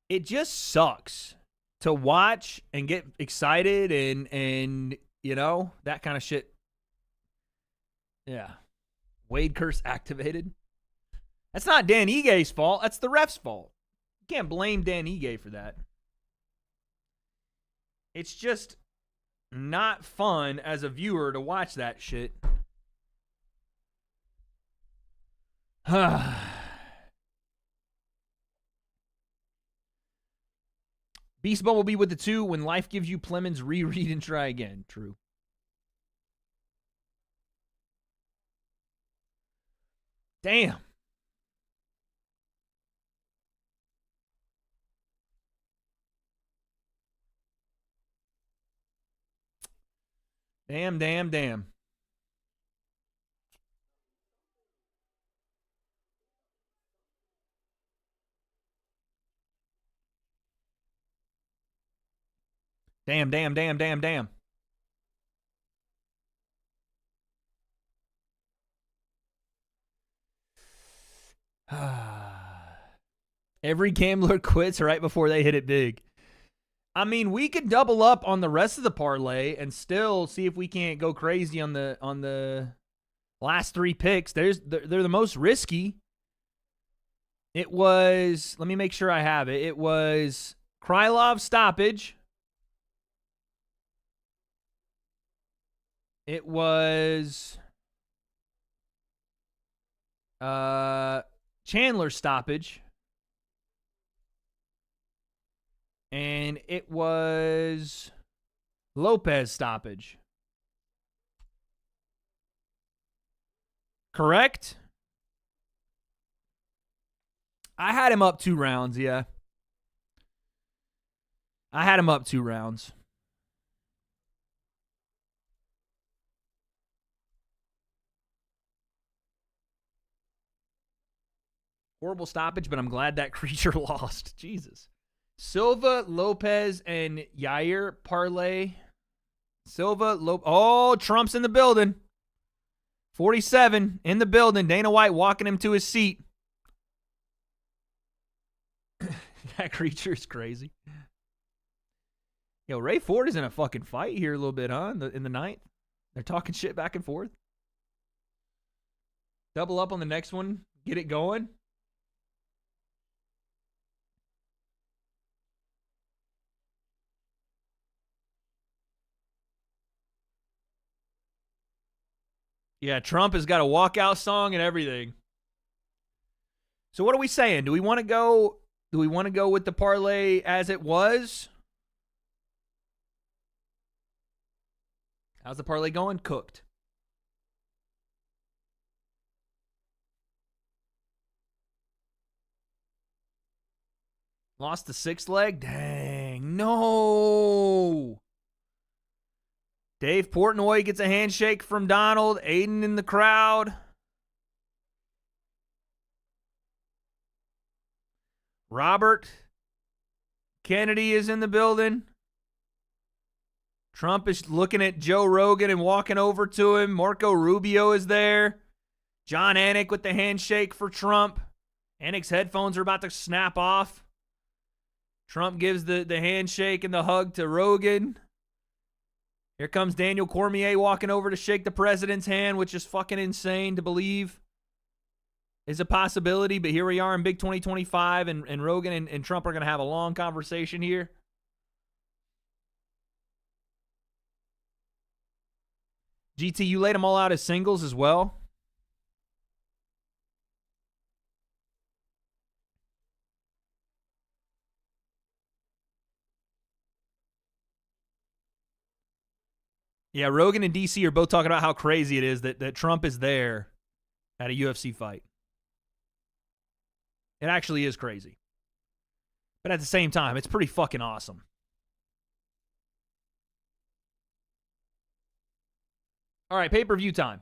It just sucks to watch and get excited and you know, that kind of shit. Yeah. Wade curse activated. That's not Dan Ige's fault. That's the ref's fault. You can't blame Dan Ige for that. It's just not fun as a viewer to watch that shit. Beast Bumblebee with the 2. When life gives you lemons, reread and try again. True. Damn. Damn, damn, damn. Damn, damn, damn, damn, damn. Every gambler quits right before they hit it big. I mean, we could double up on the rest of the parlay and still see if we can't go crazy on the last 3 picks. They're the most risky. It was, let me make sure I have it. It was Krylov stoppage. It was Chandler stoppage. And it was Lopes stoppage. Correct? I had him up 2 rounds, yeah. I had him up 2 rounds. Horrible stoppage, but I'm glad that creature lost. Jesus. Silva, Lopes, and Yair parlay. Silva, oh, Trump's in the building. 47 in the building. Dana White walking him to his seat. That creature is crazy. Yo, Ray Ford is in a fucking fight here a little bit, huh? In the ninth. They're talking shit back and forth. Double up on the next one. Get it going. Yeah, Trump has got a walkout song and everything. So what are we saying? Do we want to go with the parlay as it was? How's the parlay going? Cooked. Lost the sixth leg? Dang, no. Dave Portnoy gets a handshake from Donald. Aiden in the crowd. Robert Kennedy is in the building. Trump is looking at Joe Rogan and walking over to him. Marco Rubio is there. John Anik with the handshake for Trump. Anik's headphones are about to snap off. Trump gives the handshake and the hug to Rogan. Here comes Daniel Cormier walking over to shake the president's hand, which is fucking insane to believe is a possibility. But here we are in big 2025, and Rogan and Trump are going to have a long conversation here. GT, you laid them all out as singles as well? Yeah, Rogan and DC are both talking about how crazy it is that Trump is there at a UFC fight. It actually is crazy. But at the same time, it's pretty fucking awesome. All right, pay-per-view time.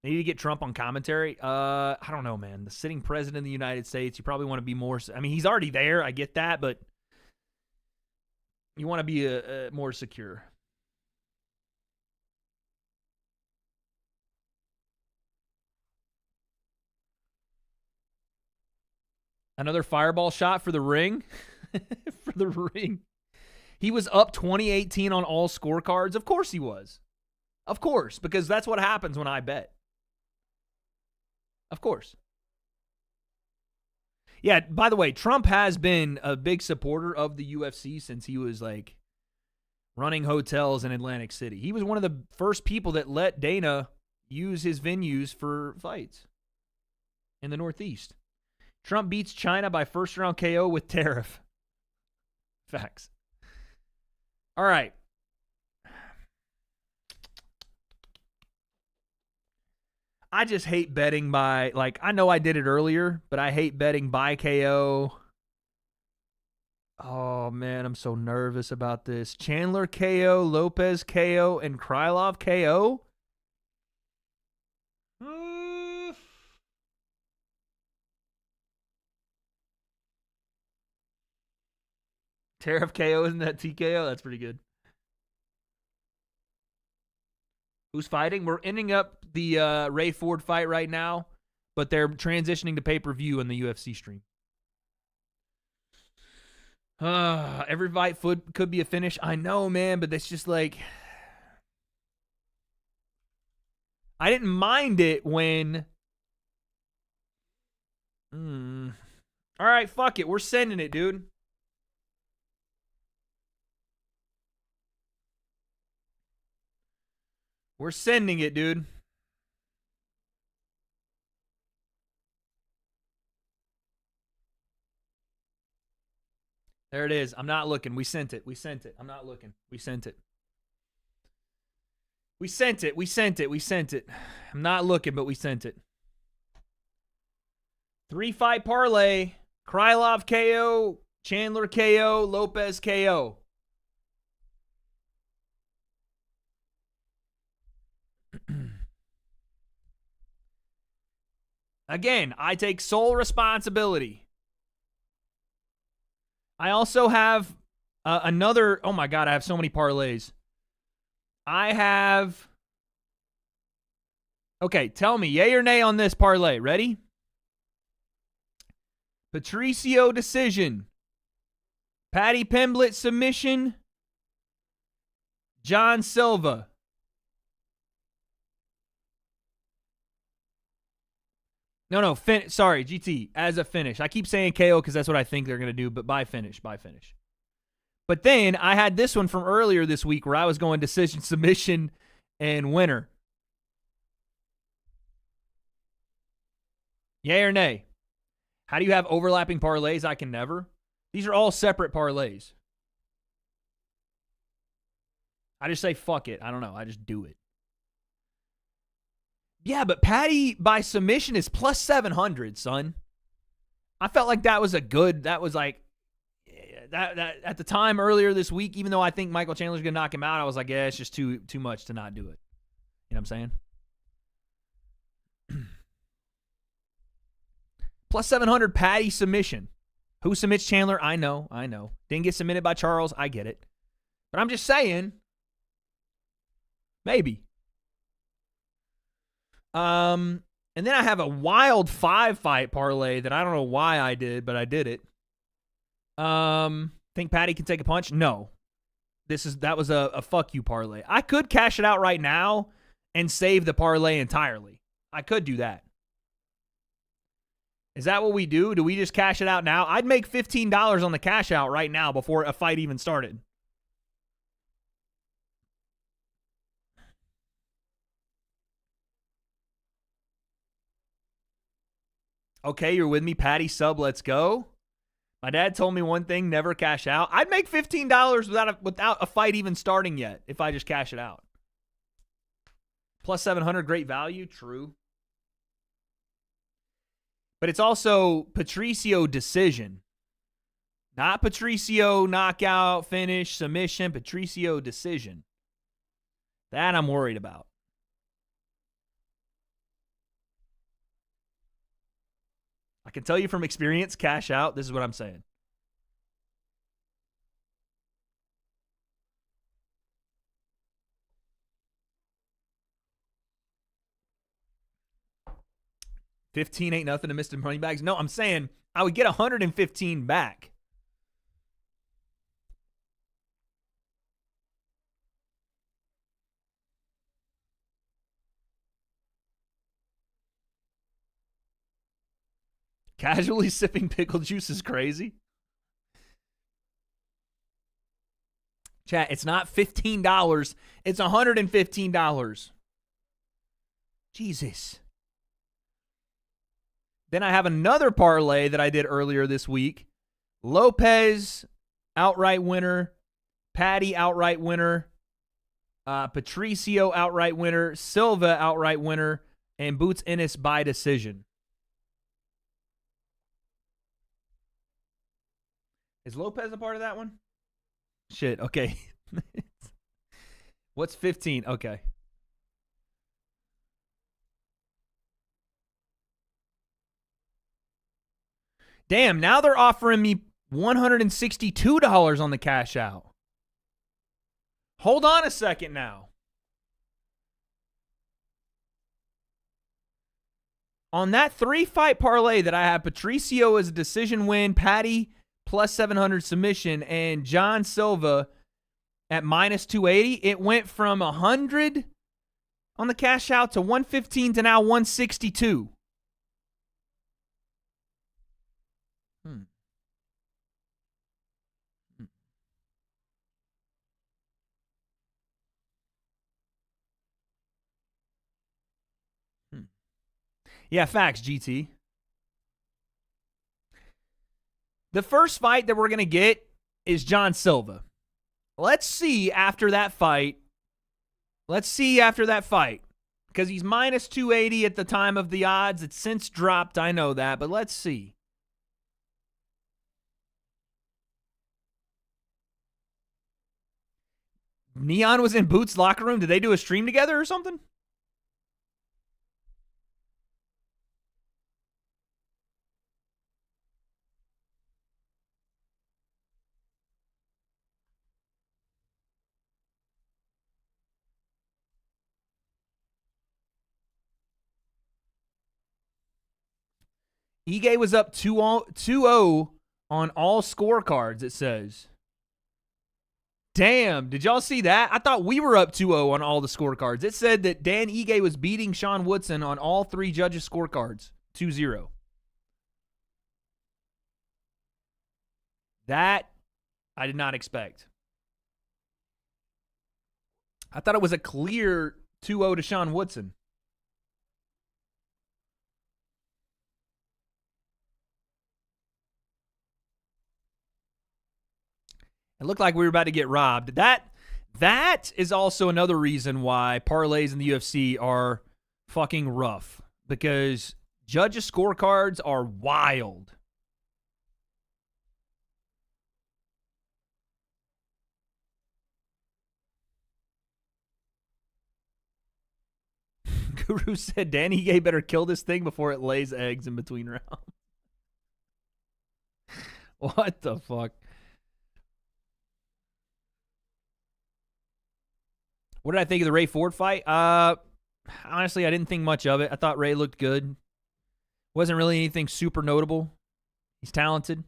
They need to get Trump on commentary. I don't know, man. The sitting president of the United States, you probably want to be more... I mean, he's already there. I get that, but you want to be more secure. Another fireball shot for the ring. For the ring. He was up 2018 on all scorecards. Of course he was. Of course, because that's what happens when I bet. Of course. Yeah, by the way, Trump has been a big supporter of the UFC since he was like running hotels in Atlantic City. He was one of the first people that let Dana use his venues for fights in the Northeast. Trump beats China by first-round KO with tariff. Facts. All right. I just hate betting by, like, I know I did it earlier, but I hate betting by KO. Oh, man, I'm so nervous about this. Chandler KO, Lopes KO, and Krylov KO? Tariff KO, isn't that TKO? That's pretty good. Who's fighting? We're ending up the Ray Ford fight right now, but they're transitioning to pay-per-view in the UFC stream. Every fight could be a finish. I know, man, but that's just like... I didn't mind it when... All right, fuck it. We're sending it, dude. We're sending it, dude. There it is. I'm not looking. We sent it. We sent it. I'm not looking. We sent it. We sent it. We sent it. We sent it. I'm not looking, but we sent it. 3-fight parlay. Krylov KO. Chandler KO. Lopes KO. Again, I take sole responsibility. I also have another. Oh my God, I have so many parlays. I have. Okay, tell me, yay or nay on this parlay. Ready? Patricio decision. Paddy Pimblett submission. John Silva. No, sorry, GT, as a finish. I keep saying KO because that's what I think they're going to do, but by finish. But then I had this one from earlier this week where I was going decision, submission, and winner. Yay or nay? How do you have overlapping parlays? I can never. These are all separate parlays. I just say fuck it. I don't know. I just do it. Yeah, but Paddy by submission is plus 700, son. I felt like that was that was like, that at the time earlier this week, even though I think Michael Chandler's going to knock him out, I was like, yeah, it's just too much to not do it. You know what I'm saying? Plus 700 Paddy submission. Who submits Chandler? I know. Didn't get submitted by Charles. I get it. But I'm just saying, maybe. And then I have a wild 5-fight parlay that I don't know why I did, but I did it. Think Paddy can take a punch? No. That was a fuck you parlay. I could cash it out right now and save the parlay entirely. I could do that. Is that what we do? Do we just cash it out now? I'd make $15 on the cash out right now before a fight even started. Okay, you're with me. Paddy sub, let's go. My dad told me one thing, never cash out. I'd make $15 without a fight even starting yet if I just cash it out. Plus 700, great value, true. But it's also Patricio decision. Not Patricio knockout, finish, submission, Patricio decision. That I'm worried about. I can tell you from experience, cash out. This is what I'm saying. $15 ain't nothing to miss in money bags. No, I'm saying I would get $115 back. Casually sipping pickle juice is crazy. Chat, it's not $15. It's $115. Jesus. Then I have another parlay that I did earlier this week. Lopes, outright winner. Paddy, outright winner. Patricio, outright winner. Silva, outright winner. And Boots Ennis by decision. Is Lopes a part of that one? Shit, okay. What's 15? Okay. Damn, now they're offering me $162 on the cash out. Hold on a second now. On that 3-fight parlay that I have Patricio as a decision win, Paddy plus 700 submission, and John Silva at minus 280, it went from 100 on the cash out to 115 to now 162. Yeah, facts, GT. The first fight that we're going to get is John Silva. Let's see after that fight. Because he's minus 280 at the time of the odds. It's since dropped, I know that, but let's see. Neon was in Boots' locker room. Did they do a stream together or something? Ige was up 2-0 on all scorecards, it says. Damn, did y'all see that? I thought we were up 2-0 on all the scorecards. It said that Dan Ige was beating Sean Woodson on all 3 judges' scorecards, 2-0. That I did not expect. I thought it was a clear 2-0 to Sean Woodson. It looked like we were about to get robbed. That is also another reason why parlays in the UFC are fucking rough, because judges' scorecards are wild. Guru said Danny Gay better kill this thing before it lays eggs in between rounds. What the fuck? What did I think of the Ray Ford fight? Honestly, I didn't think much of it. I thought Ray looked good. Wasn't really anything super notable. He's talented.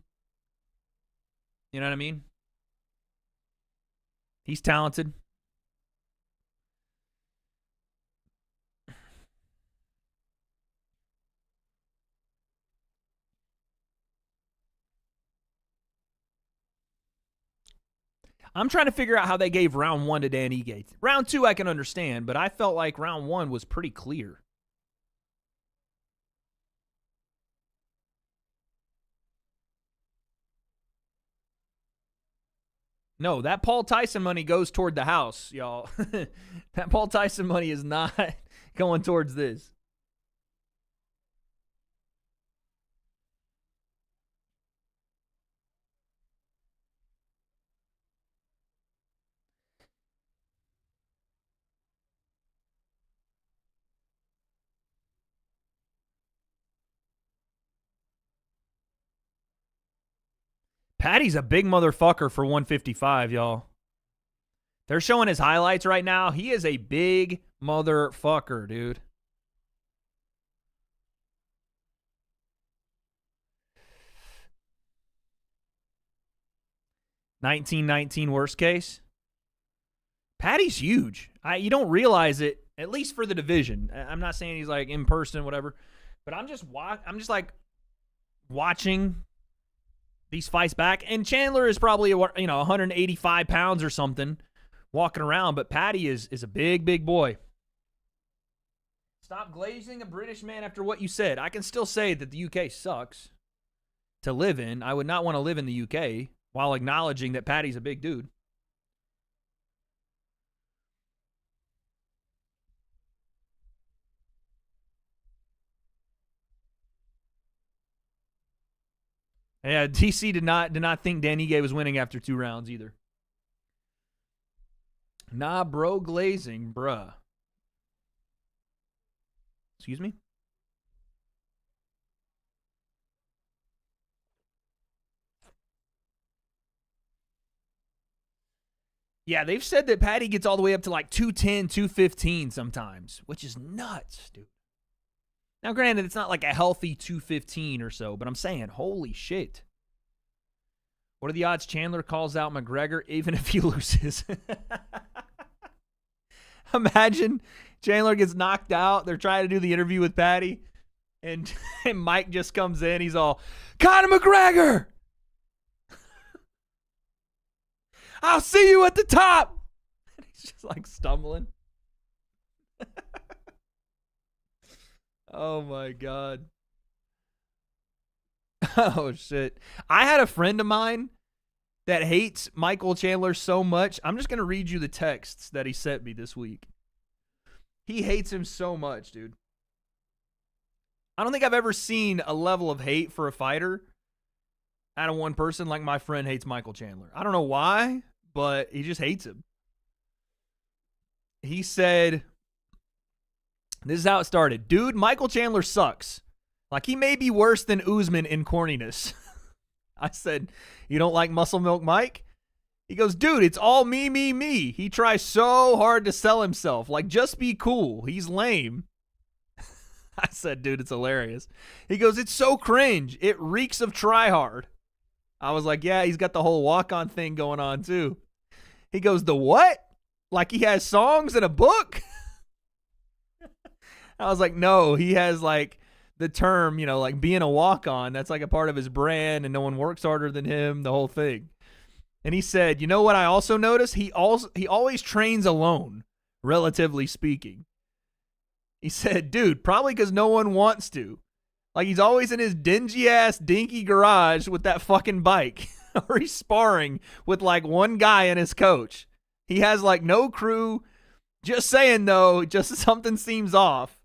You know what I mean? He's talented. I'm trying to figure out how they gave round 1 to Dan Ige. Round 2 I can understand, but I felt like round 1 was pretty clear. No, that Paul Tyson money goes toward the house, y'all. That Paul Tyson money is not going towards this. Patty's a big motherfucker for 155, y'all. They're showing his highlights right now. He is a big motherfucker, dude. $19.19 worst case. Patty's huge. You don't realize it, at least for the division. I'm not saying he's like in person, whatever, but I'm just like watching these fights back, and Chandler is probably 185 pounds or something walking around, but Patty is a big boy. Stop glazing a British man after what you said. I can still say that the UK sucks to live in. I would not want to live in the UK while acknowledging that Patty's a big dude. Yeah, DC did not think Dan Ige was winning after 2 rounds either. Nah, bro, glazing, bruh. Excuse me? Yeah, they've said that Patty gets all the way up to like 210, 215 sometimes, which is nuts, dude. Now, granted, it's not like a healthy 215 or so, but I'm saying, holy shit. What are the odds Chandler calls out McGregor even if he loses? Imagine Chandler gets knocked out. They're trying to do the interview with Patty, and Mike just comes in. He's all, Conor McGregor! I'll see you at the top! And he's just like stumbling. Oh, my God. Oh, shit. I had a friend of mine that hates Michael Chandler so much. I'm just going to read you the texts that he sent me this week. He hates him so much, dude. I don't think I've ever seen a level of hate for a fighter out of one person like my friend hates Michael Chandler. I don't know why, but he just hates him. He said, this is how it started. Dude, Michael Chandler sucks. Like, he may be worse than Usman in corniness. I said, you don't like Muscle Milk Mike? He goes, dude, it's all me. He tries so hard to sell himself. Like, just be cool. He's lame. I said, dude, it's hilarious. He goes, it's so cringe. It reeks of try hard. I was like, yeah, he's got the whole walk-on thing going on too. He goes, the what? Like he has songs and a book? I was like, no, he has like the term, you know, like being a walk-on. That's like a part of his brand and no one works harder than him, the whole thing. And he said, you know what I also noticed? He always trains alone, relatively speaking. He said, dude, probably because no one wants to. Like he's always in his dingy-ass, dinky garage with that fucking bike. Or he's sparring with like one guy and his coach. He has like no crew. Just saying though, just something seems off.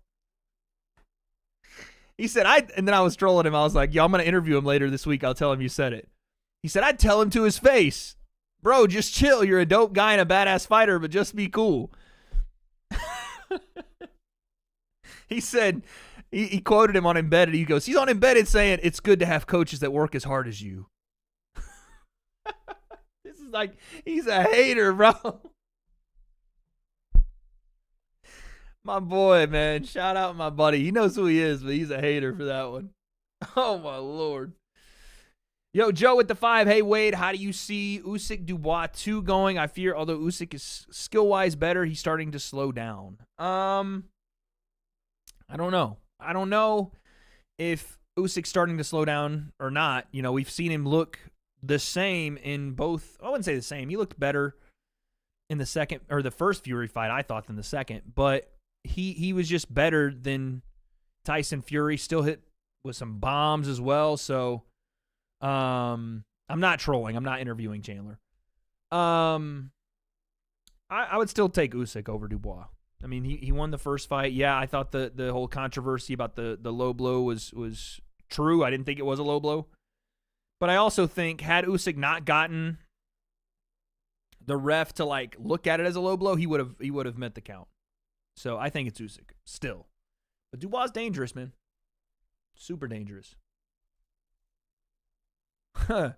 He said, and then I was trolling him. I was like, yo, I'm going to interview him later this week. I'll tell him you said it. He said, I'd tell him to his face. Bro, just chill. You're a dope guy and a badass fighter, but just be cool. He said, he quoted him on Embedded. He goes, he's on Embedded saying, it's good to have coaches that work as hard as you. This is like, he's a hater, bro. My boy, man. Shout out my buddy. He knows who he is, but he's a hater for that one. Oh, my Lord. Yo, Joe with the 5. Hey, Wade, how do you see Usyk Dubois 2 going? I fear, although Usyk is skill-wise better, he's starting to slow down. I don't know. I don't know if Usyk's starting to slow down or not. You know, we've seen him look the same in both. I wouldn't say the same. He looked better in the second or the first Fury fight, I thought, than the second. But he was just better than Tyson Fury. Still hit with some bombs as well. So I'm not trolling. I'm not interviewing Chandler. I would still take Usyk over Dubois. I mean, he won the first fight. Yeah, I thought the whole controversy about the low blow was true. I didn't think it was a low blow. But I also think had Usyk not gotten the ref to like look at it as a low blow, he would have met the count. So I think it's Usyk still. But Dubois is dangerous, man. Super dangerous. Huh.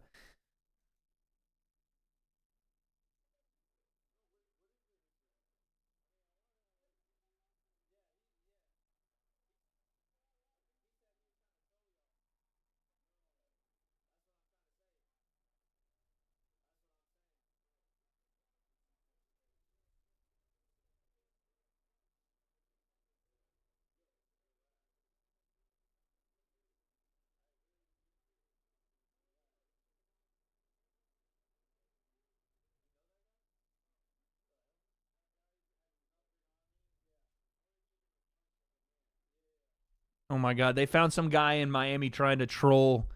Oh, my God. They found some guy in Miami trying to troll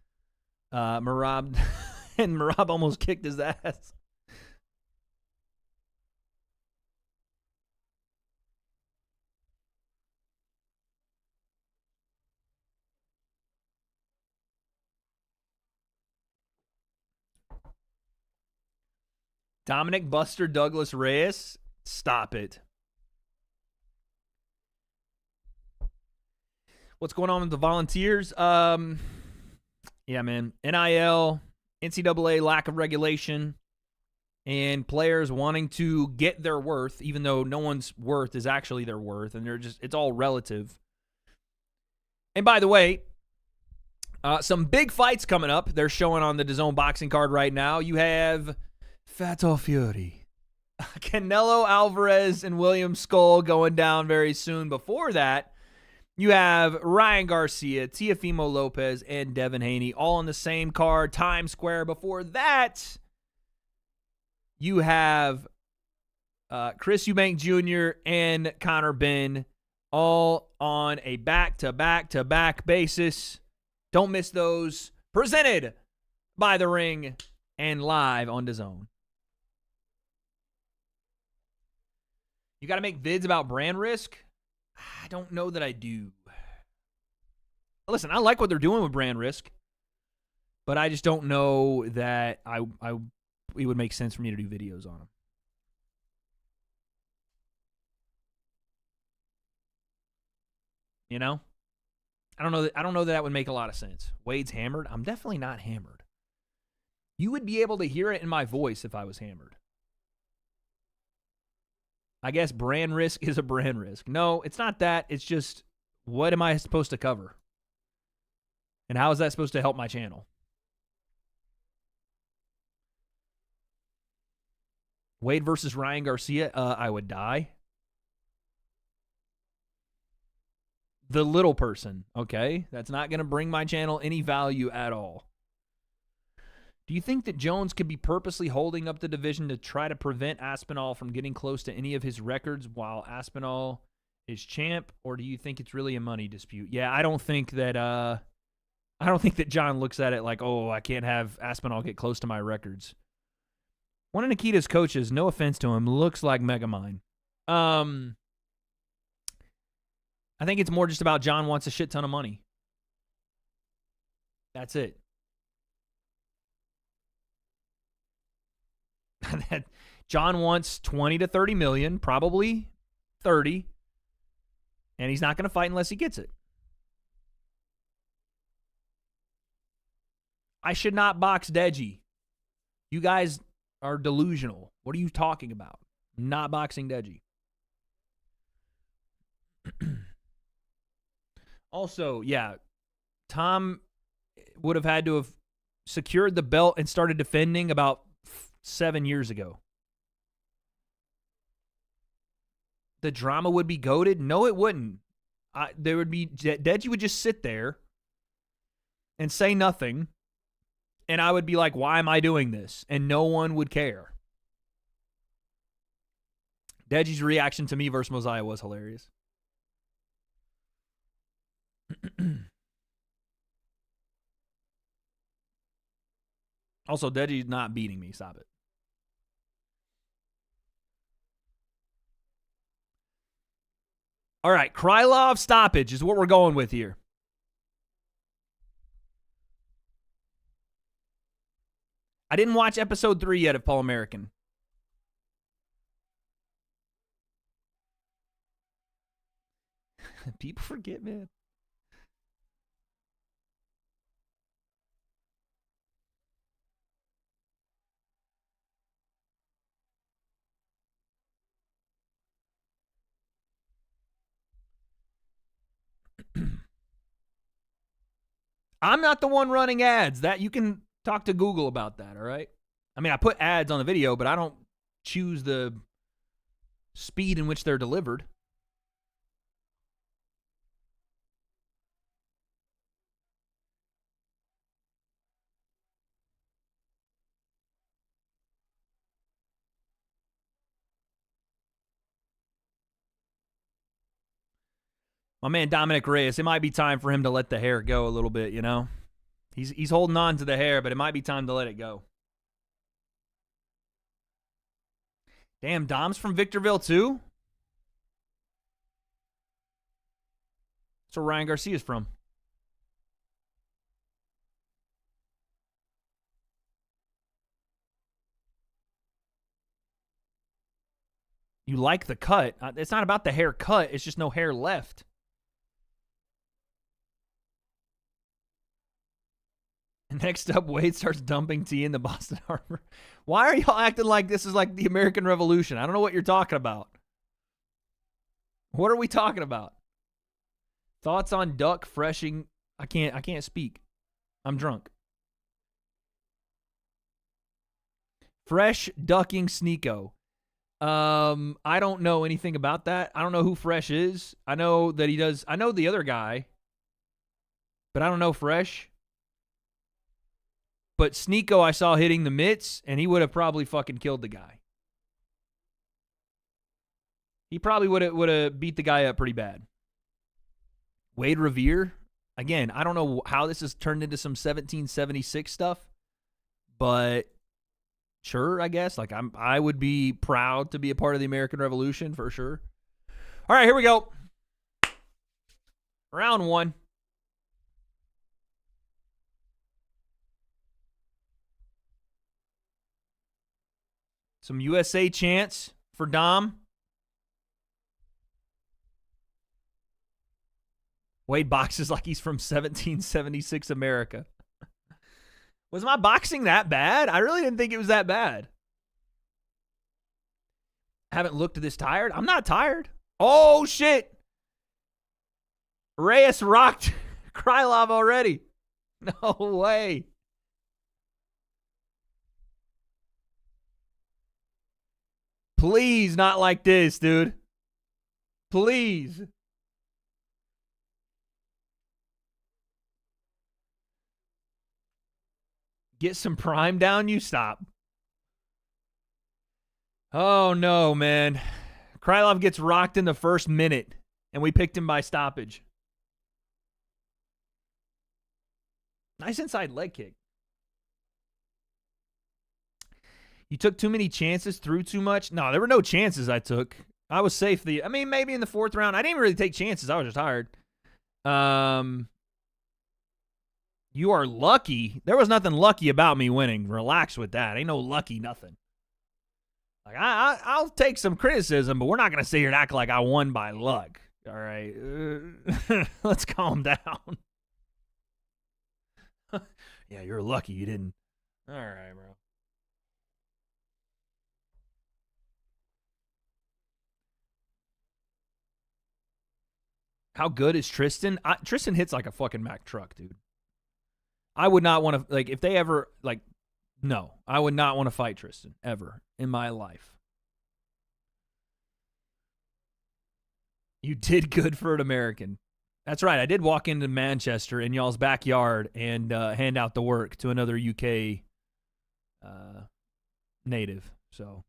Merab, and Merab almost kicked his ass. Dominic Buster Douglas Reyes? Stop it. What's going on with the Volunteers? Yeah, man. NIL, NCAA lack of regulation, and players wanting to get their worth, even though no one's worth is actually their worth, and it's all relative. And by the way, some big fights coming up. They're showing on the DAZN boxing card right now. You have Fatal Fury, Canelo Alvarez, and William Skull going down very soon. Before that, you have Ryan Garcia, Teofimo Lopez, and Devin Haney all on the same card, Times Square. Before that, you have Chris Eubank Jr. and Conor Benn all on a back-to-back-to-back basis. Don't miss those. Presented by The Ring and live on DAZN. You got to make vids about brand risk? I don't know that I do. Listen, I like what they're doing with brand risk, but I just don't know that it would make sense for me to do videos on them. You know? I don't know that would make a lot of sense. Wade's hammered? I'm definitely not hammered. You would be able to hear it in my voice if I was hammered. I guess brand risk is a brand risk. No, it's not that. It's just What am I supposed to cover? And how is that supposed to help my channel? Wade versus Ryan Garcia, I would die. The little person, okay? That's not going to bring my channel any value at all. Do you think that Jones could be purposely holding up the division to try to prevent Aspinall from getting close to any of his records while Aspinall is champ, or do you think it's really a money dispute? Yeah, I don't think that John looks at it like, oh, I can't have Aspinall get close to my records. One of Nikita's coaches, no offense to him, looks like Megamind. I think it's more just about John wants a shit ton of money. That's it. John wants 20 to 30 million, probably 30, and he's not going to fight unless he gets it. I should not box Deji. You guys are delusional. What are you talking about? I'm not boxing Deji. Also, yeah, Tom would have had to have secured the belt and started defending about 7 years ago. The drama would be goated? No, it wouldn't. Deji would just sit there and say nothing, and I would be like, why am I doing this? And no one would care. Deji's reaction to me versus Mosiah was hilarious. Also, Deji's not beating me. Stop it. All right, Krylov stoppage is what we're going with here. I didn't watch episode 3 yet of Paul American. People forget, man. I'm not the one running ads. That you can talk to Google about that, all right? I mean, I put ads on the video, but I don't choose the speed in which they're delivered. My man Dominic Reyes, it might be time for him to let the hair go a little bit, you know? He's holding on to the hair, but it might be time to let it go. Damn, Dom's from Victorville too? That's where Ryan Garcia's from. You like the cut. It's not about the hair cut. It's just no hair left. Next up, Wade starts dumping tea in the Boston Harbor. Why are y'all acting like this is like the American Revolution? I don't know what you're talking about. What are we talking about? Thoughts on duck freshing? I can't speak. I'm drunk. Fresh ducking Sneeko. I don't know anything about that. I don't know who Fresh is. I know that he does. I know the other guy, but I don't know Fresh. But Sneeko I saw hitting the mitts, and he would have probably fucking killed the guy. He probably would have beat the guy up pretty bad. Wade Revere, again, I don't know how this has turned into some 1776 stuff, but sure, I guess. Like I would be proud to be a part of the American Revolution for sure. All right, here we go. Round 1. Some USA chants for Dom. Wade boxes like he's from 1776 America. Was my boxing that bad? I really didn't think it was that bad. Haven't looked this tired. I'm not tired. Oh, shit. Reyes rocked Krylov already. No way. Please, not like this, dude. Please. Get some prime down, you stop. Oh, no, man. Krylov gets rocked in the first minute, and we picked him by stoppage. Nice inside leg kick. You took too many chances, threw too much? No, there were no chances I took. I was safe. Maybe in the fourth round. I didn't really take chances. I was just tired. You are lucky. There was nothing lucky about me winning. Relax with that. Ain't no lucky nothing. Like I'll take some criticism, but we're not going to sit here and act like I won by luck. All right. Let's calm down. Yeah, you're lucky you didn't. All right, bro. How good is Tristan? Tristan hits like a fucking Mack truck, dude. I would not want to, like, if they ever, like, no. I would not want to fight Tristan, ever, in my life. You did good for an American. That's right. I did walk into Manchester in y'all's backyard and hand out the work to another UK native. So,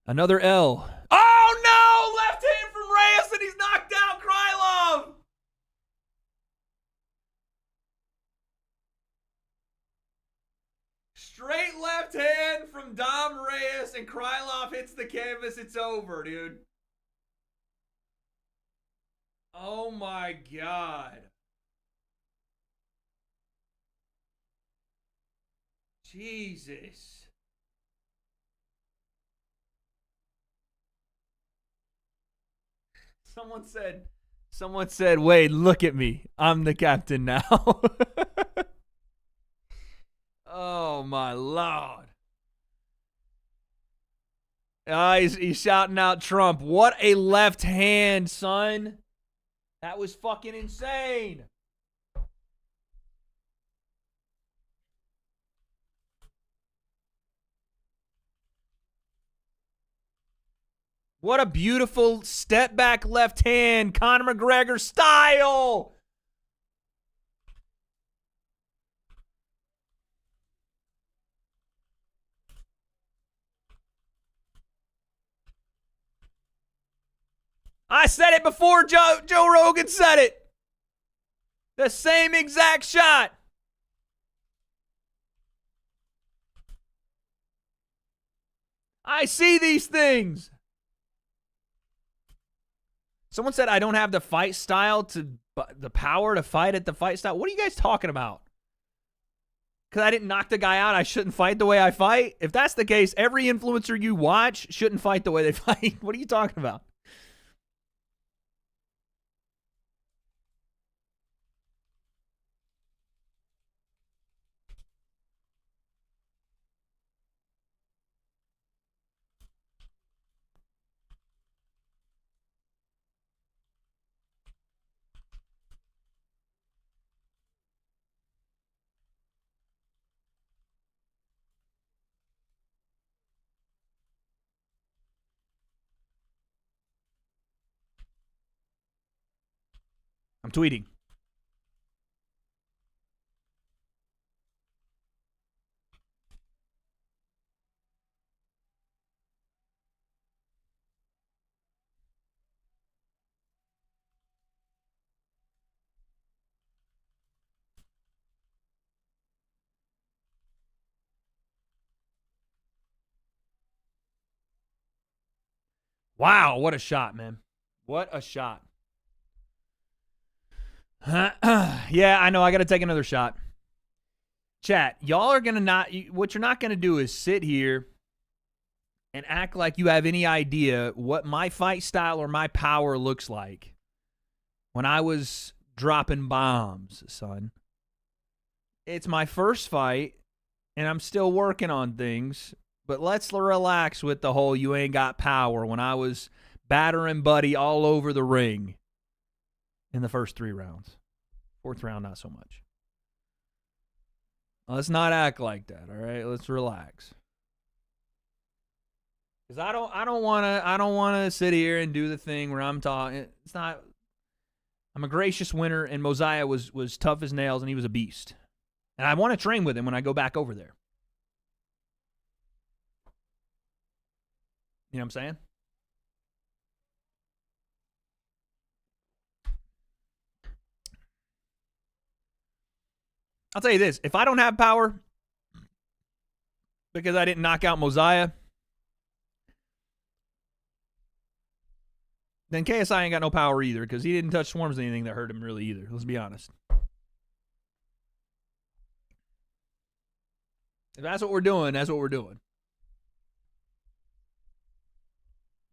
another L. Oh, no! Left hand from Reyes, and he's knocked out Krylov! Straight left hand from Dom Reyes, and Krylov hits the canvas. It's over, dude. Oh, my God. Jesus. Someone said, Wade, look at me. I'm the captain now. Oh, my Lord. He's shouting out Trump. What a left hand, son. That was fucking insane. What a beautiful step back left hand, Conor McGregor style. I said it before Joe Rogan said it. The same exact shot. I see these things. Someone said I don't have the fight style the power to fight at the fight style. What are you guys talking about? Because I didn't knock the guy out, I shouldn't fight the way I fight? If that's the case, every influencer you watch shouldn't fight the way they fight. What are you talking about? I'm tweeting. Wow, what a shot, man. What a shot. Yeah, I know. I got to take another shot. Chat, y'all are going to what you're not going to do is sit here and act like you have any idea what my fight style or my power looks like when I was dropping bombs, son. It's my first fight, and I'm still working on things, but let's relax with the whole you ain't got power when I was battering Buddy all over the ring. in the first 3 rounds. 4th round, not so much. Let's not act like that, all right? Let's relax. Because I don't want to sit here and do the thing where I'm talking. It's not. I'm a gracious winner, and Mosiah was tough as nails, and he was a beast. And I want to train with him when I go back over there. You know what I'm saying? I'll tell you this. If I don't have power because I didn't knock out Mosiah, then KSI ain't got no power either because he didn't touch Swarms anything that hurt him really either. Let's be honest. If that's what we're doing, that's what we're doing.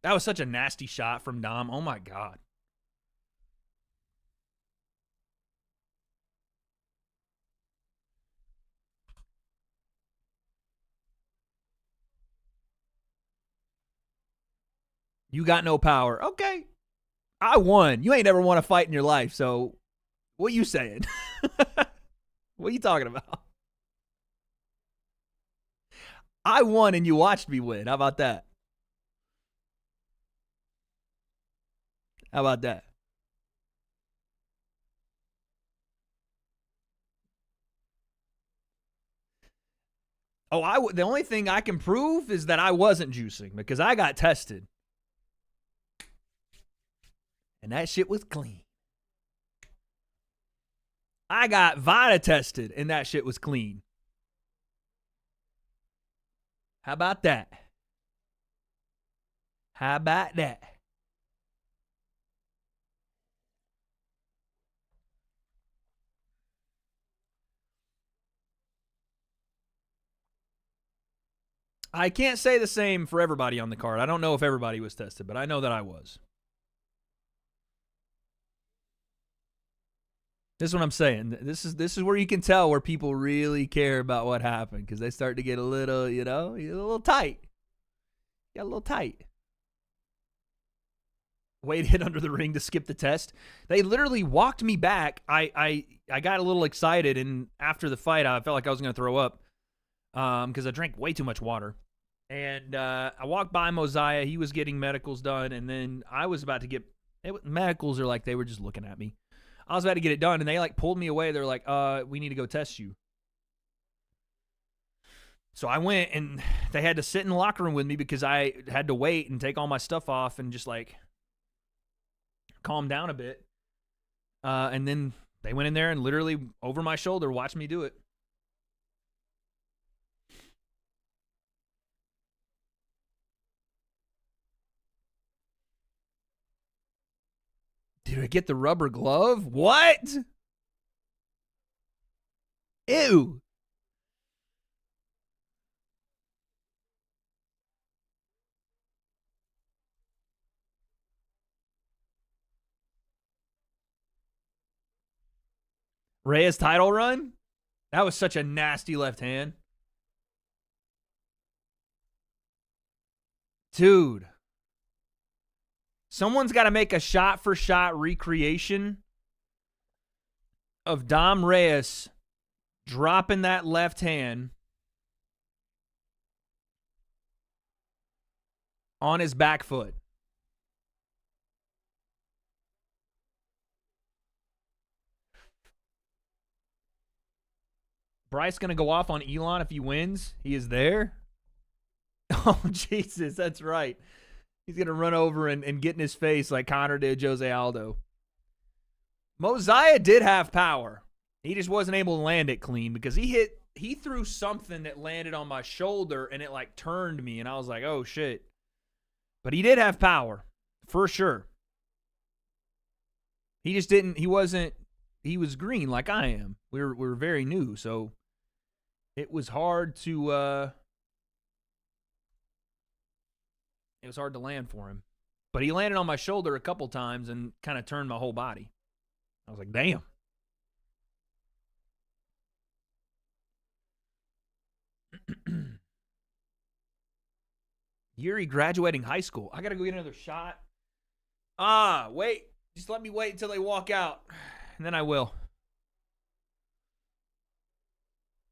That was such a nasty shot from Dom. Oh, my God. You got no power. Okay. I won. You ain't never won a fight in your life, so what you saying? What are you talking about? I won and you watched me win. How about that? How about that? Oh, the only thing I can prove is that I wasn't juicing because I got tested. And that shit was clean. I got WA.D.E tested and that shit was clean. How about that? How about that? I can't say the same for everybody on the card. I don't know if everybody was tested, but I know that I was. This is what I'm saying. This is where you can tell where people really care about what happened because they start to get a little, a little tight. Got a little tight. Wade hit under the ring to skip the test. They literally walked me back. I got a little excited, and after the fight, I felt like I was going to throw up because I drank way too much water. And I walked by Mosiah. He was getting medicals done, and then I was about to get medicals. Are like they were just looking at me. I was about to get it done, and they like pulled me away. They're like, we need to go test you. So I went, and they had to sit in the locker room with me because I had to wait and take all my stuff off and just like calm down a bit. And then they went in there and literally over my shoulder watched me do it. Did I get the rubber glove? What? Ew. Reyes title run? That was such a nasty left hand. Dude. Someone's got to make a shot-for-shot recreation of Dom Reyes dropping that left hand on his back foot. Bryce going to go off on Elon if he wins. He is there. Oh, Jesus, that's right. He's going to run over and get in his face like Conor did Jose Aldo. Mosiah did have power. He just wasn't able to land it clean because he threw something that landed on my shoulder and it like turned me and I was like, oh shit. But he did have power for sure. He just didn't, he was green like I am. We're very new. So it was hard to, it was hard to land for him. But he landed on my shoulder a couple times and kind of turned my whole body. I was like, damn. Yuri graduating high school. I got to go get another shot. Wait. Just let me wait until they walk out, and then I will.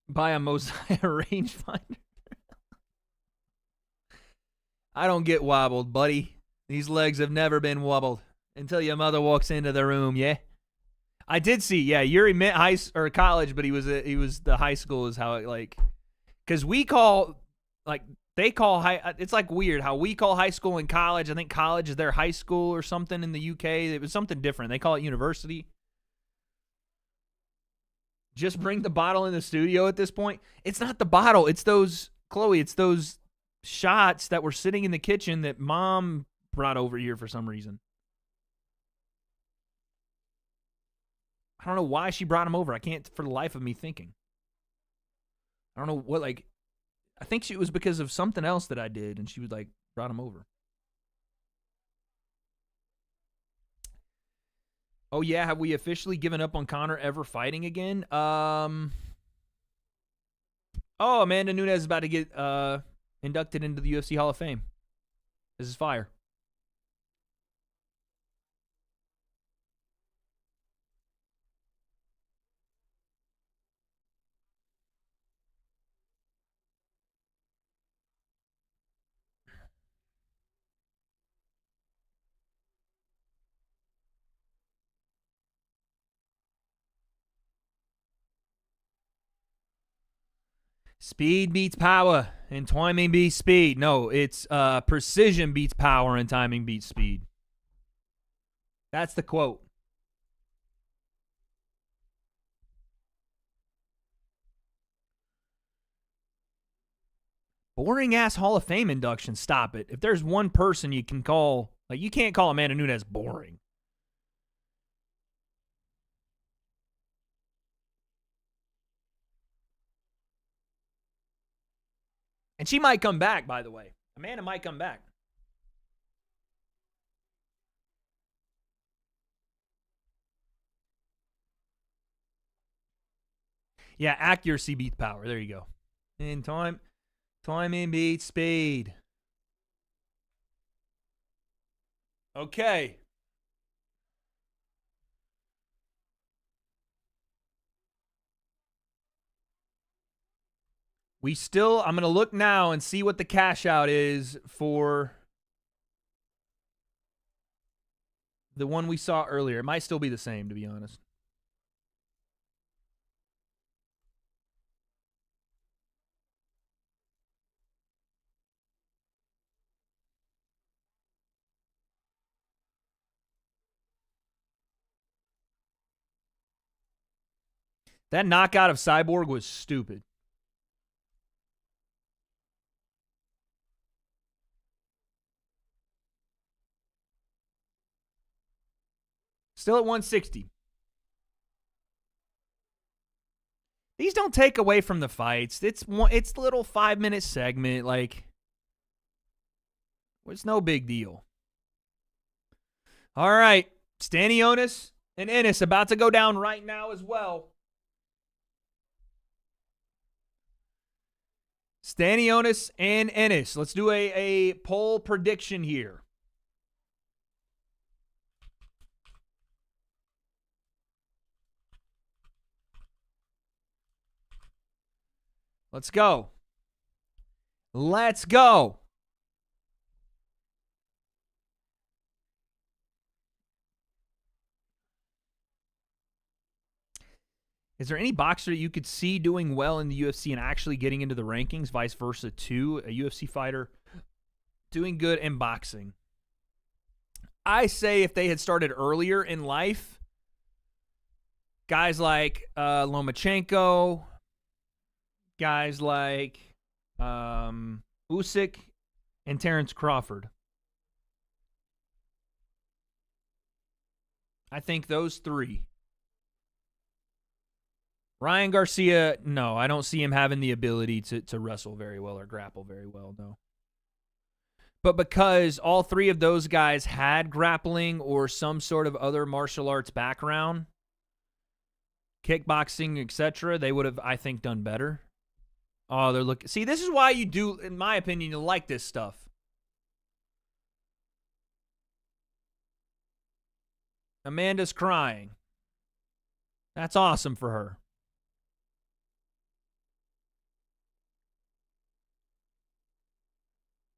Buy a Mosiah rangefinder. I don't get wobbled, buddy. These legs have never been wobbled until your mother walks into the room, yeah? I did see, yeah, Yuri meant college, but he was the high school is how it, like, because we call, like, they call high, it's like weird how we call high school and college. I think college is their high school or something in the UK. It was something different. They call it university. Just bring the bottle in the studio at this point. It's not the bottle. It's those, Chloe, it's those shots that were sitting in the kitchen that Mom brought over here for some reason. I don't know why she brought them over. I can't for the life of me thinking. I don't know what, like, I think it was because of something else that I did, and she was like, brought them over. Oh, yeah, have we officially given up on Conor ever fighting again? Oh, Amanda Nunes is about to get inducted into the UFC Hall of Fame. This is fire. Speed beats power, and timing beats speed. No, it's precision beats power, and timing beats speed. That's the quote. Boring-ass Hall of Fame induction. Stop it. If there's one person you can call, like, you can't call Amanda Nunes boring. And she might come back, by the way. Amanda might come back. Yeah, accuracy beats power. There you go. And timing beats speed. Okay. I'm going to look now and see what the cash out is for the one we saw earlier. It might still be the same, to be honest. That knockout of Cyborg was stupid. Still at 160. These don't take away from the fights. It's a little 5-minute segment. Like, it's no big deal. All right. Stanionis and Ennis about to go down right now as well. Stanionis and Ennis. Let's do a poll prediction here. Let's go. Let's go. Is there any boxer you could see doing well in the UFC and actually getting into the rankings, vice versa too? A UFC fighter doing good in boxing. I say if they had started earlier in life, guys like Lomachenko, guys like Usyk and Terrence Crawford. I think those three. Ryan Garcia, no, I don't see him having the ability to wrestle very well or grapple very well, no. But because all three of those guys had grappling or some sort of other martial arts background, kickboxing, etc., they would have, I think, done better. Oh, they're looking. See, this is why you do, in my opinion, you like this stuff. Amanda's crying. That's awesome for her.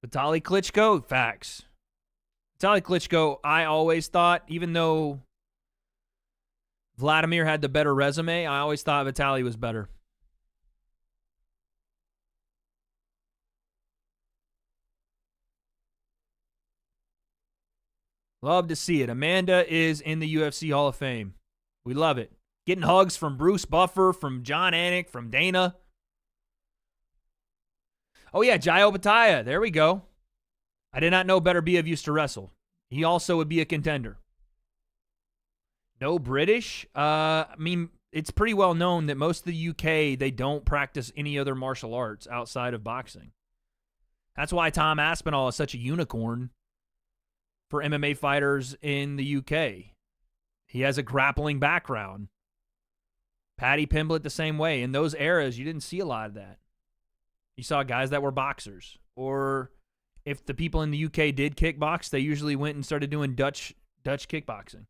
Vitaly Klitschko, facts. Vitaly Klitschko, I always thought, even though Vladimir had the better resume, I always thought Vitaly was better. Love to see it. Amanda is in the UFC Hall of Fame. We love it. Getting hugs from Bruce Buffer, from John Anik, from Dana. Oh, yeah, Jayo Bataya. There we go. I did not know Beterbiev used to wrestle. He also would be a contender. No British? I mean, it's pretty well known that most of the UK, they don't practice any other martial arts outside of boxing. That's why Tom Aspinall is such a unicorn for MMA fighters in the UK. He has a grappling background. Paddy Pimblett the same way. In those eras, you didn't see a lot of that. You saw guys that were boxers. Or if the people in the UK did kickbox, they usually went and started doing Dutch kickboxing.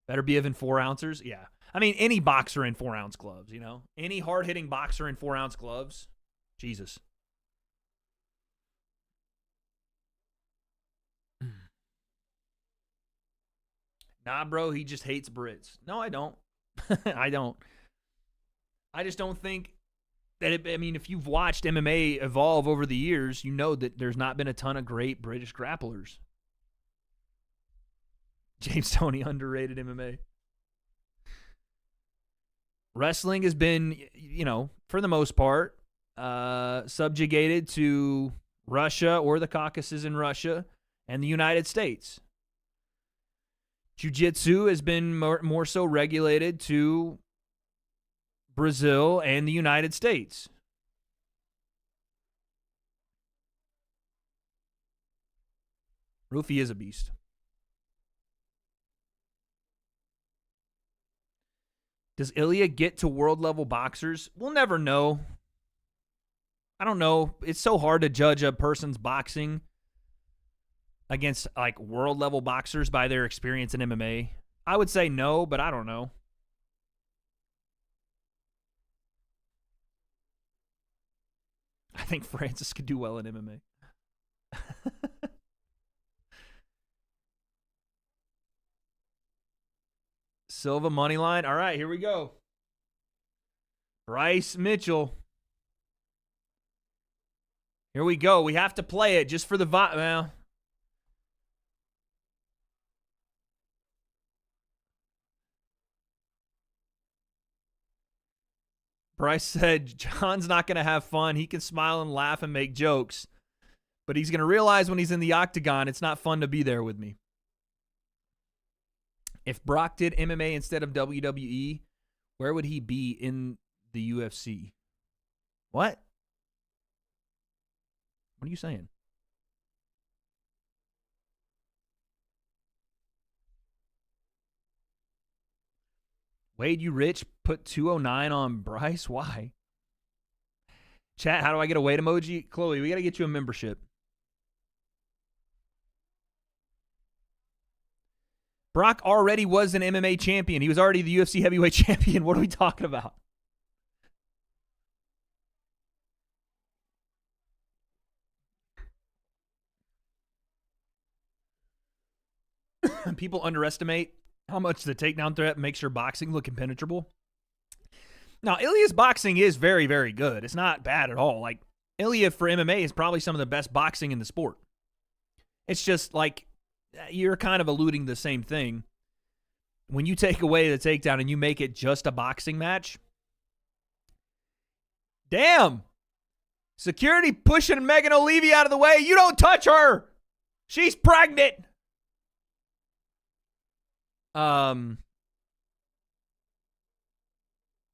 Beterbiev in 4-ounces? Yeah. I mean, any boxer in 4-ounce gloves, you know? Any hard-hitting boxer in 4-ounce gloves? Jesus. Nah, bro, he just hates Brits. No, I don't. I don't. I just don't think that if you've watched MMA evolve over the years, you know that there's not been a ton of great British grapplers. James Toney, underrated MMA. Wrestling has been, for the most part, subjugated to Russia or the Caucasus in Russia and the United States. Jiu-Jitsu has been more so regulated to Brazil and the United States. Rufy is a beast. Does Ilya get to world-level boxers? We'll never know. I don't know. It's so hard to judge a person's boxing against like world-level boxers by their experience in MMA. I would say no, but I don't know. I think Francis could do well in MMA. Silva money line. All right, here we go. Bryce Mitchell. Here we go. We have to play it just for the well. Bryce said, John's not going to have fun. He can smile and laugh and make jokes, but he's going to realize when he's in the octagon, it's not fun to be there with me. If Brock did MMA instead of WWE, where would he be in the UFC? What? What are you saying? Wade, you rich? Put 209 on Bryce? Why? Chat, how do I get a Wade emoji? Chloe, we got to get you a membership. Brock already was an MMA champion. He was already the UFC heavyweight champion. What are we talking about? People underestimate how much the takedown threat makes your boxing look impenetrable. Now, Ilya's boxing is very, very good. It's not bad at all. Like, Ilya for MMA is probably some of the best boxing in the sport. It's just like you're kind of alluding to the same thing. When you take away the takedown and you make it just a boxing match, damn. Security pushing Megan O'Leary out of the way. You don't touch her. She's pregnant.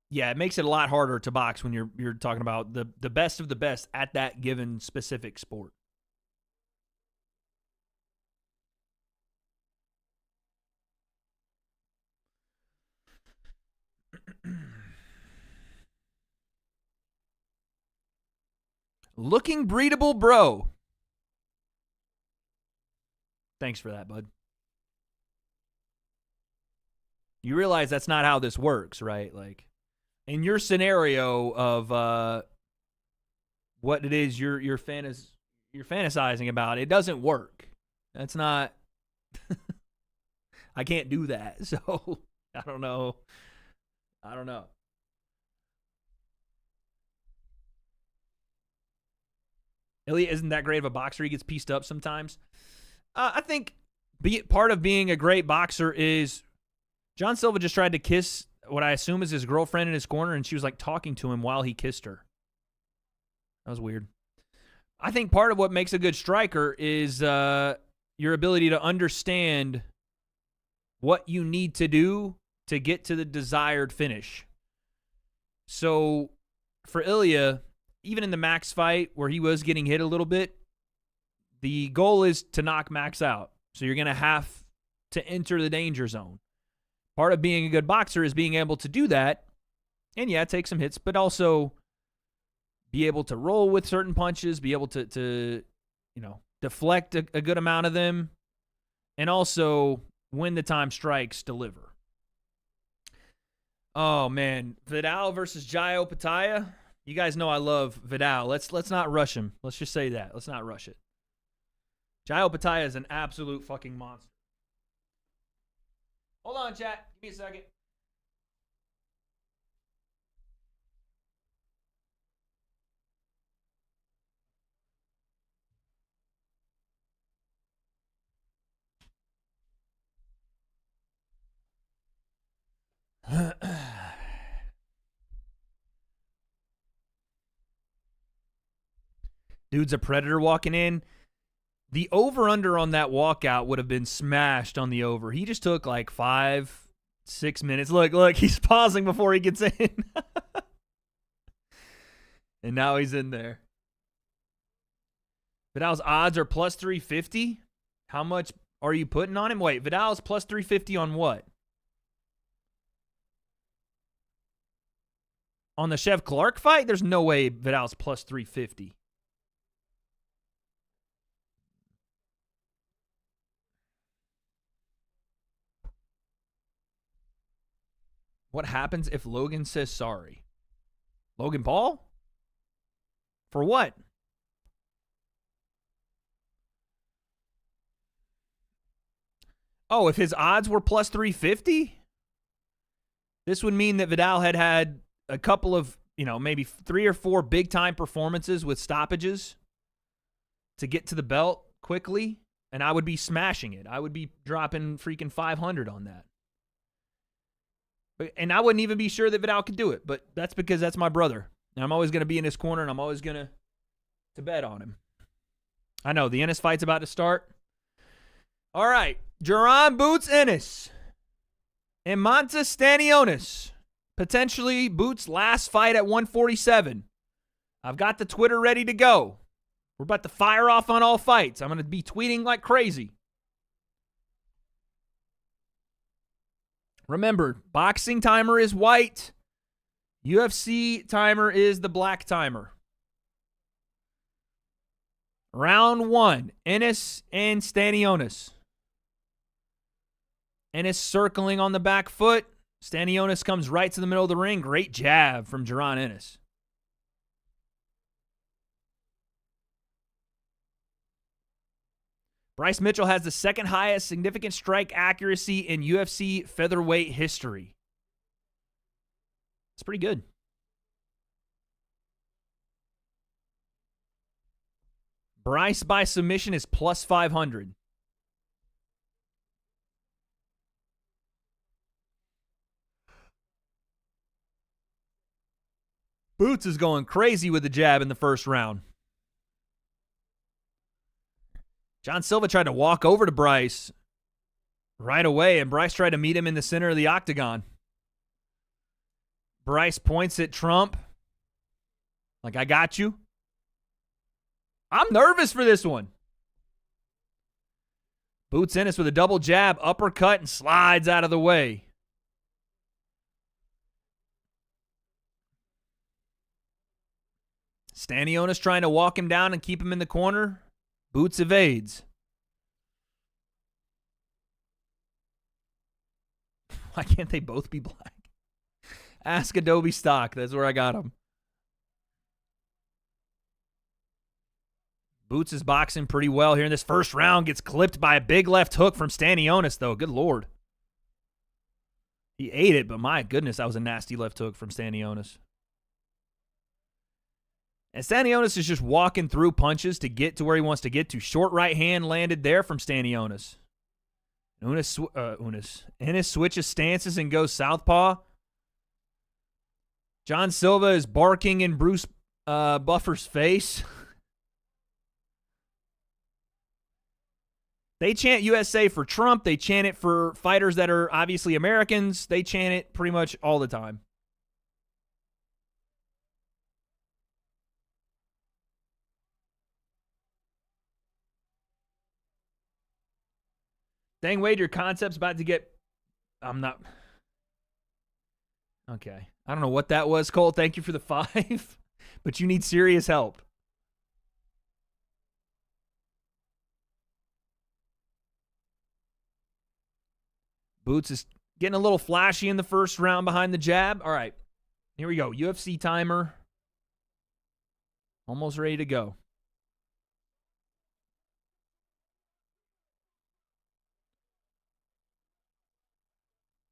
Yeah, it makes it a lot harder to box when you're talking about the best of the best at that given specific sport. Looking breedable, bro. Thanks for that, bud. You realize that's not how this works, right? Like, in your scenario of what it is you're fantasizing about, it doesn't work. That's not. I can't do that, so I don't know. Ilya isn't that great of a boxer. He gets pieced up sometimes. I think part of being a great boxer is John Silva just tried to kiss what I assume is his girlfriend in his corner, and she was like talking to him while he kissed her. That was weird. I think part of what makes a good striker is your ability to understand what you need to do to get to the desired finish. So for Ilya, even in the Max fight where he was getting hit a little bit, the goal is to knock Max out. So you're going to have to enter the danger zone. Part of being a good boxer is being able to do that. And yeah, take some hits, but also be able to roll with certain punches, be able to deflect a good amount of them, and also when the time strikes, deliver. Oh man, Vidal versus Jaio Pataya. You guys know I love Vidal. Let's not rush him. Let's just say that. Let's not rush it. Jaio Pataya is an absolute fucking monster. Hold on, chat. Give me a second. Dude's a predator walking in. The over-under on that walkout would have been smashed on the over. He just took like 5-6 minutes. Look, he's pausing before he gets in. And now he's in there. Vidal's odds are plus 350. How much are you putting on him? Wait, Vidal's plus 350 on what? On the Chef Clark fight? There's no way Vidal's plus 350. What happens if Logan says sorry? Logan Paul? For what? Oh, if his odds were plus 350? This would mean that Vidal had a couple of, maybe 3 or 4 big-time performances with stoppages to get to the belt quickly, and I would be smashing it. I would be dropping freaking 500 on that. And I wouldn't even be sure that Vidal could do it, but that's because that's my brother. And I'm always going to be in his corner, and I'm always going to bet on him. I know, the Ennis fight's about to start. All right, Jaron Boots Ennis and Monta Stanionis. Potentially Boots' last fight at 147. I've got the Twitter ready to go. We're about to fire off on all fights. I'm going to be tweeting like crazy. Remember, boxing timer is white. UFC timer is the black timer. Round 1, Ennis and Stanionis. Ennis circling on the back foot. Stanionis comes right to the middle of the ring. Great jab from Jaron Ennis. Bryce Mitchell has the second highest significant strike accuracy in UFC featherweight history. It's pretty good. Bryce by submission is plus 500. Boots is going crazy with the jab in the first round. John Silva tried to walk over to Bryce right away, and Bryce tried to meet him in the center of the octagon. Bryce points at Trump like, I got you. I'm nervous for this one. Boots Ennis with a double jab, uppercut, and slides out of the way. Stanionis trying to walk him down and keep him in the corner. Boots evades. Why can't they both be black? Ask Adobe Stock. That's where I got them. Boots is boxing pretty well here in this first round. Gets clipped by a big left hook from Stanionis, though. Good Lord. He ate it, but my goodness, that was a nasty left hook from Stanionis. And Stanionis is just walking through punches to get to where he wants to get to. Short right hand landed there from Stanionis. Ennis switches stances and goes southpaw. John Silva is barking in Bruce Buffer's face. They chant USA for Trump. They chant it for fighters that are obviously Americans. They chant it pretty much all the time. Dang, Wade, your concept's about to get... I'm not... Okay. I don't know what that was, Cole. Thank you for the 5. But you need serious help. Boots is getting a little flashy in the first round behind the jab. All right. Here we go. UFC timer. Almost ready to go.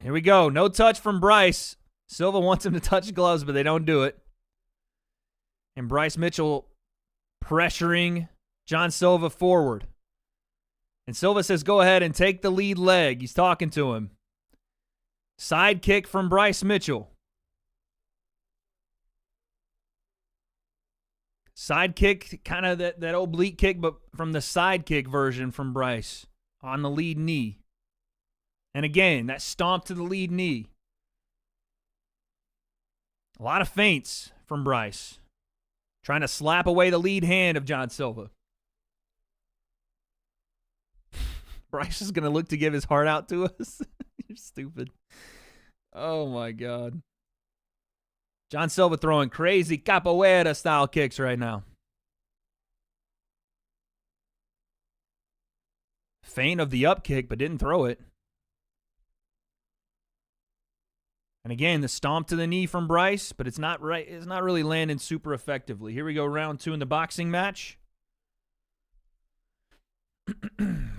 Here we go. No touch from Bryce. Silva wants him to touch gloves, but they don't do it. And Bryce Mitchell pressuring John Silva forward. And Silva says, go ahead and take the lead leg. He's talking to him. Side kick from Bryce Mitchell. Side kick, kind of that oblique kick, but from the side kick version from Bryce on the lead knee. And again, that stomp to the lead knee. A lot of feints from Bryce. Trying to slap away the lead hand of John Silva. Bryce is going to look to give his heart out to us. You're stupid. Oh, my God. John Silva throwing crazy capoeira-style kicks right now. Feint of the up kick, but didn't throw it. And again, the stomp to the knee from Bryce, but it's not right. It's not really landing super effectively. Here we go, round 2 in the boxing match.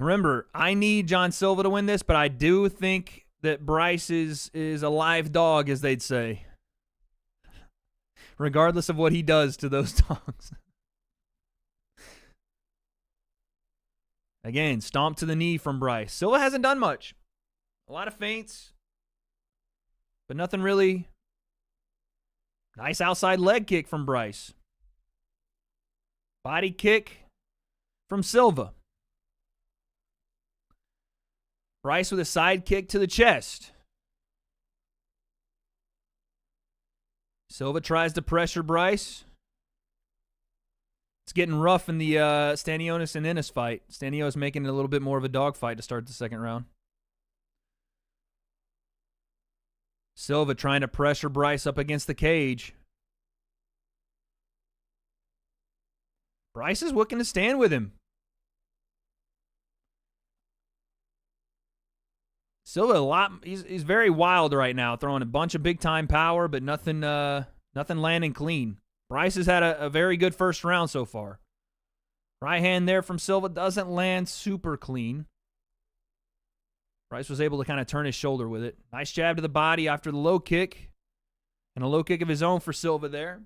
Remember, I need John Silva to win this, but I do think that Bryce is a live dog, as they'd say. Regardless of what he does to those dogs. Again, stomp to the knee from Bryce. Silva hasn't done much. A lot of feints, but nothing really. Nice outside leg kick from Bryce. Body kick from Silva. Bryce with a side kick to the chest. Silva tries to pressure Bryce. It's getting rough in the Stanionis and Ennis fight. Stanionis making it a little bit more of a dogfight to start the second round. Silva trying to pressure Bryce up against the cage. Bryce is looking to stand with him. Silva he's very wild right now, throwing a bunch of big time power, but nothing landing clean. Bryce has had a very good first round so far. Right hand there from Silva doesn't land super clean. Bryce was able to kind of turn his shoulder with it. Nice jab to the body after the low kick. And a low kick of his own for Silva there.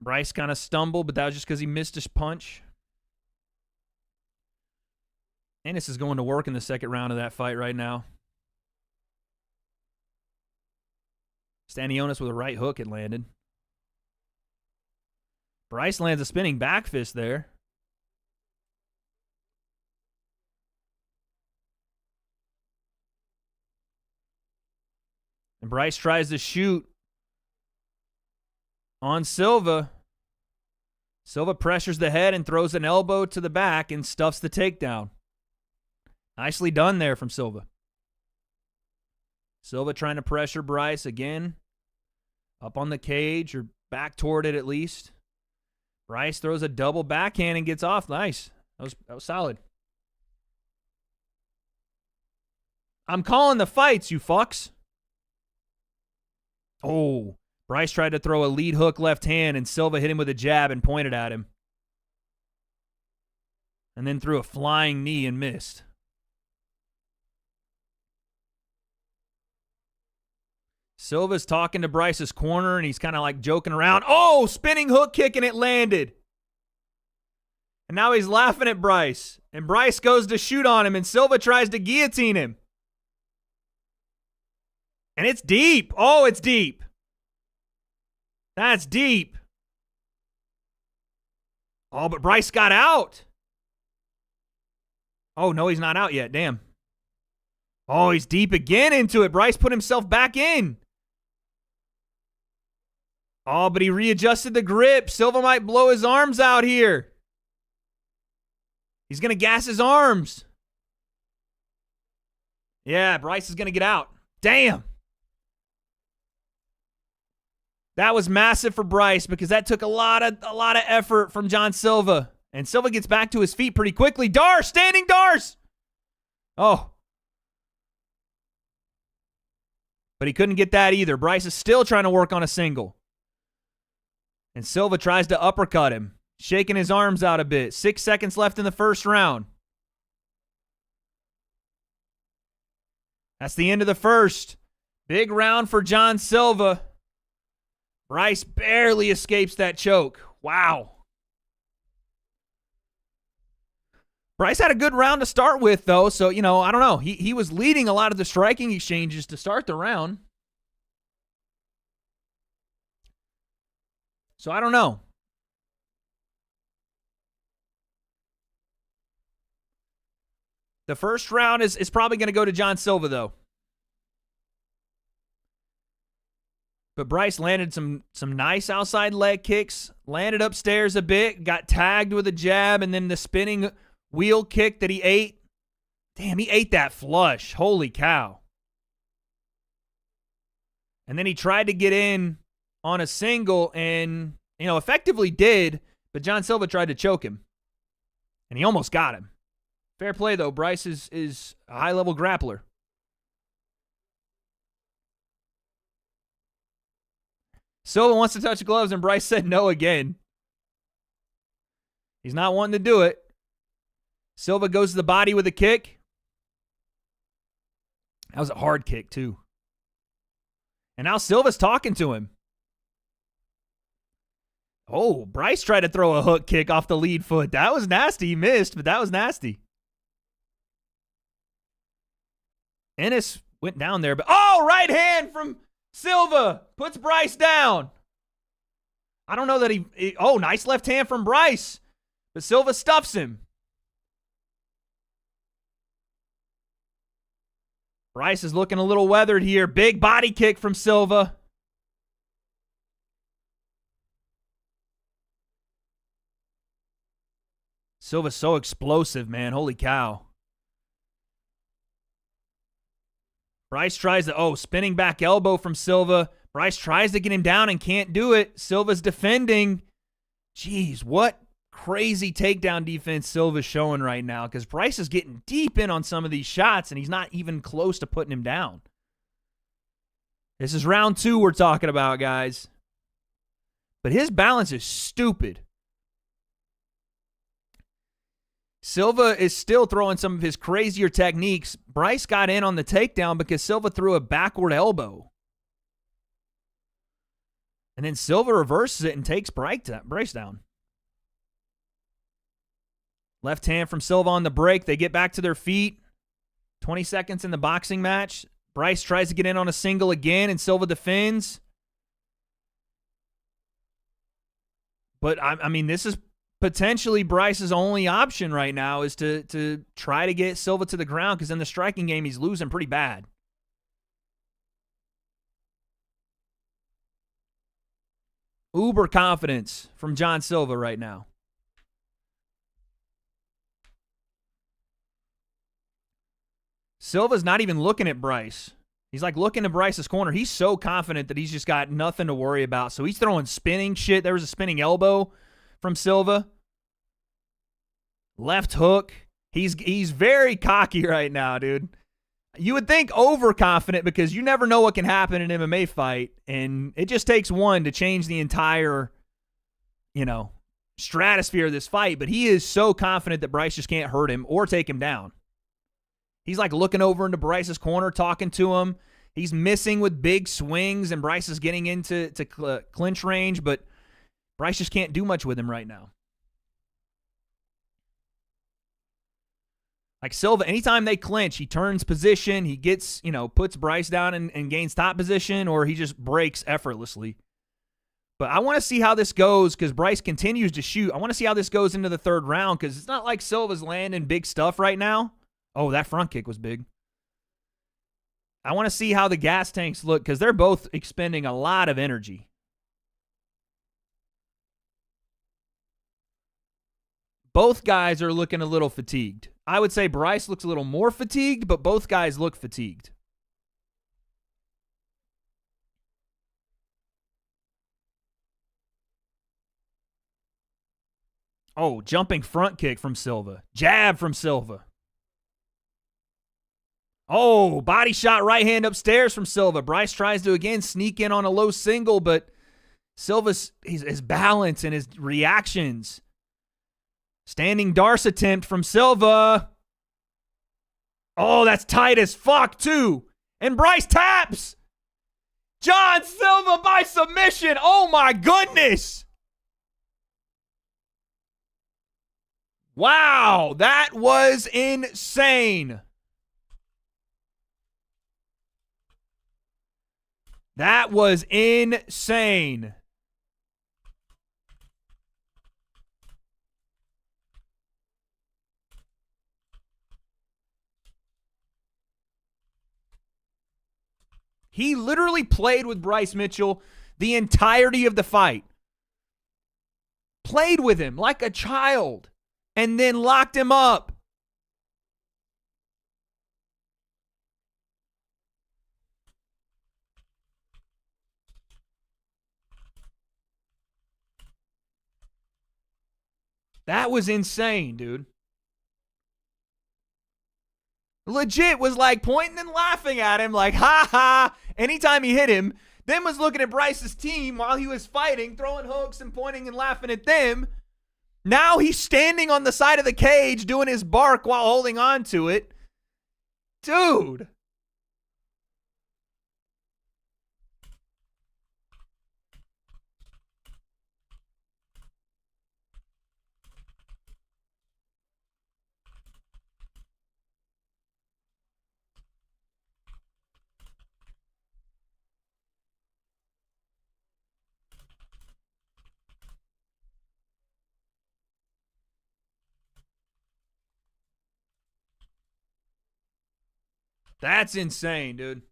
Bryce kind of stumbled, but that was just because he missed his punch. Ennis is going to work in the second round of that fight right now. Stanionis with a right hook, it landed. Bryce lands a spinning back fist there. And Bryce tries to shoot on Silva. Silva pressures the head and throws an elbow to the back and stuffs the takedown. Nicely done there from Silva. Silva trying to pressure Bryce again. Up on the cage or back toward it at least. Bryce throws a double backhand and gets off. Nice. That was solid. I'm calling the fights, you fucks. Oh, Bryce tried to throw a lead hook left hand, and Silva hit him with a jab and pointed at him. And then threw a flying knee and missed. Silva's talking to Bryce's corner, and he's kind of like joking around. Oh, spinning hook kick, and it landed. And now he's laughing at Bryce. And Bryce goes to shoot on him, and Silva tries to guillotine him. And it's deep. Oh, it's deep. That's deep. Oh, but Bryce got out. Oh, no, he's not out yet. Damn. Oh, he's deep again into it. Bryce put himself back in. Oh, but he readjusted the grip. Silva might blow his arms out here. He's going to gas his arms. Yeah, Bryce is going to get out. Damn. That was massive for Bryce because that took a lot of effort from John Silva. And Silva gets back to his feet pretty quickly. Darce, standing Darce. Oh. But he couldn't get that either. Bryce is still trying to work on a single. And Silva tries to uppercut him, shaking his arms out a bit. 6 seconds left in the first round. That's the end of the first. Big round for John Silva. Bryce barely escapes that choke. Wow. Bryce had a good round to start with, though, so, I don't know. He was leading a lot of the striking exchanges to start the round. So I don't know. The first round is probably going to go to John Silva, though. But Bryce landed some nice outside leg kicks, landed upstairs a bit, got tagged with a jab, and then the spinning wheel kick that he ate. Damn, he ate that flush. Holy cow. And then he tried to get in on a single and, effectively did, but John Silva tried to choke him. And he almost got him. Fair play, though. Bryce is a high-level grappler. Silva wants to touch the gloves, and Bryce said no again. He's not wanting to do it. Silva goes to the body with a kick. That was a hard kick, too. And now Silva's talking to him. Oh, Bryce tried to throw a hook kick off the lead foot. That was nasty. He missed, but that was nasty. Ennis went down there, but right hand from Silva puts Bryce down. I don't know that he nice left hand from Bryce, but Silva stuffs him. Bryce is looking a little weathered here. Big body kick from Silva. Silva's so explosive, man. Holy cow. Bryce tries to, spinning back elbow from Silva. Bryce tries to get him down and can't do it. Silva's defending. Jeez, what crazy takedown defense Silva's showing right now, because Bryce is getting deep in on some of these shots, and he's not even close to putting him down. This is round 2 we're talking about, guys. But his balance is stupid. Silva is still throwing some of his crazier techniques. Bryce got in on the takedown because Silva threw a backward elbow. And then Silva reverses it and takes Bryce down. Left hand from Silva on the break. They get back to their feet. 20 seconds in the boxing match. Bryce tries to get in on a single again, and Silva defends. But, I mean, this is potentially Bryce's only option right now is to try to get Silva to the ground, because in the striking game, he's losing pretty bad. Uber confidence from John Silva right now. Silva's not even looking at Bryce. He's like looking at Bryce's corner. He's so confident that he's just got nothing to worry about. So he's throwing spinning shit. There was a spinning elbow from Silva. Left hook. He's very cocky right now, dude. You would think overconfident because you never know what can happen in an MMA fight, and it just takes one to change the entire, stratosphere of this fight. But he is so confident that Bryce just can't hurt him or take him down. He's like looking over into Bryce's corner, talking to him. He's missing with big swings, and Bryce is getting into clinch range, but Bryce just can't do much with him right now. Like Silva, anytime they clinch, he turns position, he gets, puts Bryce down and gains top position, or he just breaks effortlessly. But I want to see how this goes because Bryce continues to shoot. I want to see how this goes into the third round because it's not like Silva's landing big stuff right now. Oh, that front kick was big. I want to see how the gas tanks look because they're both expending a lot of energy. Both guys are looking a little fatigued. I would say Bryce looks a little more fatigued, but both guys look fatigued. Oh, jumping front kick from Silva. Jab from Silva. Oh, body shot right hand upstairs from Silva. Bryce tries to, again, sneak in on a low single, but Silva's his balance and his reactions. Standing Darce attempt from Silva. Oh, that's tight as fuck, too. And Bryce taps. John Silva by submission. Oh, my goodness. Wow, that was insane. That was insane. He literally played with Bryce Mitchell the entirety of the fight. Played with him like a child and then locked him up. That was insane, dude. Legit was like pointing and laughing at him like, ha ha, anytime he hit him. Then was looking at Bryce's team while he was fighting, throwing hooks and pointing and laughing at them. Now he's standing on the side of the cage doing his bark while holding on to it. Dude. That's insane, dude.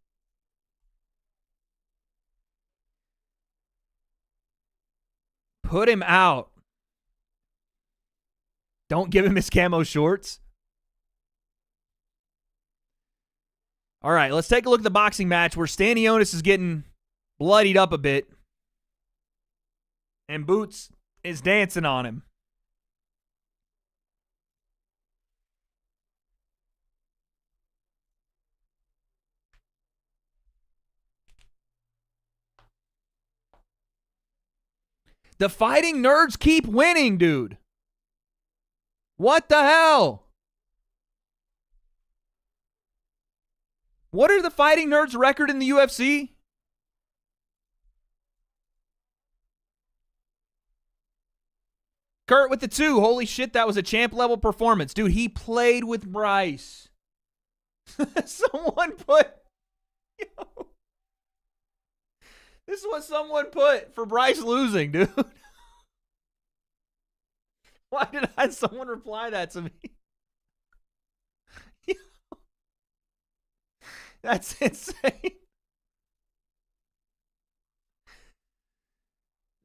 Put him out. Don't give him his camo shorts. All right, let's take a look at the boxing match where Stanionis is getting bloodied up a bit. And Boots is dancing on him. The Fighting Nerds keep winning, dude. What the hell? What are the Fighting Nerds' record in the UFC? Kurt with the 2. Holy shit, that was a champ level performance. Dude, he played with Bryce. Someone put... Yo. This is what someone put for Bryce losing, dude. Why did someone reply that to me? That's insane.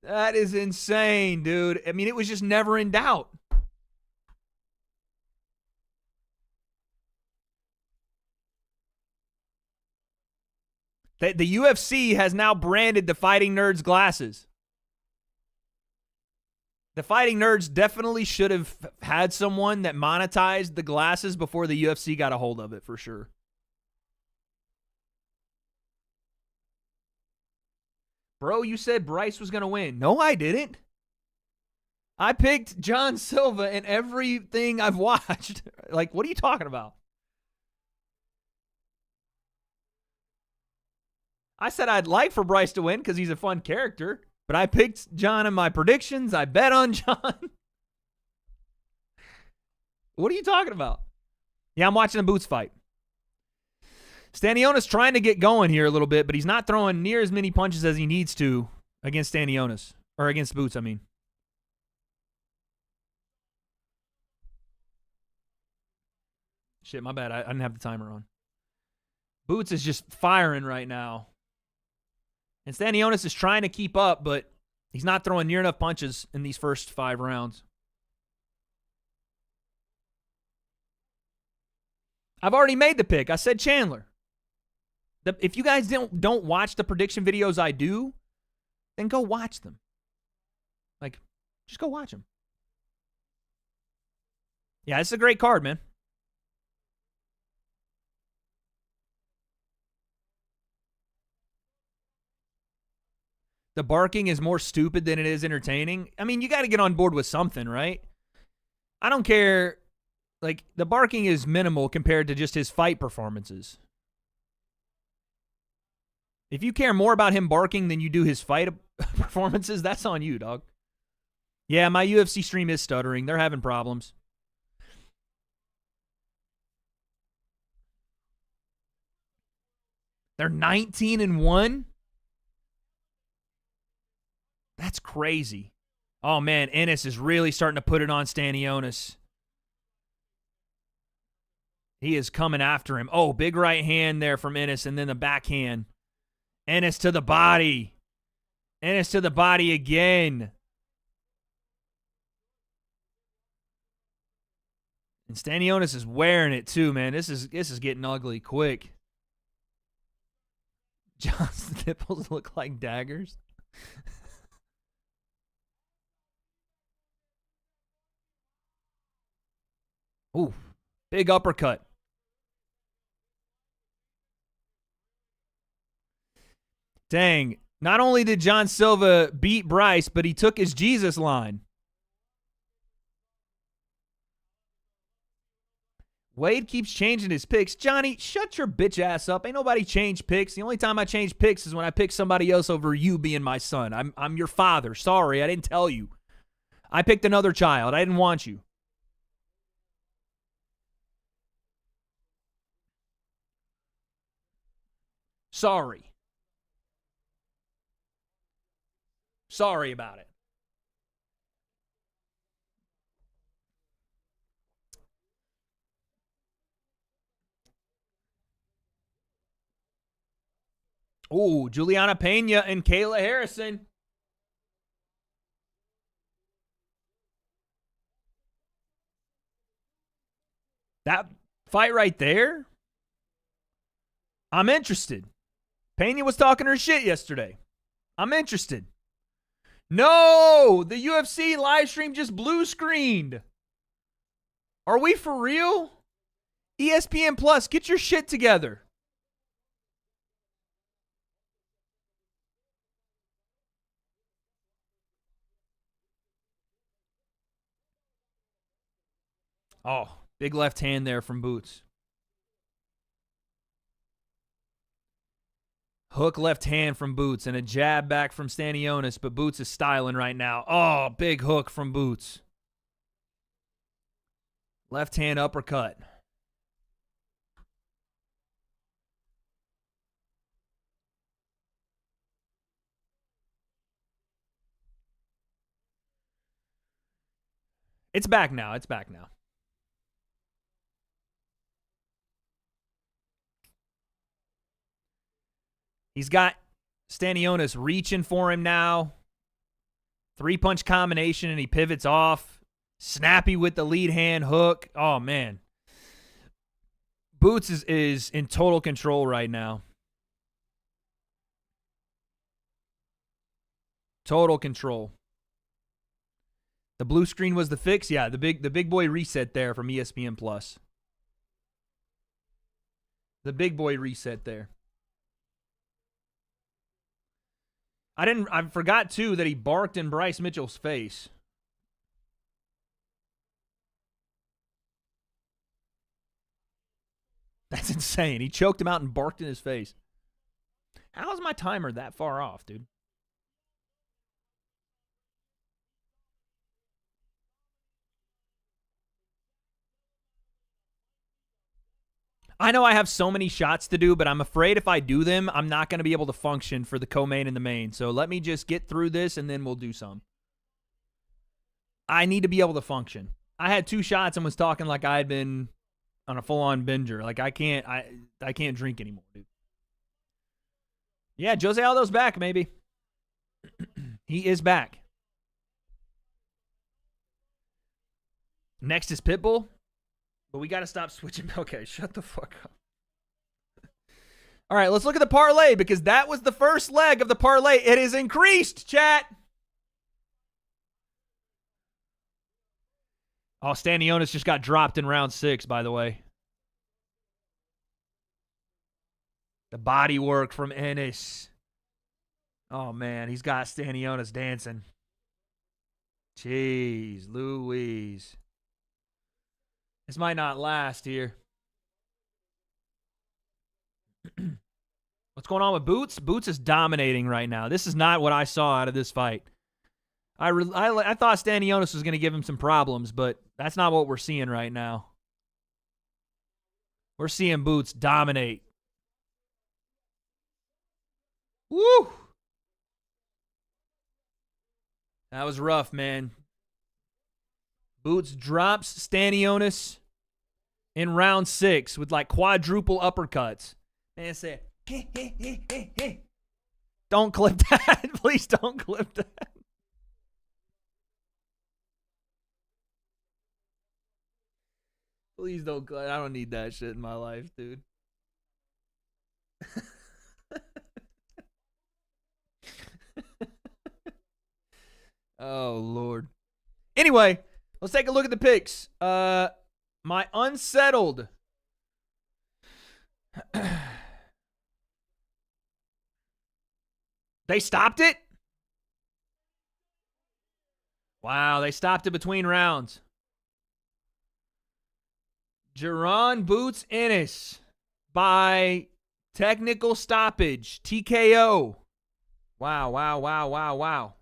That is insane, dude. I mean, it was just never in doubt. The UFC has now branded the Fighting Nerds glasses. The Fighting Nerds definitely should have had someone that monetized the glasses before the UFC got a hold of it, for sure. Bro, you said Bryce was going to win. No, I didn't. I picked John Silva in everything I've watched. Like, what are you talking about? I said I'd like for Bryce to win because he's a fun character, but I picked John in my predictions. I bet on John. What are you talking about? Yeah, I'm watching the Boots fight. Stanionis trying to get going here a little bit, but he's not throwing near as many punches as he needs to against Stanionis. Or against Boots, I mean. Shit, my bad. I didn't have the timer on. Boots is just firing right now. And Stanionis is trying to keep up, but he's not throwing near enough punches in these first 5 rounds. I've already made the pick. I said Chandler. If you guys don't watch the prediction videos I do, then go watch them. Like, just go watch them. Yeah, it's a great card, man. The barking is more stupid than it is entertaining. I mean, you got to get on board with something, right? I don't care. Like, the barking is minimal compared to just his fight performances. If you care more about him barking than you do his fight performances, that's on you, dog. Yeah, my UFC stream is stuttering. They're having problems. They're 19-1? That's crazy. Oh, man, Ennis is really starting to put it on Stanionis. He is coming after him. Oh, big right hand there from Ennis, and then the backhand. Ennis to the body. Ennis to the body again. And Stanionis is wearing it too, man. This is getting ugly quick. John's nipples look like daggers. Ooh, big uppercut. Dang. Not only did John Silva beat Bryce, but he took his Jesus line. Wade keeps changing his picks. Johnny, shut your bitch ass up. Ain't nobody changed picks. The only time I change picks is when I pick somebody else over you being my son. I'm your father. Sorry, I didn't tell you. I picked another child. I didn't want you. Sorry. Sorry about it. Ooh, Juliana Pena and Kayla Harrison. That fight right there, I'm interested. Pena was talking her shit yesterday. I'm interested. No, the UFC live stream just blue screened. Are we for real? ESPN Plus, get your shit together. Oh, big left hand there from Boots. Hook left hand from Boots and a jab back from Stanionis, but Boots is styling right now. Oh, big hook from Boots. Left hand uppercut. It's back now. It's back now. He's got Stanionis reaching for him now. 3-punch combination, and he pivots off. Snappy with the lead hand hook. Oh, man. Boots is in total control right now. Total control. The blue screen was the fix. Yeah, the big boy reset there from ESPN Plus. The big boy reset there. I forgot, too, that he barked in Bryce Mitchell's face. That's insane. He choked him out and barked in his face. How is my timer that far off, dude? I know I have so many shots to do, but I'm afraid if I do them, I'm not going to be able to function for the co-main and the main. So let me just get through this, and then we'll do some. I need to be able to function. I had 2 shots and was talking like I had been on a full-on binger. Like, I can't drink anymore, dude. Yeah, Jose Aldo's back, maybe. He is back. Next is Pitbull. But we got to stop switching. Okay, shut the fuck up. All right, let's look at the parlay because that was the first leg of the parlay. It is increased, chat. Oh, Stanionis just got dropped in round 6, by the way. The body work from Ennis. Oh, man, he's got Stanionis dancing. Jeez, Louise. This might not last here. What's going on with Boots? Boots is dominating right now. This is not what I saw out of this fight. I thought Stanionis was going to give him some problems, but that's not what we're seeing right now. We're seeing Boots dominate. Woo! That was rough, man. Boots drops Stanionis in round 6 with like quadruple uppercuts. Man said, hey. Don't clip that. Please don't clip that. Please don't clip. I don't need that shit in my life, dude. Oh, Lord. Anyway. Let's take a look at the picks. My unsettled. They stopped it? Wow, they stopped it between rounds. Jaron Boots Ennis by technical stoppage. TKO. Wow.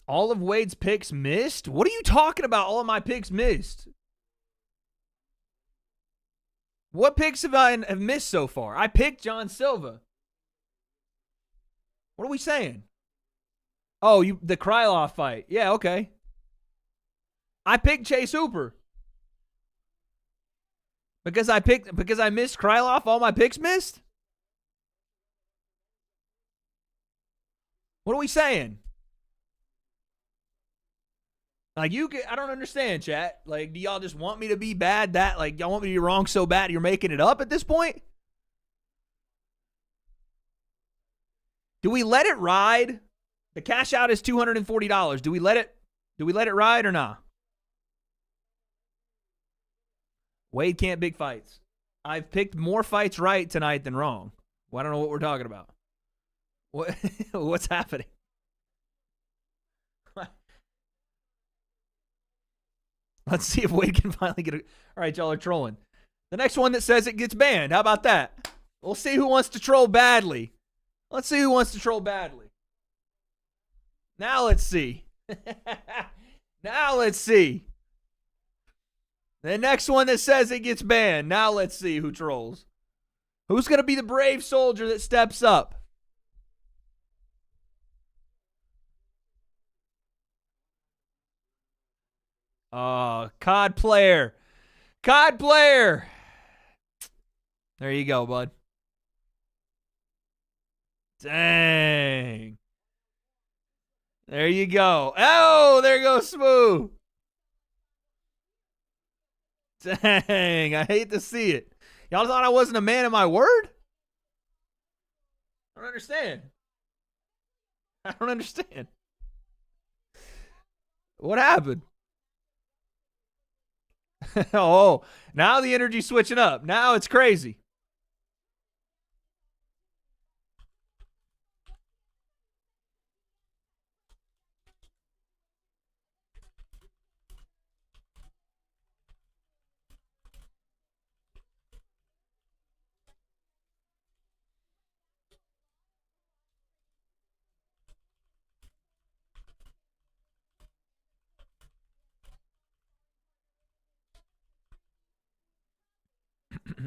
All of Wade's picks missed? What are you talking about? All of my picks missed. What picks have I missed so far? I picked John Silva. What are we saying? Oh, the Krylov fight. Yeah, okay. I picked Chase Hooper. Because I missed Krylov, all my picks missed? What are we saying? Like, I don't understand, chat. Like, do y'all just want me to be bad y'all want me to be wrong so bad you're making it up at this point? Do we let it ride? The cash out is $240. Do we let it ride or not? Wade can't big fights. I've picked more fights right tonight than wrong. Well, I don't know what we're talking about. What's happening? Let's see if Wade can finally get it. All right, y'all are trolling. The next one that says it gets banned. How about that? We'll see who wants to troll badly. Let's see who wants to troll badly. Now let's see. Now let's see. The next one that says it gets banned. Now let's see who trolls. Who's going to be the brave soldier that steps up? Oh, COD player. COD player. There you go, bud. Dang. There you go. Oh, there goes Smooth. Dang, I hate to see it. Y'all thought I wasn't a man of my word? I don't understand. I don't understand. What happened? Oh, now the energy's switching up. Now it's crazy.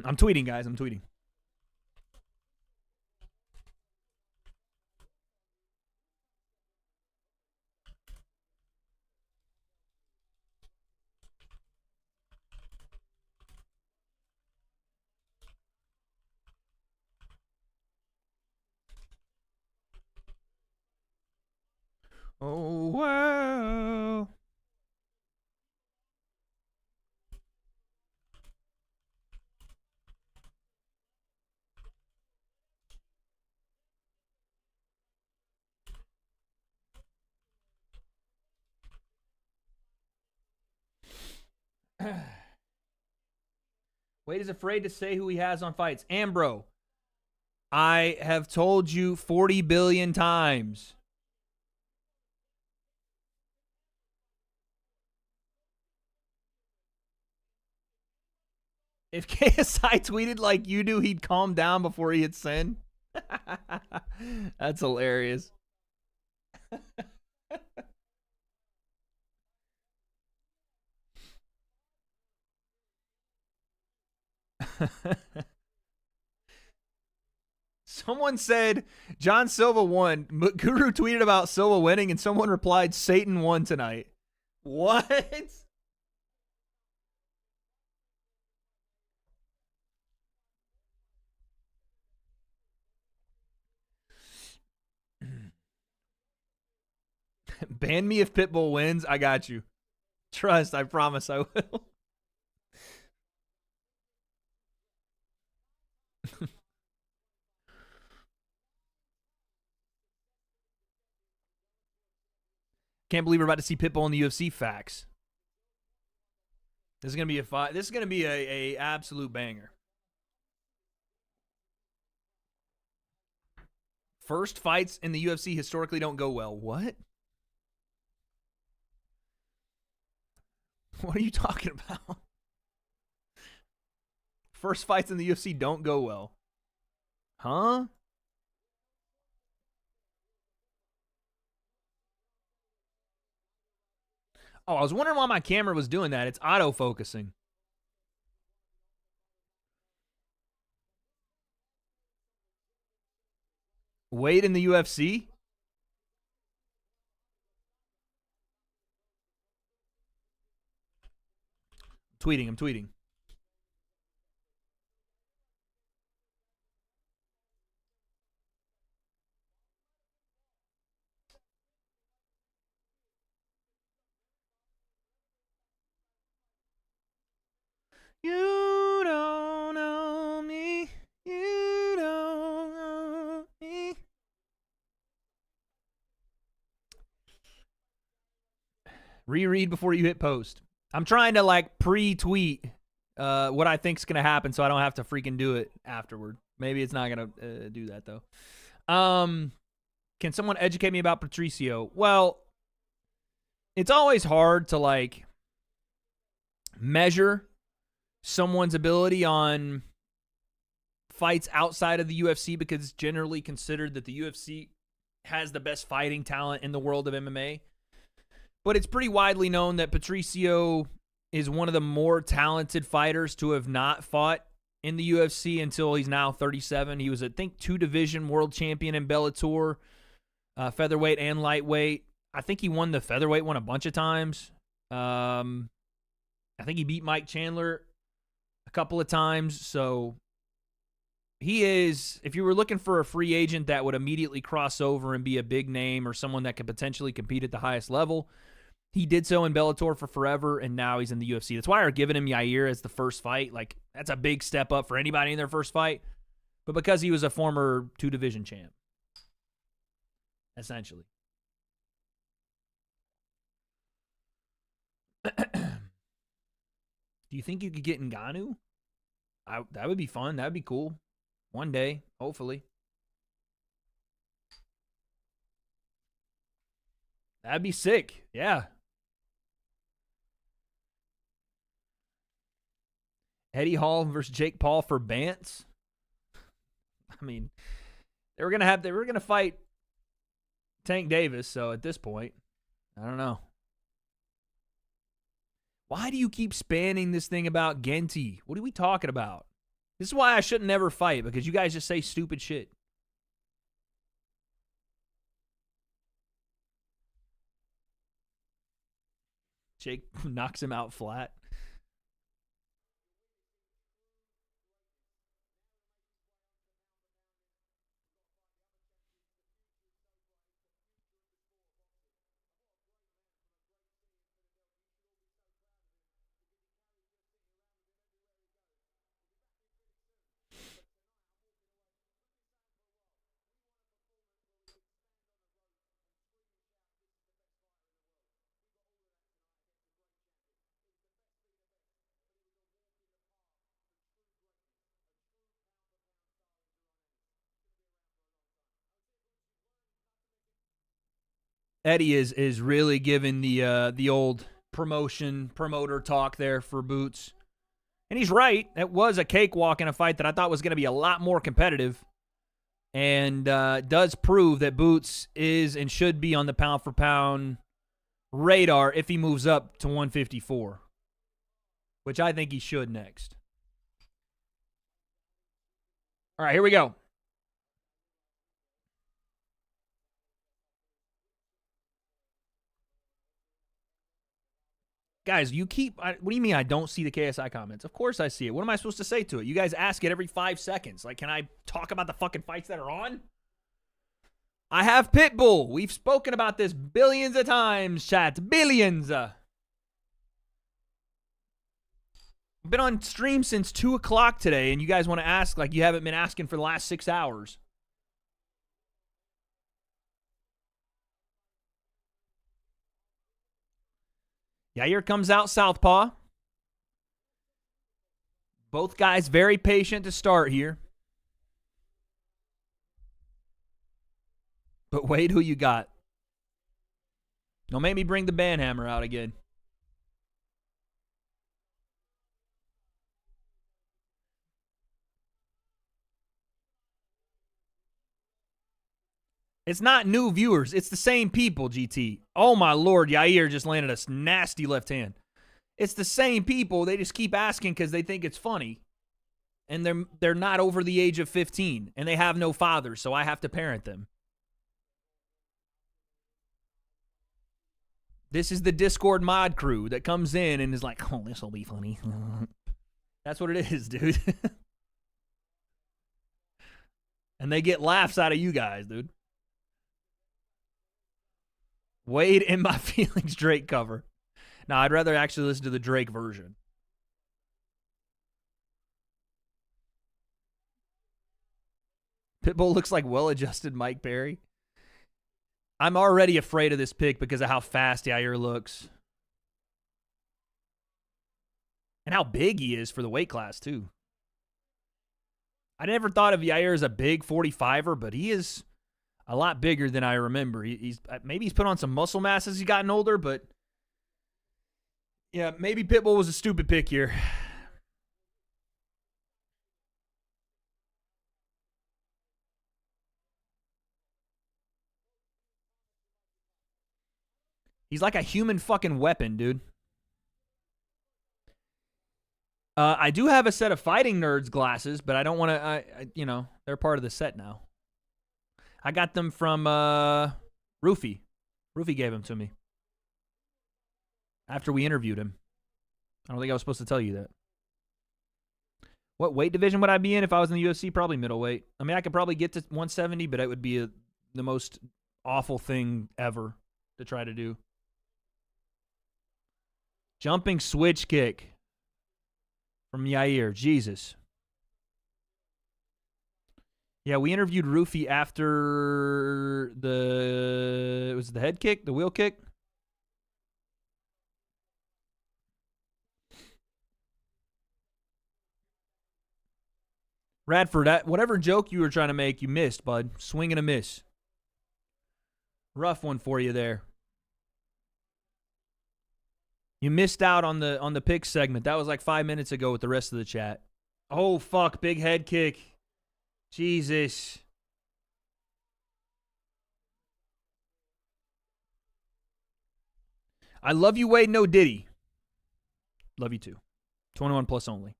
I'm tweeting, guys. I'm tweeting. Oh, wow. Wade is afraid to say who he has on fights. Ambro, I have told you 40 billion times. If KSI tweeted like you do, he'd calm down before he hit send. That's hilarious. Someone said John Silva won. Guru tweeted about Silva winning, and someone replied, Satan won tonight. What? Ban me if Pitbull wins. I got you. Trust, I promise I will. Can't believe we're about to see Pitbull in the UFC. Facts. This is gonna be a fight. This is gonna be a absolute banger. First fights in the UFC historically don't go well. What? What are you talking about? First fights in the UFC don't go well. Huh? Oh, I was wondering why my camera was doing that. It's auto-focusing. Wade in the UFC? I'm tweeting. You don't know me. You don't know me. Reread before you hit post. I'm trying to like pre-tweet what I think's gonna happen, so I don't have to freaking do it afterward. Maybe it's not gonna do that though. Can someone educate me about Patricio? Well, it's always hard to like measure someone's ability on fights outside of the UFC because it's generally considered that the UFC has the best fighting talent in the world of MMA. But it's pretty widely known that Patricio is one of the more talented fighters to have not fought in the UFC until he's now 37. He was, I think, 2-division world champion in Bellator, featherweight and lightweight. I think he won the featherweight one a bunch of times. I think he beat Mike Chandler a couple of times. So he is, if you were looking for a free agent that would immediately cross over and be a big name or someone that could potentially compete at the highest level, He did so in Bellator for forever, and now he's in the UFC. That's why they're giving him Yair as the first fight. Like, that's a big step up for anybody in their first fight. But because he was a former 2-division champ, essentially. Do you think you could get Ngannou? That would be fun. That would be cool. One day, hopefully. That'd be sick. Yeah. Eddie Hall versus Jake Paul for Bantz. I mean, they were gonna fight Tank Davis, so at this point, I don't know. Why do you keep spanning this thing about Genty? What are we talking about? This is why I shouldn't never fight, because you guys just say stupid shit. Jake knocks him out flat. Eddie is really giving the old promoter talk there for Boots. And he's right. It was a cakewalk in a fight that I thought was going to be a lot more competitive. And does prove that Boots is and should be on the pound-for-pound radar if he moves up to 154. Which I think he should next. All right, here we go. Guys, what do you mean I don't see the KSI comments? Of course I see it. What am I supposed to say to it? You guys ask it every 5 seconds. Like, can I talk about the fucking fights that are on? I have Pitbull. We've spoken about this billions of times, chat. Billions. I've been on stream since 2 o'clock today, and you guys want to ask like you haven't been asking for the last 6 hours. Yair comes out southpaw. Both guys very patient to start here. But Wade, who you got? Don't make me bring the banhammer out again. It's not new viewers. It's the same people, GT. Oh, my Lord. Yair just landed a nasty left hand. It's the same people. They just keep asking because they think it's funny. And they're not over the age of 15. And they have no father, so I have to parent them. This is the Discord mod crew that comes in and is like, oh, this will be funny. That's what it is, dude. And they get laughs out of you guys, dude. Wade in my feelings Drake cover. Now, I'd rather actually listen to the Drake version. Pitbull looks like well-adjusted Mike Perry. I'm already afraid of this pick because of how fast Yair looks. And how big he is for the weight class, too. I never thought of Yair as a big 45er, but he is a lot bigger than I remember. Maybe he's put on some muscle mass as he's gotten older, but yeah, maybe Pitbull was a stupid pick here. He's like a human fucking weapon, dude. I do have a set of Fighting Nerds glasses, but I don't want to, they're part of the set now. I got them from Roofy. Roofy gave them to me after we interviewed him. I don't think I was supposed to tell you that. What weight division would I be in if I was in the UFC? Probably middleweight. I mean, I could probably get to 170, but it would be the most awful thing ever to try to do. Jumping switch kick from Yair. Jesus. Yeah, we interviewed Rufy after was it the head kick, the wheel kick? Radford, whatever joke you were trying to make, you missed, bud. Swing and a miss. Rough one for you there. You missed out on the pick segment. That was like 5 minutes ago with the rest of the chat. Oh, fuck. Big head kick. Jesus. I love you, Wade. No Diddy. Love you too. 21 plus only.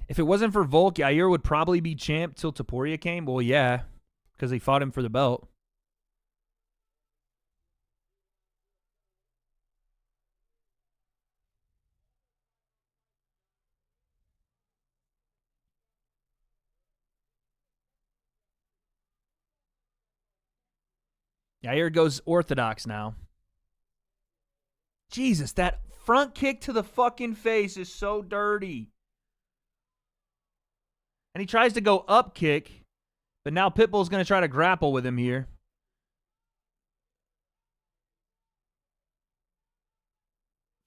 If it wasn't for Volk, Yair would probably be champ till Topuria came. Well, yeah, because he fought him for the belt. Yair goes orthodox now. Jesus, that front kick to the fucking face is so dirty. And he tries to go up kick, but now Pitbull's going to try to grapple with him here.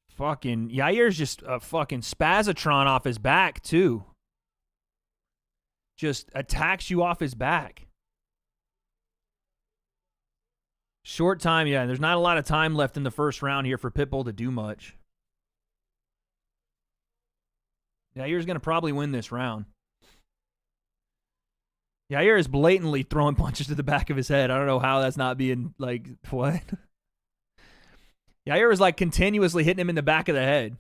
Fucking Yair's just a fucking spazatron off his back, too. Just attacks you off his back. Short time, yeah. There's not a lot of time left in the first round here for Pitbull to do much. Yair's going to probably win this round. Yair is blatantly throwing punches to the back of his head. I don't know how that's not being, like, what? Yair is, like, continuously hitting him in the back of the head.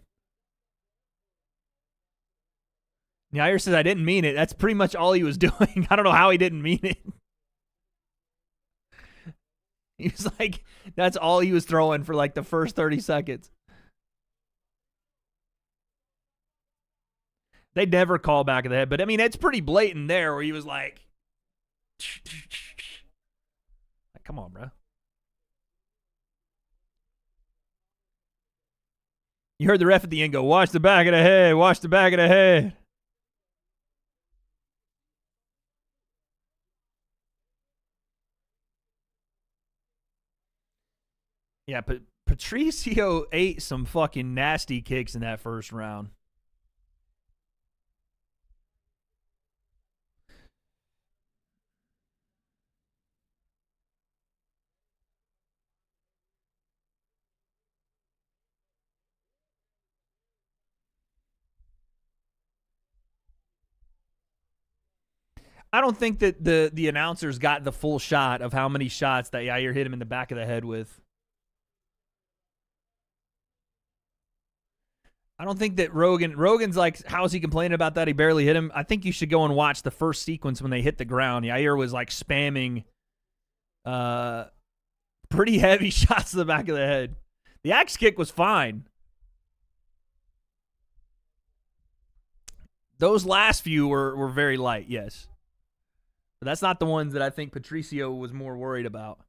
Yair says, I didn't mean it. That's pretty much all he was doing. I don't know how he didn't mean it. He was like, that's all he was throwing for, like, the first 30 seconds. They never call back of the head. But, I mean, it's pretty blatant there where he was like, come on, bro. You heard the ref at the end go, watch the back of the head, watch the back of the head. Yeah, but Patricio ate some fucking nasty kicks in that first round. I don't think that the announcers got the full shot of how many shots that Yair hit him in the back of the head with. I don't think that Rogan's like, how is he complaining about that? He barely hit him. I think you should go and watch the first sequence when they hit the ground. Yair was like spamming pretty heavy shots to the back of the head. The axe kick was fine. Those last few were very light, yes. But that's not the ones that I think Patricio was more worried about.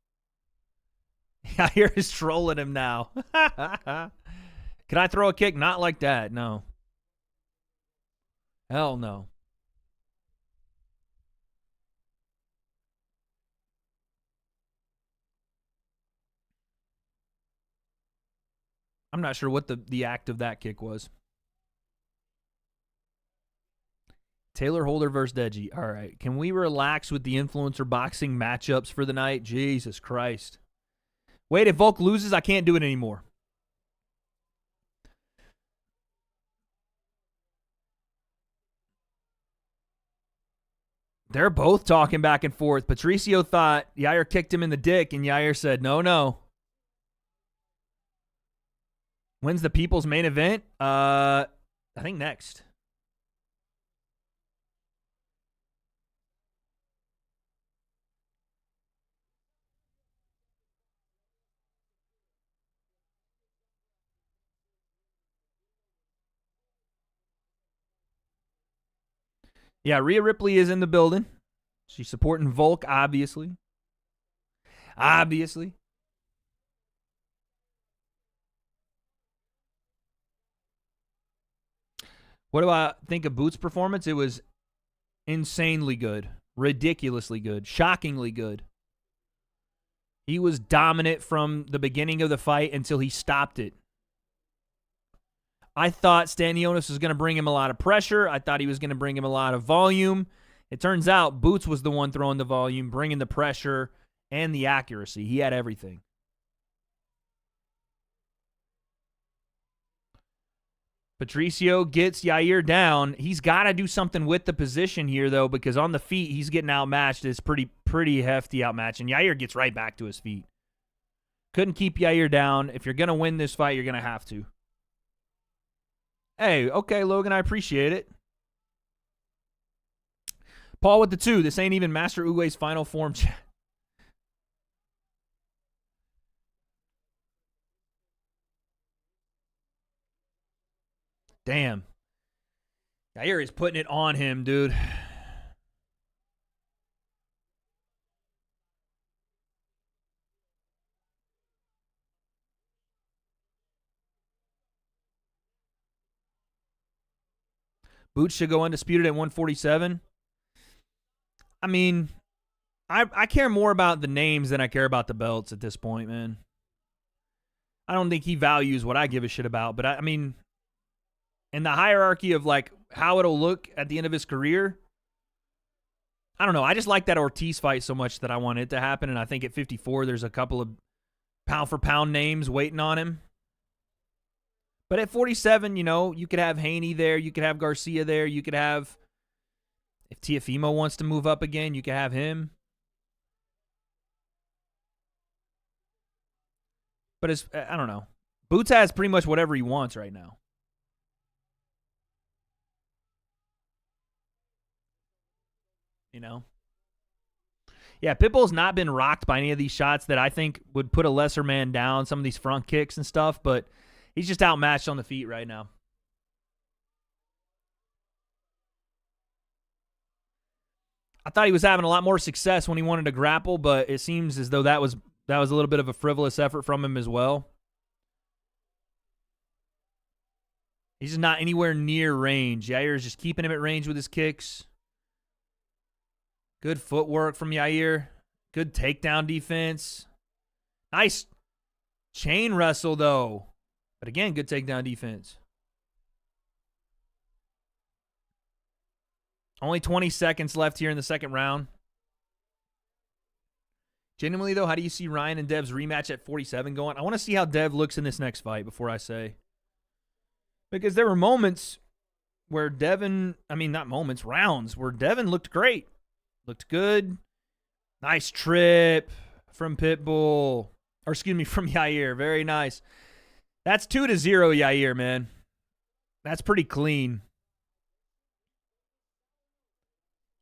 Yair is trolling him now. Can I throw a kick? Not like that, no. Hell no. I'm not sure what the act of that kick was. Taylor Holder versus Deji. All right. Can we relax with the influencer boxing matchups for the night? Jesus Christ. Wait, if Volk loses, I can't do it anymore. They're both talking back and forth. Patricio thought Yair kicked him in the dick, and Yair said, no, no. When's the people's main event? I think next. Yeah, Rhea Ripley is in the building. She's supporting Volk, obviously. Obviously. What do I think of Boots' performance? It was insanely good. Ridiculously good. Shockingly good. He was dominant from the beginning of the fight until he stopped it. I thought Stanionis was going to bring him a lot of pressure. I thought he was going to bring him a lot of volume. It turns out Boots was the one throwing the volume, bringing the pressure and the accuracy. He had everything. Patricio gets Yair down. He's got to do something with the position here, though, because on the feet, he's getting outmatched. It's pretty hefty outmatch, and Yair gets right back to his feet. Couldn't keep Yair down. If you're going to win this fight, you're going to have to. Hey, okay, Logan, I appreciate it. Paul with the 2. This ain't even Master Uwe's final form chat. Damn. Yair is putting it on him, dude. Boots should go undisputed at 147. I mean, I care more about the names than I care about the belts at this point, man. I don't think he values what I give a shit about, but I mean, in the hierarchy of like how it'll look at the end of his career, I don't know. I just like that Ortiz fight so much that I want it to happen, and I think at 54 there's a couple of pound-for-pound names waiting on him. But at 47, you know, you could have Haney there, you could have Garcia there, you could have, if Teofimo wants to move up again, you could have him. But I don't know. Boots has pretty much whatever he wants right now. You know? Yeah, Pitbull's not been rocked by any of these shots that I think would put a lesser man down, some of these front kicks and stuff, but he's just outmatched on the feet right now. I thought he was having a lot more success when he wanted to grapple, but it seems as though that was a little bit of a frivolous effort from him as well. He's just not anywhere near range. Yair is just keeping him at range with his kicks. Good footwork from Yair. Good takedown defense. Nice chain wrestle, though. But again, good takedown defense. Only 20 seconds left here in the second round. Genuinely, though, how do you see Ryan and Dev's rematch at 47 going? I want to see how Dev looks in this next fight before I say. Because there were moments where rounds where Devin looked great. Looked good. Nice trip from Pitbull. Or excuse me, from Yair. Very nice. That's 2-0 Yair, man. That's pretty clean.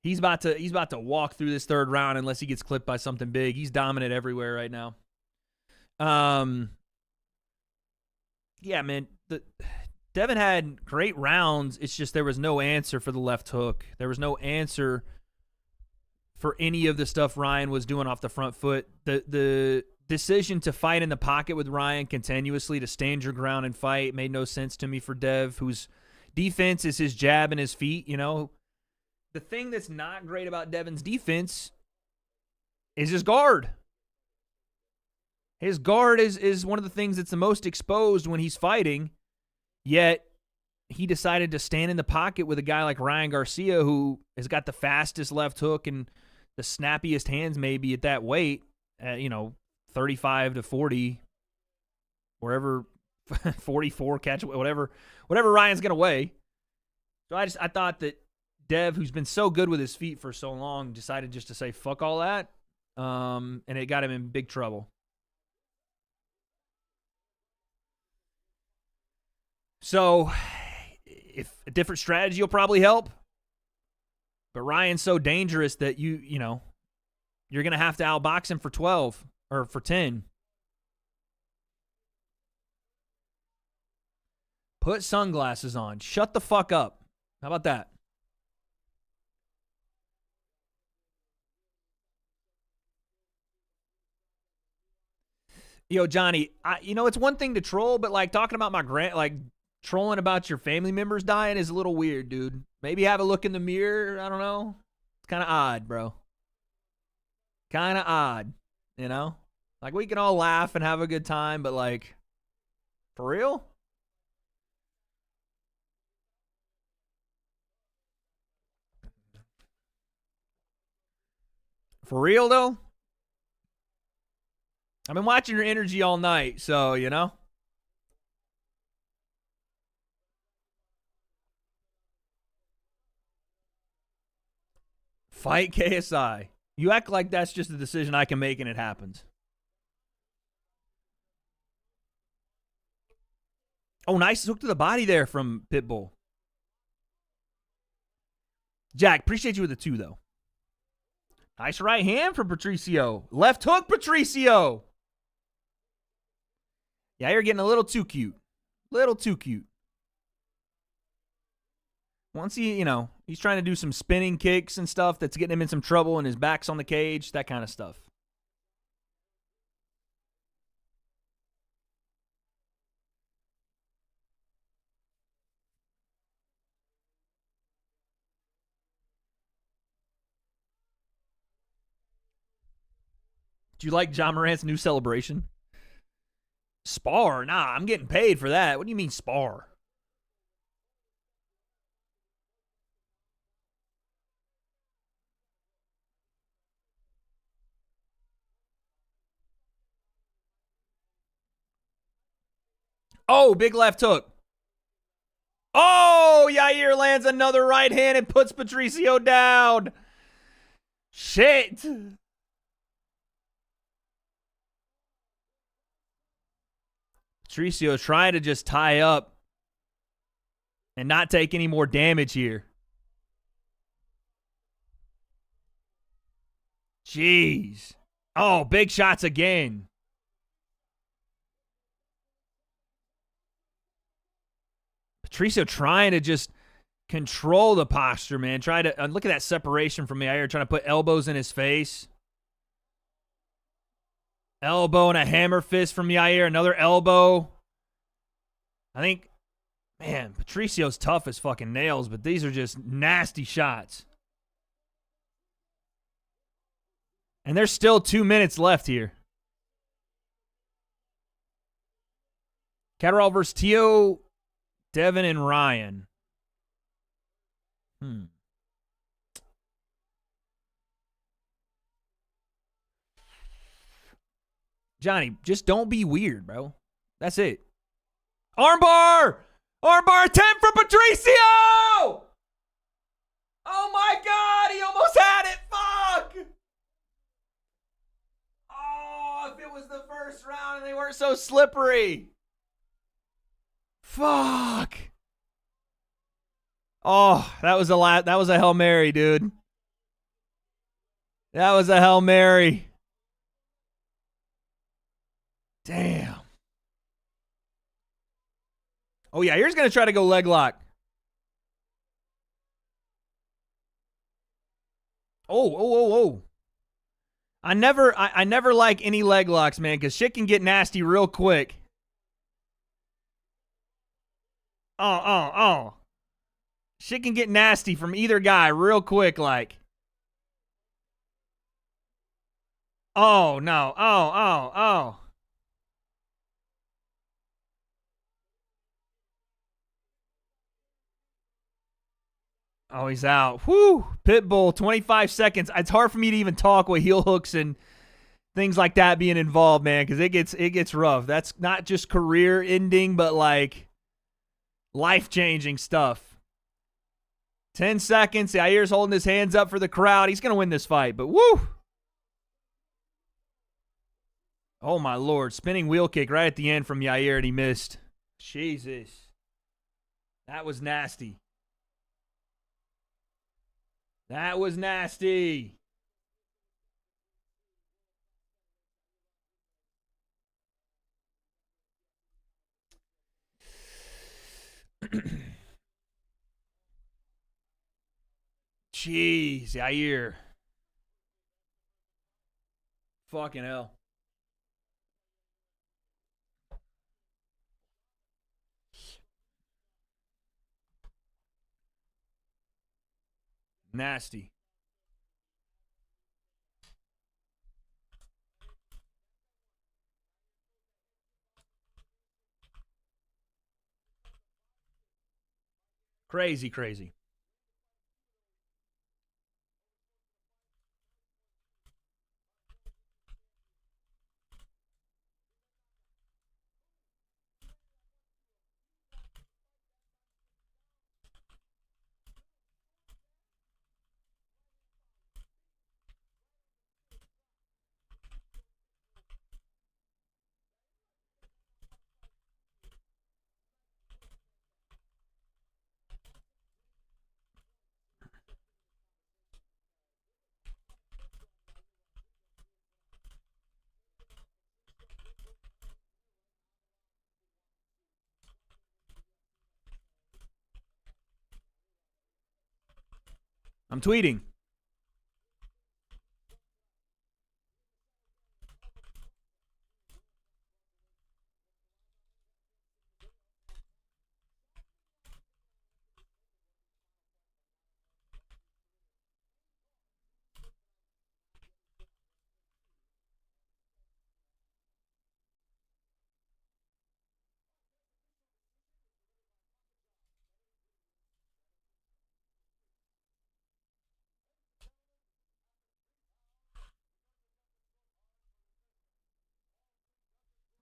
He's about to walk through this third round unless he gets clipped by something big. He's dominant everywhere right now. Yeah, man. Devin had great rounds. It's just there was no answer for the left hook. There was no answer for any of the stuff Ryan was doing off the front foot. The decision to fight in the pocket with Ryan continuously, to stand your ground and fight, made no sense to me for Dev, whose defense is his jab and his feet, you know. The thing that's not great about Devin's defense is his guard. His guard is one of the things that's the most exposed when he's fighting, yet he decided to stand in the pocket with a guy like Ryan Garcia, who has got the fastest left hook and the snappiest hands maybe at that weight, 35 to 40, wherever, 44, catch, whatever Ryan's going to weigh. So I thought that Dev, who's been so good with his feet for so long, decided just to say, fuck all that, and it got him in big trouble. So, if a different strategy will probably help, but Ryan's so dangerous that you're going to have to outbox him for 12 or for 10. Put sunglasses on. Shut the fuck up. How about that? Yo, Johnny, it's one thing to troll, but like talking about trolling about your family members dying is a little weird, dude. Maybe have a look in the mirror. I don't know. It's kind of odd, bro. Kind of odd, Like, we can all laugh and have a good time, but like, for real? For real, though? I've been watching your energy all night, so, Fight KSI. You act like that's just a decision I can make and it happens. Oh, nice hook to the body there from Pitbull. Jack, appreciate you with the 2, though. Nice right hand from Patricio. Left hook, Patricio. Yeah, you're getting a little too cute. Little too cute. Once he's trying to do some spinning kicks and stuff that's getting him in some trouble and his back's on the cage, that kind of stuff. Do you like John Morant's new celebration? Spar? Nah, I'm getting paid for that. What do you mean spar? Oh, big left hook. Oh, Yair lands another right hand and puts Patricio down. Shit. Patricio trying to just tie up and not take any more damage here. Jeez. Oh, big shots again. Patricio trying to just control the posture, man. Try to look at that separation from Yair, trying to put elbows in his face. Elbow and a hammer fist from Yair. Another elbow. I think, man, Patricio's tough as fucking nails, but these are just nasty shots. And there's still 2 minutes left here. Catterall versus Tio, Devin, and Ryan. Johnny, just don't be weird, bro. That's it. Armbar! Armbar attempt for Patricio! Oh my God, he almost had it. Fuck! Oh, if it was the first round and they weren't so slippery. Fuck. Oh, that was a Hail Mary, dude. That was a Hail Mary. Damn. Oh, yeah, here's going to try to go leg lock. Oh. I never like any leg locks, man, because shit can get nasty real quick. Oh. Shit can get nasty from either guy real quick, like. Oh, no. Oh. Oh, he's out. Whew. Pitbull, 25 seconds. It's hard for me to even talk with heel hooks and things like that being involved, man, because it gets rough. That's not just career ending, but like life-changing stuff. 10 seconds. Yair's holding his hands up for the crowd. He's going to win this fight, but woo! Oh, my Lord. Spinning wheel kick right at the end from Yair, and he missed. Jesus. That was nasty. That was nasty. Jeez, Yair. Fucking hell. Nasty. Crazy, crazy. I'm tweeting.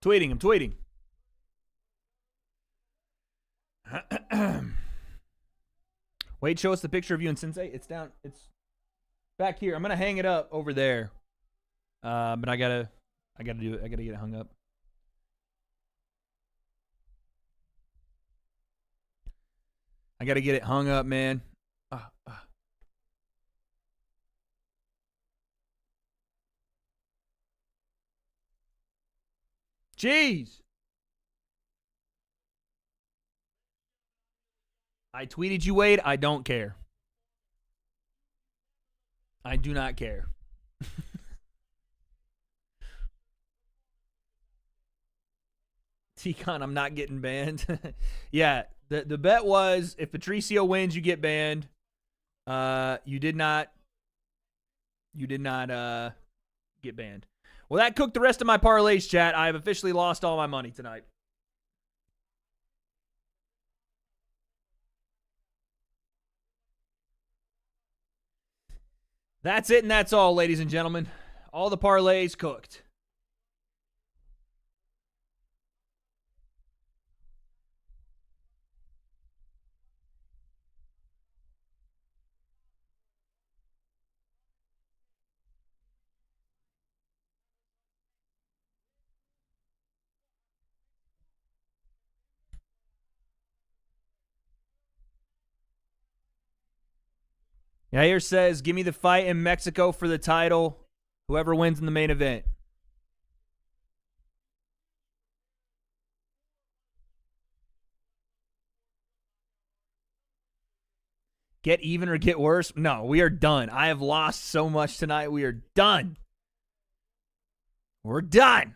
Tweeting, I'm tweeting. Wait, show us the picture of you and Sensei. It's down. It's back here. I'm gonna hang it up over there. But I gotta do it. I gotta get it hung up. I gotta get it hung up, man. Jeez. I tweeted you, Wade. I don't care. I do not care. T-Con, I'm not getting banned. Yeah, the bet was if Patricio wins, you get banned. You did not get banned. Well, that cooked the rest of my parlays, chat. I have officially lost all my money tonight. That's it and that's all, ladies and gentlemen. All the parlays cooked. Yair says, give me the fight in Mexico for the title. Whoever wins in the main event. Get even or get worse? No, we are done. I have lost so much tonight. We are done. We're done.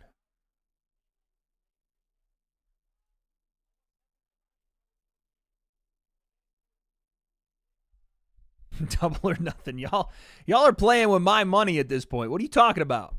Double or nothing. Y'all are playing with my money at this point. What are you talking about?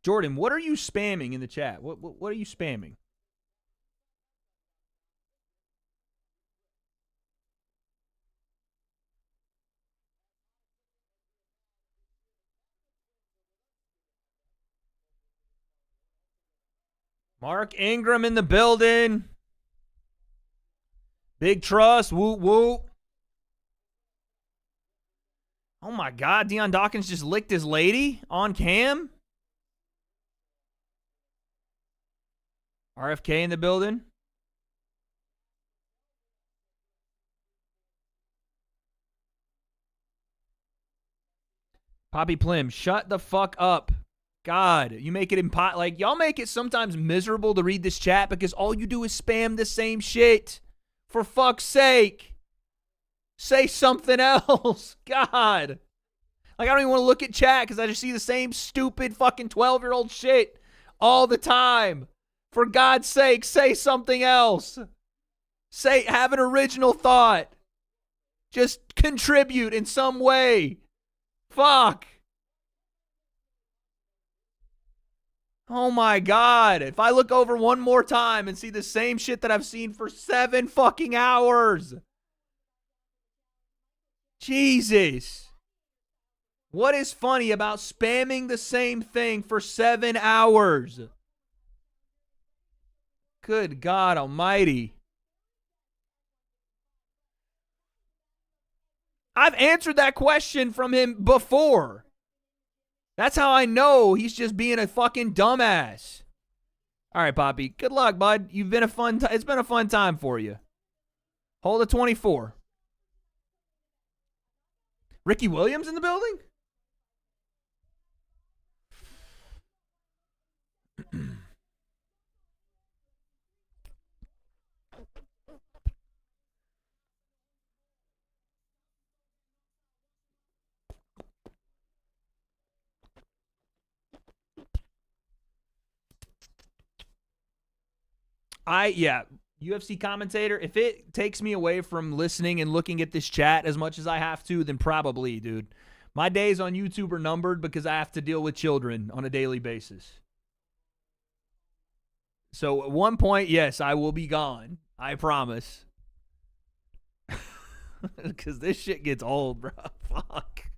Jordan, what are you spamming in the chat? What are you spamming? Mark Ingram in the building. Big trust. Whoop, whoop. Oh my God, Deion Dawkins just licked his lady on cam? RFK in the building. Poppy Plim, shut the fuck up. God, you make it like y'all make it sometimes miserable to read this chat because all you do is spam the same shit. For fuck's sake. Say something else. God. Like I don't even want to look at chat because I just see the same stupid fucking 12-year-old shit all the time. For God's sake, say something else. Have an original thought. Just contribute in some way. Fuck. Oh my God. If I look over one more time and see the same shit that I've seen for 7 fucking hours. Jesus. What is funny about spamming the same thing for 7 hours? Good God almighty. I've answered that question from him before. That's how I know he's just being a fucking dumbass. All right, Poppy. Good luck, bud. You've been it's been a fun time for you. Hold a 24. Ricky Williams in the building? UFC commentator, if it takes me away from listening and looking at this chat as much as I have to, then probably, dude. My days on YouTube are numbered because I have to deal with children on a daily basis. So at one point, yes, I will be gone. I promise. Because this shit gets old, bro. Fuck.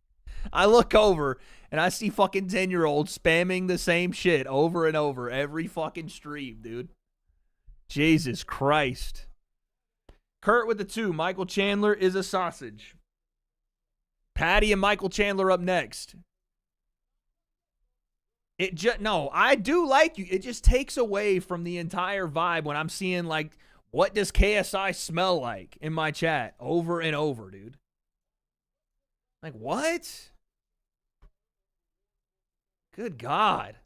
I look over and I see fucking 10-year-olds spamming the same shit over and over every fucking stream, dude. Jesus Christ. Kurt with the 2. Michael Chandler is a sausage. Patty and Michael Chandler up next. No, I do like you. It just takes away from the entire vibe when I'm seeing, like, what does KSI smell like in my chat over and over, dude. Like, what? Good God.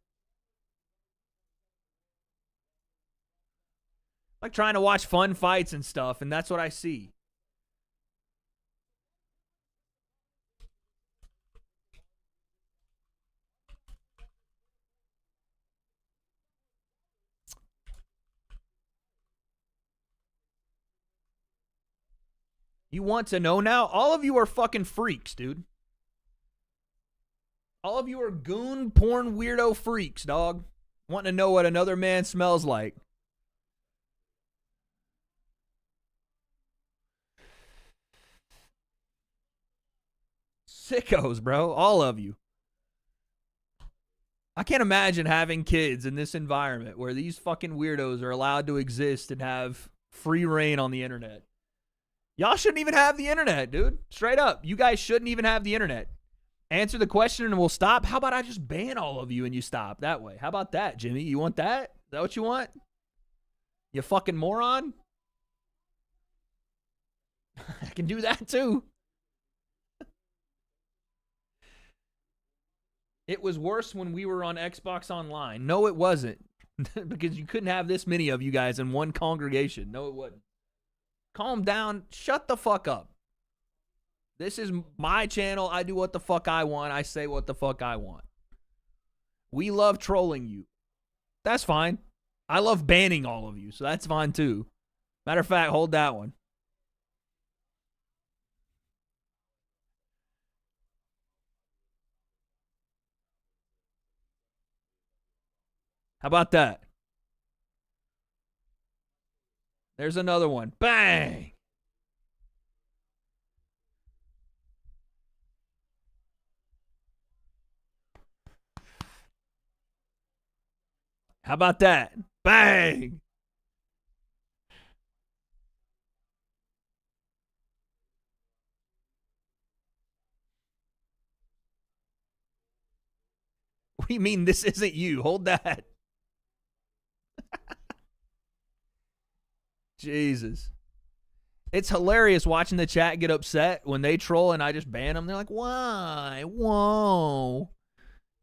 Like trying to watch fun fights and stuff, and that's what I see. You want to know now? All of you are fucking freaks, dude. All of you are goon porn weirdo freaks, dog. Wanting to know what another man smells like. Sickos, bro. All of you. I can't imagine having kids in this environment where these fucking weirdos are allowed to exist and have free reign on the internet. Y'all shouldn't even have the internet, dude. Straight up. You guys shouldn't even have the internet. Answer the question and we'll stop. How about I just ban all of you and you stop that way? How about that, Jimmy? You want that? Is that what you want? You fucking moron? I can do that too. It was worse when we were on Xbox Online. No, it wasn't. Because you couldn't have this many of you guys in one congregation. No, it wasn't. Calm down. Shut the fuck up. This is my channel. I do what the fuck I want. I say what the fuck I want. We love trolling you. That's fine. I love banning all of you, so that's fine too. Matter of fact, hold that one. How about that? There's another one. Bang! How about that? Bang! What do you mean this isn't you? Hold that. Jesus. It's hilarious watching the chat get upset when they troll and I just ban them. They're like, why? Whoa.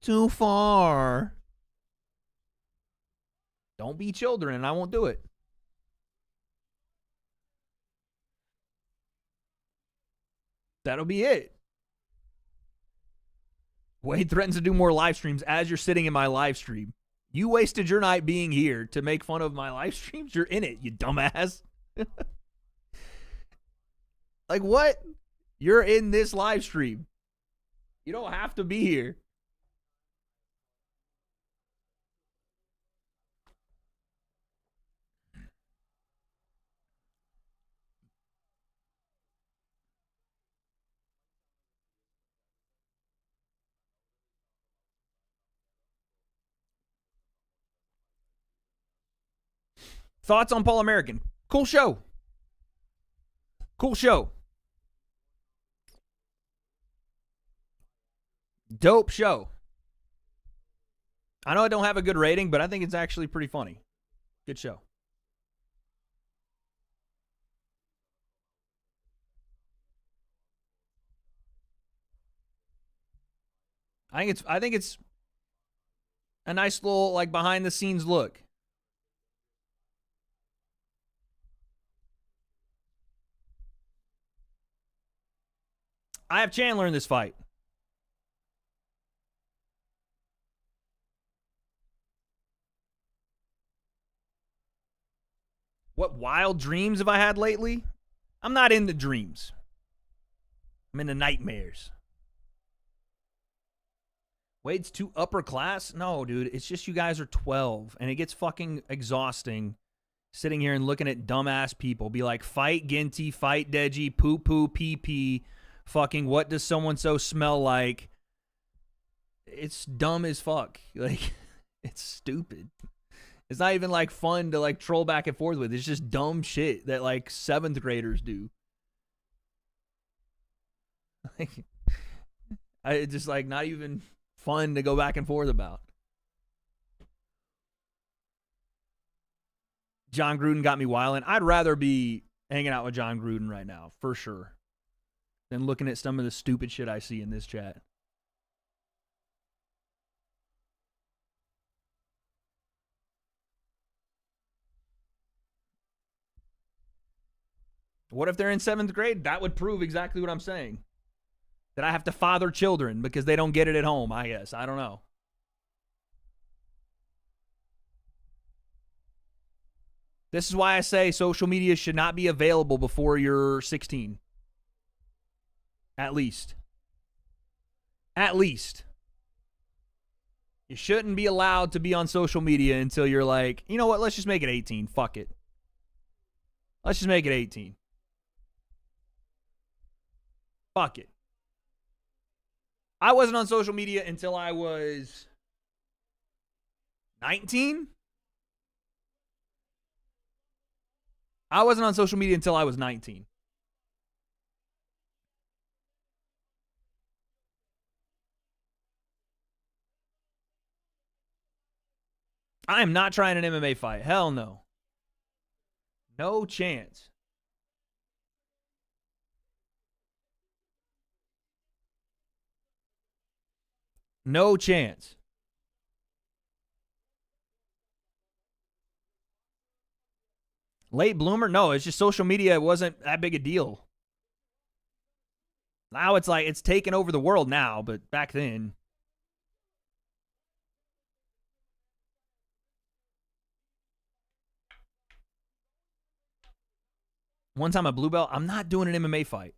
Too far. Don't be children and I won't do it. That'll be it. Wade threatens to do more live streams as you're sitting in my live stream. You wasted your night being here to make fun of my live streams. You're in it, you dumbass. Like what? You're in this live stream. You don't have to be here. Thoughts on Paul American? Cool show. Cool show. Dope show. I know I don't have a good rating, but I think it's actually pretty funny. Good show. I think it's a nice little like behind the scenes look. I have Chandler in this fight. What wild dreams have I had lately? I'm not in the dreams. I'm in the nightmares. Wade's too upper class? No, dude. It's just you guys are 12, and it gets fucking exhausting sitting here and looking at dumbass people. Be like, fight Ginty, fight Deji, poo-poo, pee-pee, fucking what does someone-so smell like? It's dumb as fuck. Like, it's stupid. It's not even, like, fun to, like, troll back and forth with. It's just dumb shit that, like, 7th graders do. Like, it's just, like, not even fun to go back and forth about. John Gruden got me wilding. I'd rather be hanging out with John Gruden right now, for sure, than looking at some of the stupid shit I see in this chat. What if they're in 7th grade? That would prove exactly what I'm saying. That I have to father children because they don't get it at home, I guess. I don't know. This is why I say social media should not be available before you're 16. At least. At least. You shouldn't be allowed to be on social media until you're like, you know what, let's just make it 18. Fuck it. Let's just make it 18. Fuck it. I wasn't on social media until I was 19. I wasn't on social media until I was 19. I am not trying an MMA fight. Hell no. No chance. No chance. Late bloomer? No, it's just social media. It wasn't that big a deal. Now it's like it's taken over the world now, but back then. One time a blue belt, I'm not doing an MMA fight.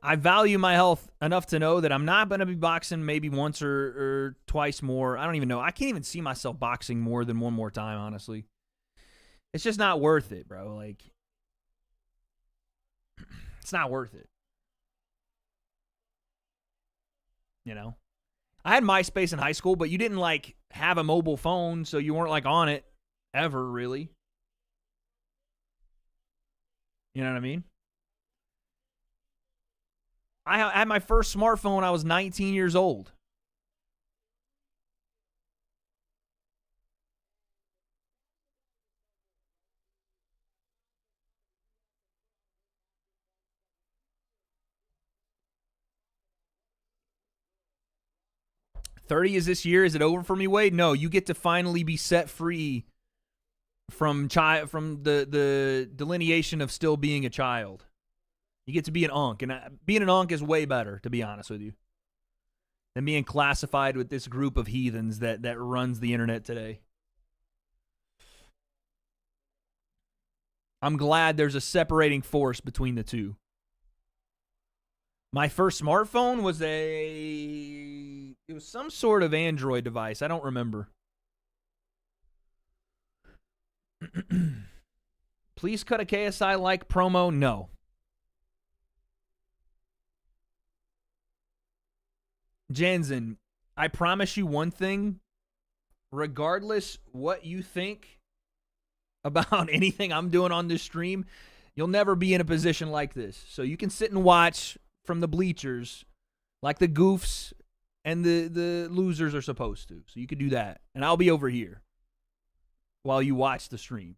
I value my health enough to know that I'm not going to be boxing maybe once or twice more. I don't even know. I can't even see myself boxing more than one more time, honestly. It's just not worth it, bro. Like, it's not worth it. You know? I had MySpace in high school, but you didn't, like, have a mobile phone, so you weren't, like, on it ever, really. You know what I mean? I had my first smartphone when I was 19 years old. 30 is this year. Is it over for me, Wade? No, you get to finally be set free from the delineation of still being a child. You get to be an unk, and being an unk is way better, to be honest with you, than being classified with this group of heathens that runs the internet today. I'm glad there's a separating force between the two. My first smartphone was it was some sort of Android device. I don't remember. Please cut a KSI like promo. No. Jansen, I promise you one thing. Regardless what you think about anything I'm doing on this stream, you'll never be in a position like this. So you can sit and watch from the bleachers like the goofs and the losers are supposed to. So you could do that. And I'll be over here while you watch the stream.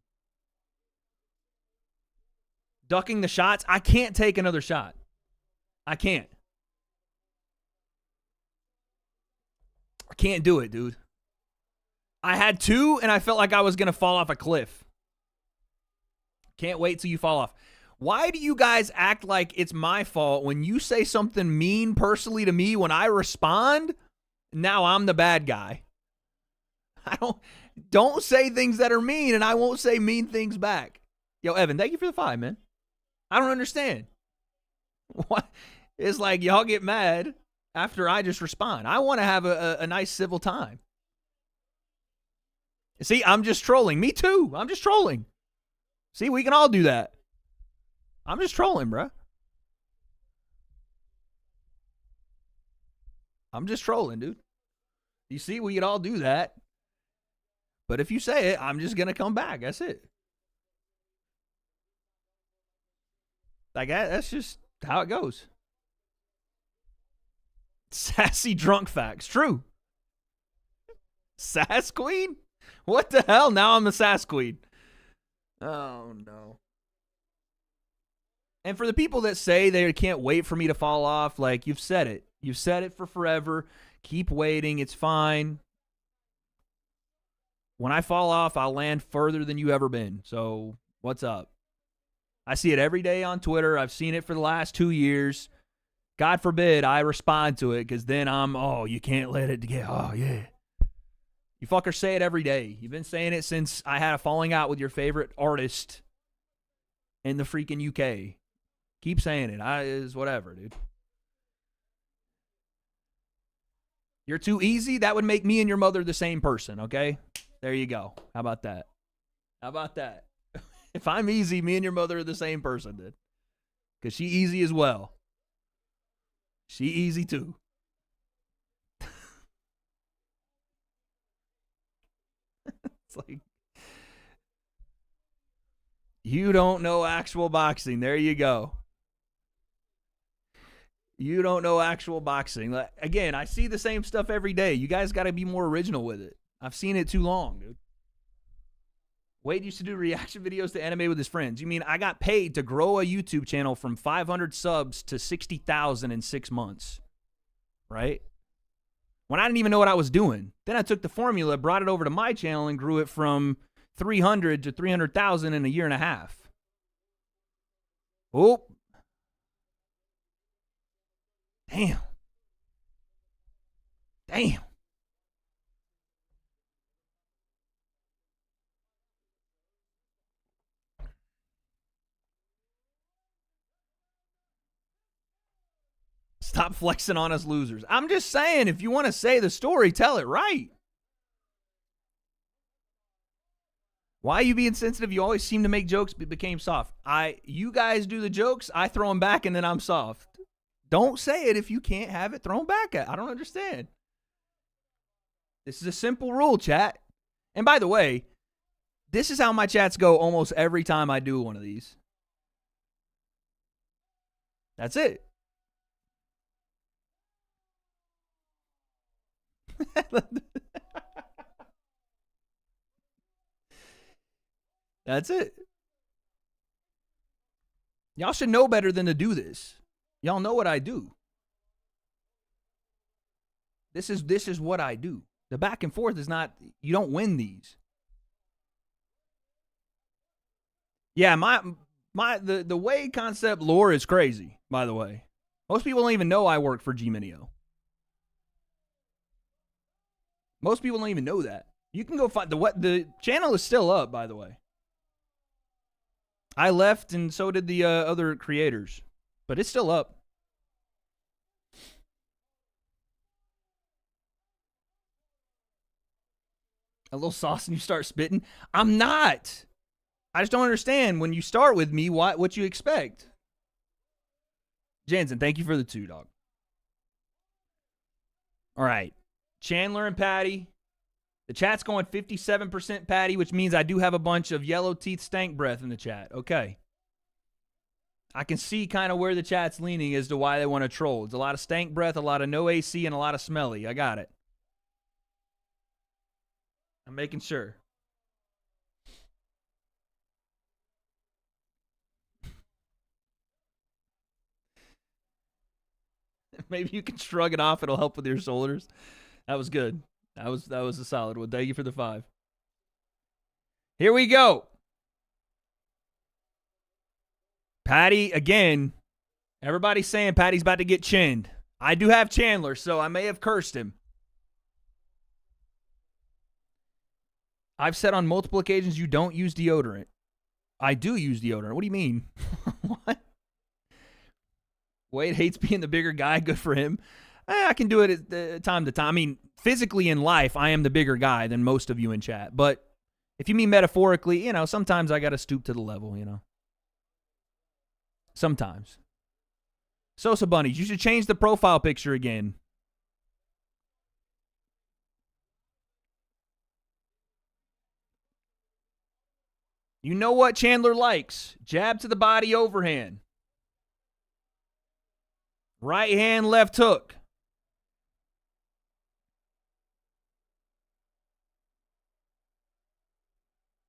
Ducking the shots. I can't take another shot. I can't. I can't do it, dude. I had two, and I felt like I was going to fall off a cliff. Can't wait till you fall off. Why do you guys act like it's my fault when you say something mean personally to me when I respond? Now I'm the bad guy. Don't say things that are mean, and I won't say mean things back. Yo, Evan, thank you for the 5, man. I don't understand. What? It's like y'all get mad after I just respond. I want to have a nice civil time. See, I'm just trolling. Me too. I'm just trolling. See, we can all do that. I'm just trolling, bruh. I'm just trolling, dude. You see, we can all do that. But if you say it, I'm just going to come back. That's it. Like, that's just how it goes. Sassy drunk facts. True. Sass queen? What the hell? Now I'm a sass queen. Oh, no. And for the people that say they can't wait for me to fall off, like, you've said it. You've said it for forever. Keep waiting. It's fine. When I fall off, I'll land further than you ever been. So, what's up? I see it every day on Twitter. I've seen it for the last 2 years. God forbid I respond to it, because then you can't let it get, yeah. You fuckers say it every day. You've been saying it since I had a falling out with your favorite artist in the freaking UK. Keep saying it. Is whatever, dude. You're too easy? That would make me and your mother the same person, okay? There you go. How about that? How about that? If I'm easy, me and your mother are the same person, dude. Because she easy as well. She easy too. It's like, you don't know actual boxing. There you go. You don't know actual boxing. Like, again, I see the same stuff every day. You guys got to be more original with it. I've seen it too long, dude. Wade used to do reaction videos to anime with his friends. You mean I got paid to grow a YouTube channel from 500 subs to 60,000 in 6 months, right? When I didn't even know what I was doing. Then I took the formula, brought it over to my channel, and grew it from 300 to 300,000 in a year and a half. Oh. Damn. Damn. Stop flexing on us losers. I'm just saying, if you want to say the story, tell it right. Why are you being sensitive? You always seem to make jokes but became soft. You guys do the jokes, I throw them back, and then I'm soft. Don't say it if you can't have it thrown back at. I don't understand. This is a simple rule, chat. And by the way, this is how my chats go almost every time I do one of these. That's it. That's it. Y'all should know better than to do this. Y'all know what I do. This is what I do. The back and forth is not, you don't win these. Yeah, the W.A.D.E concept lore is crazy, by the way. Most people don't even know I work for G-Minio. Most people don't even know that. You can go find the channel is still up, by the way. I left and so did the other creators, but it's still up. A little sauce and you start spitting. I'm not. I just don't understand when you start with me what you expect. Jansen, thank you for the 2, dog. All right. Chandler and Patty. The chat's going 57% Patty, which means I do have a bunch of yellow teeth stank breath in the chat. Okay. I can see kind of where the chat's leaning as to why they want to troll. It's a lot of stank breath, a lot of no AC, and a lot of smelly. I got it. I'm making sure. Maybe you can shrug it off. It'll help with your shoulders. That was good. That was a solid one. Thank you for the 5. Here we go. Patty, again, everybody's saying Patty's about to get chinned. I do have Chandler, so I may have cursed him. I've said on multiple occasions you don't use deodorant. I do use deodorant. What do you mean? What? Wade hates being the bigger guy. Good for him. I can do it at time to time. I mean, physically in life, I am the bigger guy than most of you in chat. But if you mean metaphorically, sometimes I got to stoop to the level, Sometimes. Sosa Bunnies, you should change the profile picture again. You know what Chandler likes? Jab to the body, overhand. Right hand, left hook.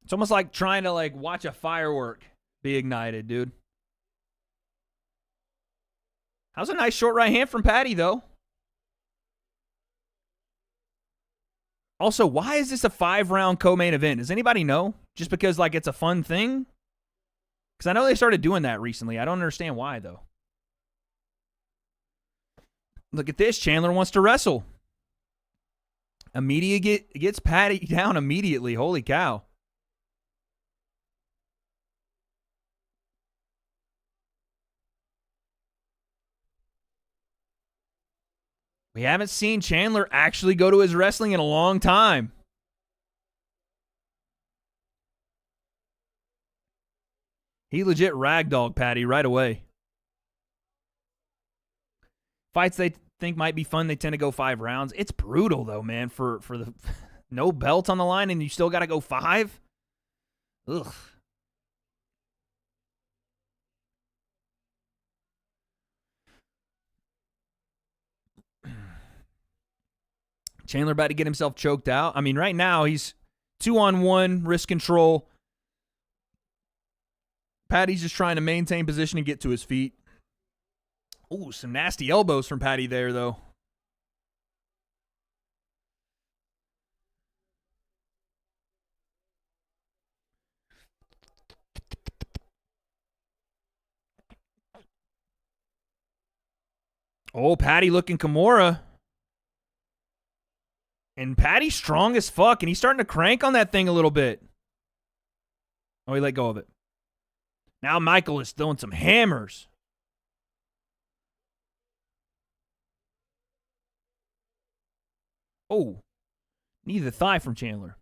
It's almost like trying to watch a firework be ignited, dude. How's a nice short right hand from Patty, though? Also, why is this a 5-round co-main event? Does anybody know? Just because, it's a fun thing? Because I know they started doing that recently. I don't understand why, though. Look at this. Chandler wants to wrestle. Gets Patty down immediately. Holy cow. We haven't seen Chandler actually go to his wrestling in a long time. He legit ragdolled Patty right away. Fights they think might be fun, they tend to go 5 rounds. It's brutal, though, man, for the no belt on the line and you still got to go 5? Ugh. Chandler about to get himself choked out. I mean, right now he's 2-on-1, wrist control. Patty's just trying to maintain position and get to his feet. Ooh, some nasty elbows from Patty there, though. Oh, Patty looking Kimura. And Patty's strong as fuck, and he's starting to crank on that thing a little bit. Oh, he let go of it. Now Michael is throwing some hammers. Oh, knee to the thigh from Chandler.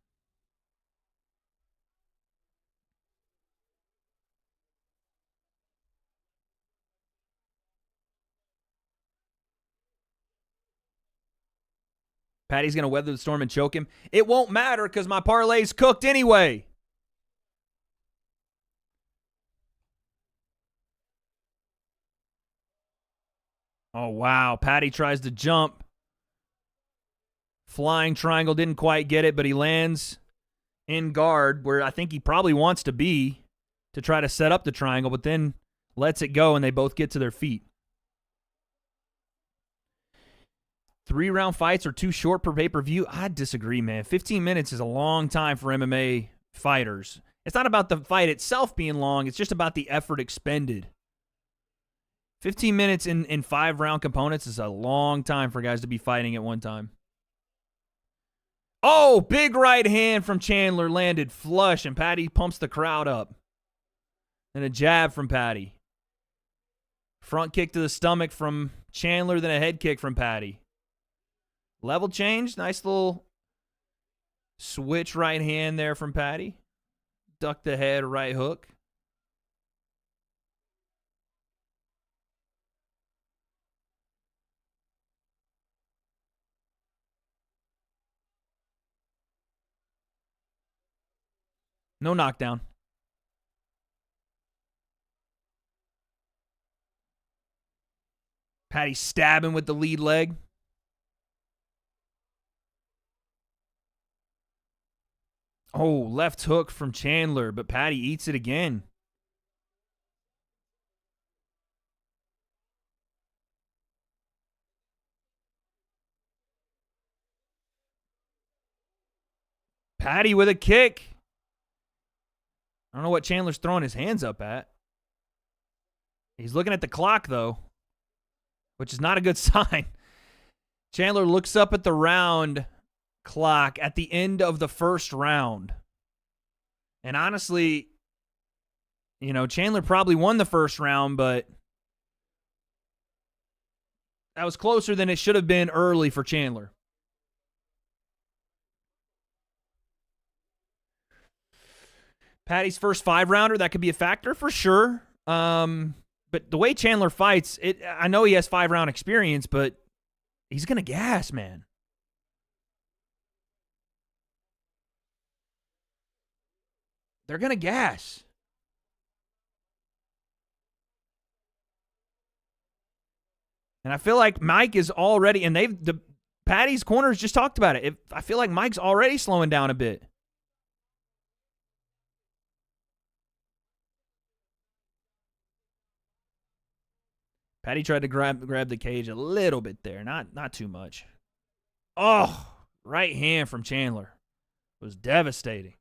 Patty's going to weather the storm and choke him. It won't matter because my parlay's cooked anyway. Oh, wow. Patty tries to jump. Flying triangle, didn't quite get it, but he lands in guard where I think he probably wants to be to try to set up the triangle, but then lets it go and they both get to their feet. 3-round fights are too short per pay-per-view. I disagree, man. 15 minutes is a long time for MMA fighters. It's not about the fight itself being long. It's just about the effort expended. 15 minutes in 5-round components is a long time for guys to be fighting at one time. Oh, big right hand from Chandler landed flush, and Patty pumps the crowd up. And a jab from Patty. Front kick to the stomach from Chandler, then a head kick from Patty. Level change. Nice little switch right hand there from Patty. Duck the head, right hook. No knockdown. Patty stabbing with the lead leg. Oh, left hook from Chandler, but Patty eats it again. Patty with a kick. I don't know what Chandler's throwing his hands up at. He's looking at the clock, though, which is not a good sign. Chandler looks up at the round clock at the end of the first round. And honestly, you know, Chandler probably won the first round, but that was closer than it should have been early for Chandler. Patty's first 5-rounder, that could be a factor for sure. But the way Chandler fights, I know he has 5-round experience, but he's going to gas, man. They're going to gas. And I feel like Mike is already, and Patty's corners just talked about it. I feel like Mike's already slowing down a bit. Patty tried to grab the cage a little bit there, not too much. Oh, right hand from Chandler was devastating.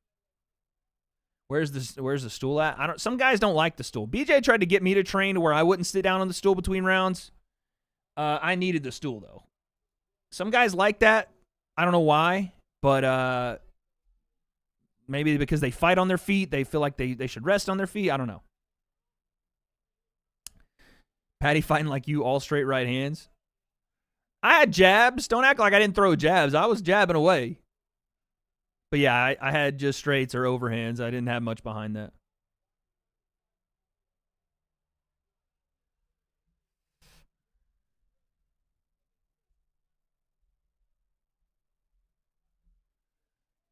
Where's the stool at? Some guys don't like the stool. BJ tried to get me to train to where I wouldn't sit down on the stool between rounds. I needed the stool though. Some guys like that. I don't know why, but maybe because they fight on their feet, they feel like they should rest on their feet. I don't know. Patty fighting like you, all straight right hands. I had jabs. Don't act like I didn't throw jabs. I was jabbing away. But yeah, I had just straights or overhands. I didn't have much behind that.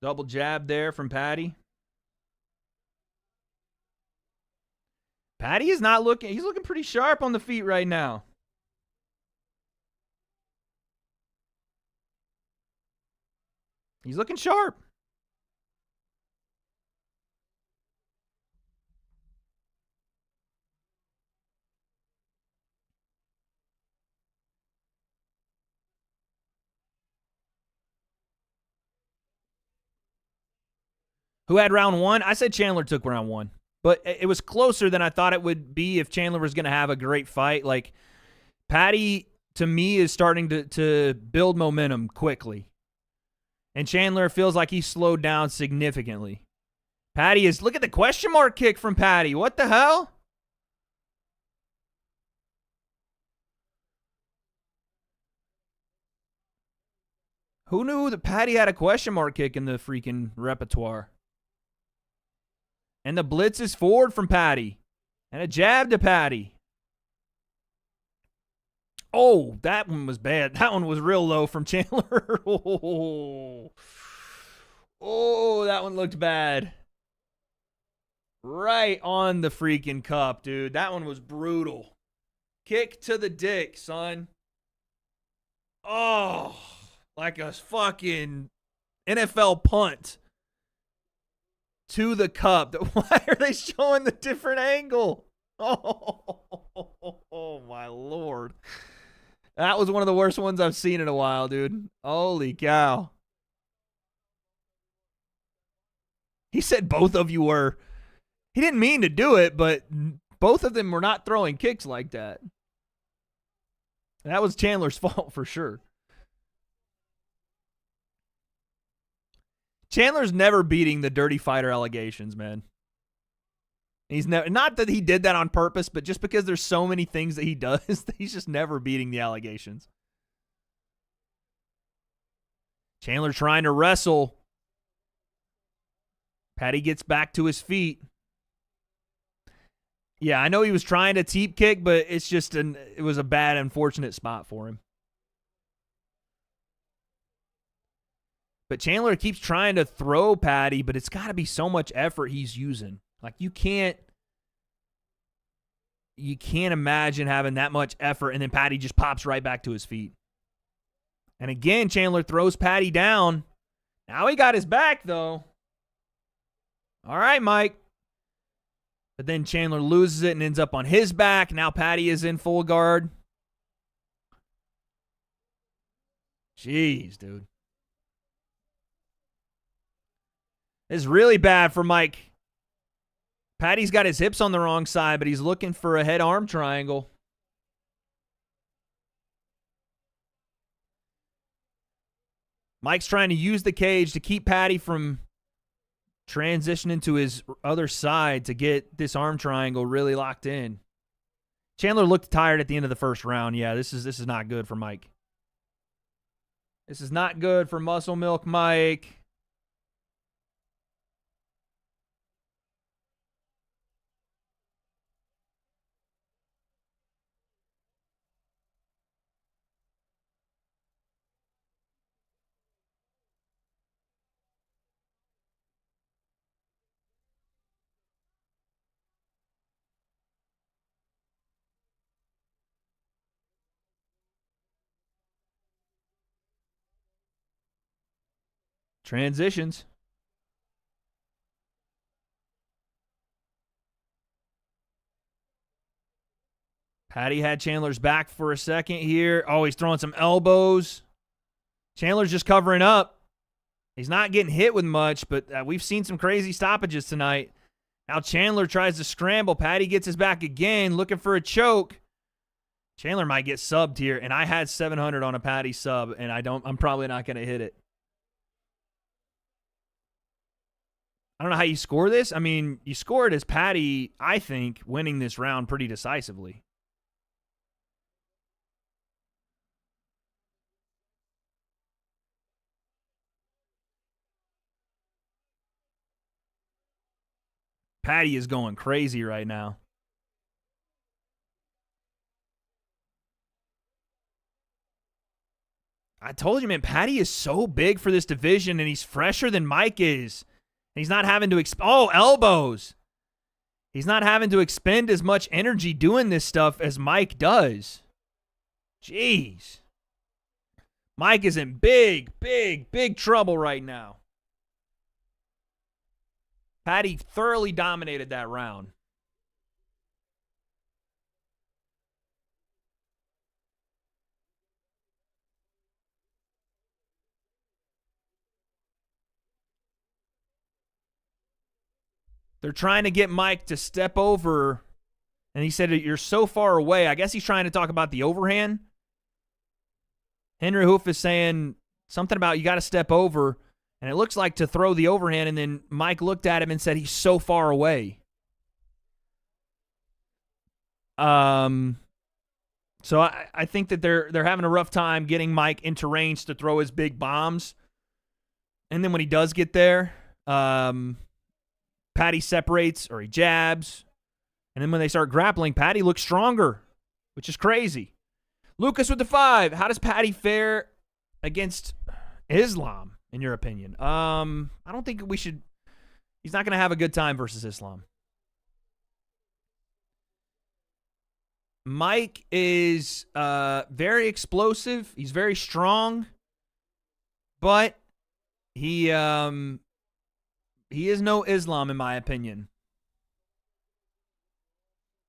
Double jab there from Patty. Patty is not looking, he's looking pretty sharp on the feet right now. He's looking sharp. Who had round one? I said Chandler took round one. But it was closer than I thought it would be if Chandler was going to have a great fight. Like, Patty, to me, is starting to build momentum quickly. And Chandler feels like he slowed down significantly. Patty is, look at the question mark kick from Patty. What the hell? Who knew that Patty had a question mark kick in the freaking repertoire? And the blitz is forward from Patty. And a jab to Patty. Oh, that one was bad. That one was real low from Chandler. Oh, that one looked bad. Right on the freaking cup, dude. That one was brutal. Kick to the dick, son. Oh, like a fucking NFL punt. To the cup. Why are they showing the different angle? Oh, my Lord. That was one of the worst ones I've seen in a while, dude. Holy cow. He said both of you were. He didn't mean to do it, but both of them were not throwing kicks like that. That was Chandler's fault for sure. Chandler's never beating the dirty fighter allegations, man. He's never, not that he did that on purpose, but just because there's so many things that he does, he's just never beating the allegations. Chandler trying to wrestle. Paddy gets back to his feet. Yeah, I know he was trying to teep kick, but it's just it was a bad, unfortunate spot for him. But Chandler keeps trying to throw Paddy, but it's got to be so much effort he's using. Like, you can't imagine having that much effort, and then Paddy just pops right back to his feet. And again, Chandler throws Paddy down. Now he got his back, though. All right, Mike. But then Chandler loses it and ends up on his back. Now Paddy is in full guard. Jeez, dude. This is really bad for Mike. Paddy's got his hips on the wrong side, but he's looking for a head-arm triangle. Mike's trying to use the cage to keep Paddy from transitioning to his other side to get this arm triangle really locked in. Chandler looked tired at the end of the first round. Yeah, this is not good for Mike. This is not good for Muscle Milk Mike. Transitions. Paddy had Chandler's back for a second here. Oh, he's throwing some elbows. Chandler's just covering up. He's not getting hit with much, but we've seen some crazy stoppages tonight. Now Chandler tries to scramble. Paddy gets his back again, looking for a choke. Chandler might get subbed here, and I had 700 on a Paddy sub, and I'm probably not going to hit it. I don't know how you score this. I mean, you score it as Paddy, I think, winning this round pretty decisively. Paddy is going crazy right now. I told you, man, Paddy is so big for this division, and he's fresher than Mike is. He's not having to elbows. He's not having to expend as much energy doing this stuff as Mike does. Jeez. Mike is in big trouble right now. Paddy thoroughly dominated that round. They're trying to get Mike to step over, and he said, you're so far away. I guess he's trying to talk about the overhand. Henry Hoof is saying something about you got to step over, and it looks like to throw the overhand, and then Mike looked at him and said he's so far away. So I think that they're having a rough time getting Mike into range to throw his big bombs. And then when he does get there, Paddy separates or he jabs. And then when they start grappling, Paddy looks stronger, which is crazy. Lucas with the 5. How does Paddy fare against Islam, in your opinion? I don't think we should. He's not going to have a good time versus Islam. Mike is very explosive. He's very strong. But he is no Islam, in my opinion.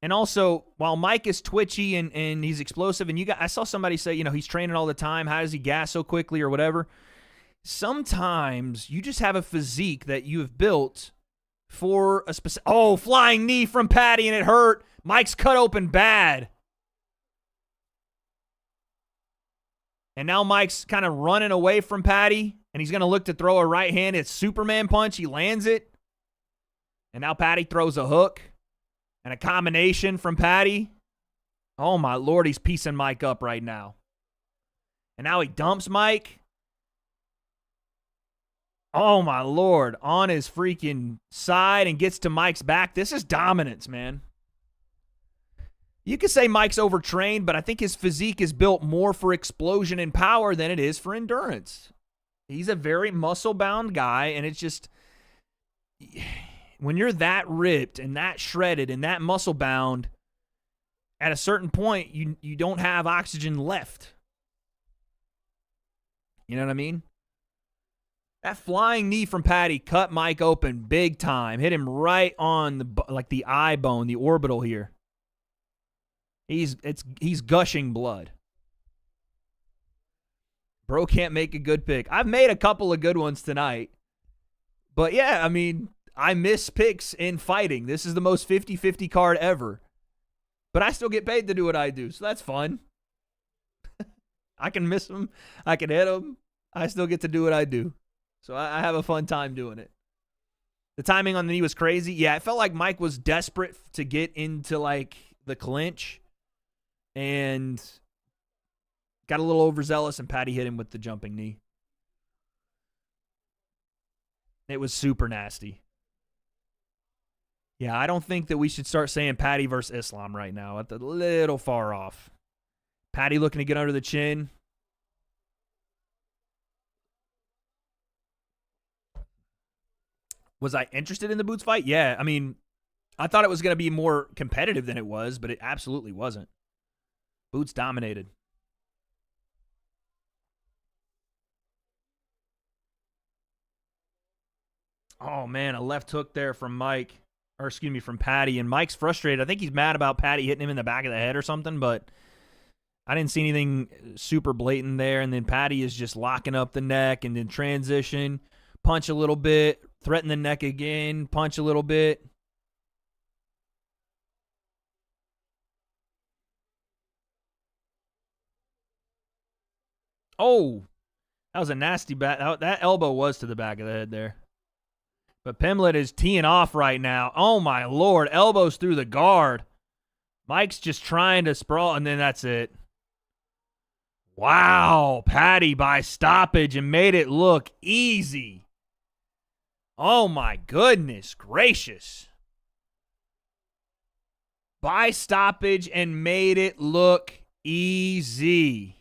And also, while Mike is twitchy and he's explosive, and I saw somebody say, he's training all the time. How does he gas so quickly or whatever? Sometimes you just have a physique that you have built for a specific. Oh, flying knee from Patty, and it hurt. Mike's cut open bad. And now Mike's kind of running away from Patty, and he's going to look to throw a right hand. It's Superman punch. He lands it. And now Patty throws a hook. And a combination from Patty. Oh, my Lord, he's piecing Mike up right now. And now he dumps Mike. Oh, my Lord, on his freaking side and gets to Mike's back. This is dominance, man. You could say Mike's overtrained, but I think his physique is built more for explosion and power than it is for endurance. He's a very muscle-bound guy, and it's just... When you're that ripped and that shredded and that muscle bound, at a certain point, you don't have oxygen left. You know what I mean? That flying knee from Patty cut Mike open big time. Hit him right on the eye bone, the orbital here. He's gushing blood. Bro can't make a good pick. I've made a couple of good ones tonight. But yeah, I mean... I miss picks in fighting. This is the most 50-50 card ever. But I still get paid to do what I do, so that's fun. I can miss them. I can hit them. I still get to do what I do. So I have a fun time doing it. The timing on the knee was crazy. Yeah, it felt like Mike was desperate to get into, the clinch. And got a little overzealous, and Patty hit him with the jumping knee. It was super nasty. Yeah, I don't think that we should start saying Patty versus Islam right now. That's a little far off. Patty looking to get under the chin. Was I interested in the Boots fight? Yeah, I mean, I thought it was going to be more competitive than it was, but it absolutely wasn't. Boots dominated. Oh, man, a left hook there from Mike. Or, excuse me, from Patty. And Mike's frustrated. I think he's mad about Patty hitting him in the back of the head or something, but I didn't see anything super blatant there. And then Patty is just locking up the neck and then transition, punch a little bit, threaten the neck again, punch a little bit. Oh, that was a nasty back. That elbow was to the back of the head there. But Pimlet is teeing off right now. Oh, my Lord. Elbows through the guard. Mike's just trying to sprawl, and then that's it. Wow. Patty by stoppage and made it look easy. Oh, my goodness gracious. By stoppage and made it look easy.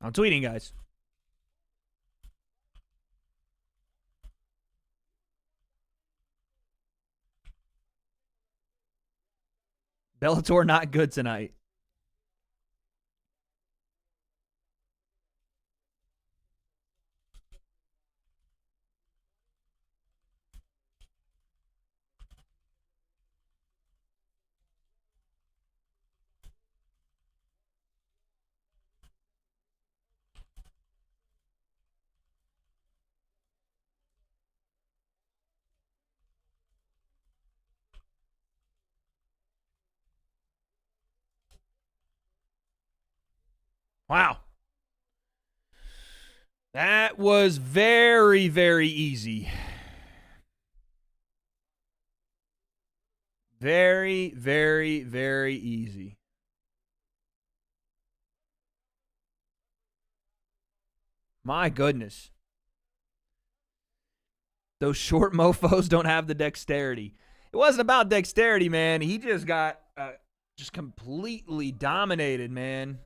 I'm tweeting, guys. Bellator not good tonight. Wow. That was very, very easy. Very, very, very easy. My goodness. Those short mofos don't have the dexterity. It wasn't about dexterity, man. He just got just completely dominated, man.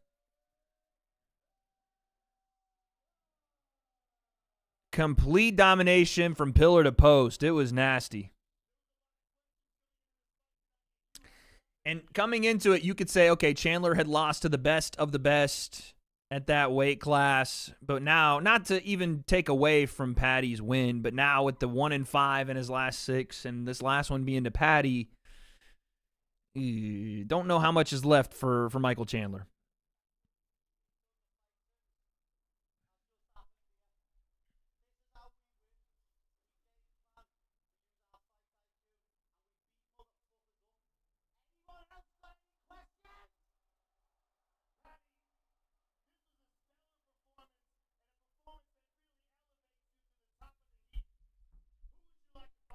Complete domination from pillar to post. It was nasty. And coming into it, you could say, okay, Chandler had lost to the best of the best at that weight class. But now, not to even take away from Patty's win, but now with the 1-5 in his last 6 and this last one being to Patty, don't know how much is left for Michael Chandler.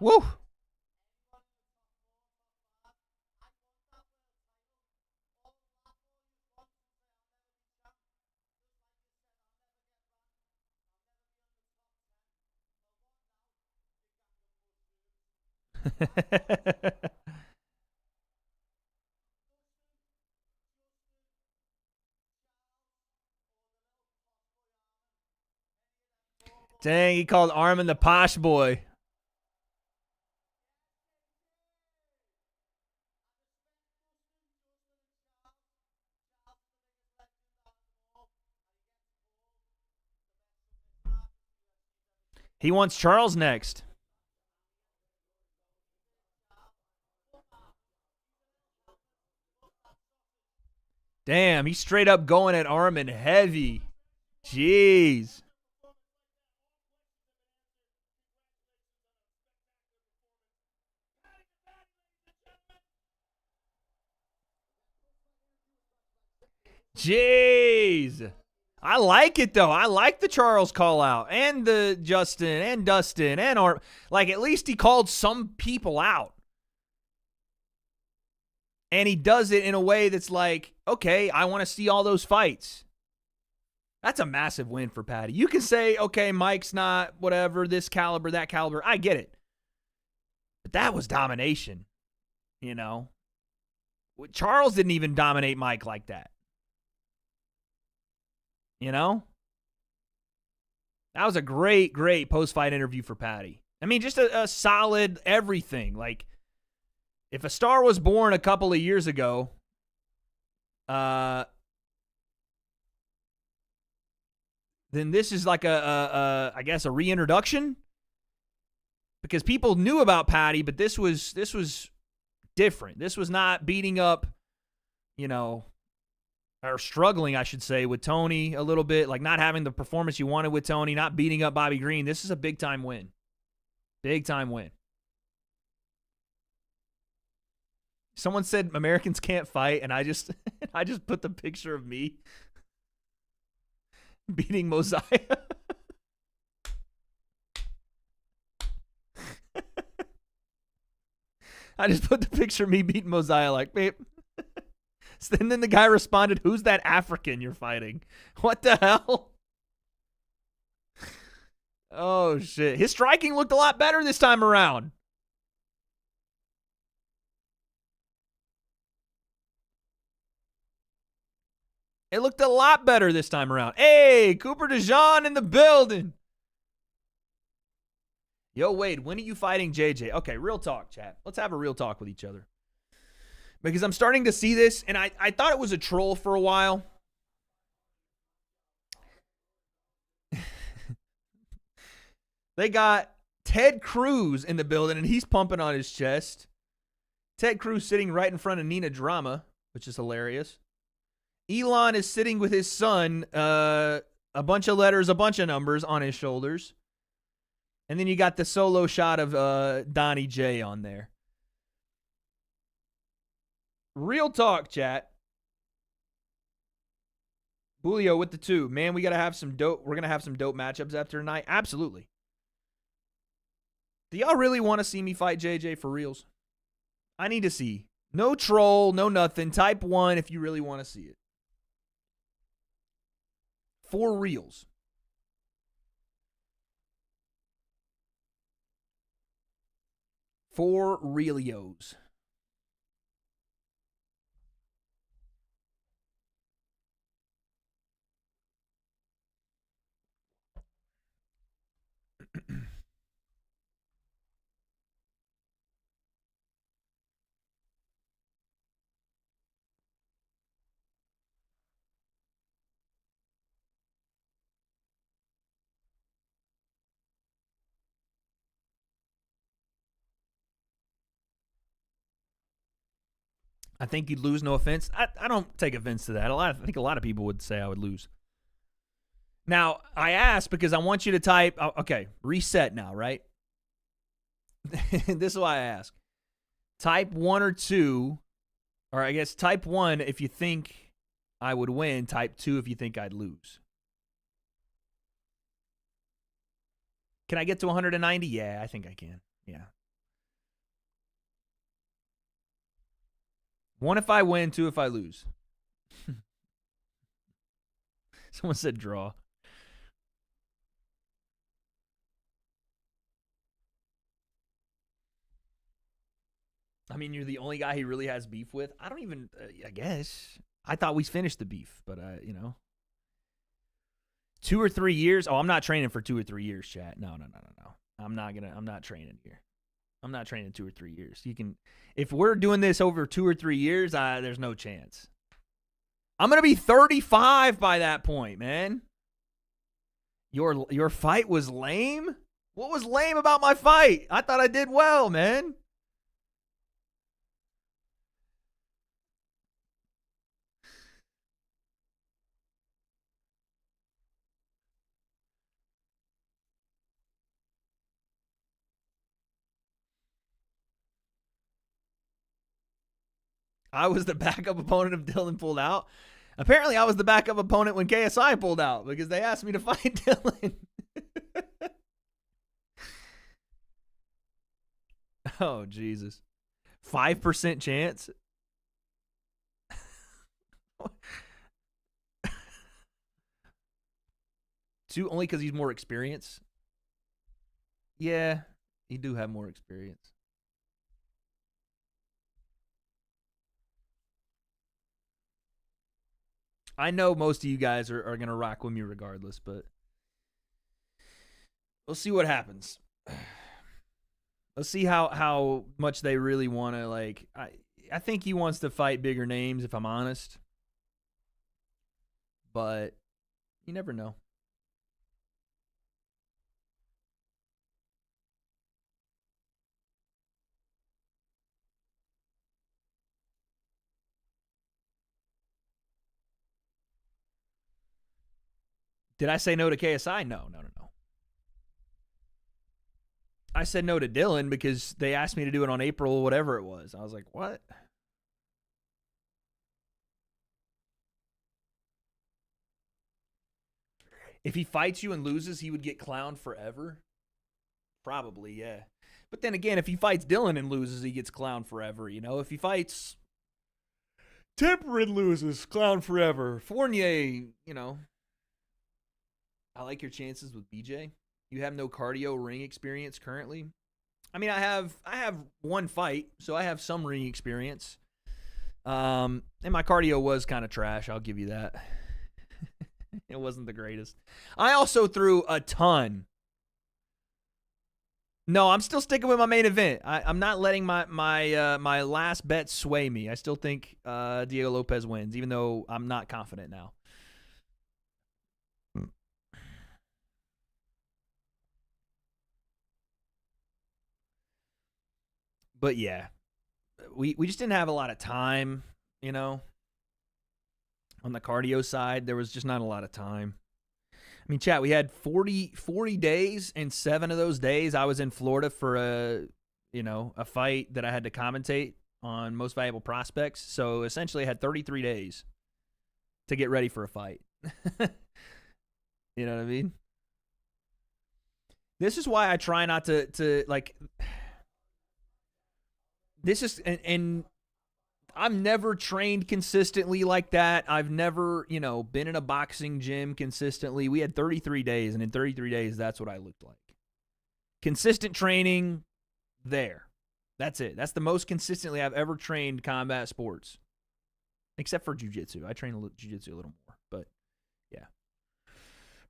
Woo! Dang, he called Armin the posh boy. He wants Charles next. Damn, he's straight up going at Armin heavy. Jeez. Jeez. I like it, though. I like the Charles call out and the Justin and Dustin and Armin. Like, at least he called some people out. And he does it in a way that's like, okay, I want to see all those fights. That's a massive win for Patty. You can say, okay, Mike's not whatever, this caliber, that caliber. I get it. But that was domination, you know. Charles didn't even dominate Mike like that. You know? That was a great, great post-fight interview for Patty. I mean, just a solid everything. Like, if a star was born a couple of years ago, then this is like I guess a reintroduction, because people knew about Patty, but this was different. This was not beating up, you know, or struggling, I should say, with Tony a little bit, like not having the performance you wanted with Tony, not beating up Bobby Green. This is a big time win. Big time win. Someone said Americans can't fight, and I just put the picture of me beating Mosiah. I just put the picture of me beating Mosiah like, babe. And then the guy responded, who's that African you're fighting? What the hell? Oh, shit. His striking looked a lot better this time around. It looked a lot better this time around. Hey, Cooper DeJean in the building. Yo, Wade, when are you fighting JJ? Okay, real talk, chat. Let's have a real talk with each other. Because I'm starting to see this, and I thought it was a troll for a while. They got Ted Cruz in the building, and he's pumping on his chest. Ted Cruz sitting right in front of Nina Drama, which is hilarious. Elon is sitting with his son, a bunch of letters, a bunch of numbers on his shoulders. And then you got the solo shot of Donnie J on there. Real talk, chat. Julio with the 2. Man, we got to have some dope. We're going to have some dope matchups after tonight. Absolutely. Do y'all really want to see me fight JJ for reals? I need to see. No troll, no nothing. Type 1 if you really want to see it. For reals. For realios. I think you'd lose, no offense. I don't take offense to that. I think a lot of people would say I would lose. Now, I asked because I want you to type, okay, reset now, right? This is why I ask. Type 1 or 2, or I guess type 1 if you think I would win, type 2 if you think I'd lose. Can I get to 190? Yeah, I think I can. Yeah. 1 if I win, 2 if I lose. Someone said draw. I mean, you're the only guy he really has beef with. I don't even, I guess. I thought we finished the beef, but, 2 or 3 years? Oh, I'm not training for 2 or 3 years, chat. No. I'm not training here. I'm not training 2 or 3 years. You can, if we're doing this over 2 or 3 years, there's no chance. I'm going to be 35 by that point, man. Your fight was lame? What was lame about my fight? I thought I did well, man. I was the backup opponent if Dylan pulled out. Apparently, I was the backup opponent when KSI pulled out because they asked me to fight Dylan. Oh, Jesus. 5% chance? Two, only because he's more experienced? Yeah, he do have more experience. I know most of you guys are going to rock with me regardless, but we'll see what happens. Let's see how much they really want to, like, I think he wants to fight bigger names, if I'm honest. But you never know. Did I say no to KSI? No. I said no to Dylan because they asked me to do it on April, whatever it was. I was like, what? If he fights you and loses, he would get clowned forever? Probably, yeah. But then again, if he fights Dylan and loses, he gets clowned forever, you know? If he fights Temper and loses, clown forever. Fournier, you know. I like your chances with BJ. You have no cardio ring experience currently. I mean, I have one fight, so I have some ring experience. And my cardio was kind of trash, I'll give you that. It wasn't the greatest. I also threw a ton. No, I'm still sticking with my main event. I'm not letting my last bet sway me. I still think Diego Lopes wins, even though I'm not confident now. But yeah, we just didn't have a lot of time, you know. On the cardio side, there was just not a lot of time. I mean, chat, we had 40 days, and 7 of those days I was in Florida for a fight that I had to commentate on Most Valuable Prospects. So essentially I had 33 days to get ready for a fight. You know what I mean? This is why I try not to like. This is and I've never trained consistently like that. I've never, been in a boxing gym consistently. We had 33 days, and in 33 days, that's what I looked like. Consistent training, there. That's it. That's the most consistently I've ever trained combat sports. Except for jiu-jitsu. I train jiu-jitsu a little more, but yeah.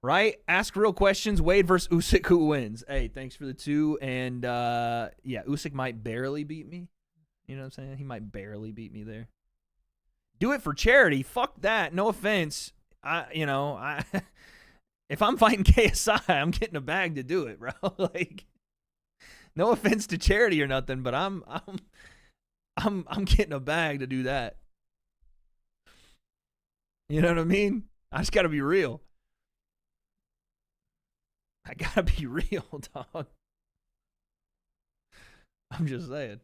Right? Ask real questions. Wade versus Usyk, who wins? Hey, thanks for the 2. And, Usyk might barely beat me. You know what I'm saying? He might barely beat me there. Do it for charity. Fuck that. No offense. If I'm fighting KSI, I'm getting a bag to do it, bro. Like, no offense to charity or nothing, but I'm getting a bag to do that. You know what I mean? I just got to be real. I got to be real, dog. I'm just saying.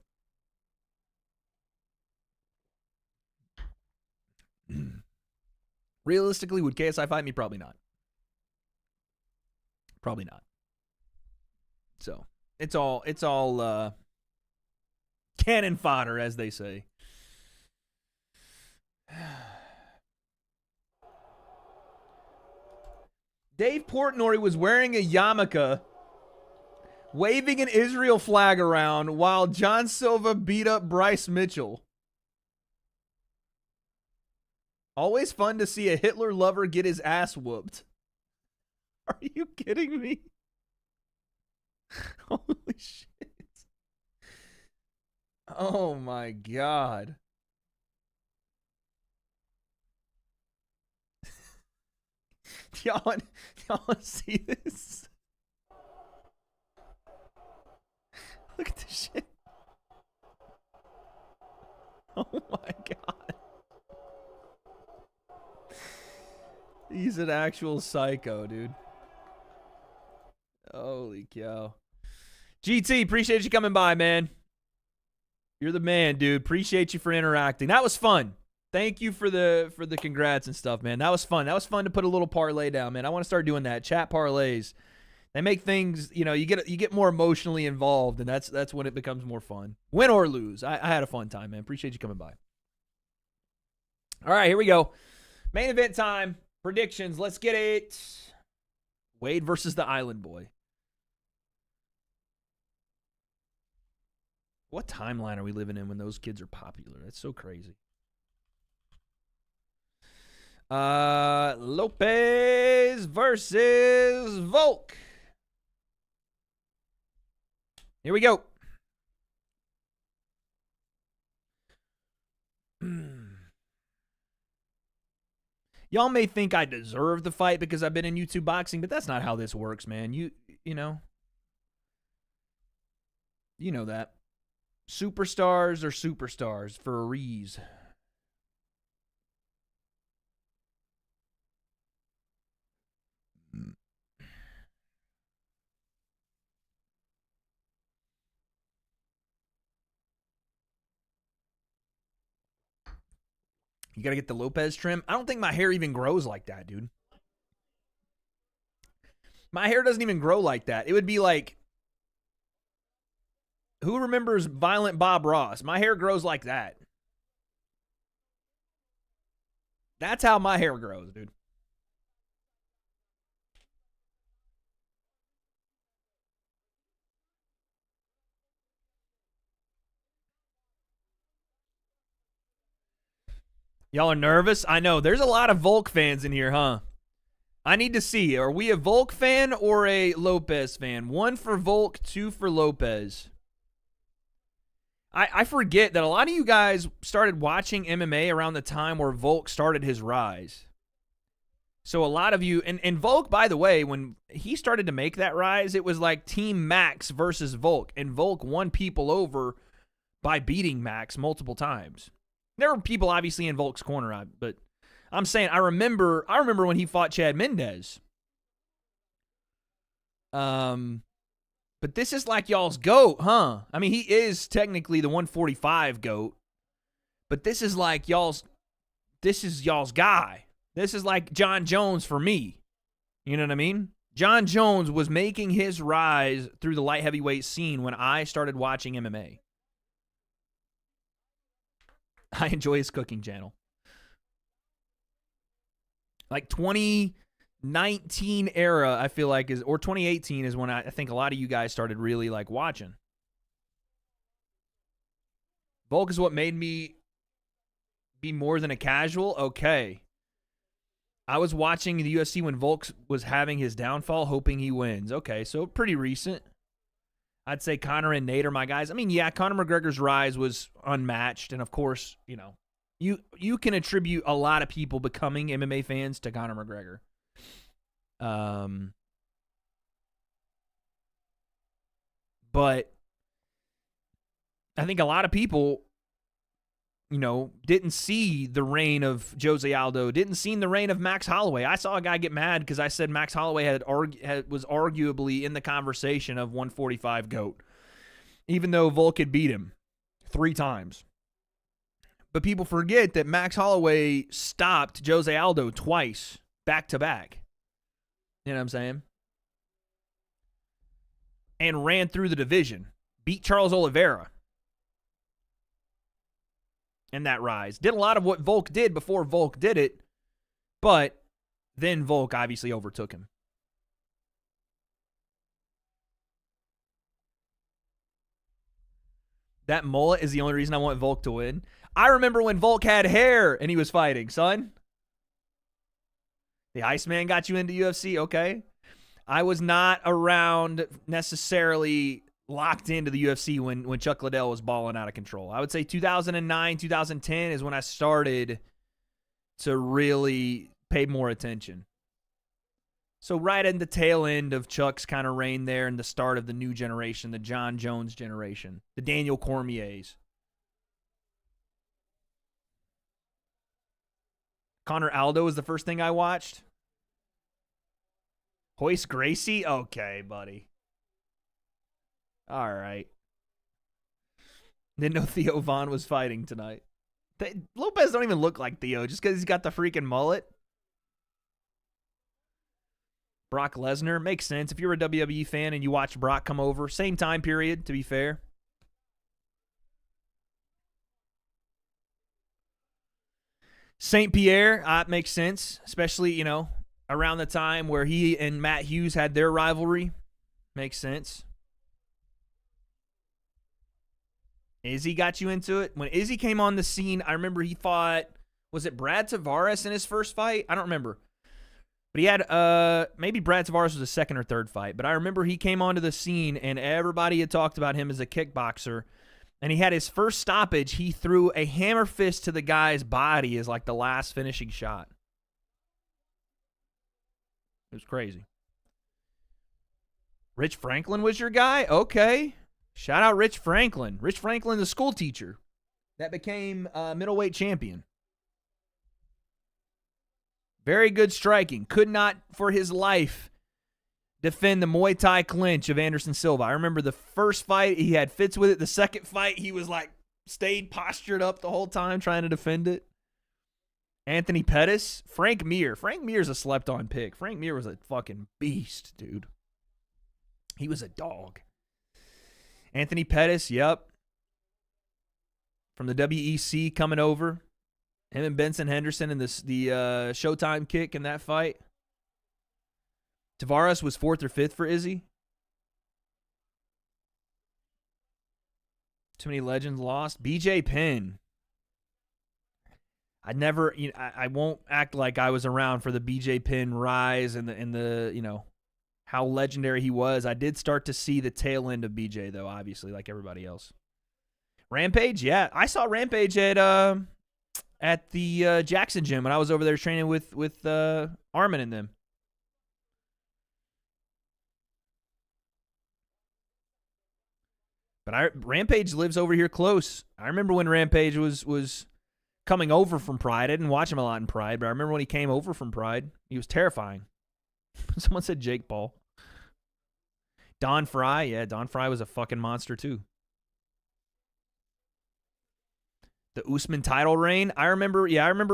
Realistically, would KSI fight me? Probably not. Probably not. So, it's all cannon fodder, as they say. Dave Portnoy was wearing a yarmulke, waving an Israel flag around while John Silva beat up Bryce Mitchell. Always fun to see a Hitler lover get his ass whooped. Are you kidding me? Holy shit. Oh my God. Y'all want to see this? Look at this shit. Oh my God. He's an actual psycho, dude. Holy cow. GT, appreciate you coming by, man. You're the man, dude. Appreciate you for interacting. That was fun. Thank you for the congrats and stuff, man. That was fun. That was fun to put a little parlay down, man. I want to start doing that. Chat parlays. They make things, you get more emotionally involved, and that's when it becomes more fun. Win or lose. I had a fun time, man. Appreciate you coming by. All right, here we go. Main event time. Predictions. Let's get it. Wade versus the Island Boy. What timeline are we living in when those kids are popular? That's so crazy. Lopes versus Volk. Here we go. Y'all may think I deserve the fight because I've been in YouTube boxing, but that's not how this works, man. You know that. Superstars are superstars for a reason. You got to get the Lopes trim. I don't think my hair even grows like that, dude. My hair doesn't even grow like that. It would be like, who remembers Violent Bob Ross? My hair grows like that. That's how my hair grows, dude. Y'all are nervous? I know. There's a lot of Volk fans in here, huh? I need to see. Are we a Volk fan or a Lopes fan? 1 for Volk, 2 for Lopes. I forget that a lot of you guys started watching MMA around the time where Volk started his rise. So a lot of you, and Volk, by the way, when he started to make that rise, it was like Team Max versus Volk. And Volk won people over by beating Max multiple times. There were people obviously in Volk's corner, but I'm saying I remember when he fought Chad Mendez. But this is like y'all's GOAT, huh? I mean, he is technically the 145 GOAT, but this is like y'all's guy. This is like John Jones for me. You know what I mean? John Jones was making his rise through the light heavyweight scene when I started watching MMA. I enjoy his cooking channel. Like 2019 era, I feel like or 2018 is when I think a lot of you guys started really like watching. Volk is what made me be more than a casual. Okay. I was watching the UFC when Volk was having his downfall, hoping he wins. Okay, so pretty recent. I'd say Conor and Nate are my guys. I mean, yeah, Conor McGregor's rise was unmatched, and of course, you know, you can attribute a lot of people becoming MMA fans to Conor McGregor. But I think a lot of people, you know, didn't see the reign of Jose Aldo, didn't see the reign of Max Holloway. I saw a guy get mad because I said Max Holloway was arguably in the conversation of 145 GOAT, even though Volk had beat him 3 times. But people forget that Max Holloway stopped Jose Aldo twice, back to back. You know what I'm saying? And ran through the division. Beat Charles Oliveira. And that rise. Did a lot of what Volk did before Volk did it, but then Volk obviously overtook him. That mullet is the only reason I want Volk to win. I remember when Volk had hair and he was fighting, son. The Iceman got you into UFC, okay. I was not around necessarily locked into the UFC when Chuck Liddell was balling out of control. I would say 2009, 2010 is when I started to really pay more attention. So right in the tail end of Chuck's kind of reign there and the start of the new generation, the John Jones generation, the Daniel Cormiers. Conor Aldo was the first thing I watched. Hoist Gracie? Okay, buddy. All right. Didn't know Theo Vaughn was fighting tonight. Lopez don't even look like Theo just because he's got the freaking mullet. Brock Lesnar. Makes sense. If you're a WWE fan and you watch Brock come over, same time period, to be fair. St. Pierre, makes sense. Especially, you know, around the time where he and Matt Hughes had their rivalry. Makes sense. Izzy got you into it? When Izzy came on the scene, I remember he fought, was it Brad Tavares in his first fight? I don't remember. But he had, maybe Brad Tavares was his second or third fight. But I remember he came onto the scene and everybody had talked about him as a kickboxer. And he had his first stoppage. He threw a hammer fist to the guy's body as like the last finishing shot. It was crazy. Rich Franklin was your guy? Okay. Shout out Rich Franklin. Rich Franklin, the school teacher that became middleweight champion. Very good striking. Could not, for his life, defend the Muay Thai clinch of Anderson Silva. I remember the first fight, he had fits with it. The second fight, he was like, stayed postured up the whole time trying to defend it. Anthony Pettis. Frank Mir. Frank Mir's a slept-on pick. Frank Mir was a fucking beast, dude. He was a dog. Anthony Pettis, yep. From the WEC coming over. Him and Benson Henderson in the Showtime kick in that fight. Tavares was 4th or 5th for Izzy. Too many legends lost. BJ Penn. I won't act like I was around for the BJ Penn rise and the you know, how legendary he was. I did start to see the tail end of BJ, though, obviously, like everybody else. Rampage, yeah. I saw Rampage at the Jackson gym when I was over there training with Armin and them. But Rampage lives over here close. I remember when Rampage was coming over from Pride. I didn't watch him a lot in Pride, but I remember when he came over from Pride. He was terrifying. Someone said Jake Paul. Don Fry. Yeah, Don Fry was a fucking monster too. The Usman title reign. I remember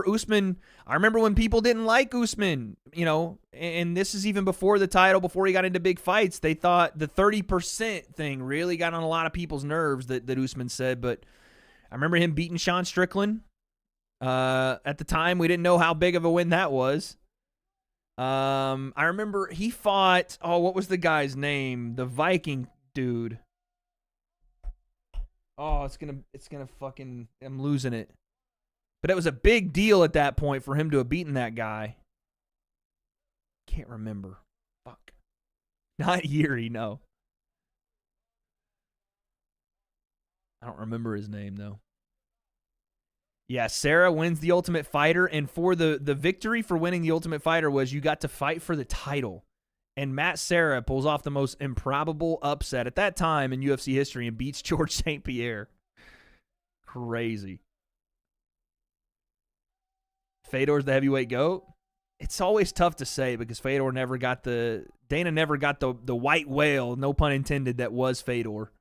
Usman. I remember when people didn't like Usman, you know, and this is even before the title, before he got into big fights. They thought the 30% thing really got on a lot of people's nerves that Usman said. But I remember him beating Sean Strickland. At the time, we didn't know how big of a win that was. I remember he fought, what was the guy's name? The Viking dude. Oh, it's gonna fucking, I'm losing it. But it was a big deal at that point for him to have beaten that guy. Can't remember. Fuck. Not Yuri, no. I don't remember his name, though. Yeah, Sarah wins the Ultimate Fighter, and for the victory for winning the Ultimate Fighter was you got to fight for the title. And Matt Serra pulls off the most improbable upset at that time in UFC history and beats George St. Pierre. Crazy. Fedor's the heavyweight GOAT. It's always tough to say because Fedor never got Dana never got the white whale, no pun intended, that was Fedor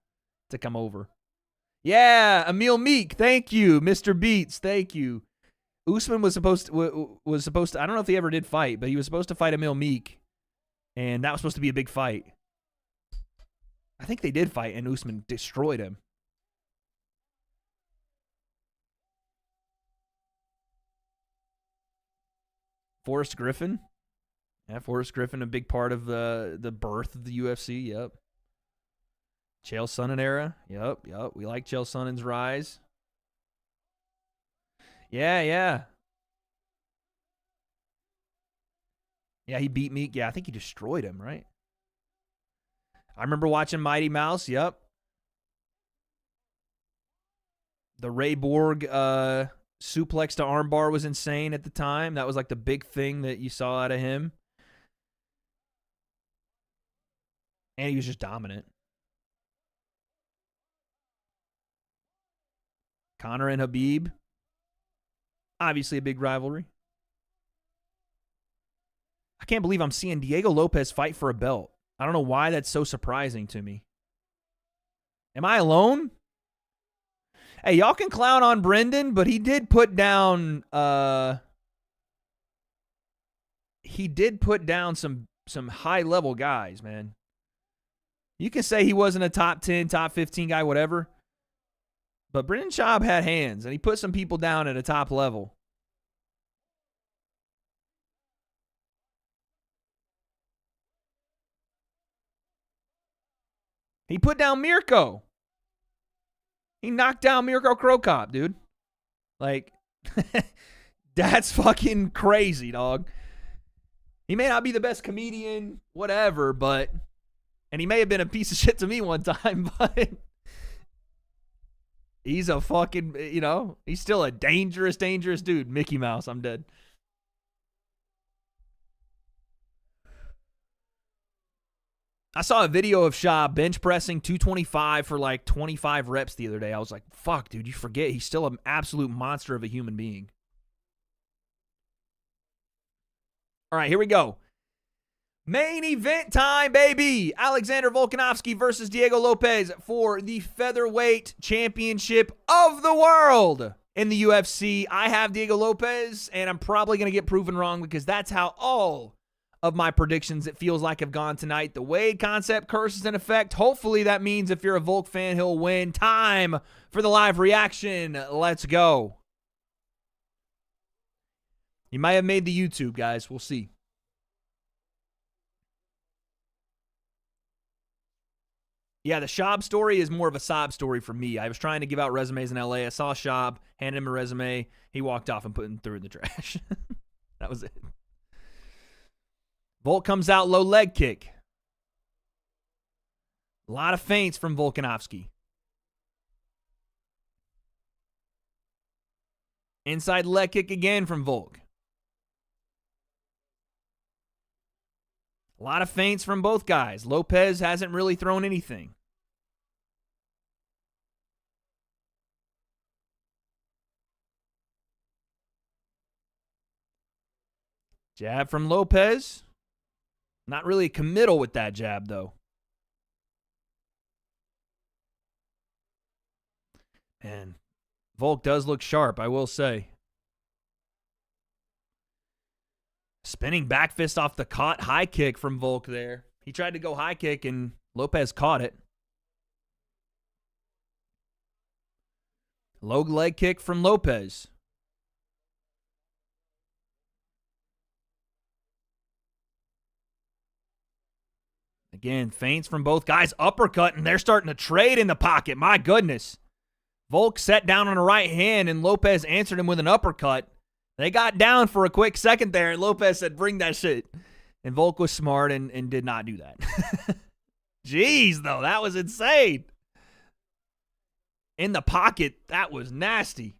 to come over. Yeah, Emil Meek, thank you. Mr. Beats, thank you. Usman was supposed to, I don't know if he ever did fight, but he was supposed to fight Emil Meek. And that was supposed to be a big fight. I think they did fight, and Usman destroyed him. Forrest Griffin. Yeah, Forrest Griffin, a big part of the birth of the UFC. Yep. Chael Sonnen era. Yep. We like Chael Sonnen's rise. Yeah. Yeah, he beat Meek. Yeah, I think he destroyed him, right? I remember watching Mighty Mouse. Yep. The Ray Borg suplex to armbar was insane at the time. That was like the big thing that you saw out of him. And he was just dominant. Conor and Habib. Obviously a big rivalry. I can't believe I'm seeing Diego Lopes fight for a belt. I don't know why that's so surprising to me. Am I alone? Hey, y'all can clown on Brendan, but he did put down some high-level guys, man. You can say he wasn't a top 10, top 15 guy, whatever. But Brendan Schaub had hands, and he put some people down at a top level. He put down Mirko. He knocked down Mirko Krokop, dude. Like, that's fucking crazy, dog. He may not be the best comedian, whatever, and he may have been a piece of shit to me one time, but he's a fucking, he's still a dangerous, dangerous dude. Mickey Mouse, I'm dead. I saw a video of Schaub bench pressing 225 for like 25 reps the other day. I was like, fuck, dude, you forget he's still an absolute monster of a human being. All right, here we go. Main event time, baby. Alexander Volkanovski versus Diego Lopes for the featherweight championship of the world in the UFC. I have Diego Lopes, and I'm probably going to get proven wrong because that's how all of my predictions, it feels like, have gone tonight. The W.A.D.E concept curse is in effect. Hopefully that means if you're a Volk fan, he'll win. Time for the live reaction. Let's go. You might have made the YouTube, guys. We'll see. Yeah, the Schaub story is more of a sob story for me. I was trying to give out resumes in LA. I saw Schaub, handed him a resume. He walked off and put him through in the trash. That was it. Volk comes out, low leg kick. A lot of feints from Volkanovski. Inside leg kick again from Volk. A lot of feints from both guys. Lopes hasn't really thrown anything. Jab from Lopes. Not really a committal with that jab, though. Man, Volk does look sharp, I will say. Spinning back fist off the caught high kick from Volk there. He tried to go high kick, and Lopes caught it. Low leg kick from Lopes. Again, feints from both guys. Uppercut, and they're starting to trade in the pocket. My goodness. Volk sat down on the right hand, and Lopes answered him with an uppercut. They got down for a quick second there, and Lopes said, bring that shit. And Volk was smart and did not do that. Jeez, though, that was insane. In the pocket, that was nasty.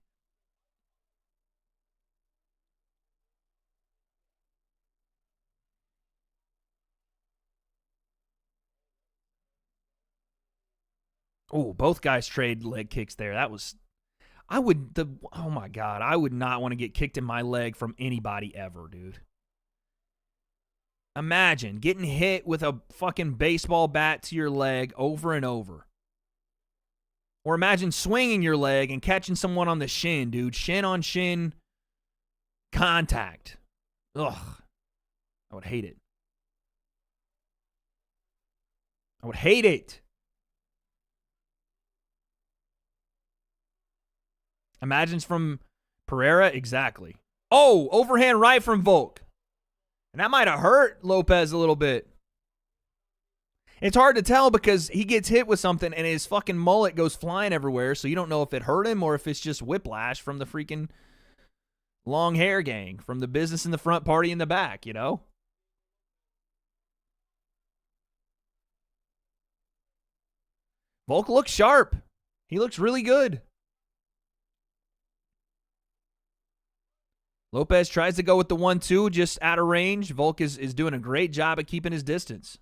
Oh, both guys trade leg kicks there. That was, oh my God, I would not want to get kicked in my leg from anybody ever, dude. Imagine getting hit with a fucking baseball bat to your leg over and over. Or imagine swinging your leg and catching someone on the shin, dude. Shin on shin contact. Ugh. I would hate it. I would hate it. Imagine from Pereira? Exactly. Oh, overhand right from Volk. And that might have hurt Lopes a little bit. It's hard to tell because he gets hit with something and his fucking mullet goes flying everywhere, so you don't know if it hurt him or if it's just whiplash from the freaking long hair gang, from the business in the front, party in the back, you know? Volk looks sharp. He looks really good. Lopes tries to go with the 1-2 just out of range. Volk is doing a great job at keeping his distance.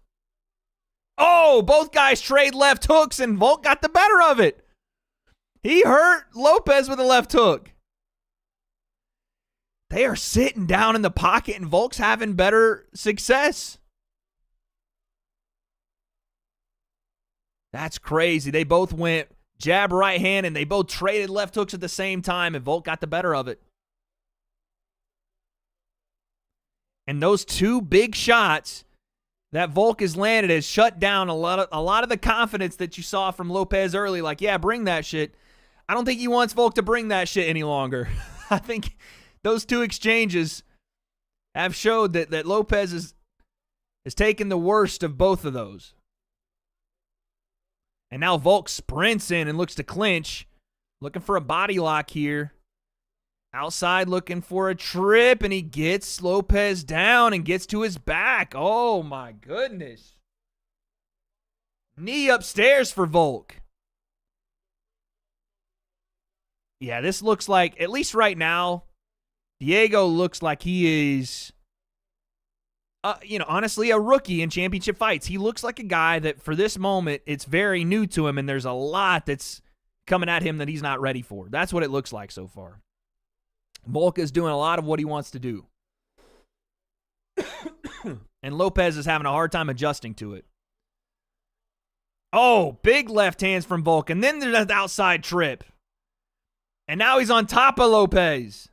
Oh, both guys trade left hooks, and Volk got the better of it. He hurt Lopes with a left hook. They are sitting down in the pocket, and Volk's having better success. That's crazy. They both went jab right hand, and they both traded left hooks at the same time, and Volk got the better of it. And those two big shots that Volk has landed has shut down a lot of the confidence that you saw from Lopes early. Like, yeah, bring that shit. I don't think he wants Volk to bring that shit any longer. I think those two exchanges have showed that Lopes has taken the worst of both of those. And now Volk sprints in and looks to clinch, looking for a body lock here. Outside looking for a trip, and he gets Lopes down and gets to his back. Oh, my goodness. Knee upstairs for Volk. Yeah, this looks like, at least right now, Viejo looks like he is, honestly, a rookie in championship fights. He looks like a guy that, for this moment, it's very new to him, and there's a lot that's coming at him that he's not ready for. That's what it looks like so far. Volk is doing a lot of what he wants to do. And Lopes is having a hard time adjusting to it. Oh, big left hands from Volk. And then there's that outside trip. And now he's on top of Lopes.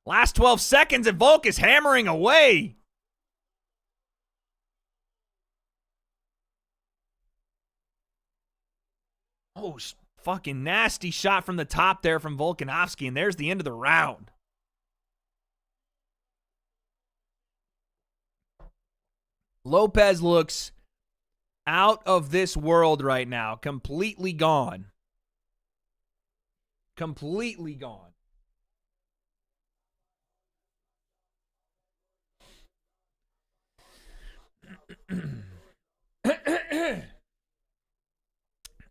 Last 12 seconds and Volk is hammering away. Oh, fucking nasty shot from the top there from Volkanovski, and there's the end of the round. Lopes looks out of this world right now. Completely gone. Completely gone.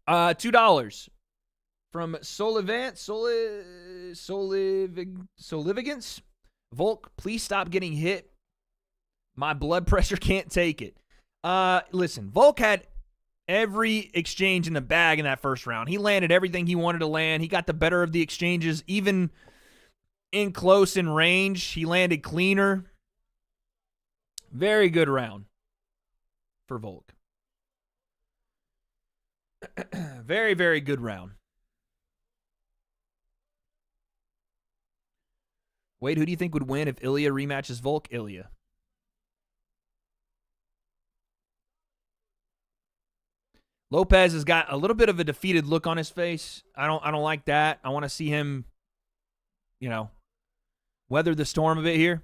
$2 from Solivigance. Volk, please stop getting hit. My blood pressure can't take it. Listen, Volk had every exchange in the bag in that first round. He landed everything he wanted to land. He got the better of the exchanges, even in close and range. He landed cleaner. Very good round for Volk. Very, very good round. Wade, who do you think would win if Ilya rematches Volk? Ilya. Lopes has got a little bit of a defeated look on his face. I don't like that. I want to see him, weather the storm a bit here.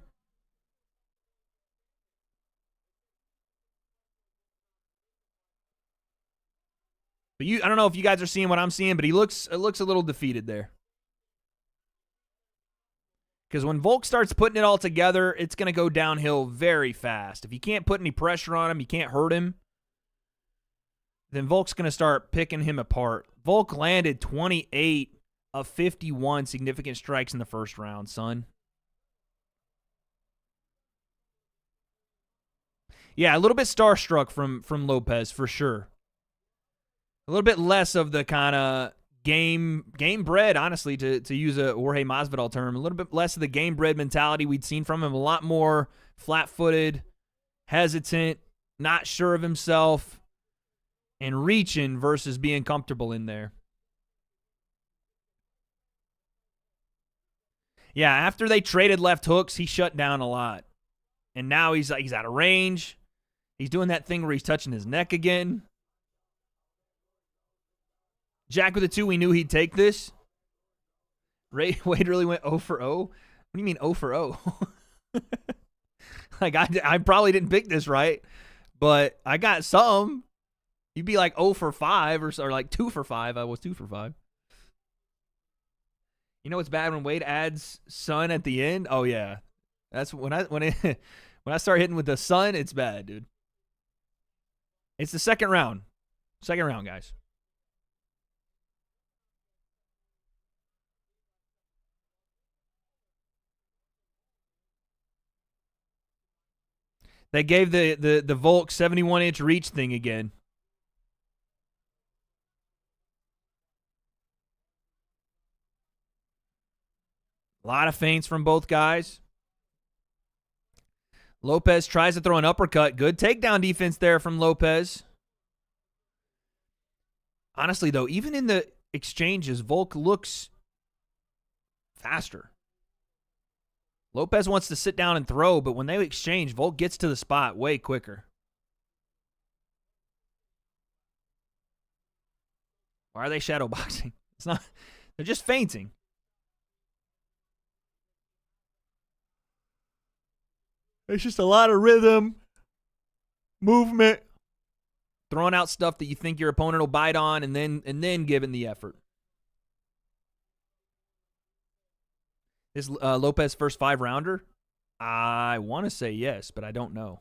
But I don't know if you guys are seeing what I'm seeing, but it looks a little defeated there. Because when Volk starts putting it all together, it's going to go downhill very fast. If you can't put any pressure on him, you can't hurt him, then Volk's going to start picking him apart. Volk landed 28 of 51 significant strikes in the first round, son. Yeah, a little bit starstruck from Lopes for sure. A little bit less of the kind of game bred, honestly, to use a Jorge Masvidal term. A little bit less of the game bred mentality we'd seen from him. A lot more flat-footed, hesitant, not sure of himself, and reaching versus being comfortable in there. Yeah, after they traded left hooks, he shut down a lot. And now he's out of range. He's doing that thing where he's touching his neck again. Jack with a 2, we knew he'd take this. Wade really went 0 for 0? What do you mean 0 for 0? Like, I probably didn't pick this right, but I got some. You'd be like 0 for 5 or like 2 for 5. I was 2 for 5. You know what's bad when Wade adds sun at the end? Oh, yeah. That's when I start hitting with the sun, it's bad, dude. It's the second round. Second round, guys. They gave the Volk 71-inch reach thing again. A lot of feints from both guys. Lopes tries to throw an uppercut. Good takedown defense there from Lopes. Honestly, though, even in the exchanges, Volk looks faster. Lopes wants to sit down and throw, but when they exchange, Volk gets to the spot way quicker. Why are they shadow boxing? It's not. They're just feinting. It's just a lot of rhythm, movement, throwing out stuff that you think your opponent will bite on, and then giving the effort. Is Lopes first 5-rounder? I want to say yes, but I don't know.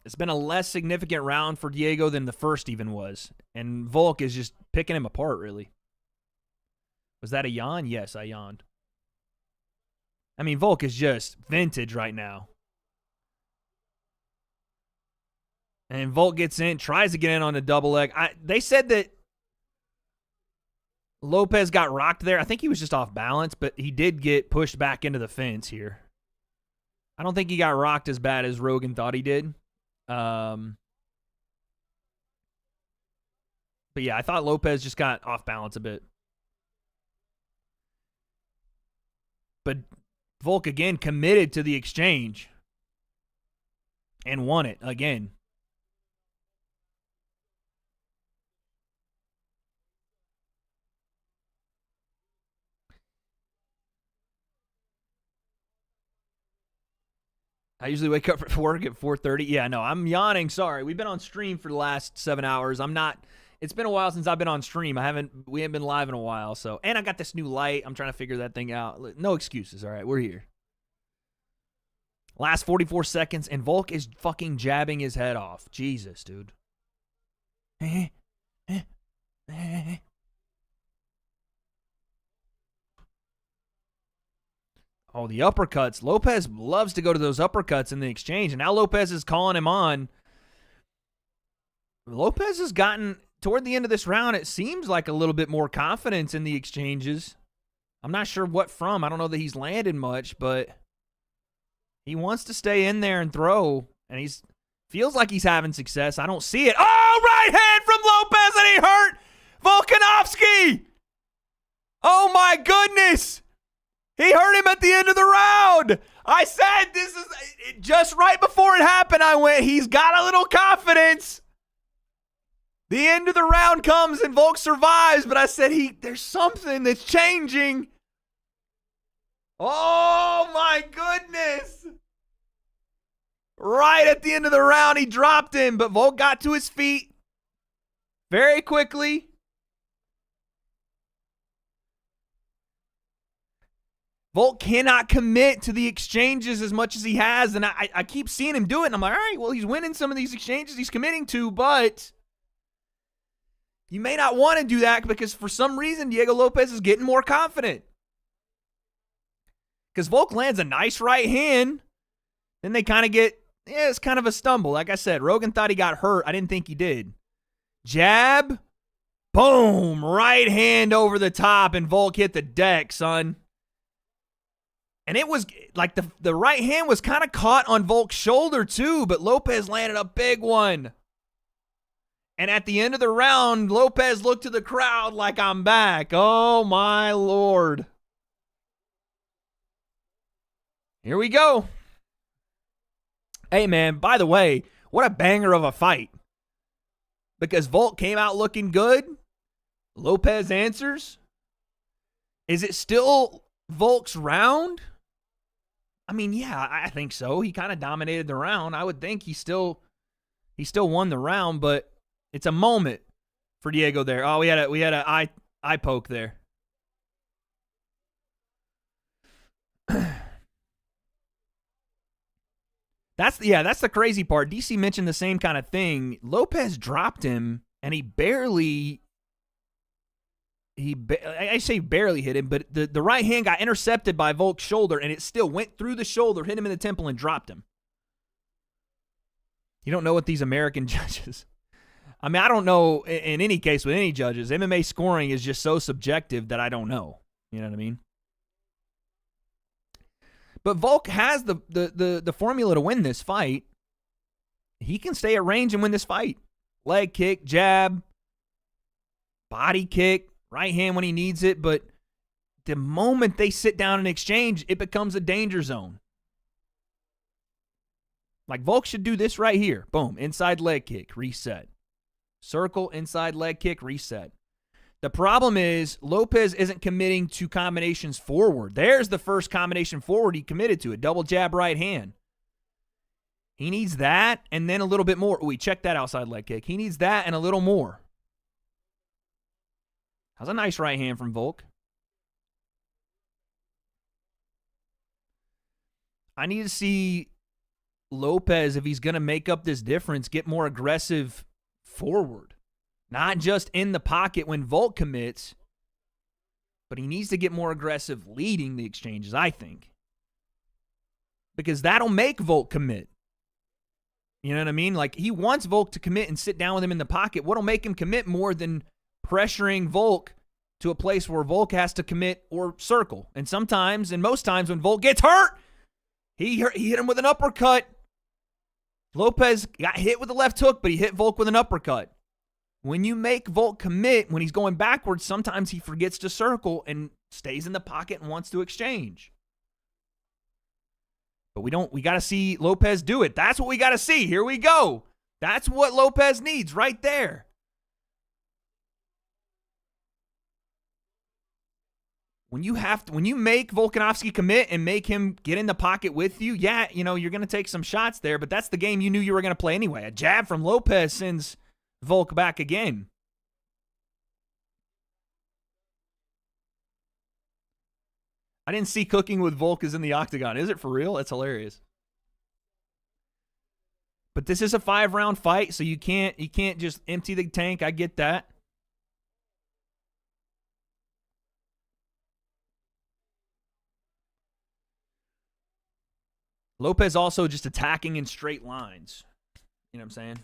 It's been a less significant round for Diego than the first even was. And Volk is just picking him apart, really. Was that a yawn? Yes, I yawned. I mean, Volk is just vintage right now. And Volk gets in, tries to get in on a double leg. They said that Lopes got rocked there. I think he was just off balance, but he did get pushed back into the fence here. I don't think he got rocked as bad as Rogan thought he did. But yeah, I thought Lopes just got off balance a bit. But Volk again committed to the exchange and won it again. I usually wake up for work at 4:30. Yeah, no, I'm yawning. Sorry. We've been on stream for the last 7 hours. It's been a while since I've been on stream. We haven't been live in a while. So, and I got this new light. I'm trying to figure that thing out. No excuses. All right, we're here. Last 44 seconds, and Volk is fucking jabbing his head off. Jesus, dude. Oh, the uppercuts. Lopes loves to go to those uppercuts in the exchange, and now Lopes is calling him on. Lopes has gotten, toward the end of this round, it seems like a little bit more confidence in the exchanges. I'm not sure what from. I don't know that he's landed much, but he wants to stay in there and throw, and he's Feels like he's having success. I don't see it. Oh, right hand from Lopes, and he hurt Volkanovski. Oh, my goodness. He hurt him at the end of the round. I said this is just right before it happened. I went, he's got a little confidence. The end of the round comes and Volk survives, but I said there's something that's changing. Oh, my goodness. Right at the end of the round, he dropped him, but Volk got to his feet very quickly. Volk cannot commit to the exchanges as much as he has, and I keep seeing him do it, and I'm like, all right, well, he's winning some of these exchanges he's committing to, but you may not want to do that because for some reason, Diego Lopes is getting more confident. Because Volk lands a nice right hand, then they kind of get, it's kind of a stumble. Like I said, Rogan thought he got hurt. I didn't think he did. Jab, boom, right hand over the top, and Volk hit the deck, son. And it was like the right hand was kind of caught on Volk's shoulder too, but Lopes landed a big one. And at the end of the round, Lopes looked to the crowd like, I'm back. Oh, my Lord. Here we go. Hey, man, by the way, what a banger of a fight. Because Volk came out looking good. Lopes answers. Is it still Volk's round? I mean, yeah, I think so. He kind of dominated the round. I would think he still won the round, but it's a moment for Diego there. Oh, we had a eye poke there. That's the crazy part. DC mentioned the same kind of thing. Lopes dropped him, and I say barely hit him, but the right hand got intercepted by Volk's shoulder, and it still went through the shoulder, hit him in the temple, and dropped him. You don't know what these American judges. I mean, I don't know in any case with any judges. MMA scoring is just so subjective that I don't know. You know what I mean? But Volk has the formula to win this fight. He can stay at range and win this fight. Leg kick, jab, body kick, right hand when he needs it. But the moment they sit down and exchange, it becomes a danger zone. Like Volk should do this right here. Boom, inside leg kick, reset. Circle, inside leg kick, reset. The problem is Lopes isn't committing to combinations forward. There's the first combination forward he committed to, a double jab right hand. He needs that and then a little bit more. Oh, he checked that outside leg kick. He needs that and a little more. How's a nice right hand from Volk. I need to see Lopes, if he's going to make up this difference, get more aggressive forward. Not just in the pocket when Volk commits, but he needs to get more aggressive leading the exchanges, I think. Because that'll make Volk commit. You know what I mean? Like, he wants Volk to commit and sit down with him in the pocket. What'll make him commit more than pressuring Volk to a place where Volk has to commit or circle? And sometimes, and most times, when Volk gets hurt, he hit him with an uppercut. Lopes got hit with the left hook, but he hit Volk with an uppercut. When you make Volk commit, when he's going backwards, sometimes he forgets to circle and stays in the pocket and wants to exchange. But we got to see Lopes do it. That's what we got to see. Here we go. That's what Lopes needs right there. When you make Volkanovski commit and make him get in the pocket with you, yeah, you know, you're going to take some shots there, but that's the game you knew you were going to play anyway. A jab from Lopes sends Volk back again. I didn't see Cooking with Volk is in the octagon. Is it for real? That's hilarious. But this is a 5-round fight, so you can't just empty the tank. I get that. Lopes also just attacking in straight lines. You know what I'm saying?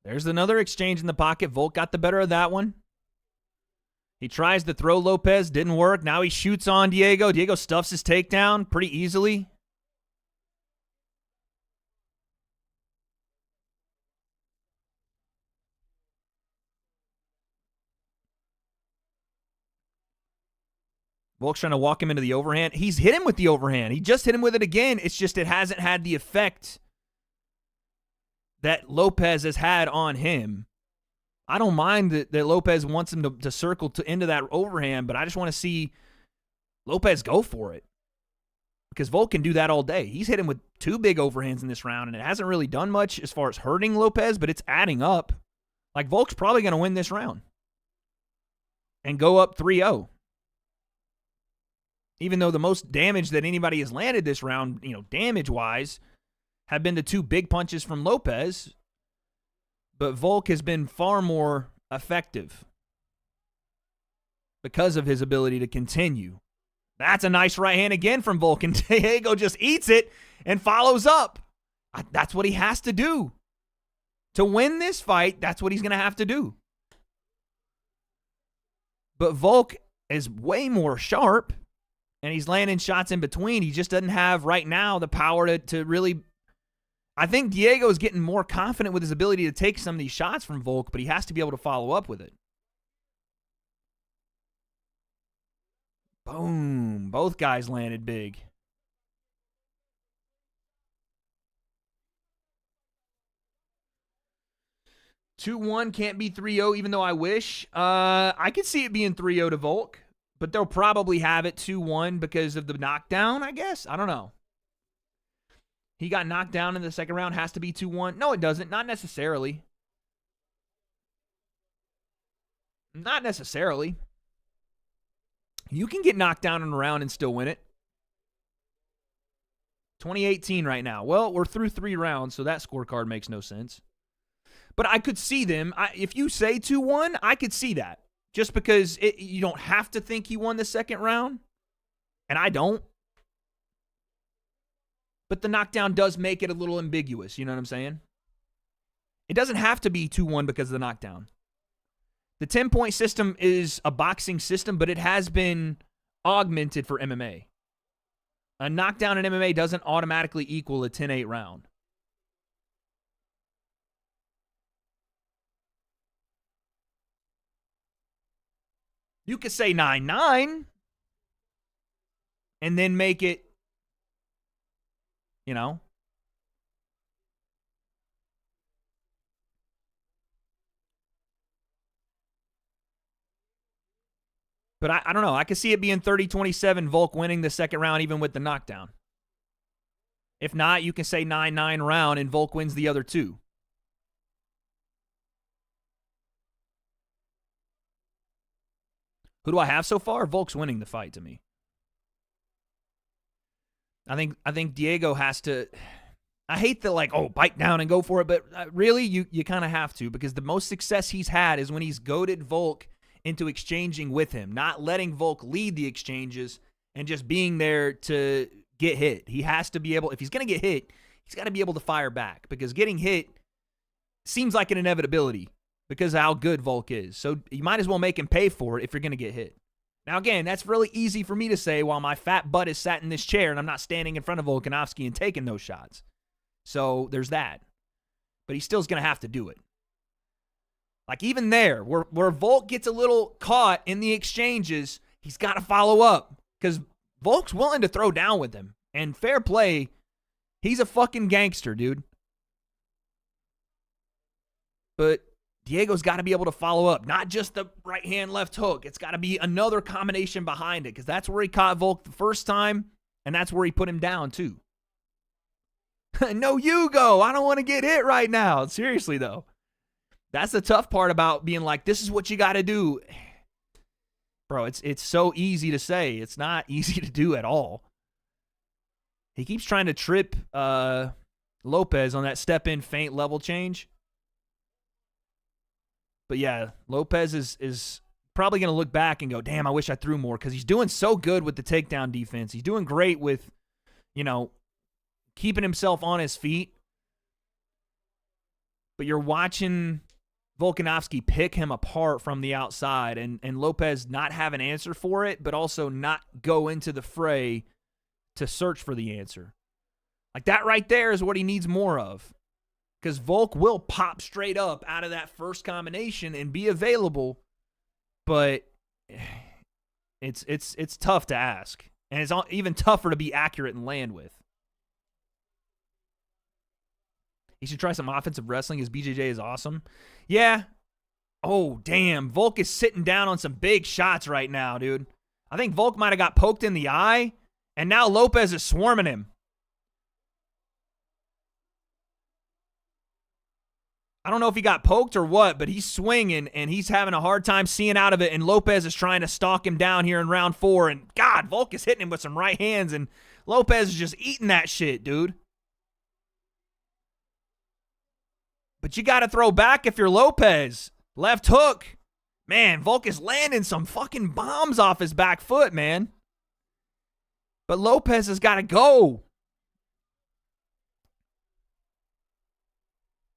There's another exchange in the pocket. Volk got the better of that one. He tries to throw Lopes. Didn't work. Now he shoots on Diego. Diego stuffs his takedown pretty easily. Volk's trying to walk him into the overhand. He's hit him with the overhand. He just hit him with it again. It's just it hasn't had the effect that Lopes has had on him. I don't mind that Lopes wants him to circle into that overhand, but I just want to see Lopes go for it. Because Volk can do that all day. He's hit him with 2 big overhands in this round, and it hasn't really done much as far as hurting Lopes, but it's adding up. Like, Volk's probably going to win this round and go up 3-0. Even though the most damage that anybody has landed this round, damage-wise, have been the 2 big punches from Lopes, but Volk has been far more effective because of his ability to continue. That's a nice right hand again from Volk, and Diego just eats it and follows up. That's what he has to do. To win this fight, that's what he's going to have to do. But Volk is way more sharp, and he's landing shots in between. He just doesn't have right now the power to really... I think Diego is getting more confident with his ability to take some of these shots from Volk, but he has to be able to follow up with it. Boom. Both guys landed big. (2-1) can't be 3-0, even though I wish. I could see it being 3-0 to Volk, but they'll probably have it 2-1 because of the knockdown, I guess. I don't know. He got knocked down in the second round. Has to be 2-1. No, it doesn't. Not necessarily. Not necessarily. You can get knocked down in a round and still win it. 2018 right now. Well, we're through 3 rounds, so that scorecard makes no sense. But I could see them. If you say 2-1, I could see that. Just because you don't have to think he won the second round. And I don't. But the knockdown does make it a little ambiguous. You know what I'm saying? It doesn't have to be 2-1 because of the knockdown. The 10-point system is a boxing system, but it has been augmented for MMA. A knockdown in MMA doesn't automatically equal a 10-8 round. You could say 9-9 and then make it, But I don't know. I could see it being 30-27, Volk winning the second round even with the knockdown. If not, you can say 9-9 round and Volk wins the other 2. Who do I have so far? Volk's winning the fight to me. I think Diego has to... I hate the bite down and go for it, but really you kind of have to, because the most success he's had is when he's goaded Volk into exchanging with him, not letting Volk lead the exchanges and just being there to get hit. He has to be able, if he's going to get hit, he's got to be able to fire back, because getting hit seems like an inevitability because of how good Volk is. So you might as well make him pay for it if you're going to get hit. Now, again, that's really easy for me to say while my fat butt is sat in this chair and I'm not standing in front of Volkanovski and taking those shots. So there's that. But he still's going to have to do it. Like, even there, where Volk gets a little caught in the exchanges, he's got to follow up, because Volk's willing to throw down with him. And fair play, he's a fucking gangster, dude. But Diego's got to be able to follow up, not just the right hand, left hook. It's got to be another combination behind it, because that's where he caught Volk the first time, and that's where he put him down, too. No, you go. I don't want to get hit right now. Seriously, though. That's the tough part about being like, this is what you got to do. Bro, it's so easy to say. It's not easy to do at all. He keeps trying to trip Lopes on that step-in feint level change. But yeah, Lopes is probably going to look back and go, damn, I wish I threw more, because he's doing so good with the takedown defense. He's doing great with, keeping himself on his feet. but you're watching Volkanovski pick him apart from the outside, and Lopes not have an answer for it, but also not go into the fray to search for the answer. Like, that right there is what he needs more of, because Volk will pop straight up out of that first combination and be available, but it's tough to ask, and it's even tougher to be accurate and land with. He should try some offensive wrestling. His BJJ is awesome. Yeah. Oh, damn. Volk is sitting down on some big shots right now, dude. I think Volk might have got poked in the eye, and now Lopes is swarming him. I don't know if he got poked or what, but he's swinging, and he's having a hard time seeing out of it, and Lopes is trying to stalk him down here in round 4, and God, Volk is hitting him with some right hands, and Lopes is just eating that shit, dude. But you got to throw back if you're Lopes. Left hook. Man, Volk is landing some fucking bombs off his back foot, man. But Lopes has got to go.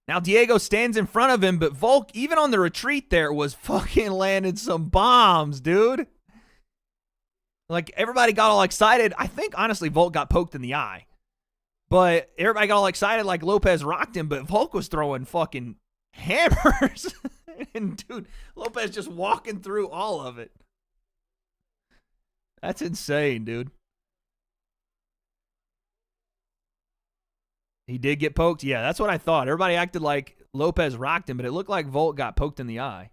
Now Diego stands in front of him, but Volk, even on the retreat there, was fucking landing some bombs, dude. Like, everybody got all excited. I think, honestly, Volk got poked in the eye. But everybody got all excited like Lopes rocked him, but Volk was throwing fucking hammers. And, dude, Lopes just walking through all of it. That's insane, dude. He did get poked? Yeah, that's what I thought. Everybody acted like Lopes rocked him, but it looked like Volk got poked in the eye.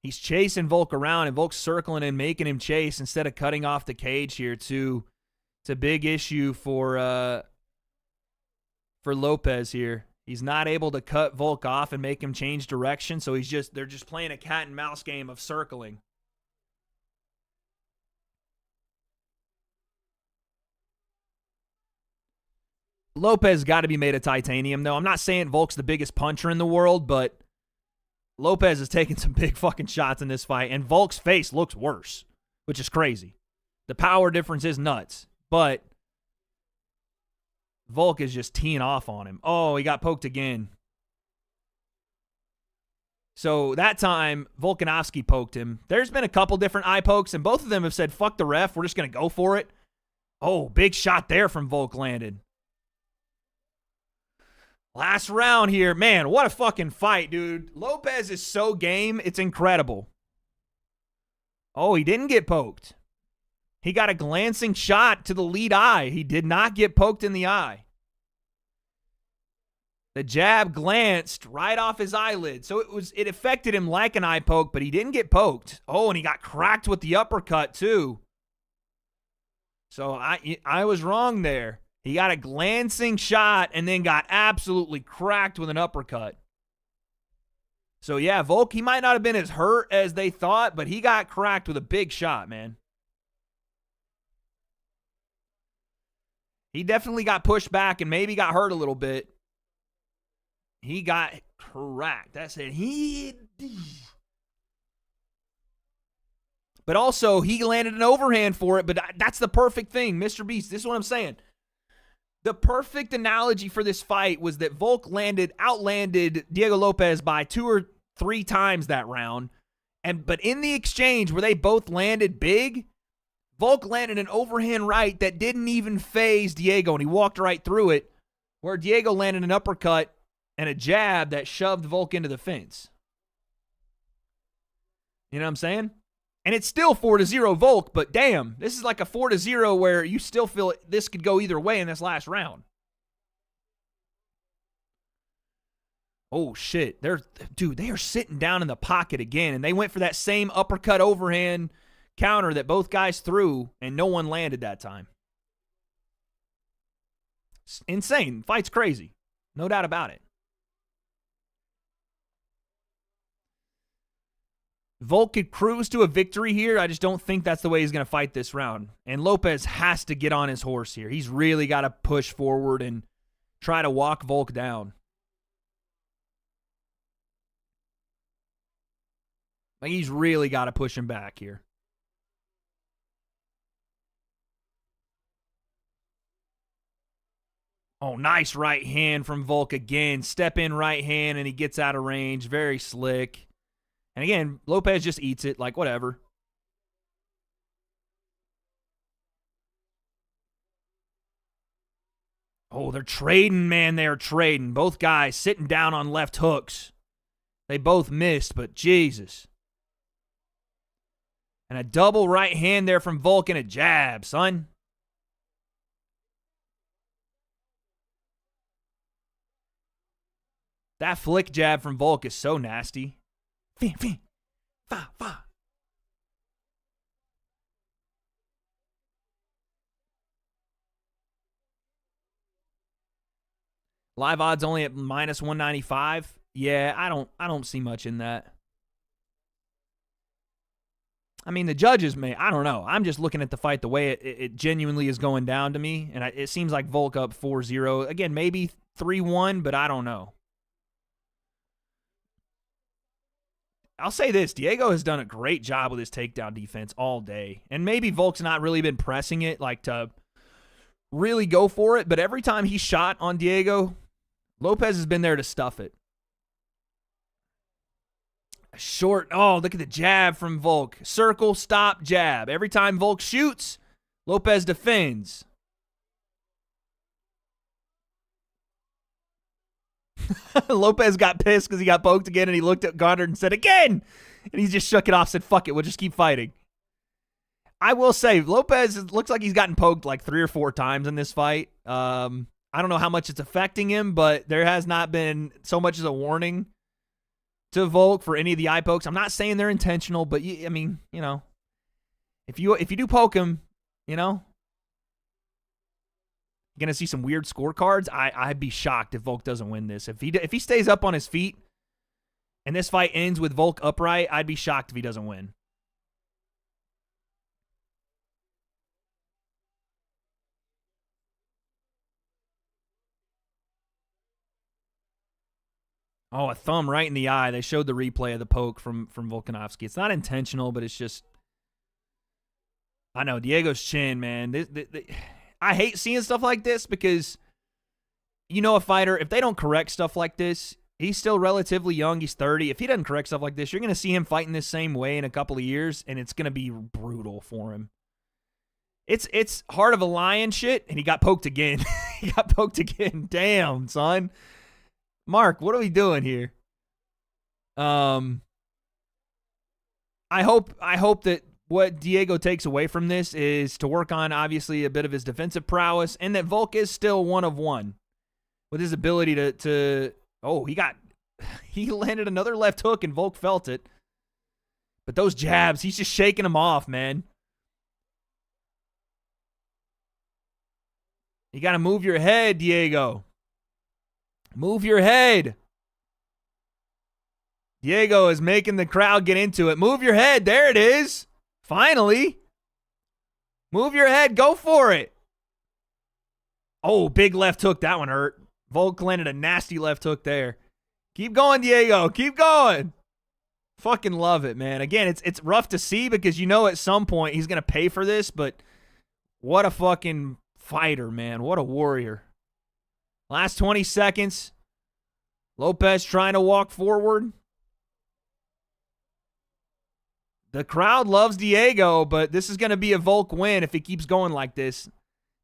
He's chasing Volk around, and Volk's circling and making him chase instead of cutting off the cage here, too. It's a big issue for Lopes here. He's not able to cut Volk off and make him change direction, so they're just playing a cat and mouse game of circling. Lopes got to be made of titanium, though. I'm not saying Volk's the biggest puncher in the world, but Lopes is taking some big fucking shots in this fight, and Volk's face looks worse, which is crazy. The power difference is nuts, but Volk is just teeing off on him. Oh, he got poked again. So that time, Volkanovski poked him. There's been a couple different eye pokes, and both of them have said, fuck the ref, we're just going to go for it. Oh, big shot there from Volk landed. Last round here. Man, what a fucking fight, dude. Lopes is so game, it's incredible. Oh, he didn't get poked. He got a glancing shot to the lead eye. He did not get poked in the eye. The jab glanced right off his eyelid. So it affected him like an eye poke, but he didn't get poked. Oh, and he got cracked with the uppercut too. So I was wrong there. He got a glancing shot and then got absolutely cracked with an uppercut. So yeah, Volk, he might not have been as hurt as they thought, but he got cracked with a big shot, man. He definitely got pushed back and maybe got hurt a little bit. He got cracked. That's it. But also, he landed an overhand for it, but that's the perfect thing, Mr. Beast. This is what I'm saying. The perfect analogy for this fight was that Volk outlanded Diego Lopes by 2 or 3 times that round. But in the exchange where they both landed big, Volk landed an overhand right that didn't even phase Diego, and he walked right through it, where Diego landed an uppercut and a jab that shoved Volk into the fence. You know what I'm saying? And it's still 4-0 Volk, but damn, this is like a 4-0 where you still feel this could go either way in this last round. Oh, shit. They are sitting down in the pocket again, and they went for that same uppercut overhand counter that both guys threw, and no one landed that time. It's insane. Fight's crazy. No doubt about it. Volk could cruise to a victory here. I just don't think that's the way he's going to fight this round. And Lopes has to get on his horse here. He's really got to push forward and try to walk Volk down. Like, he's really got to push him back here. Oh, nice right hand from Volk again. Step in right hand, and he gets out of range. Very slick. And again, Lopes just eats it, like whatever. Oh, they're trading, man. They're trading. Both guys sitting down on left hooks. They both missed, but Jesus. And a double right hand there from Volk and a jab, son. That flick jab from Volk is so nasty. Fin, fin, fa, fa. Live odds only at minus 195. Yeah, I don't see much in that. I mean, the judges may, I don't know. I'm just looking at the fight the way it genuinely is going down to me, and it seems like Volk up 4-0. Again, maybe 3-1, but I don't know. I'll say this, Diego has done a great job with his takedown defense all day. And maybe Volk's not really been pressing it like to really go for it, but every time he shot on Diego, Lopes has been there to stuff it. Short, oh, look at the jab from Volk. Circle, stop, jab. Every time Volk shoots, Lopes defends. Lopes got pissed because he got poked again, and he looked at Goddard and said, again! And he just shook it off, said, fuck it, we'll just keep fighting. I will say, Lopes looks like he's gotten poked like 3 or 4 times in this fight. I don't know how much it's affecting him, but there has not been so much as a warning to Volk for any of the eye pokes. I'm not saying they're intentional, but, I mean, you know, if you do poke him, you know, going to see some weird scorecards. I'd be shocked if Volk doesn't win this. If he stays up on his feet and this fight ends with Volk upright, I'd be shocked if he doesn't win. Oh, a thumb right in the eye. They showed the replay of the poke from Volkanovski. It's not intentional, but it's just, I know, Diego's chin, man. I hate seeing stuff like this because, you know, a fighter, if they don't correct stuff like this, he's still relatively young. He's 30. If he doesn't correct stuff like this, you're going to see him fighting this same way in a couple of years, and it's going to be brutal for him. It's heart of a lion shit, and he got poked again. He got poked again. Damn, son. Mark, what are we doing here? I hope that what Diego takes away from this is to work on, obviously, a bit of his defensive prowess, and that Volk is still 1 of 1 with his ability to oh, he landed another left hook, and Volk felt it. But those jabs, he's just shaking them off, man. You got to move your head, Diego. Move your head. Diego is making the crowd get into it. Move your head. There it is. Finally. Move your head. Go for it. Oh, big left hook. That one hurt. Volk landed a nasty left hook there. Keep going, Diego. Keep going. Fucking love it, man. Again, it's rough to see because you know at some point he's going to pay for this, but what a fucking fighter, man. What a warrior. Last 20 seconds. Lopes trying to walk forward. The crowd loves Diego, but this is going to be a Volk win if he keeps going like this.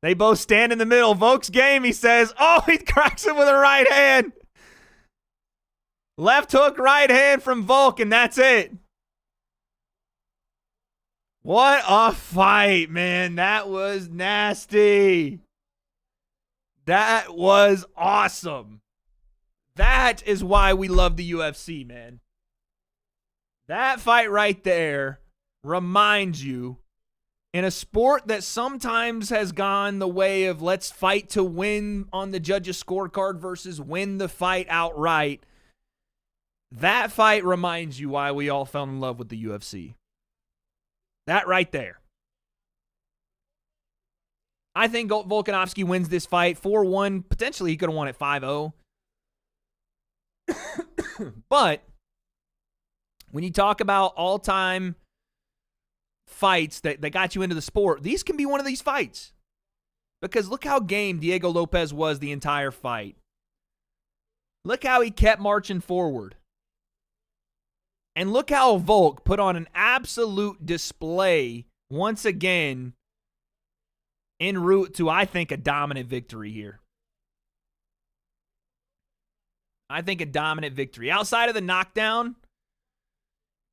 They both stand in the middle. Volk's game, he says. Oh, he cracks him with a right hand. Left hook, right hand from Volk, and that's it. What a fight, man. That was nasty. That was awesome. That is why we love the UFC, man. That fight right there reminds you, in a sport that sometimes has gone the way of let's fight to win on the judges' scorecard versus win the fight outright, that fight reminds you why we all fell in love with the UFC. That right there. I think Volkanovski wins this fight 4-1. Potentially, he could have won it 5-0. But when you talk about all-time fights that got you into the sport, these can be one of these fights. Because look how game Diego Lopes was the entire fight. Look how he kept marching forward. And look how Volk put on an absolute display once again en route to, I think, a dominant victory here. I think a dominant victory. Outside of the knockdown,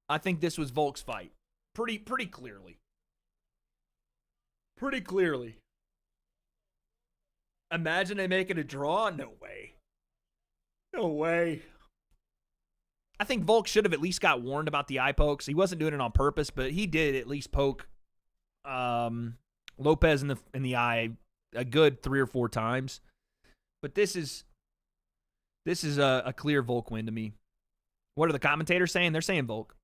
I think this was Volk's fight. Pretty clearly. Pretty clearly. Imagine they make it a draw? No way. No way. I think Volk should have at least got warned about the eye pokes. He wasn't doing it on purpose, but he did at least poke Lopes in the eye a good 3 or 4 times. But this is a clear Volk win to me. What are the commentators saying? They're saying Volk.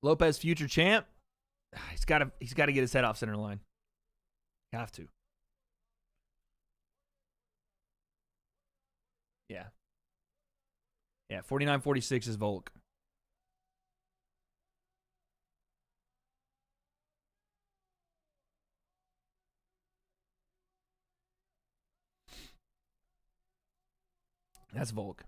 Lopes future champ. He's got to get his head off center line. Have to. Yeah. Yeah, 49-46 is Volk. That's Volk.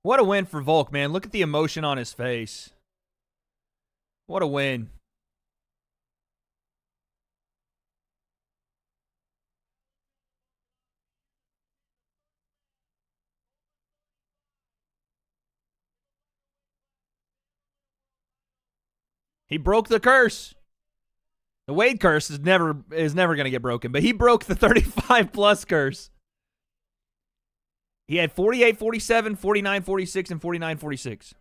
What a win for Volk, man. Look at the emotion on his face. What a win. He broke the curse. The W.A.D.E curse is never going to get broken, but he broke the 35-plus curse. He had 48-47, 49-46, and 49-46.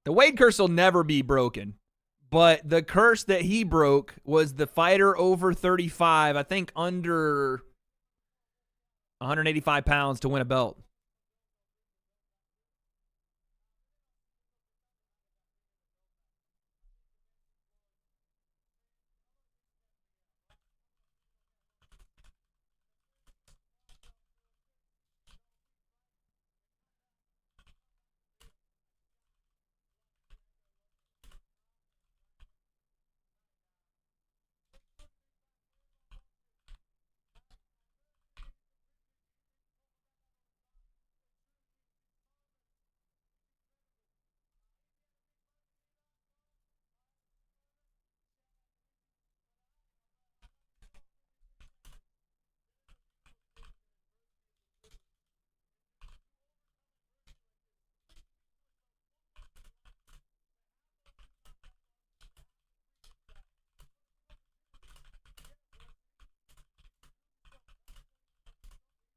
The W.A.D.E curse will never be broken, but the curse that he broke was the fighter over 35, I think under 185 pounds to win a belt.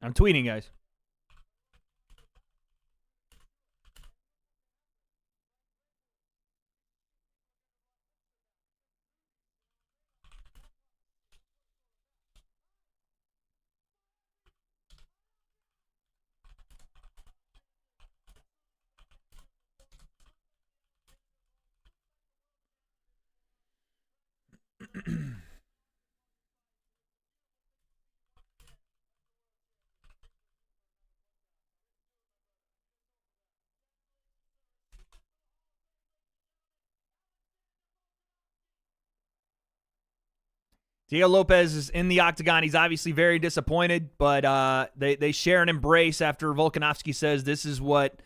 I'm tweeting, guys. Diego Lopes is in the octagon. He's obviously very disappointed, but they share an embrace after Volkanovski says this is what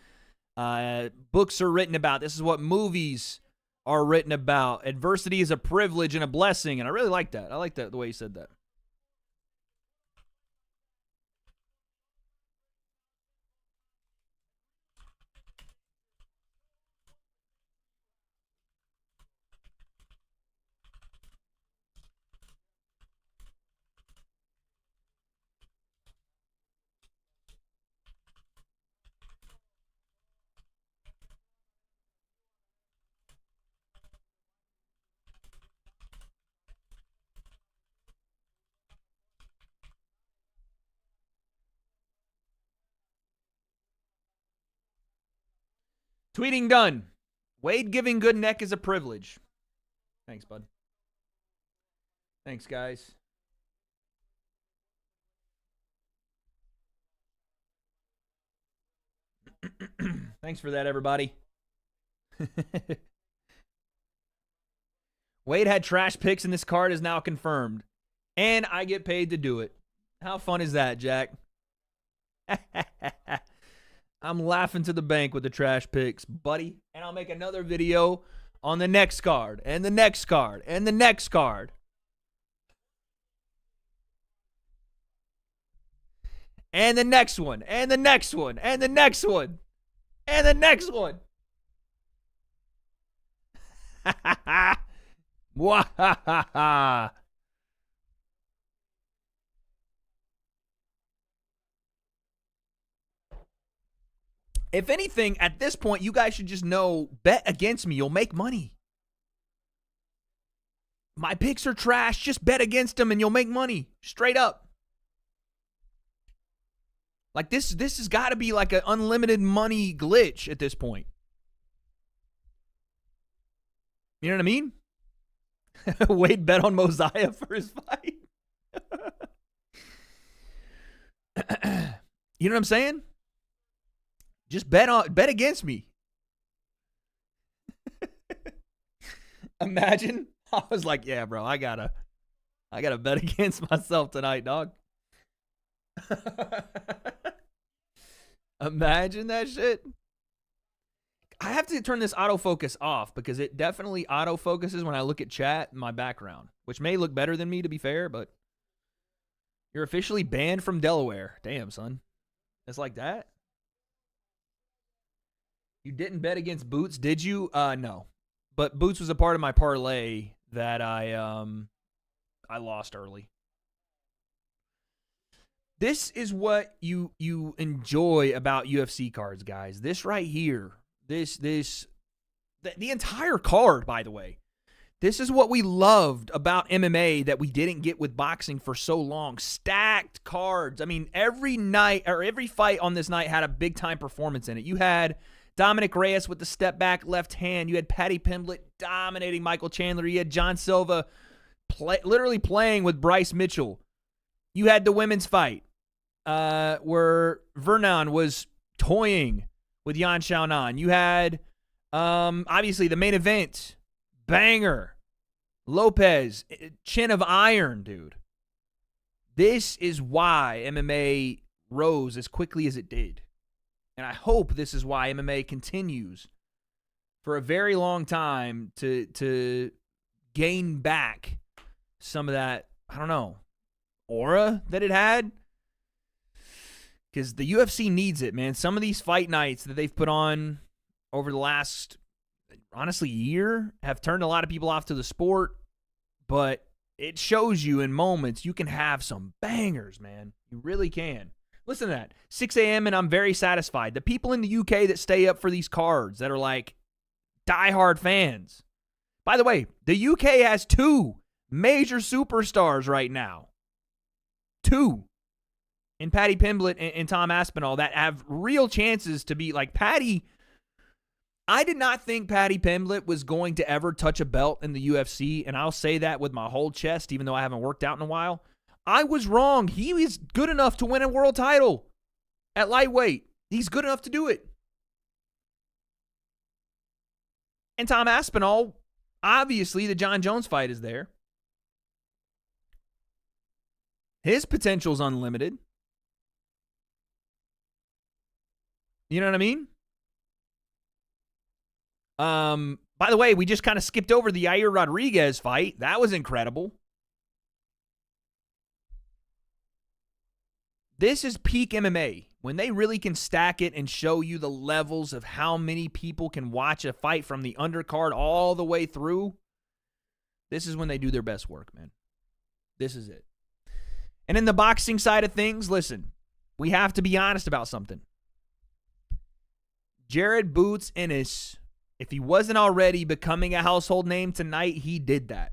books are written about. This is what movies are written about. Adversity is a privilege and a blessing, and I really like that. I like that the way he said that. Tweeting done. Wade giving good neck is a privilege. Thanks, bud. Thanks, guys. Thanks for that, everybody. Wade had trash picks, and this card is now confirmed. And I get paid to do it. How fun is that, Jack? I'm laughing to the bank with the trash picks, buddy. And I'll make another video on the next card, and the next card, and the next card. And the next one, and the next one, and the next one, and the next one. Mwahaha. If anything, at this point, you guys should just know, bet against me. You'll make money. My picks are trash. Just bet against them and you'll make money. Straight up. Like this has got to be like an unlimited money glitch at this point. You know what I mean? Wade bet on Mosiah for his fight. You know what I'm saying? Just bet against me. Imagine. I was like, yeah, bro, I gotta bet against myself tonight, dog. Imagine that shit. I have to turn this autofocus off because it definitely autofocuses when I look at chat in my background, which may look better than me, to be fair, but you're officially banned from Delaware. Damn, son. It's like that? You didn't bet against Boots, did you? No. But Boots was a part of my parlay that I lost early. This is what you enjoy about UFC cards, guys. This right here. The entire card, by the way. This is what we loved about MMA that we didn't get with boxing for so long. Stacked cards. I mean, every night or every fight on this night had a big time performance in it. You had Dominic Reyes with the step back left hand. You had Paddy Pimblett dominating Michael Chandler. You had John Silva literally playing with Bryce Mitchell. You had the women's fight where Vernon was toying with Yan Xiaonan. You had, obviously, the main event, banger, Lopes, chin of iron, dude. This is why MMA rose as quickly as it did. And I hope this is why MMA continues for a very long time to gain back some of that, I don't know, aura that it had. Because the UFC needs it, man. Some of these fight nights that they've put on over the last, honestly, year have turned a lot of people off to the sport. But it shows you in moments you can have some bangers, man. You really can. Listen to that. 6 a.m. and I'm very satisfied. The people in the UK that stay up for these cards that are like diehard fans. By the way, the UK has 2 major superstars right now. 2. In Paddy Pimblett and Tom Aspinall that have real chances to be like Paddy. I did not think Paddy Pimblett was going to ever touch a belt in the UFC, and I'll say that with my whole chest, even though I haven't worked out in a while. I was wrong. He is good enough to win a world title at lightweight. He's good enough to do it. And Tom Aspinall, obviously the John Jones fight is there. His potential's unlimited. You know what I mean? By the way, we just kind of skipped over the Yair Rodriguez fight. That was incredible. This is peak MMA. When they really can stack it and show you the levels of how many people can watch a fight from the undercard all the way through, this is when they do their best work, man. This is it. And in the boxing side of things, listen, we have to be honest about something. Jared Boots Ennis, if he wasn't already becoming a household name tonight, he did that.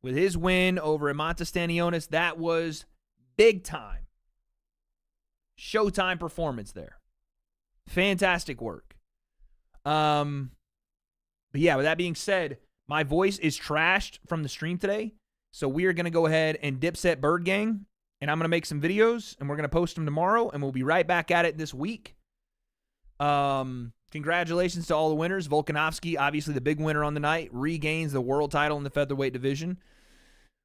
With his win over Imanta Stanionis, that was big time. Showtime performance there. Fantastic work. But yeah, with that being said, my voice is trashed from the stream today. So we are going to go ahead and Dipset Bird Gang, and I'm going to make some videos, and we're going to post them tomorrow, and we'll be right back at it this week. Congratulations to all the winners. Volkanovski, obviously the big winner on the night, regains the world title in the featherweight division.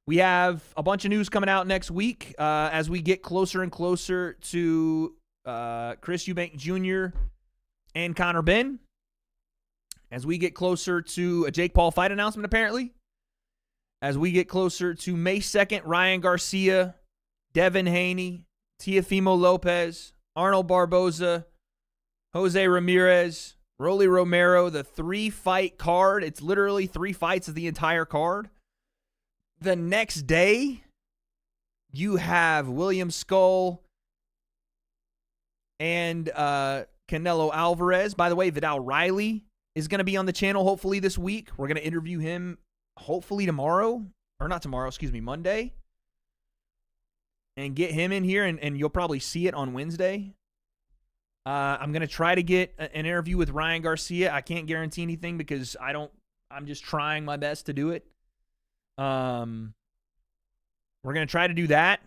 We have a bunch of news coming out next week as we get closer and closer to Chris Eubank Jr. and Conor Benn. As we get closer to a Jake Paul fight announcement, apparently. As we get closer to May 2nd, Ryan Garcia, Devin Haney, Teofimo Lopez, Arnold Barboza, Jose Ramirez, Rolly Romero, the 3-fight card. It's literally 3 fights of the entire card. The next day, you have William Skull and Canelo Alvarez. By the way, Vidal Riley is going to be on the channel hopefully this week. We're going to interview him hopefully tomorrow. Or not tomorrow, Monday. And get him in here, and you'll probably see it on Wednesday. I'm going to try to get an interview with Ryan Garcia. I can't guarantee anything because I'm just trying my best to do it. We're going to try to do that.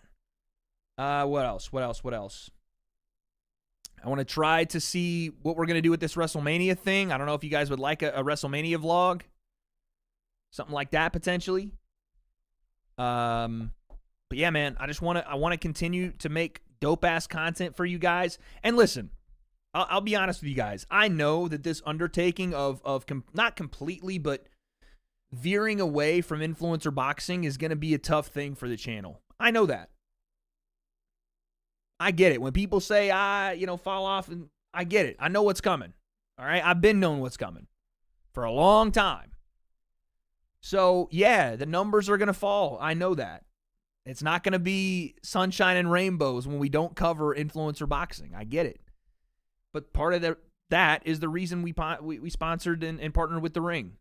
What else? I want to try to see what we're going to do with this WrestleMania thing. I don't know if you guys would like a WrestleMania vlog. Something like that, potentially. But yeah, man, I want to continue to make dope-ass content for you guys. And listen, I'll be honest with you guys. I know that this undertaking of not completely, but veering away from influencer boxing is going to be a tough thing for the channel. I know that. I get it. When people say, fall off, and I get it. I know what's coming. All right? I've been knowing what's coming for a long time. So, yeah, the numbers are going to fall. I know that. It's not going to be sunshine and rainbows when we don't cover influencer boxing. I get it. But part of that is the reason we sponsored and partnered with The Ring,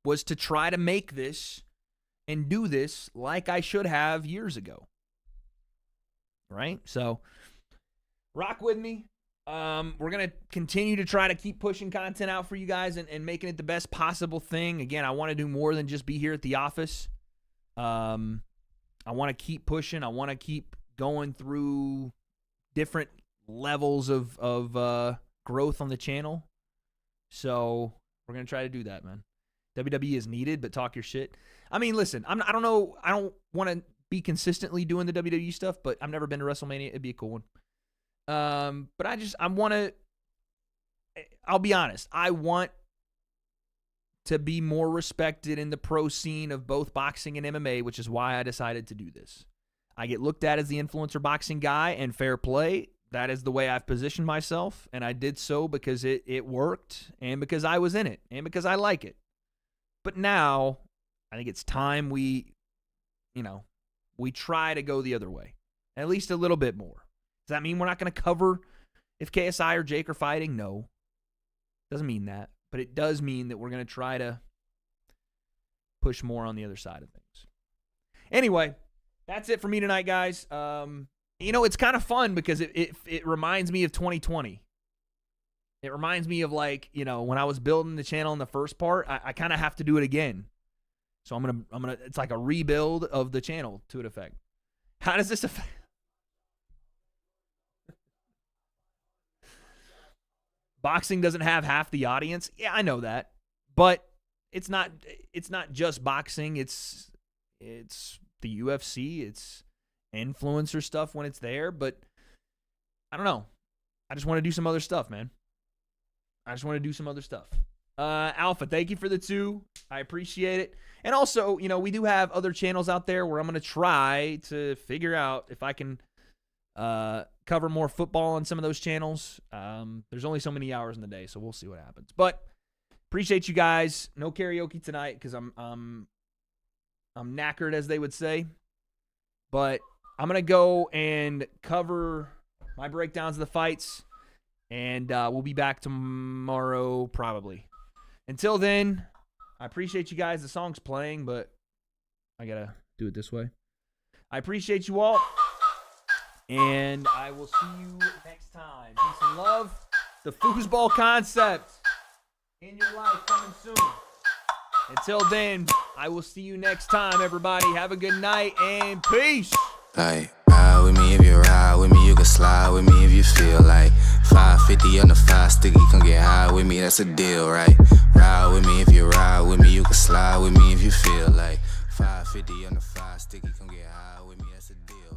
was to try to make this and do this like I should have years ago. Right? So, rock with me. We're going to continue to try to keep pushing content out for you guys and making it the best possible thing. Again, I want to do more than just be here at the office. I want to keep pushing. I want to keep going through different levels of growth on the channel. So, we're going to try to do that, man. WWE is needed, but talk your shit. I mean, listen, I don't know. I don't want to be consistently doing the WWE stuff, but I've never been to WrestleMania. It'd be a cool one. But I want to, I'll be honest. I want to be more respected in the pro scene of both boxing and MMA, which is why I decided to do this. I get looked at as the influencer boxing guy, and fair play. That is the way I've positioned myself, and I did so because it worked, and because I was in it, and because I like it. But now, I think it's time we try to go the other way. At least a little bit more. Does that mean we're not going to cover if KSI or Jake are fighting? No. Doesn't mean that. But it does mean that we're going to try to push more on the other side of things. Anyway, that's it for me tonight, guys. It's kind of fun because it reminds me of 2020. It reminds me of when I was building the channel in the first part, I kind of have to do it again. So I'm gonna it's like a rebuild of the channel to an effect. How does this affect? Boxing doesn't have half the audience. Yeah, I know that. But it's not just boxing. It's the UFC. It's influencer stuff when it's there, but I don't know. I just want to do some other stuff, man. Alpha, thank you for the 2. I appreciate it. And also, we do have other channels out there where I'm going to try to figure out if I can cover more football on some of those channels. There's only so many hours in the day, so we'll see what happens. But appreciate you guys. No karaoke tonight because I'm knackered, as they would say. But I'm going to go and cover my breakdowns of the fights. And we'll be back tomorrow, probably. Until then, I appreciate you guys. The song's playing, but I got to do it this way. I appreciate you all. And I will see you next time. Peace and love. the foosball concept in your life coming soon. Until then, I will see you next time, everybody. Have a good night and peace. Like, ride with me if you ride with me, you can slide with me if you feel like 550 on the 5 sticky, come get high with me, that's a deal, right? Ride with me if you ride with me, you can slide with me if you feel like 550 on the 5 sticky, come get high with me, that's a deal.